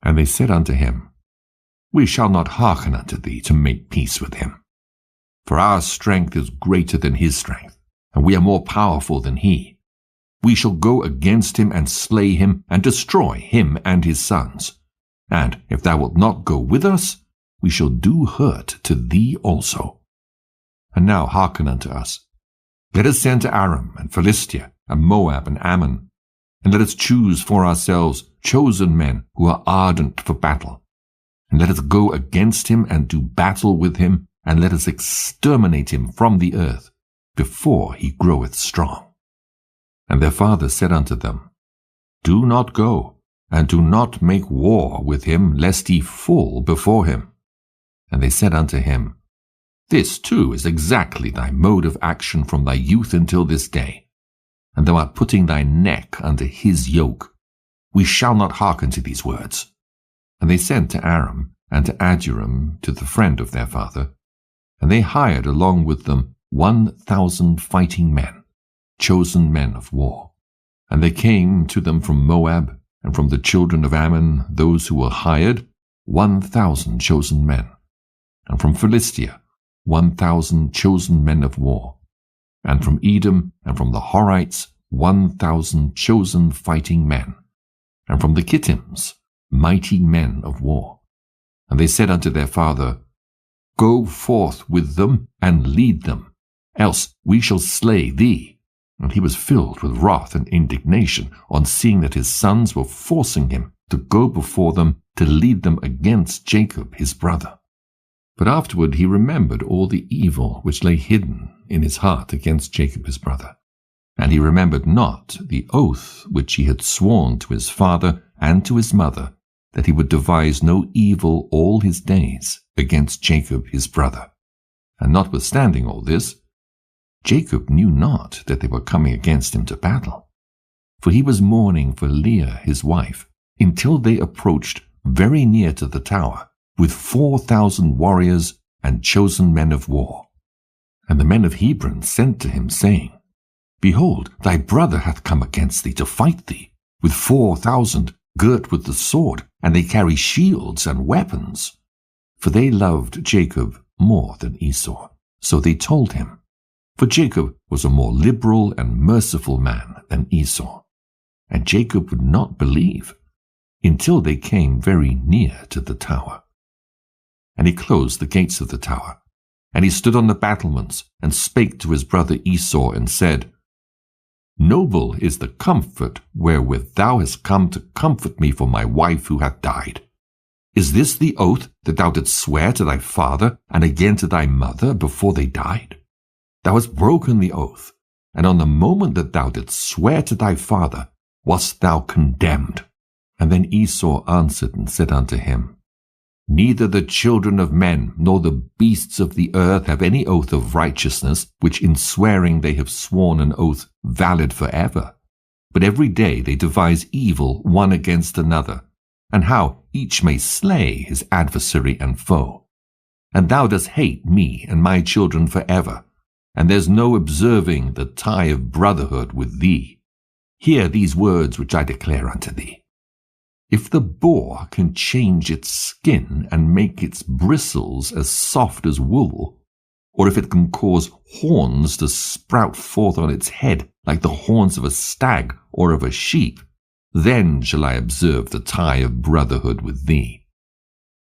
And they said unto him, We shall not hearken unto thee to make peace with him. For our strength is greater than his strength, and we are more powerful than he. We shall go against him and slay him, and destroy him and his sons. And if thou wilt not go with us, we shall do hurt to thee also. And now hearken unto us. Let us send to Aram and Philistia, and Moab and Ammon, and let us choose for ourselves chosen men who are ardent for battle. And let us go against him and do battle with him, and let us exterminate him from the earth, before he groweth strong. And their father said unto them, Do not go, and do not make war with him, lest he fall before him. And they said unto him, This too is exactly thy mode of action from thy youth until this day, and thou art putting thy neck under his yoke. We shall not hearken to these words. And they sent to Aram and to Aduram, to the friend of their father, and they hired along with them 1,000 fighting men, chosen men of war. And they came to them from Moab, and from the children of Ammon, those who were hired, 1,000 chosen men, and from Philistia, 1,000 chosen men of war, and from Edom and from the Horites, 1,000 chosen fighting men, and from the Kittims, mighty men of war. And they said unto their father, Go forth with them, and lead them, else we shall slay thee. And he was filled with wrath and indignation on seeing that his sons were forcing him to go before them to lead them against Jacob his brother. But afterward he remembered all the evil which lay hidden in his heart against Jacob his brother. And he remembered not the oath which he had sworn to his father and to his mother, that he would devise no evil all his days against Jacob his brother. And notwithstanding all this, Jacob knew not that they were coming against him to battle. For he was mourning for Leah his wife, until they approached very near to the tower, with 4,000 warriors and chosen men of war. And the men of Hebron sent to him, saying, Behold, thy brother hath come against thee to fight thee, with 4,000 girt with the sword, and they carry shields and weapons. For they loved Jacob more than Esau. So they told him. For Jacob was a more liberal and merciful man than Esau. And Jacob would not believe, until they came very near to the tower. And he closed the gates of the tower, and he stood on the battlements, and spake to his brother Esau, and said, Noble is the comfort wherewith thou hast come to comfort me for my wife who hath died. Is this the oath that thou didst swear to thy father and again to thy mother before they died? Thou hast broken the oath, and on the moment that thou didst swear to thy father wast thou condemned. And then Esau answered and said unto him, Neither the children of men nor the beasts of the earth have any oath of righteousness, which in swearing they have sworn an oath valid forever. But every day they devise evil one against another, and how each may slay his adversary and foe. And thou dost hate me and my children forever, and there's no observing the tie of brotherhood with thee. Hear these words which I declare unto thee. If the boar can change its skin and make its bristles as soft as wool, or if it can cause horns to sprout forth on its head like the horns of a stag or of a sheep, then shall I observe the tie of brotherhood with thee.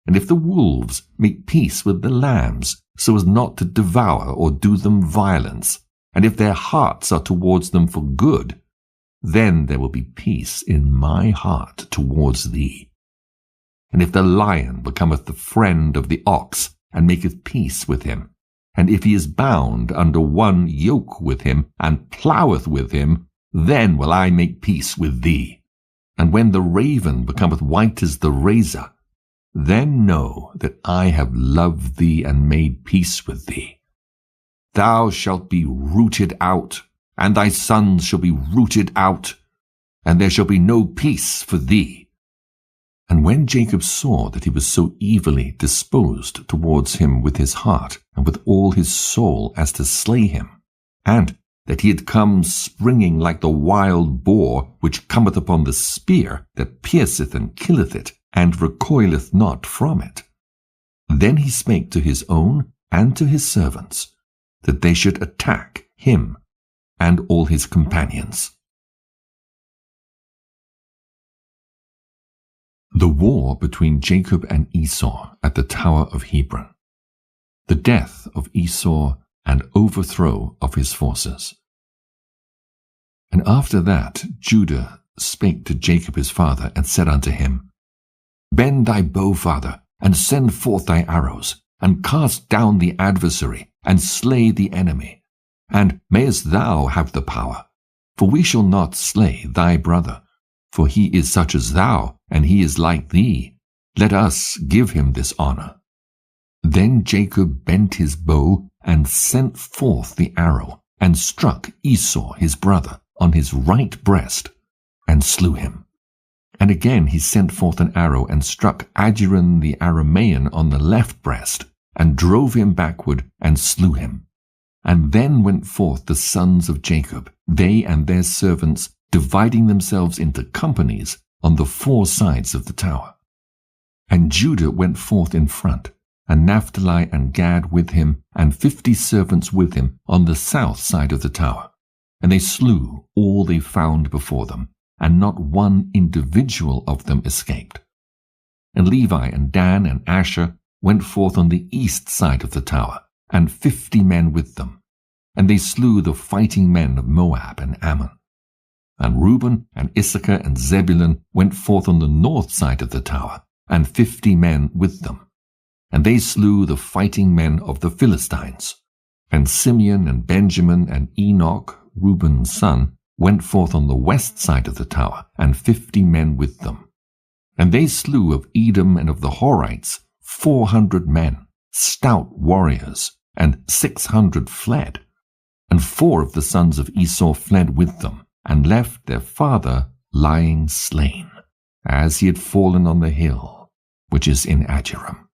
And if the wolves make peace with the lambs, so as not to devour or do them violence, and if their hearts are towards them for good, then there will be peace in my heart towards thee. And if the lion becometh the friend of the ox, and maketh peace with him, and if he is bound under one yoke with him, and plougheth with him, then will I make peace with thee. And when the raven becometh white as the razor, then know that I have loved thee and made peace with thee. Thou shalt be rooted out, and thy sons shall be rooted out, and there shall be no peace for thee. And when Jacob saw that he was so evilly disposed towards him with his heart and with all his soul as to slay him, and that he had come springing like the wild boar which cometh upon the spear that pierceth and killeth it, and recoileth not from it, then he spake to his own and to his servants, that they should attack him and all his companions. The war between Jacob and Esau at the Tower of Hebron. The death of Esau and overthrow of his forces. And after that Judah spake to Jacob his father, and said unto him, Bend thy bow, father, and send forth thy arrows, and cast down the adversary, and slay the enemy. And mayest thou have the power, for we shall not slay thy brother, for he is such as thou, and he is like thee. Let us give him this honor. Then Jacob bent his bow, and sent forth the arrow, and struck Esau his brother on his right breast, and slew him. And again he sent forth an arrow, and struck Adjuran the Aramean on the left breast, and drove him backward, and slew him. And then went forth the sons of Jacob, they and their servants, dividing themselves into companies on the four sides of the tower. And Judah went forth in front, and Naphtali and Gad with him, and 50 servants with him on the south side of the tower. And they slew all they found before them, and not one individual of them escaped. And Levi and Dan and Asher went forth on the east side of the tower, and 50 men with them. And they slew the fighting men of Moab and Ammon. And Reuben and Issachar and Zebulun went forth on the north side of the tower, and 50 men with them. And they slew the fighting men of the Philistines. And Simeon and Benjamin and Enoch, Reuben's son, went forth on the west side of the tower, and 50 men with them. And they slew of Edom and of the Horites 400 men, stout warriors, and 600 fled. And 4 of the sons of Esau fled with them, and left their father lying slain, as he had fallen on the hill, which is in Adullam.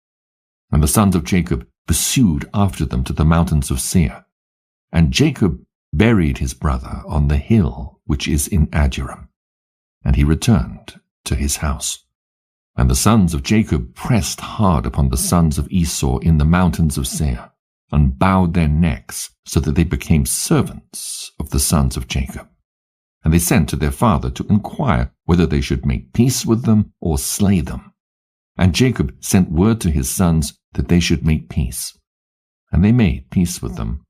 And the sons of Jacob pursued after them to the mountains of Seir. And Jacob buried his brother on the hill which is in Adullam, and he returned to his house. And the sons of Jacob pressed hard upon the sons of Esau in the mountains of Seir, and bowed their necks, so that they became servants of the sons of Jacob. And they sent to their father to inquire whether they should make peace with them or slay them. And Jacob sent word to his sons that they should make peace. And they made peace with them,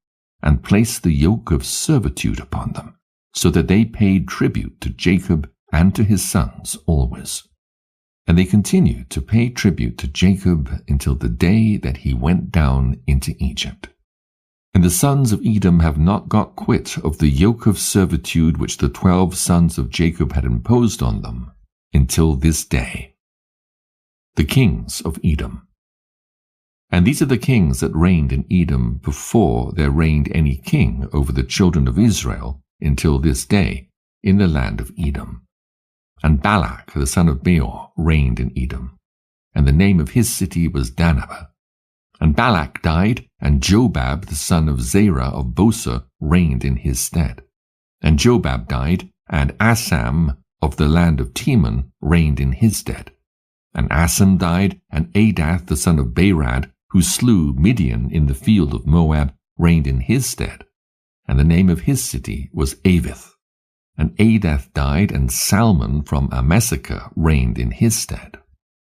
and placed the yoke of servitude upon them, so that they paid tribute to Jacob and to his sons always. And they continued to pay tribute to Jacob until the day that he went down into Egypt. And the sons of Edom have not got quit of the yoke of servitude which the 12 sons of Jacob had imposed on them until this day. The kings of Edom. And these are the kings that reigned in Edom before there reigned any king over the children of Israel until this day in the land of Edom. And Balak the son of Beor reigned in Edom, and the name of his city was Danabah. And Balak died, and Jobab the son of Zerah of Boser reigned in his stead. And Jobab died, and Asam of the land of Teman reigned in his stead. And Asam died, and Adath the son of Berad, who slew Midian in the field of Moab, reigned in his stead. And the name of his city was Avith. And Adath died, and Salmon from Amesachah reigned in his stead.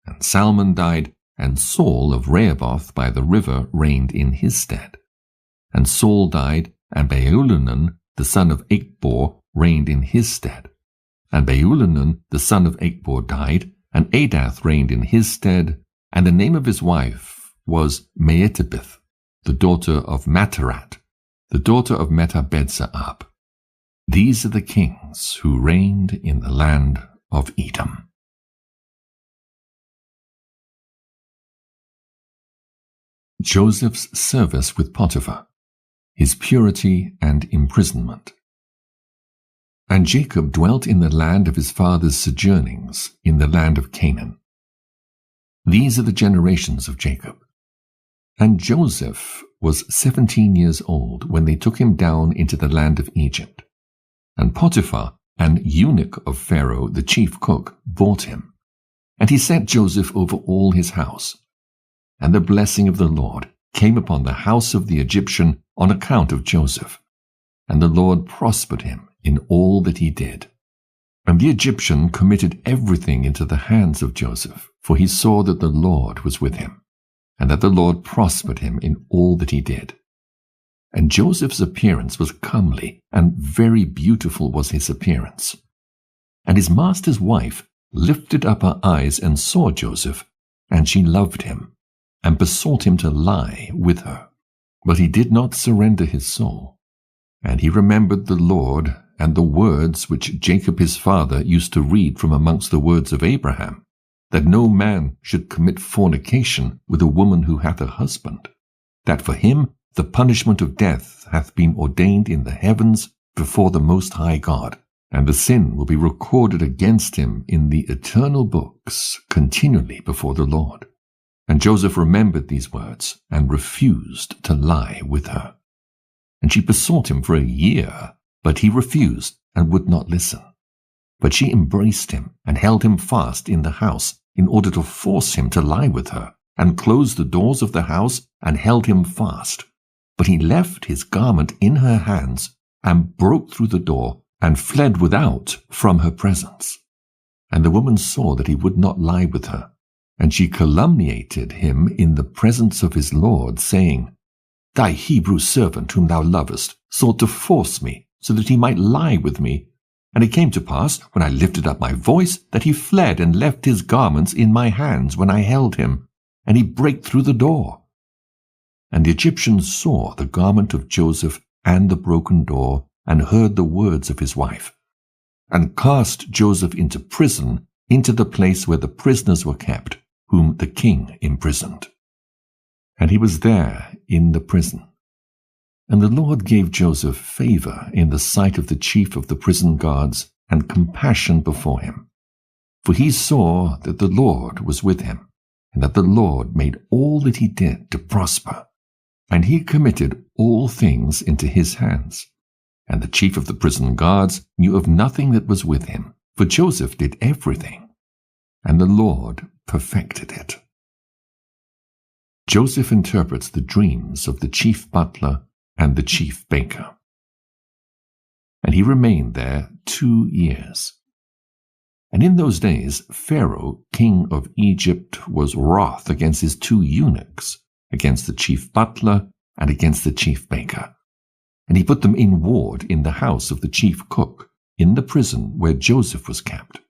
And Salmon died, and Saul of Rehoboth by the river reigned in his stead. And Saul died, and Baulanan the son of Achbor reigned in his stead. And Baulanan the son of Achbor died, and Adath reigned in his stead, and the name of his wife was Meetibith, the daughter of Matarat, the daughter of Metabedzaab. These are the kings who reigned in the land of Edom. Joseph's service with Potiphar, his purity and imprisonment. And Jacob dwelt in the land of his father's sojournings, in the land of Canaan. These are the generations of Jacob. And Joseph was 17 years old when they took him down into the land of Egypt. And Potiphar, an eunuch of Pharaoh, the chief cook, bought him. And he set Joseph over all his house. And the blessing of the Lord came upon the house of the Egyptian on account of Joseph. And the Lord prospered him in all that he did. And the Egyptian committed everything into the hands of Joseph, for he saw that the Lord was with him, and that the Lord prospered him in all that he did. And Joseph's appearance was comely, and very beautiful was his appearance. And his master's wife lifted up her eyes and saw Joseph, and she loved him, and besought him to lie with her. But he did not surrender his soul. And he remembered the Lord, and the words which Jacob his father used to read from amongst the words of Abraham, that no man should commit fornication with a woman who hath a husband, that for him the punishment of death hath been ordained in the heavens before the Most High God, and the sin will be recorded against him in the eternal books continually before the Lord. And Joseph remembered these words, and refused to lie with her. And she besought him for a year, but he refused and would not listen. But she embraced him and held him fast in the house in order to force him to lie with her, and closed the doors of the house and held him fast. But he left his garment in her hands and broke through the door and fled without from her presence. And the woman saw that he would not lie with her, and she calumniated him in the presence of his lord, saying, Thy Hebrew servant whom thou lovest sought to force me, so that he might lie with me. And it came to pass, when I lifted up my voice, that he fled and left his garments in my hands when I held him, and he brake through the door. And the Egyptians saw the garment of Joseph and the broken door, and heard the words of his wife, and cast Joseph into prison, into the place where the prisoners were kept, whom the king imprisoned. And he was there in the prison. And the Lord gave Joseph favor in the sight of the chief of the prison guards, and compassion before him. For he saw that the Lord was with him, and that the Lord made all that he did to prosper. And he committed all things into his hands. And the chief of the prison guards knew of nothing that was with him, for Joseph did everything, and the Lord perfected it. Joseph interprets the dreams of the chief butler and the chief baker. And he remained there 2 years. And in those days Pharaoh, king of Egypt, was wroth against his 2 eunuchs, against the chief butler and against the chief baker. And he put them in ward in the house of the chief cook, in the prison where Joseph was kept.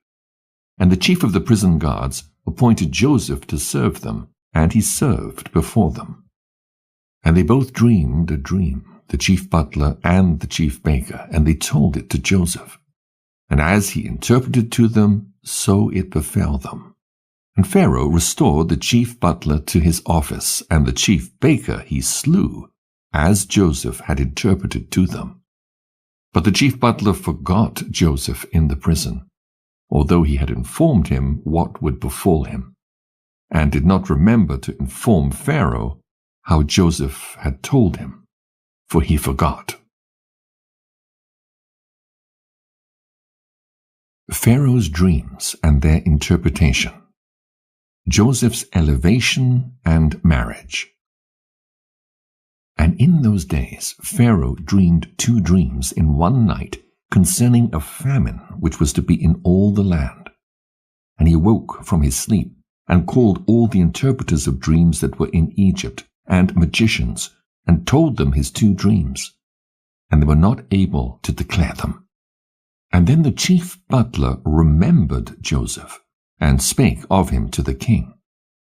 And the chief of the prison guards appointed Joseph to serve them, and he served before them. And they both dreamed a dream, the chief butler and the chief baker, and they told it to Joseph. And as he interpreted to them, so it befell them. And Pharaoh restored the chief butler to his office, and the chief baker he slew, as Joseph had interpreted to them. But the chief butler forgot Joseph in the prison, although he had informed him what would befall him, and did not remember to inform Pharaoh how Joseph had told him, for he forgot. Pharaoh's dreams and their interpretation. Joseph's elevation and marriage. And in those days Pharaoh dreamed 2 dreams in one night concerning a famine which was to be in all the land. And he awoke from his sleep, and called all the interpreters of dreams that were in Egypt, and magicians, and told them his 2 dreams. And they were not able to declare them. And then the chief butler remembered Joseph, and spake of him to the king.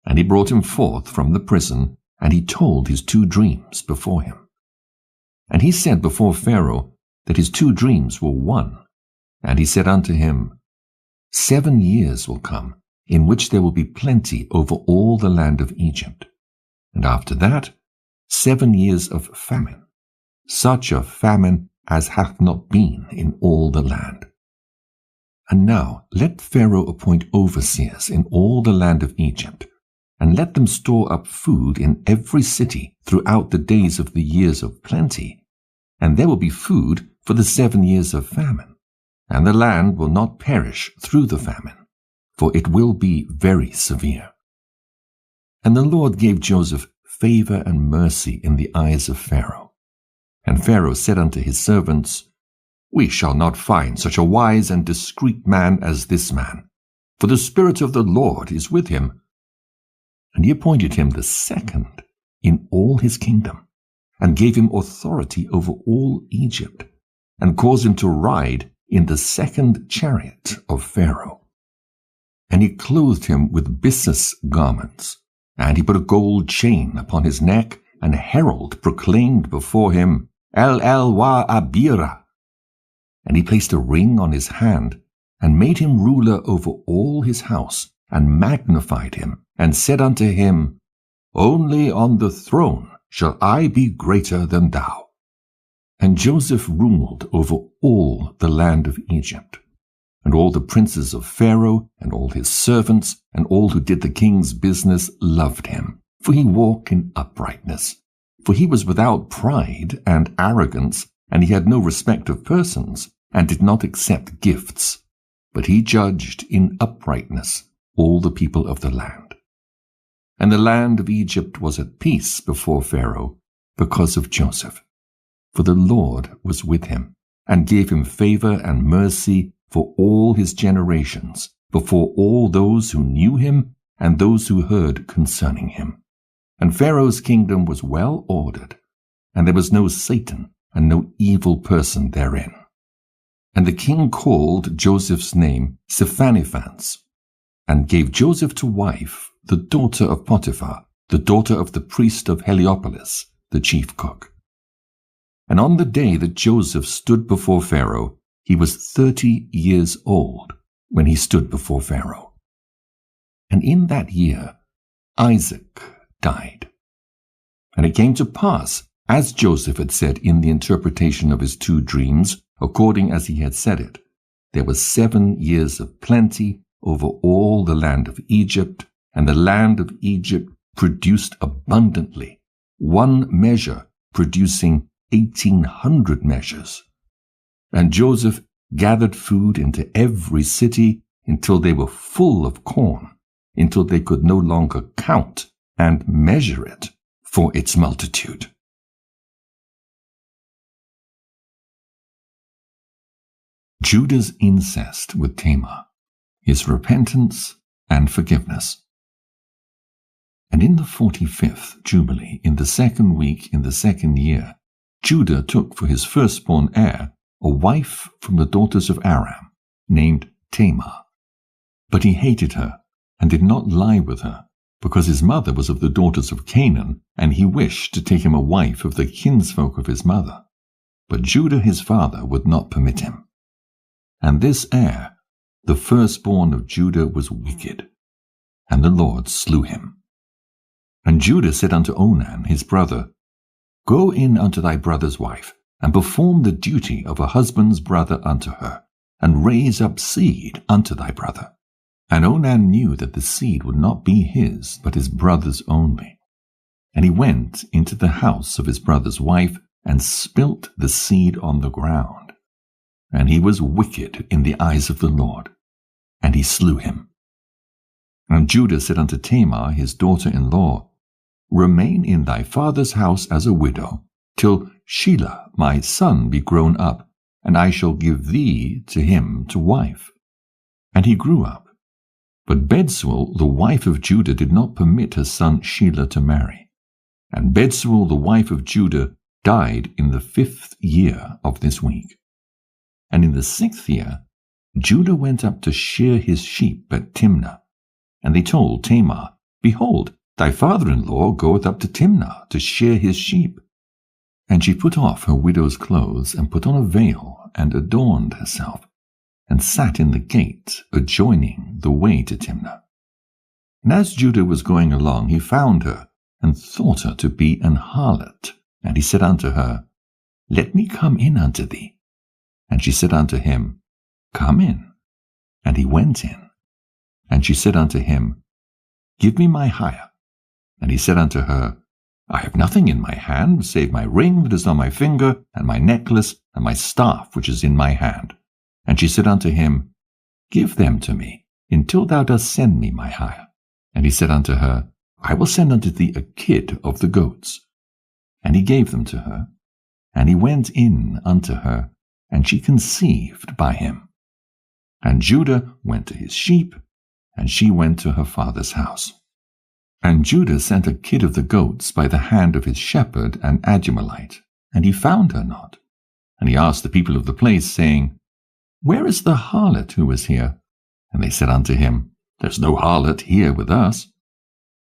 And he brought him forth from the prison, and he told his 2 dreams before him. And he said before Pharaoh that his 2 dreams were one. And he said unto him, 7 years will come, in which there will be plenty over all the land of Egypt. And after that, 7 years of famine, such a famine as hath not been in all the land. And now let Pharaoh appoint overseers in all the land of Egypt, and let them store up food in every city throughout the days of the years of plenty, and there will be food for the 7 years of famine, and the land will not perish through the famine, for it will be very severe. And the Lord gave Joseph favor and mercy in the eyes of Pharaoh. And Pharaoh said unto his servants, We shall not find such a wise and discreet man as this man, for the Spirit of the Lord is with him. And he appointed him the second in all his kingdom, and gave him authority over all Egypt, and caused him to ride in the second chariot of Pharaoh. And he clothed him with byssus garments, and he put a gold chain upon his neck, and a herald proclaimed before him, El wa Abira. And he placed a ring on his hand, and made him ruler over all his house, and magnified him, and said unto him, Only on the throne shall I be greater than thou. And Joseph ruled over all the land of Egypt. And all the princes of Pharaoh, and all his servants, and all who did the king's business loved him, for he walked in uprightness. For he was without pride and arrogance, and he had no respect of persons, and did not accept gifts. But he judged in uprightness all the people of the land. And the land of Egypt was at peace before Pharaoh, because of Joseph. For the Lord was with him, and gave him favor and mercy for all his generations, before all those who knew him, and those who heard concerning him. And Pharaoh's kingdom was well ordered, and there was no Satan and no evil person therein. And the king called Joseph's name Sephanephans, and gave Joseph to wife the daughter of Potiphar, the daughter of the priest of Heliopolis, the chief cook. And on the day that Joseph stood before Pharaoh, he was 30 years old when he stood before Pharaoh. And in that year Isaac died. And it came to pass, as Joseph had said in the interpretation of his 2 dreams, according as he had said it, there were 7 years of plenty over all the land of Egypt, and the land of Egypt produced abundantly, 1 measure producing 1,800 measures. And Joseph gathered food into every city until they were full of corn, until they could no longer count and measure it for its multitude. Judah's incest with Tamar, his repentance and forgiveness. And in the 45th Jubilee, in the 2nd week in the 2nd year, Judah took for his firstborn heir a wife from the daughters of Aram, named Tamar. But he hated her, and did not lie with her, because his mother was of the daughters of Canaan, and he wished to take him a wife of the kinsfolk of his mother. But Judah his father would not permit him. And this heir, the firstborn of Judah, was wicked, and the Lord slew him. And Judah said unto Onan his brother, Go in unto thy brother's wife, and perform the duty of a husband's brother unto her, and raise up seed unto thy brother. And Onan knew that the seed would not be his, but his brother's only. And he went into the house of his brother's wife, and spilt the seed on the ground. And he was wicked in the eyes of the Lord, and he slew him. And Judah said unto Tamar his daughter-in-law, Remain in thy father's house as a widow, till Shelah my son be grown up, and I shall give thee to him to wife. And he grew up. But Bethuel the wife of Judah did not permit her son Shelah to marry. And Bethuel the wife of Judah died in the 5th year of this week. And in the 6th year Judah went up to shear his sheep at Timnah. And they told Tamar, Behold, thy father-in-law goeth up to Timnah to shear his sheep. And she put off her widow's clothes, and put on a veil, and adorned herself, and sat in the gate adjoining the way to Timnah. And as Judah was going along, he found her, and thought her to be an harlot. And he said unto her, Let me come in unto thee. And she said unto him, Come in. And he went in. And she said unto him, Give me my hire. And he said unto her, I have nothing in my hand, save my ring that is on my finger, and my necklace, and my staff which is in my hand. And she said unto him, Give them to me, until thou dost send me my hire. And he said unto her, I will send unto thee a kid of the goats. And he gave them to her. And he went in unto her, and she conceived by him. And Judah went to his sheep, and she went to her father's house. And Judah sent a kid of the goats by the hand of his shepherd, an Admoniite, and he found her not. And he asked the people of the place, saying, Where is the harlot who is here? And they said unto him, There is no harlot here with us.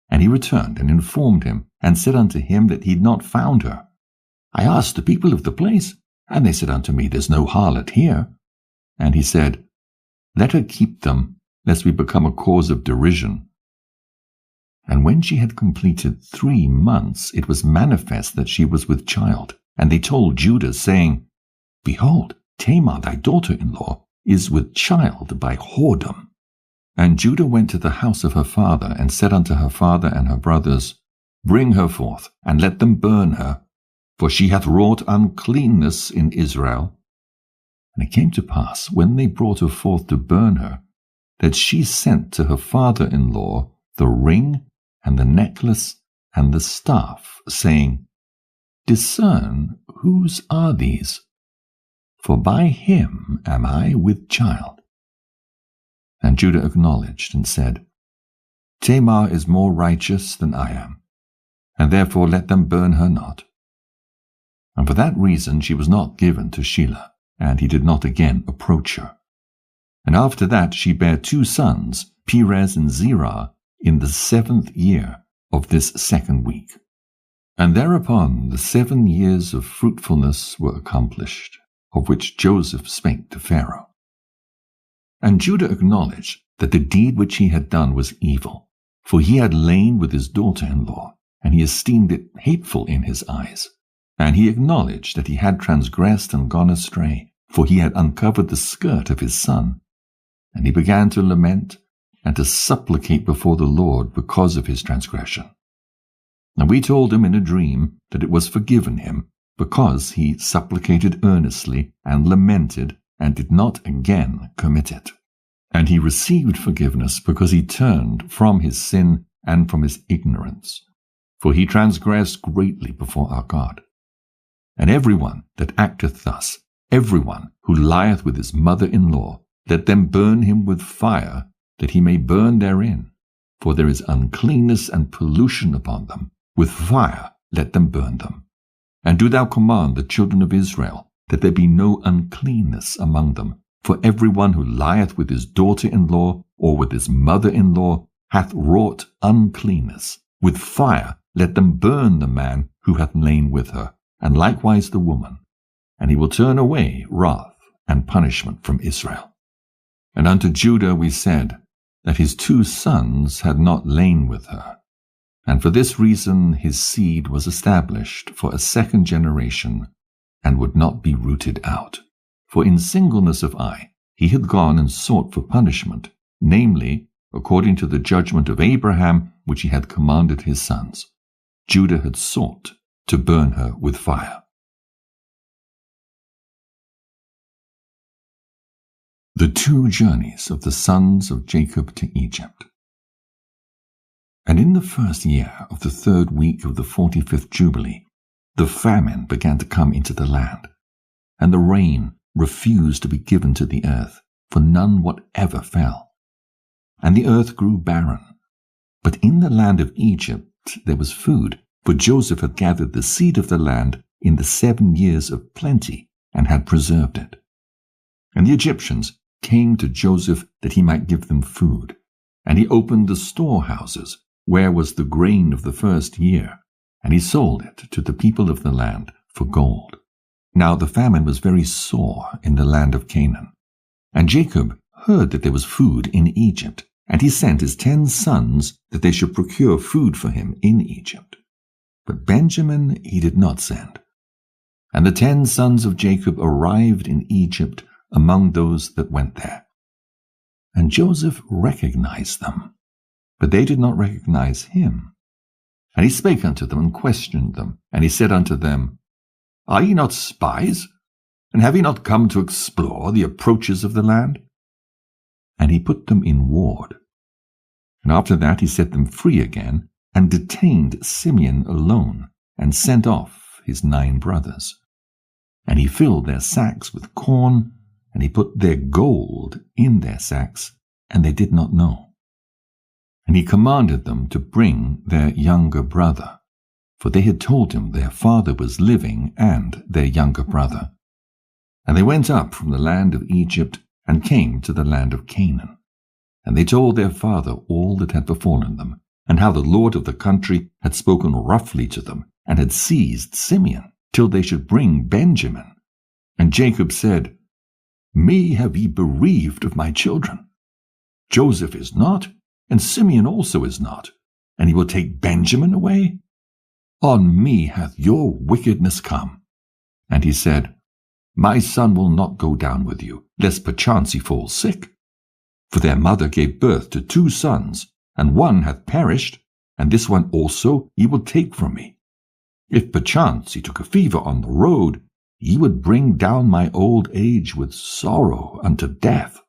And he returned and informed him, and said unto him that he had not found her. I asked the people of the place, and they said unto me, There is no harlot here. And he said, Let her keep them, lest we become a cause of derision. And when she had completed 3 months, it was manifest that she was with child. And they told Judah, saying, Behold, Tamar thy daughter-in-law is with child by whoredom. And Judah went to the house of her father, and said unto her father and her brothers, Bring her forth, and let them burn her, for she hath wrought uncleanness in Israel. And it came to pass, when they brought her forth to burn her, that she sent to her father-in-law the ring, and the necklace, and the staff, saying, Discern whose are these, for by him am I with child. And Judah acknowledged and said, Tamar is more righteous than I am, and therefore let them burn her not. And for that reason she was not given to Shelah, and he did not again approach her. And after that she bare 2 sons, Perez and Zerah, in the 7th year of this 2nd week. And thereupon the 7 years of fruitfulness were accomplished, of which Joseph spake to Pharaoh. And Judah acknowledged that the deed which he had done was evil, for he had lain with his daughter-in-law, and he esteemed it hateful in his eyes. And he acknowledged that he had transgressed and gone astray, for he had uncovered the skirt of his son. And he began to lament and to supplicate before the Lord because of his transgression. And we told him in a dream that it was forgiven him, because he supplicated earnestly and lamented, and did not again commit it. And he received forgiveness because he turned from his sin and from his ignorance, for he transgressed greatly before our God. And everyone that acteth thus, everyone who lieth with his mother-in-law, let them burn him with fire, that he may burn therein. For there is uncleanness and pollution upon them. With fire let them burn them. And do thou command the children of Israel, that there be no uncleanness among them. For every one who lieth with his daughter-in-law, or with his mother-in-law, hath wrought uncleanness. With fire let them burn the man who hath lain with her, and likewise the woman. And he will turn away wrath and punishment from Israel. And unto Judah we said, that his 2 sons had not lain with her. And for this reason his seed was established for a 2nd generation, and would not be rooted out. For in singleness of eye he had gone and sought for punishment, namely, according to the judgment of Abraham, which he had commanded his sons. Judah had sought to burn her with fire. The 2 journeys of the sons of Jacob to Egypt. And in the 1st year of the 3rd week of the 45th Jubilee, the famine began to come into the land, and the rain refused to be given to the earth, for none whatever fell. And the earth grew barren. But in the land of Egypt there was food, for Joseph had gathered the seed of the land in the 7 years of plenty, and had preserved it. And the Egyptians came to Joseph that he might give them food. And he opened the storehouses, where was the grain of the 1st year, and he sold it to the people of the land for gold. Now the famine was very sore in the land of Canaan. And Jacob heard that there was food in Egypt, and he sent his 10 sons that they should procure food for him in Egypt. But Benjamin he did not send. And the 10 sons of Jacob arrived in Egypt among those that went there. And Joseph recognized them, but they did not recognize him. And he spake unto them and questioned them, and he said unto them, Are ye not spies? And have ye not come to explore the approaches of the land? And he put them in ward. And after that he set them free again, and detained Simeon alone, and sent off his 9 brothers. And he filled their sacks with corn, and he put their gold in their sacks, and they did not know. And he commanded them to bring their younger brother, for they had told him their father was living, and their younger brother. And they went up from the land of Egypt, and came to the land of Canaan. And they told their father all that had befallen them, and how the lord of the country had spoken roughly to them, and had seized Simeon, till they should bring Benjamin. And Jacob said, Me have ye bereaved of my children. Joseph is not, and Simeon also is not, and he will take Benjamin away? On me hath your wickedness come. And he said, My son will not go down with you, lest perchance he fall sick. For their mother gave birth to 2 sons, and one hath perished, and this one also ye will take from me. If perchance he took a fever on the road, ye would bring down my old age with sorrow unto death.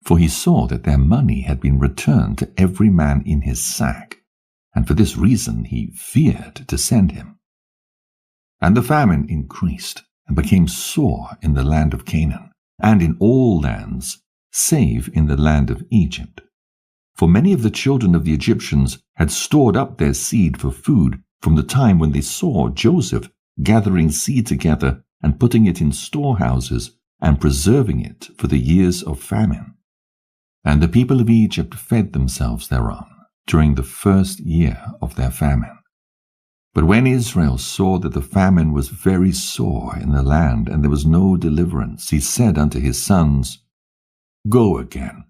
For he saw that their money had been returned to every man in his sack, and for this reason he feared to send him. And the famine increased, and became sore in the land of Canaan, and in all lands, save in the land of Egypt. For many of the children of the Egyptians had stored up their seed for food from the time when they saw Joseph gathering seed together and putting it in storehouses and preserving it for the years of famine. And the people of Egypt fed themselves thereon during the first year of their famine. But when Israel saw that the famine was very sore in the land, and there was no deliverance, he said unto his sons, Go again,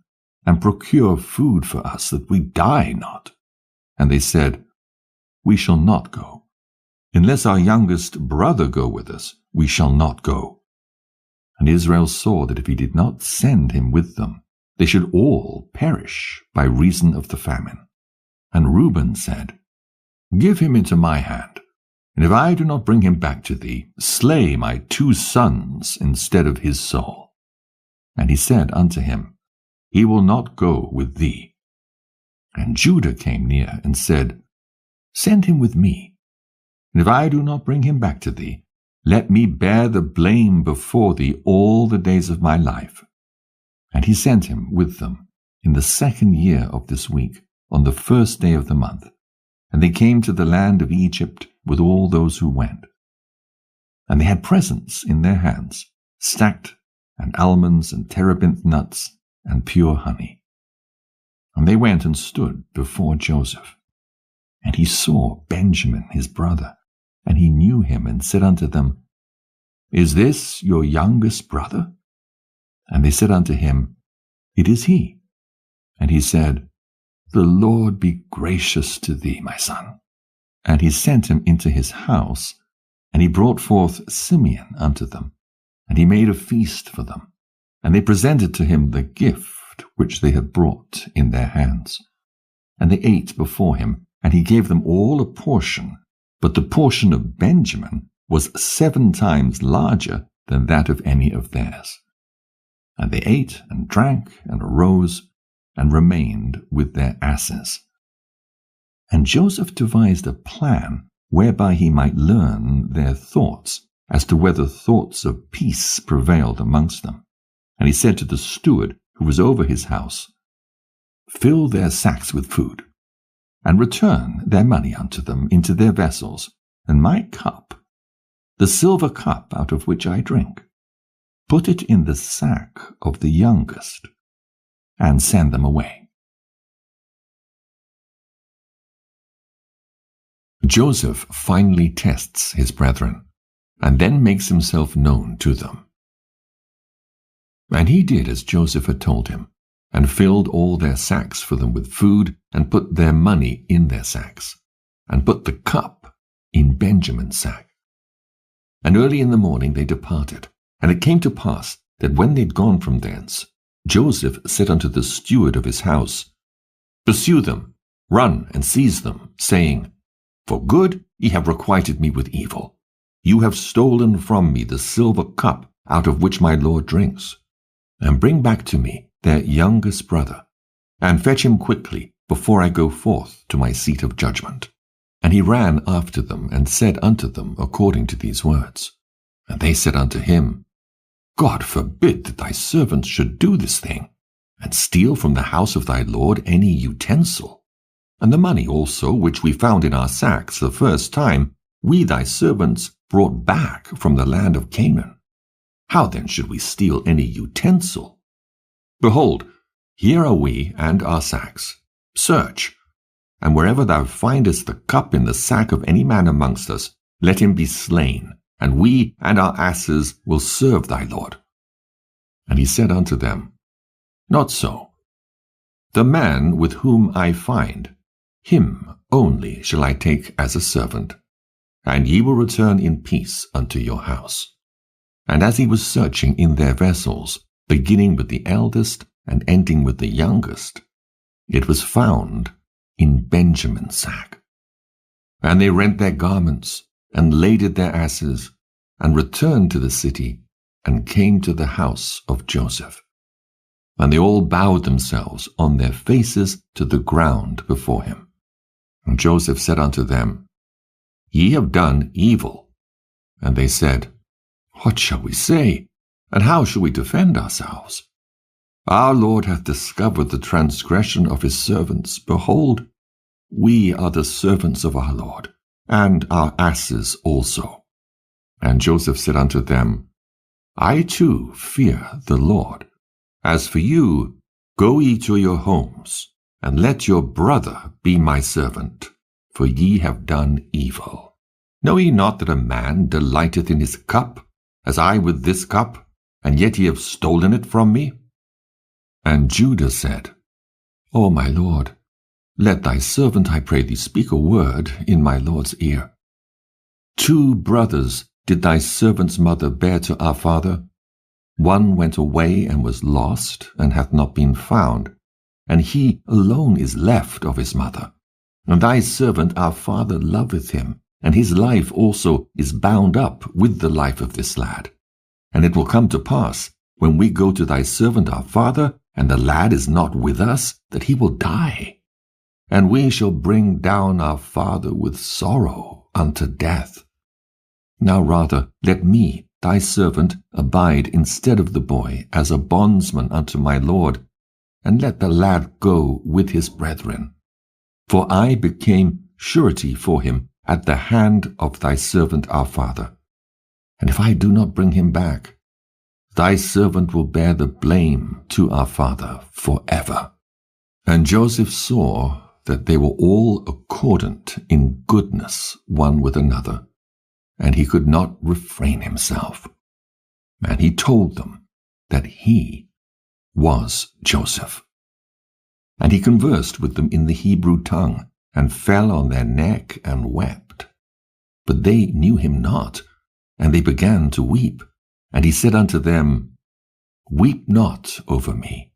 and procure food for us, that we die not. And they said, We shall not go. Unless our youngest brother go with us, we shall not go. And Israel saw that if he did not send him with them, they should all perish by reason of the famine. And Reuben said, Give him into my hand, and if I do not bring him back to thee, slay my 2 sons instead of his soul. And he said unto him, He will not go with thee. And Judah came near and said, Send him with me, and if I do not bring him back to thee, let me bear the blame before thee all the days of my life. And he sent him with them in the 2nd year of this week, on the 1st day of the month. And they came to the land of Egypt with all those who went. And they had presents in their hands, stacked, and almonds and terebinth nuts, and pure honey. And they went and stood before Joseph. And he saw Benjamin his brother, and he knew him, and said unto them, Is this your youngest brother? And they said unto him, It is he. And he said, The Lord be gracious to thee, my son. And he sent him into his house, and he brought forth Simeon unto them, and he made a feast for them. And they presented to him the gift which they had brought in their hands. And they ate before him, and he gave them all a portion, but the portion of Benjamin was 7 times larger than that of any of theirs. And they ate and drank and arose, and remained with their asses. And Joseph devised a plan whereby he might learn their thoughts, as to whether thoughts of peace prevailed amongst them. And he said to the steward who was over his house, Fill their sacks with food, and return their money unto them into their vessels, and my cup, the silver cup out of which I drink, put it in the sack of the youngest, and send them away. Joseph finally tests his brethren, and then makes himself known to them. And he did as Joseph had told him, and filled all their sacks for them with food, and put their money in their sacks, and put the cup in Benjamin's sack. And early in the morning they departed. And it came to pass that when they had gone from thence, Joseph said unto the steward of his house, Pursue them, run and seize them, saying, For good ye have requited me with evil. You have stolen from me the silver cup out of which my lord drinks. And bring back to me their youngest brother, and fetch him quickly before I go forth to my seat of judgment. And he ran after them, and said unto them according to these words. And they said unto him, God forbid that thy servants should do this thing, and steal from the house of thy lord any utensil. And the money also which we found in our sacks the first time, we thy servants brought back from the land of Canaan. How then should we steal any utensil? Behold, here are we and our sacks. Search, and wherever thou findest the cup in the sack of any man amongst us, let him be slain, and we and our asses will serve thy lord. And he said unto them, Not so. The man with whom I find, him only shall I take as a servant, and ye will return in peace unto your house. And as he was searching in their vessels, beginning with the eldest and ending with the youngest, it was found in Benjamin's sack. And they rent their garments, and laded their asses, and returned to the city, and came to the house of Joseph. And they all bowed themselves on their faces to the ground before him. And Joseph said unto them, Ye have done evil. And they said, What shall we say? And how shall we defend ourselves? Our Lord hath discovered the transgression of his servants. Behold, we are the servants of our Lord, and our asses also. And Joseph said unto them, I too fear the Lord. As for you, go ye to your homes, and let your brother be my servant, for ye have done evil. Know ye not that a man delighteth in his cup, as I with this cup, and yet ye have stolen it from me? And Judah said, O my lord, let thy servant, I pray thee, speak a word in my lord's ear. 2 brothers did thy servant's mother bear to our father. One went away and was lost, and hath not been found, and he alone is left of his mother. And thy servant our father loveth him, and his life also is bound up with the life of this lad. And it will come to pass, when we go to thy servant our father, and the lad is not with us, that he will die. And we shall bring down our father with sorrow unto death. Now rather let me, thy servant, abide instead of the boy, as a bondsman unto my lord, and let the lad go with his brethren. For I became surety for him at the hand of thy servant our father. And if I do not bring him back, thy servant will bear the blame to our father forever. And Joseph saw that they were all accordant in goodness one with another, and he could not refrain himself. And he told them that he was Joseph. And he conversed with them in the Hebrew tongue, and fell on their neck and wept. But they knew him not, and they began to weep. And he said unto them, Weep not over me,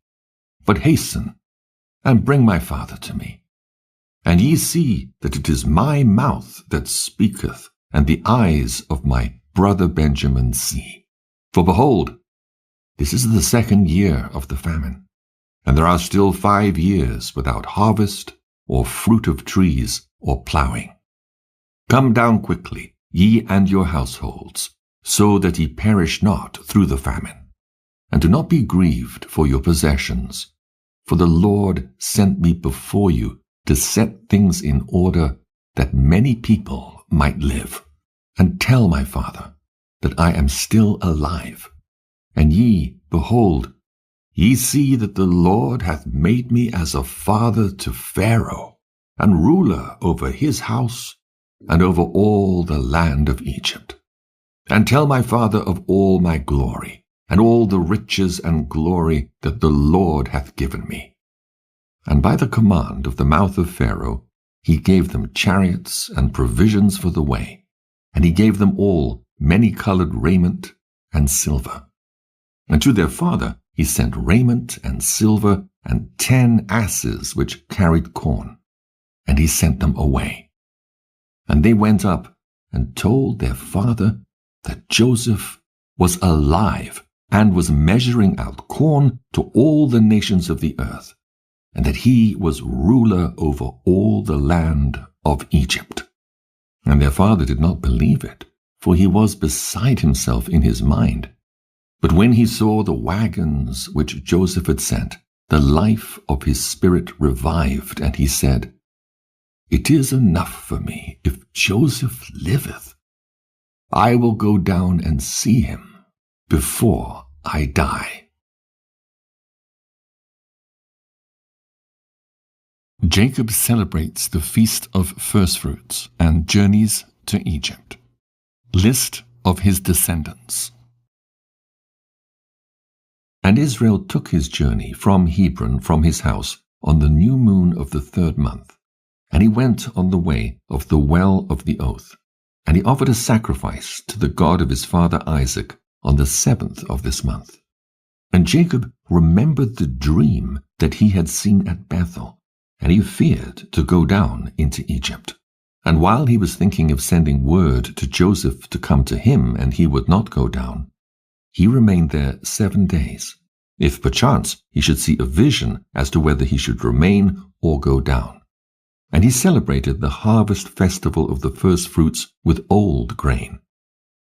but hasten, and bring my father to me. And ye see that it is my mouth that speaketh, and the eyes of my brother Benjamin see. For behold, this is the 2nd year of the famine, and there are still 5 years without harvest, or fruit of trees, or plowing. Come down quickly, ye and your households, so that ye perish not through the famine. And do not be grieved for your possessions, for the Lord sent me before you to set things in order, that many people might live. And tell my father that I am still alive. And ye, behold, ye see that the Lord hath made me as a father to Pharaoh, and ruler over his house, and over all the land of Egypt. And tell my father of all my glory, and all the riches and glory that the Lord hath given me. And by the command of the mouth of Pharaoh he gave them chariots and provisions for the way, and he gave them all many-colored raiment and silver. And to their father he sent raiment and silver and 10 asses which carried corn, and he sent them away. And they went up and told their father that Joseph was alive and was measuring out corn to all the nations of the earth, and that he was ruler over all the land of Egypt. And their father did not believe it, for he was beside himself in his mind. But when he saw the wagons which Joseph had sent, the life of his spirit revived, and he said, "It is enough for me if Joseph liveth. I will go down and see him before I die." Jacob celebrates the Feast of Firstfruits and journeys to Egypt. List of his descendants. And Israel took his journey from Hebron from his house on the new moon of the 3rd month, and he went on the way of the well of the oath, and he offered a sacrifice to the God of his father Isaac on the 7th of this month. And Jacob remembered the dream that he had seen at Bethel, and he feared to go down into Egypt. And while he was thinking of sending word to Joseph to come to him, and he would not go down, he remained there 7 days, if perchance he should see a vision as to whether he should remain or go down. And he celebrated the harvest festival of the firstfruits with old grain.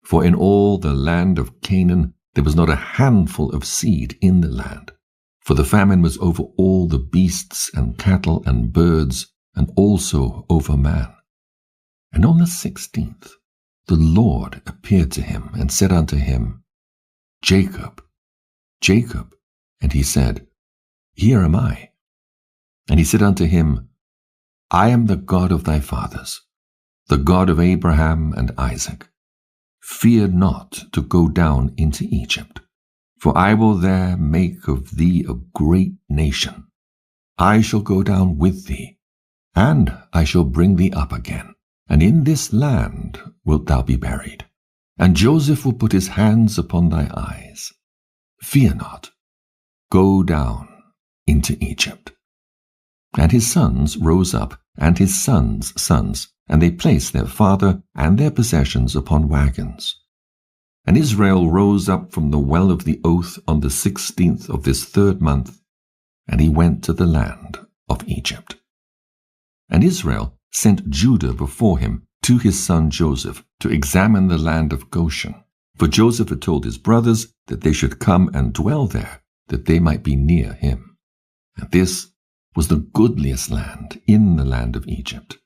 For in all the land of Canaan there was not a handful of seed in the land, for the famine was over all the beasts and cattle and birds, and also over man. And on the 16th the Lord appeared to him and said unto him, "Jacob, Jacob." And he said, "Here am I." And he said unto him, "I am the God of thy fathers, the God of Abraham and Isaac. Fear not to go down into Egypt, for I will there make of thee a great nation. I shall go down with thee, and I shall bring thee up again, and in this land wilt thou be buried. And Joseph will put his hands upon thy eyes. Fear not, go down into Egypt." And his sons rose up, and his sons' sons, and they placed their father and their possessions upon wagons. And Israel rose up from the well of the oath on the 16th of this 3rd month, and he went to the land of Egypt. And Israel sent Judah before him to his son Joseph to examine the land of Goshen. For Joseph had told his brothers that they should come and dwell there, that they might be near him. And this was the goodliest land in the land of Egypt,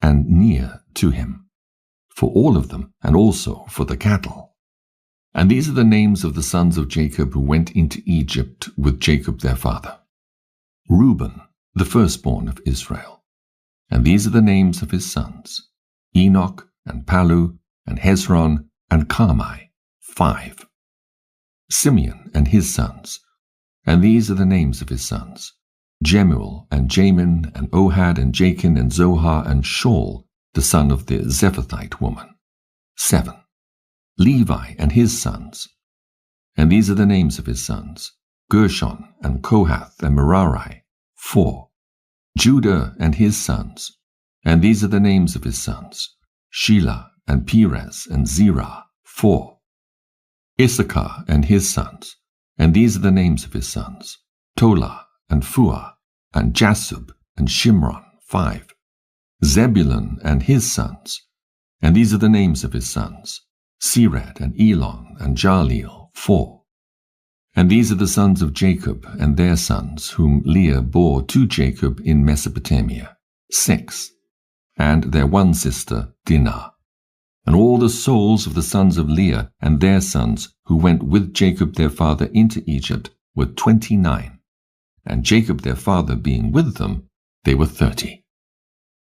and near to him, for all of them, and also for the cattle. And these are the names of the sons of Jacob who went into Egypt with Jacob their father. Reuben, the firstborn of Israel. And these are the names of his sons, Enoch, and Palu, and Hezron, and Carmi, 5. Simeon and his sons. And these are the names of his sons, Jemuel, and Jamin, and Ohad, and Jachin, and Zohar, and Shaul, the son of the Zephathite woman, 7. Levi and his sons. And these are the names of his sons, Gershon, and Kohath, and Merari, 4. Judah and his sons. And these are the names of his sons, Shelah, and Perez, and Zerah, 4. Issachar and his sons. And these are the names of his sons, Tola, and Phua, and Jasub, and Shimron, 5. Zebulun and his sons. And these are the names of his sons, Sered, and Elon, and Jaleel, 4. And these are the sons of Jacob and their sons, whom Leah bore to Jacob in Mesopotamia, 6. And their one sister, Dinah. And all the souls of the sons of Leah and their sons, who went with Jacob their father into Egypt, were 29. And Jacob their father being with them, they were 30.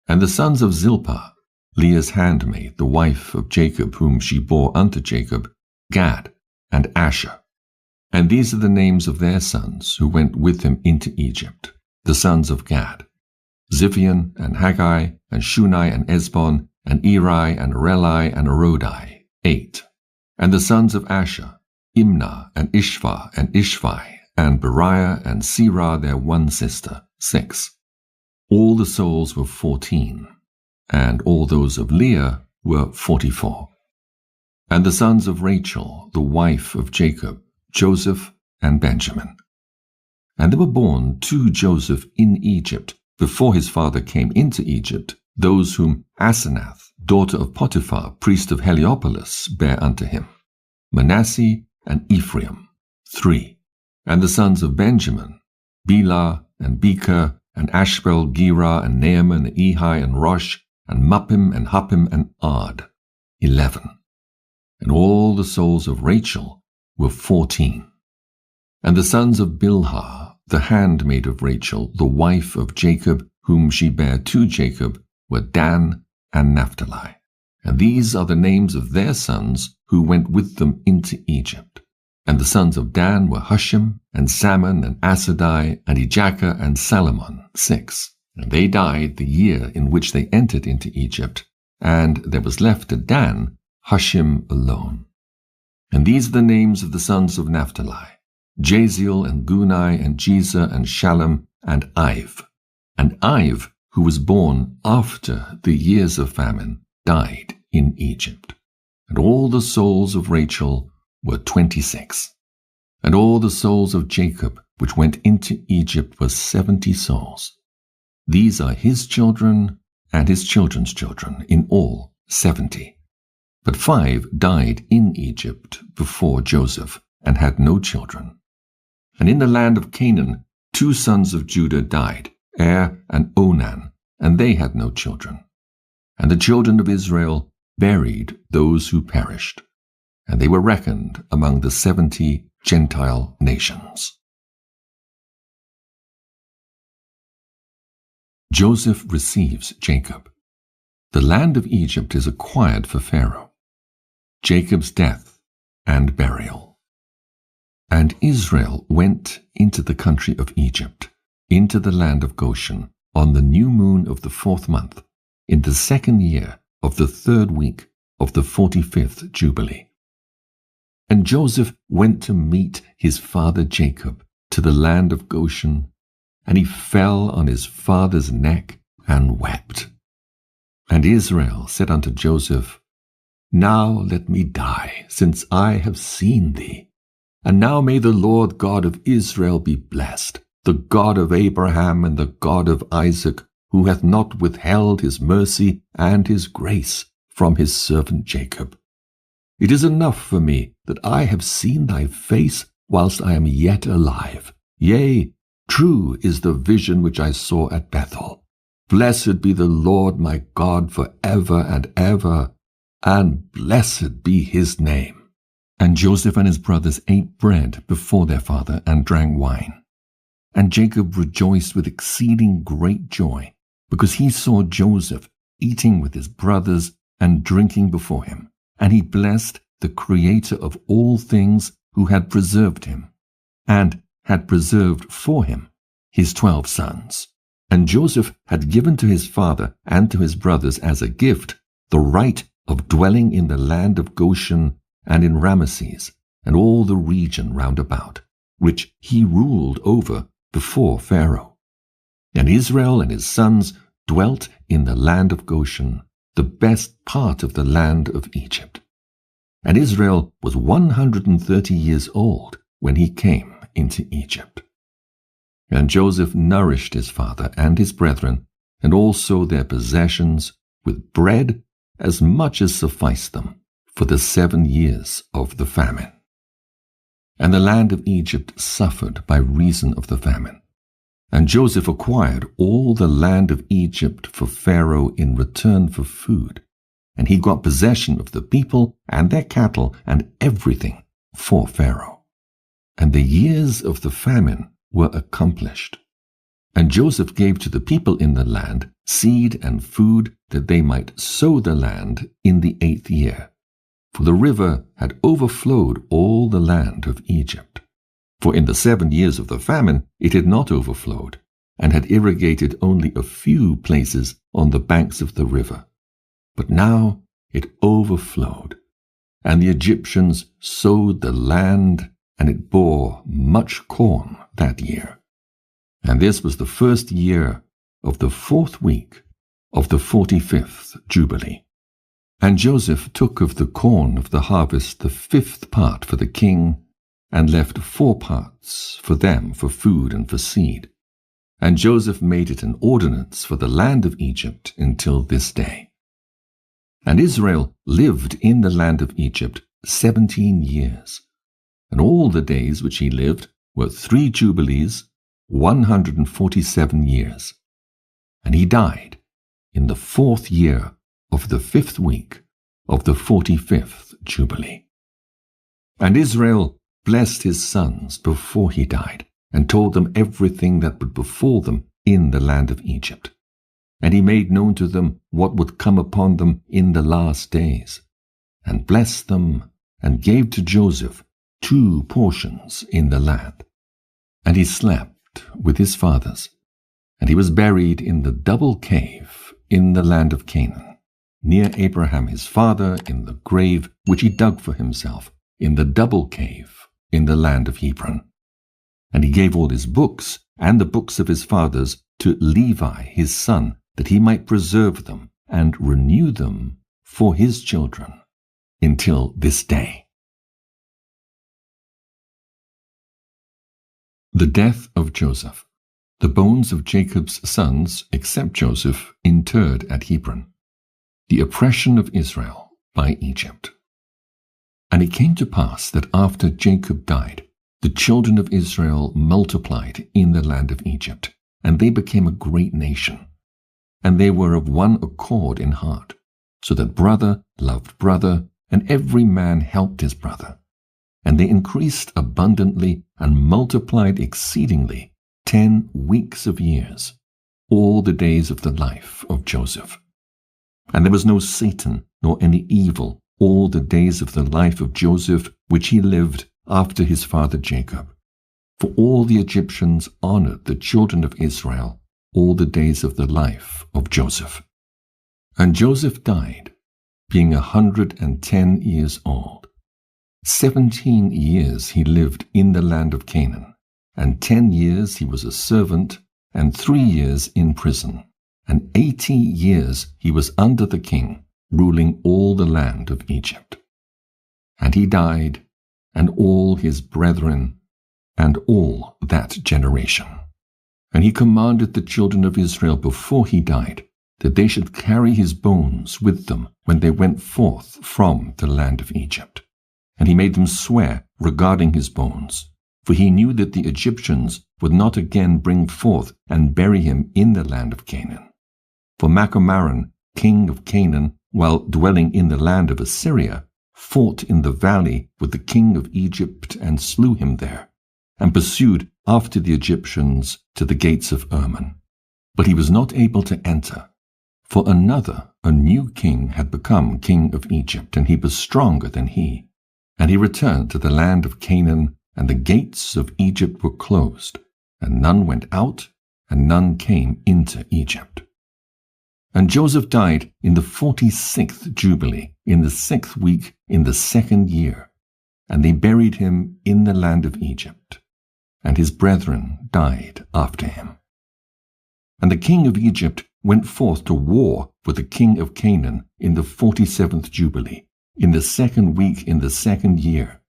And the sons of Zilpah, Leah's handmaid, the wife of Jacob, whom she bore unto Jacob, Gad and Asher. And these are the names of their sons, who went with him into Egypt, the sons of Gad, Ziphion, and Haggai, and Shunai, and Esbon, and Eri, and Areli, and Arodi, 8. And the sons of Asher, Imnah, and Ishva, and Ishvi, and Beriah, and Serah their one sister, 6. All the souls were 14, and all those of Leah were 44. And the sons of Rachel, the wife of Jacob, Joseph and Benjamin. And there were born to Joseph in Egypt, before his father came into Egypt, those whom Asenath, daughter of Potiphar, priest of Heliopolis, bare unto him, Manasseh and Ephraim, 3. And the sons of Benjamin, Bilhah and Becher, and Ashbel, Gera, and Naaman, and Ehi, and Rosh, and Muppim, and Huppim, and Ard, 11. And all the souls of Rachel were 14. And the sons of Bilhah, the handmaid of Rachel, the wife of Jacob, whom she bare to Jacob, were Dan and Naphtali. And these are the names of their sons who went with them into Egypt. And the sons of Dan were Hushim, and Salmon, and Asadai, and Ijachar, and Salomon, 6. And they died the year in which they entered into Egypt, and there was left to Dan Hushim alone. And these are the names of the sons of Naphtali, Jaziel, and Guni, and Jezer, and Shalom, and Iv. And Iv, who was born after the years of famine, died in Egypt. And all the souls of Rachel were 26. And all the souls of Jacob, which went into Egypt, were 70 souls. These are his children and his children's children, in all 70. But 5 died in Egypt before Joseph, and had no children. And in the land of Canaan 2 sons of Judah died, Er and Onan, and they had no children. And the children of Israel buried those who perished, and they were reckoned among the 70 Gentile nations. Joseph receives Jacob. The land of Egypt is acquired for Pharaoh. Jacob's death and burial. And Israel went into the country of Egypt, into the land of Goshen, on the new moon of the 4th month, in the 2nd year of the 3rd week of the 45th Jubilee. And Joseph went to meet his father Jacob to the land of Goshen, and he fell on his father's neck and wept. And Israel said unto Joseph, Now let me die, since I have seen thee. And now may the Lord God of Israel be blessed, the God of Abraham and the God of Isaac, who hath not withheld his mercy and his grace from his servant Jacob. It is enough for me that I have seen thy face whilst I am yet alive. Yea, true is the vision which I saw at Bethel. Blessed be the Lord my God for ever and ever, and blessed be his name. And Joseph and his brothers ate bread before their father and drank wine. And Jacob rejoiced with exceeding great joy, because he saw Joseph eating with his brothers and drinking before him. And he blessed the Creator of all things, who had preserved him, and had preserved for him his 12 sons. And Joseph had given to his father and to his brothers as a gift the right of dwelling in the land of Goshen and in Ramesses, and all the region round about, which he ruled over before Pharaoh. And Israel and his sons dwelt in the land of Goshen, the best part of the land of Egypt. And Israel was 130 years old when he came into Egypt. And Joseph nourished his father and his brethren, and also their possessions, with bread as much as sufficed them for the 7 years of the famine. And the land of Egypt suffered by reason of the famine. And Joseph acquired all the land of Egypt for Pharaoh in return for food, and he got possession of the people and their cattle and everything for Pharaoh. And the years of the famine were accomplished. And Joseph gave to the people in the land seed and food, that they might sow the land in the 8th year. For the river had overflowed all the land of Egypt. For in the 7 years of the famine it had not overflowed, and had irrigated only a few places on the banks of the river. But now it overflowed. And the Egyptians sowed the land, and it bore much corn that year. And this was the first year of the 4th week of the 45th Jubilee. And Joseph took of the corn of the harvest the 5th part for the king, and left 4 parts for them for food and for seed. And Joseph made it an ordinance for the land of Egypt until this day. And Israel lived in the land of Egypt 17 years. And all the days which he lived were 3 jubilees, 147 years. And he died in the 4th year of the 5th week of the 45th Jubilee. And Israel blessed his sons before he died, and told them everything that would befall them in the land of Egypt. And he made known to them what would come upon them in the last days, and blessed them, and gave to Joseph 2 portions in the land. And he slept with his fathers, and he was buried in the double cave in the land of Canaan, near Abraham his father, in the grave which he dug for himself, in the double cave in the land of Hebron. And he gave all his books and the books of his fathers to Levi his son, that he might preserve them and renew them for his children until this day. The death of Joseph. The bones of Jacob's sons, except Joseph, interred at Hebron. The oppression of Israel by Egypt. And it came to pass that after Jacob died, the children of Israel multiplied in the land of Egypt, and they became a great nation. And they were of one accord in heart, so that brother loved brother, and every man helped his brother. And they increased abundantly and multiplied exceedingly 10 weeks of years, all the days of the life of Joseph. And there was no Satan nor any evil all the days of the life of Joseph, which he lived after his father Jacob. For all the Egyptians honored the children of Israel all the days of the life of Joseph. And Joseph died, being 110 years old. 17 years he lived in the land of Canaan, and 10 years he was a servant, and 3 years in prison, and 80 years he was under the king, ruling all the land of Egypt. And he died, and all his brethren, and all that generation. And he commanded the children of Israel before he died, that they should carry his bones with them when they went forth from the land of Egypt. And he made them swear regarding his bones, for he knew that the Egyptians would not again bring forth and bury him in the land of Canaan. For Macamaran, king of Canaan, while dwelling in the land of Assyria, fought in the valley with the king of Egypt and slew him there, and pursued after the Egyptians to the gates of Erman. But he was not able to enter, for another, a new king, had become king of Egypt, and he was stronger than he. And he returned to the land of Canaan, and the gates of Egypt were closed, and none went out, and none came into Egypt. And Joseph died in the 46th Jubilee, in the 6th week, in the 2nd year. And they buried him in the land of Egypt. And his brethren died after him. And the king of Egypt went forth to war with the king of Canaan in the 47th Jubilee, in the 2nd week, in the 2nd year.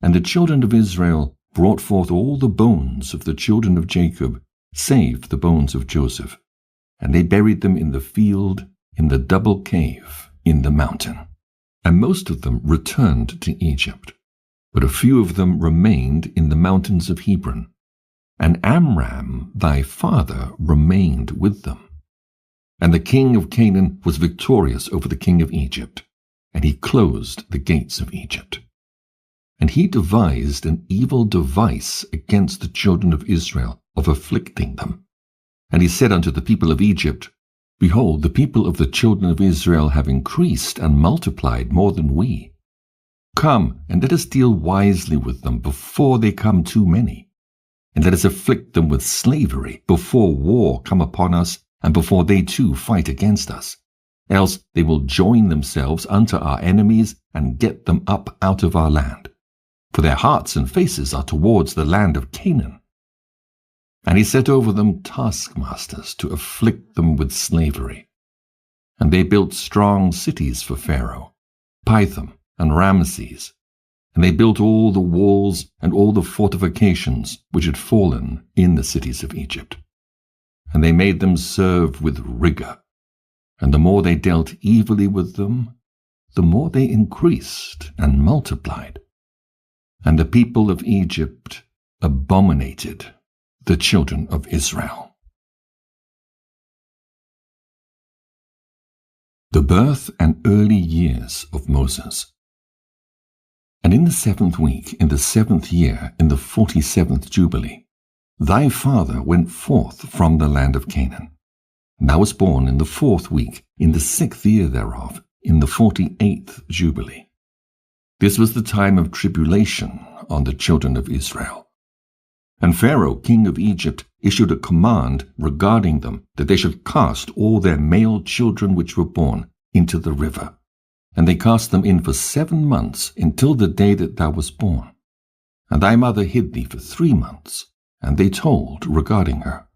And the children of Israel brought forth all the bones of the children of Jacob, save the bones of Joseph. And they buried them in the field, in the double cave, in the mountain. And most of them returned to Egypt, but a few of them remained in the mountains of Hebron. And Amram, thy father, remained with them. And the king of Canaan was victorious over the king of Egypt, and he closed the gates of Egypt. And he devised an evil device against the children of Israel, of afflicting them. And he said unto the people of Egypt, Behold, the people of the children of Israel have increased and multiplied more than we. Come, and let us deal wisely with them before they come too many. And let us afflict them with slavery before war come upon us, and before they too fight against us. else they will join themselves unto our enemies and get them up out of our land. For their hearts and faces are towards the land of Canaan. And he set over them taskmasters to afflict them with slavery. And they built strong cities for Pharaoh, Pithom and Ramses. And they built all the walls and all the fortifications which had fallen in the cities of Egypt. And they made them serve with rigor. And the more they dealt evilly with them, the more they increased and multiplied. And the people of Egypt abominated the children of Israel. The birth and early years of Moses. And in the 7th week, in the 7th year, in the 47th Jubilee, thy father went forth from the land of Canaan. And thou wast born in the 4th week, in the 6th year thereof, in the 48th Jubilee. This was the time of tribulation on the children of Israel. And Pharaoh, king of Egypt, issued a command regarding them, that they should cast all their male children which were born into the river. And they cast them in for 7 months, until the day that thou wast born. And thy mother hid thee for 3 months, and they told regarding her.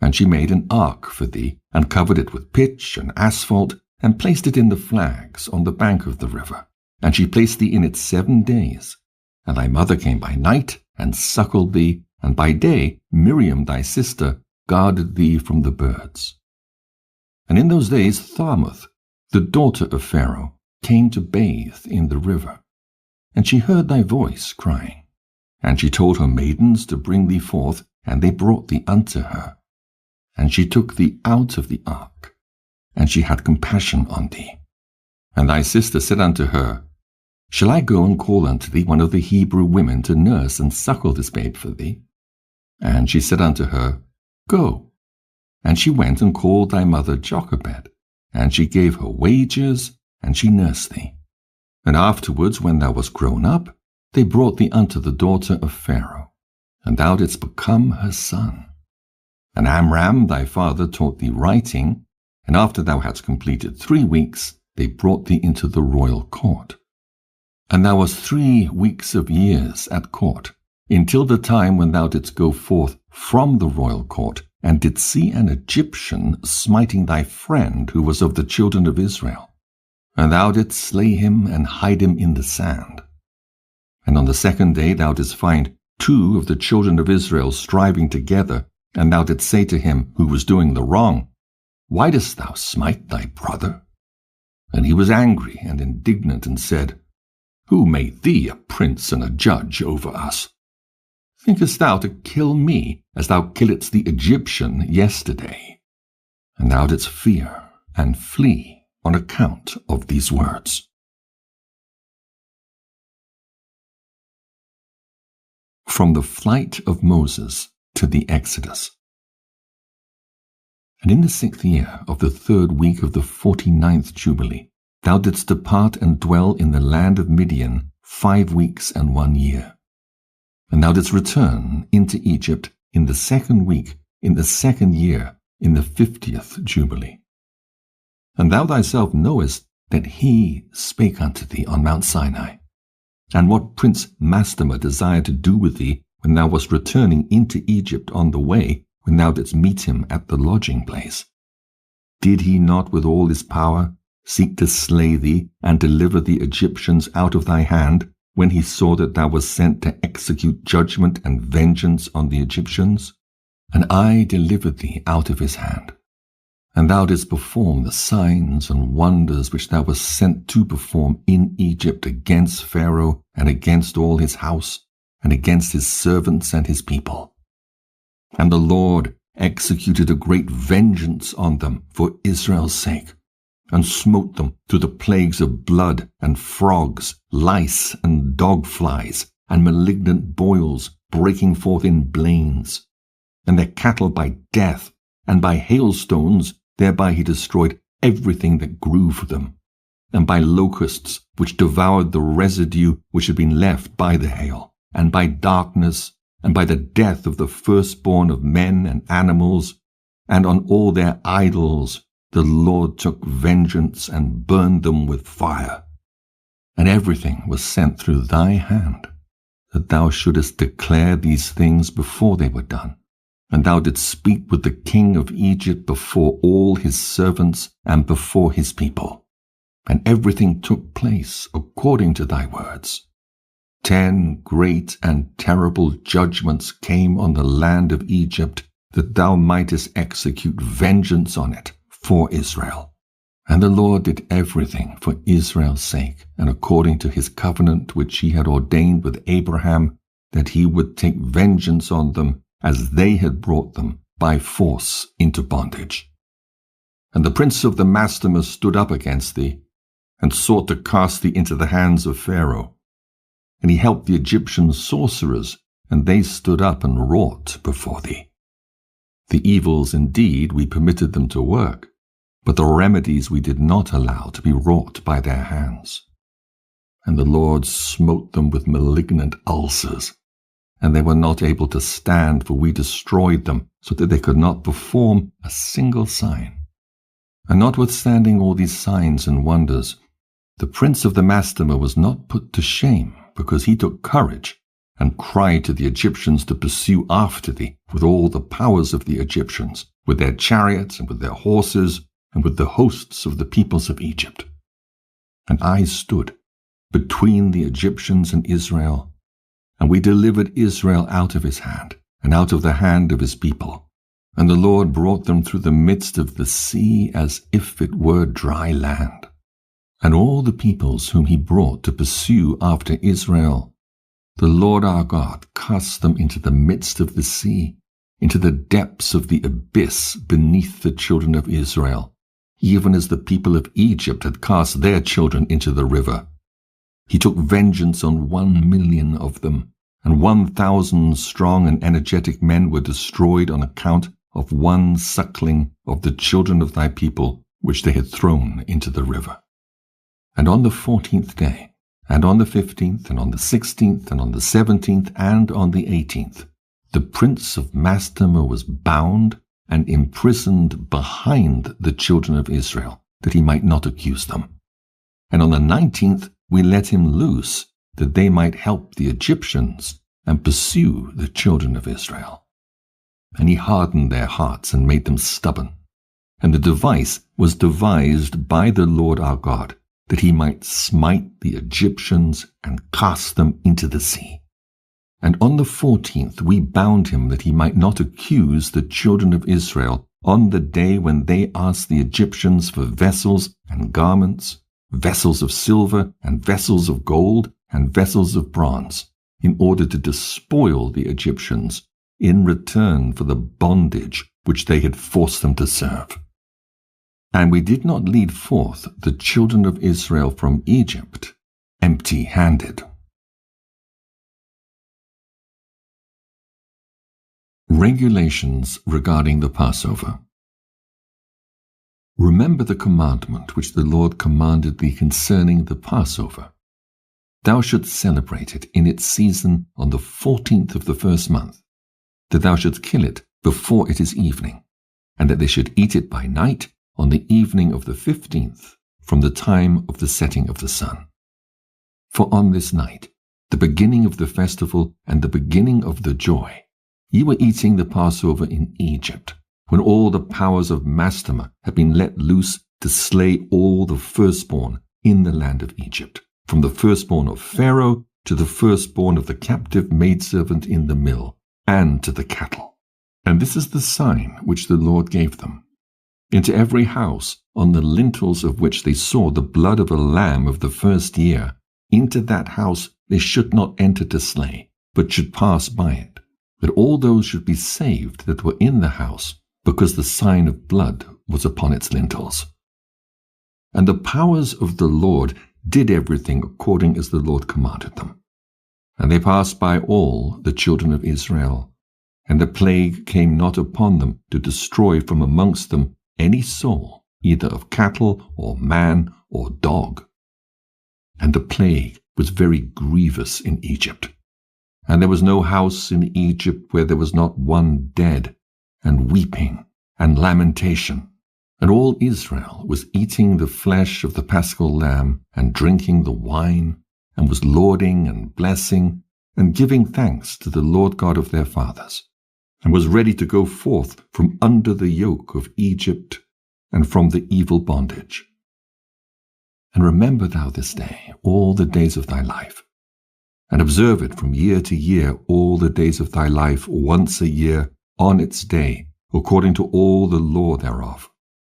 And she made an ark for thee, and covered it with pitch and asphalt, and placed it in the flags on the bank of the river. And she placed thee in it 7 days. And thy mother came by night, and suckled thee, and by day Miriam thy sister guarded thee from the birds. And in those days Tharmuth, the daughter of Pharaoh, came to bathe in the river. And she heard thy voice crying. And she told her maidens to bring thee forth, and they brought thee unto her. And she took thee out of the ark, and she had compassion on thee. And thy sister said unto her, Shall I go and call unto thee one of the Hebrew women to nurse and suckle this babe for thee? And she said unto her, Go. And she went and called thy mother Jochebed, and she gave her wages, and she nursed thee. And afterwards, when thou wast grown up, they brought thee unto the daughter of Pharaoh, and thou didst become her son. And Amram thy father taught thee writing, and after thou hadst completed 3 weeks, they brought thee into the royal court. And thou wast 3 weeks of years at court, until the time when thou didst go forth from the royal court, and didst see an Egyptian smiting thy friend who was of the children of Israel. And thou didst slay him and hide him in the sand. And on the 2nd day thou didst find 2 of the children of Israel striving together, and thou didst say to him who was doing the wrong, Why dost thou smite thy brother? And he was angry and indignant, and said, Who made thee a prince and a judge over us? Thinkest thou to kill me, as thou killedst the Egyptian yesterday? And thou didst fear and flee on account of these words. From the flight of Moses to the Exodus. And in the 6th year of the 3rd week of the 49th Jubilee, thou didst depart and dwell in the land of Midian 5 weeks and 1 year. And thou didst return into Egypt in the 2nd week, in the 2nd year, in the 50th Jubilee. And thou thyself knowest that he spake unto thee on Mount Sinai, and what Prince Mastema desired to do with thee when thou wast returning into Egypt on the way, when thou didst meet him at the lodging place. Did he not with all his power seek to slay thee and deliver the Egyptians out of thy hand, when he saw that thou wast sent to execute judgment and vengeance on the Egyptians? And I delivered thee out of his hand. And thou didst perform the signs and wonders which thou wast sent to perform in Egypt against Pharaoh and against all his house, and against his servants and his people. And the Lord executed a great vengeance on them for Israel's sake, and smote them through the plagues of blood and frogs, lice and dog flies, and malignant boils breaking forth in blains, and their cattle by death, and by hailstones. Thereby he destroyed everything that grew for them, and by locusts which devoured the residue which had been left by the hail, and by darkness, and by the death of the firstborn of men and animals, and on all their idols the Lord took vengeance and burned them with fire. And everything was sent through thy hand, that thou shouldest declare these things before they were done. And thou didst speak with the king of Egypt before all his servants and before his people. And everything took place according to thy words. 10 great and terrible judgments came on the land of Egypt, that thou mightest execute vengeance on it for Israel. And the Lord did everything for Israel's sake, and according to his covenant which he had ordained with Abraham, that he would take vengeance on them as they had brought them by force into bondage. And the prince of the Mastemers stood up against thee, and sought to cast thee into the hands of Pharaoh. And he helped the Egyptian sorcerers, and they stood up and wrought before thee. The evils indeed we permitted them to work, but the remedies we did not allow to be wrought by their hands. And the Lord smote them with malignant ulcers, and they were not able to stand, for we destroyed them, so that they could not perform a single sign. And notwithstanding all these signs and wonders, the prince of the Mastemer was not put to shame, because he took courage, and cried to the Egyptians to pursue after thee with all the powers of the Egyptians, with their chariots and with their horses, and with the hosts of the peoples of Egypt. And I stood between the Egyptians and Israel, and we delivered Israel out of his hand, and out of the hand of his people. And the Lord brought them through the midst of the sea as if it were dry land. And all the peoples whom he brought to pursue after Israel, the Lord our God cast them into the midst of the sea, into the depths of the abyss beneath the children of Israel, even as the people of Egypt had cast their children into the river. He took vengeance on 1,000,000 of them, and 1,000 strong and energetic men were destroyed on account of one suckling of the children of thy people, which they had thrown into the river. And on the 14th day, and on the 15th, and on the 16th, and on the 17th, and on the 18th, the prince of Mastemer was bound and imprisoned behind the children of Israel, that he might not accuse them. And on the 19th we let him loose, that they might help the Egyptians and pursue the children of Israel. And he hardened their hearts and made them stubborn. And the device was devised by the Lord our God, that he might smite the Egyptians and cast them into the sea. And on the 14th we bound him, that he might not accuse the children of Israel on the day when they asked the Egyptians for vessels and garments, vessels of silver and vessels of gold and vessels of bronze, in order to despoil the Egyptians in return for the bondage which they had forced them to serve. And we did not lead forth the children of Israel from Egypt empty-handed. Regulations regarding the Passover. Remember the commandment which the Lord commanded thee concerning the Passover. Thou shouldst celebrate it in its season on the 14th of the first month, that thou shouldst kill it before it is evening, and that they should eat it by night on the evening of the 15th, from the time of the setting of the sun. For on this night, the beginning of the festival and the beginning of the joy, ye were eating the Passover in Egypt, when all the powers of Mastemer had been let loose to slay all the firstborn in the land of Egypt, from the firstborn of Pharaoh to the firstborn of the captive maidservant in the mill, and to the cattle. And this is the sign which the Lord gave them. Into every house, on the lintels of which they saw the blood of a lamb of the first year, into that house they should not enter to slay, but should pass by it, that all those should be saved that were in the house, because the sign of blood was upon its lintels. And the powers of the Lord did everything according as the Lord commanded them. And they passed by all the children of Israel, and the plague came not upon them to destroy from amongst them any soul, either of cattle or man or dog. And the plague was very grievous in Egypt. And there was no house in Egypt where there was not one dead, and weeping, and lamentation, And all Israel was eating the flesh of the paschal lamb and drinking the wine, and was lauding and blessing and giving thanks to the Lord God of their fathers, and was ready to go forth from under the yoke of Egypt and from the evil bondage. And remember thou this day all the days of thy life, and observe it from year to year all the days of thy life once a year on its day, according to all the law thereof.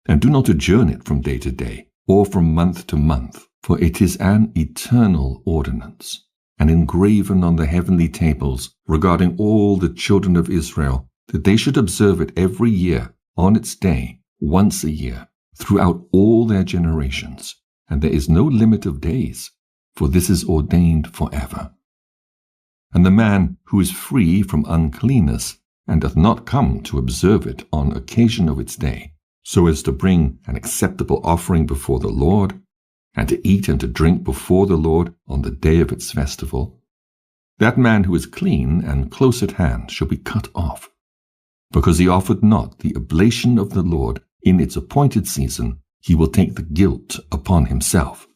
And do not adjourn it from day to day, or from month to month, for it is an eternal ordinance, and engraven on the heavenly tables regarding all the children of Israel, that they should observe it every year on its day, once a year, throughout all their generations. And there is no limit of days, for this is ordained forever. And the man who is free from uncleanness, and doth not come to observe it on occasion of its day, so as to bring an acceptable offering before the Lord, and to eat and to drink before the Lord on the day of its festival, that man who is clean and close at hand shall be cut off, because he offered not the oblation of the Lord in its appointed season. He will take the guilt upon himself.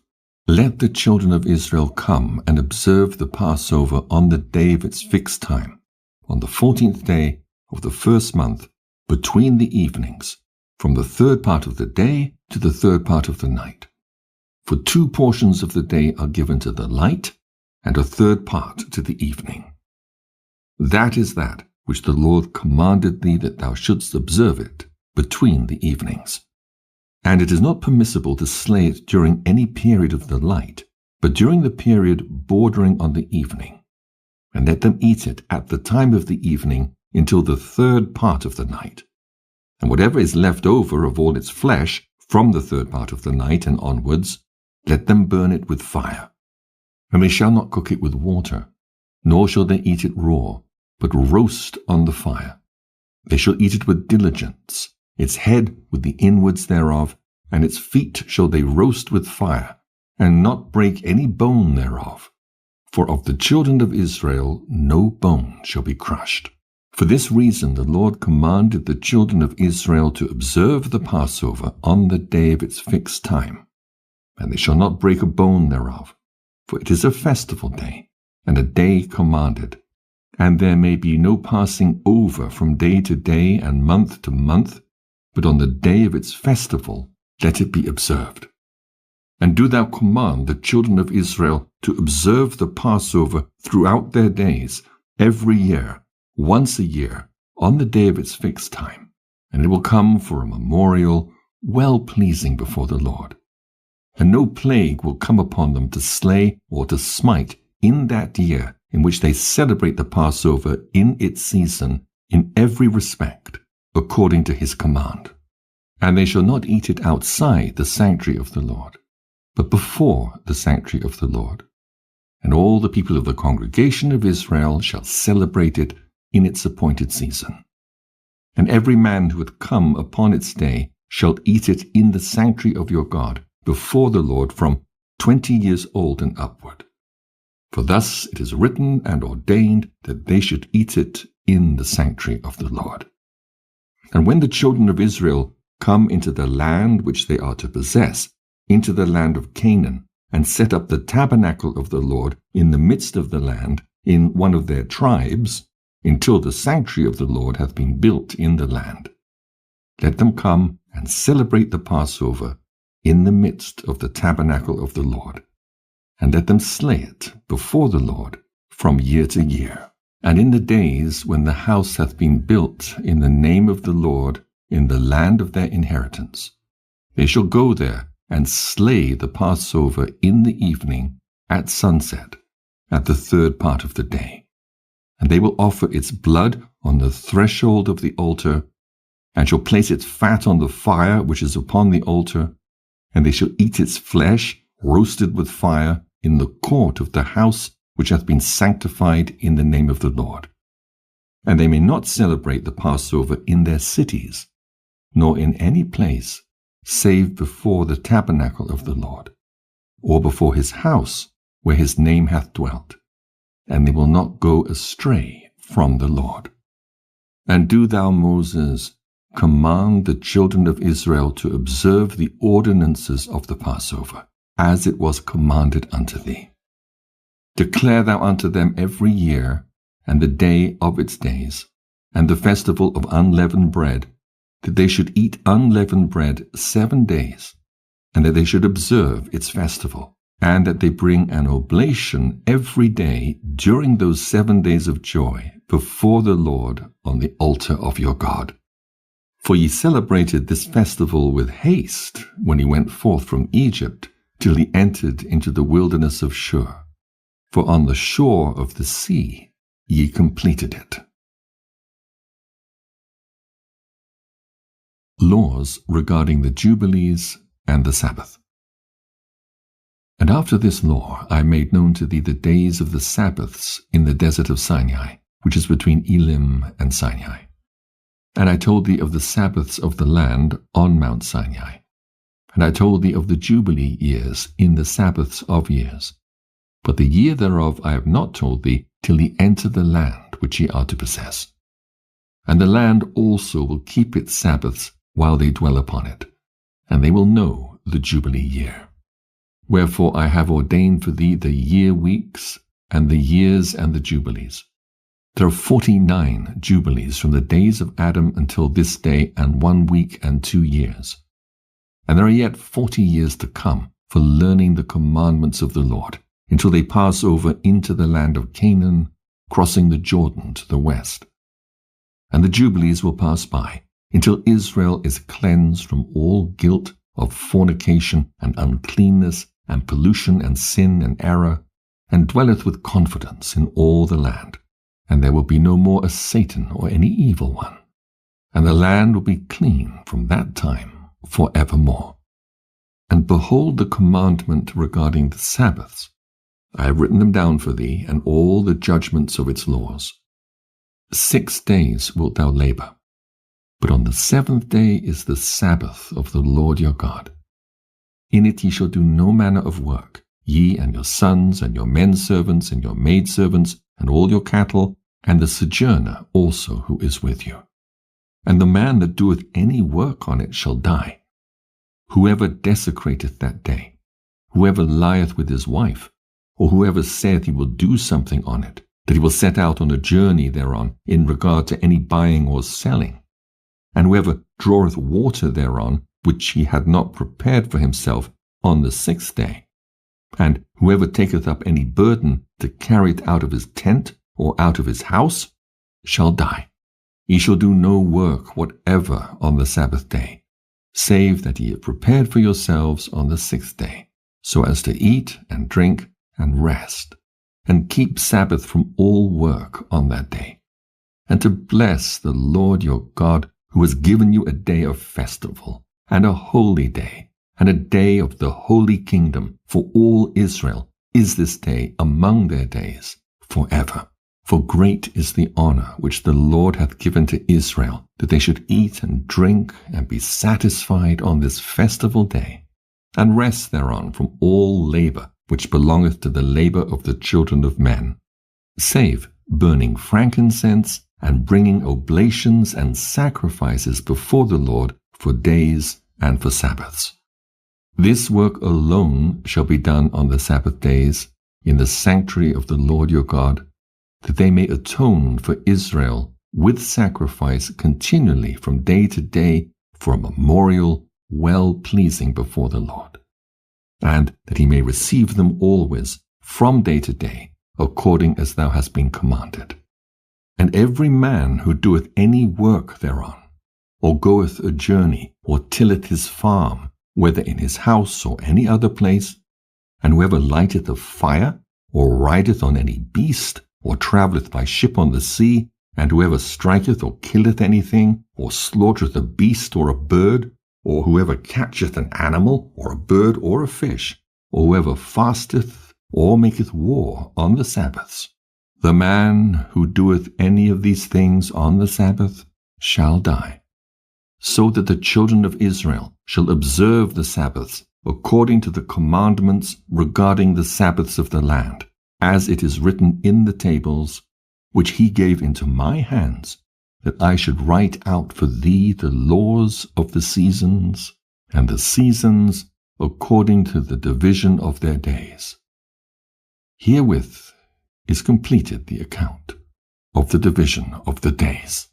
Let the children of Israel come and observe the Passover on the day of its fixed time, on the 14th day of the first month, between the evenings, from the third part of the day to the third part of the night. For 2 portions of the day are given to the light, and a third part to the evening. That is that which the Lord commanded thee, that thou shouldst observe it between the evenings. And it is not permissible to slay it during any period of the light, but during the period bordering on the evening. And let them eat it at the time of the evening until the third part of the night. And whatever is left over of all its flesh from the third part of the night and onwards, let them burn it with fire. And they shall not cook it with water, nor shall they eat it raw, but roast on the fire. They shall eat it with diligence, its head with the inwards thereof, and its feet shall they roast with fire, and not break any bone thereof. For of the children of Israel no bone shall be crushed. For this reason the Lord commanded the children of Israel to observe the Passover on the day of its fixed time. And they shall not break a bone thereof, for it is a festival day, and a day commanded. And there may be no passing over from day to day and month to month, but on the day of its festival let it be observed. And do thou command the children of Israel to observe the Passover throughout their days, every year, once a year, on the day of its fixed time, and it will come for a memorial well-pleasing before the Lord. And no plague will come upon them to slay or to smite in that year in which they celebrate the Passover in its season in every respect, according to his command. And they shall not eat it outside the sanctuary of the Lord, but before the sanctuary of the Lord. And all the people of the congregation of Israel shall celebrate it in its appointed season. And every man who hath come upon its day shall eat it in the sanctuary of your God before the Lord from 20 years old and upward. For thus it is written and ordained that they should eat it in the sanctuary of the Lord. And when the children of Israel come into the land which they are to possess, into the land of Canaan, and set up the tabernacle of the Lord in the midst of the land, in one of their tribes, until the sanctuary of the Lord hath been built in the land, let them come and celebrate the Passover in the midst of the tabernacle of the Lord, and let them slay it before the Lord from year to year. And in the days when the house hath been built in the name of the Lord in the land of their inheritance, they shall go there and slay the Passover in the evening at sunset, at the third part of the day. And they will offer its blood on the threshold of the altar, and shall place its fat on the fire which is upon the altar, and they shall eat its flesh roasted with fire in the court of the house which hath been sanctified in the name of the Lord. And they may not celebrate the Passover in their cities, nor in any place, save before the tabernacle of the Lord, or before his house where his name hath dwelt, and they will not go astray from the Lord. And do thou, Moses, command the children of Israel to observe the ordinances of the Passover, as it was commanded unto thee. Declare thou unto them every year, and the day of its days, and the festival of unleavened bread, that they should eat unleavened bread 7 days, and that they should observe its festival, and that they bring an oblation every day during those 7 days of joy before the Lord on the altar of your God. For ye celebrated this festival with haste when he went forth from Egypt, till he entered into the wilderness of Shur. For on the shore of the sea ye completed it. Laws regarding the Jubilees and the Sabbath. And after this law I made known to thee the days of the Sabbaths in the desert of Sinai, which is between Elim and Sinai. And I told thee of the Sabbaths of the land on Mount Sinai. And I told thee of the Jubilee years in the Sabbaths of years. But the year thereof I have not told thee, till ye enter the land which ye are to possess. And the land also will keep its Sabbaths while they dwell upon it, and they will know the Jubilee year. Wherefore I have ordained for thee the year weeks, and the years and the Jubilees. There are 49 Jubilees from the days of Adam until this day, and 1 week and 2 years. And there are yet 40 years to come for learning the commandments of the Lord, until they pass over into the land of Canaan, crossing the Jordan to the west. And the Jubilees will pass by, until Israel is cleansed from all guilt of fornication and uncleanness and pollution and sin and error, and dwelleth with confidence in all the land. And there will be no more a Satan or any evil one. And the land will be clean from that time for evermore. And behold the commandment regarding the Sabbaths. I have written them down for thee, and all the judgments of its laws. 6 days wilt thou labor, but on the 7th day is the Sabbath of the Lord your God. In it ye shall do no manner of work, ye and your sons and your menservants and your maidservants and all your cattle, and the sojourner also who is with you. And the man that doeth any work on it shall die. Whoever desecrateth that day, whoever lieth with his wife, or whoever saith he will do something on it, that he will set out on a journey thereon in regard to any buying or selling, and whoever draweth water thereon, which he had not prepared for himself on the 6th day, and whoever taketh up any burden to carry it out of his tent or out of his house, shall die. Ye shall do no work whatever on the Sabbath day, save that ye have prepared for yourselves on the 6th day, so as to eat and drink and rest, and keep Sabbath from all work on that day, and to bless the Lord your God, who has given you a day of festival, and a holy day, and a day of the holy kingdom for all Israel is this day among their days forever. For great is the honor which the Lord hath given to Israel, that they should eat and drink and be satisfied on this festival day, and rest thereon from all labor which belongeth to the labor of the children of men, save burning frankincense and bringing oblations and sacrifices before the Lord for days and for Sabbaths. This work alone shall be done on the Sabbath days in the sanctuary of the Lord your God, that they may atone for Israel with sacrifice continually from day to day for a memorial well-pleasing before the Lord, and that he may receive them always from day to day, according as thou hast been commanded. And every man who doeth any work thereon, or goeth a journey, or tilleth his farm, whether in his house or any other place, and whoever lighteth a fire, or rideth on any beast, or travelleth by ship on the sea, and whoever striketh or killeth anything, or slaughtereth a beast or a bird, or whoever catcheth an animal, or a bird, or a fish, or whoever fasteth or maketh war on the Sabbaths, the man who doeth any of these things on the Sabbath shall die. So that the children of Israel shall observe the Sabbaths according to the commandments regarding the Sabbaths of the land, as it is written in the tables, which he gave into my hands that I should write out for thee the laws of the seasons, and the seasons according to the division of their days. Herewith is completed the account of the division of the days.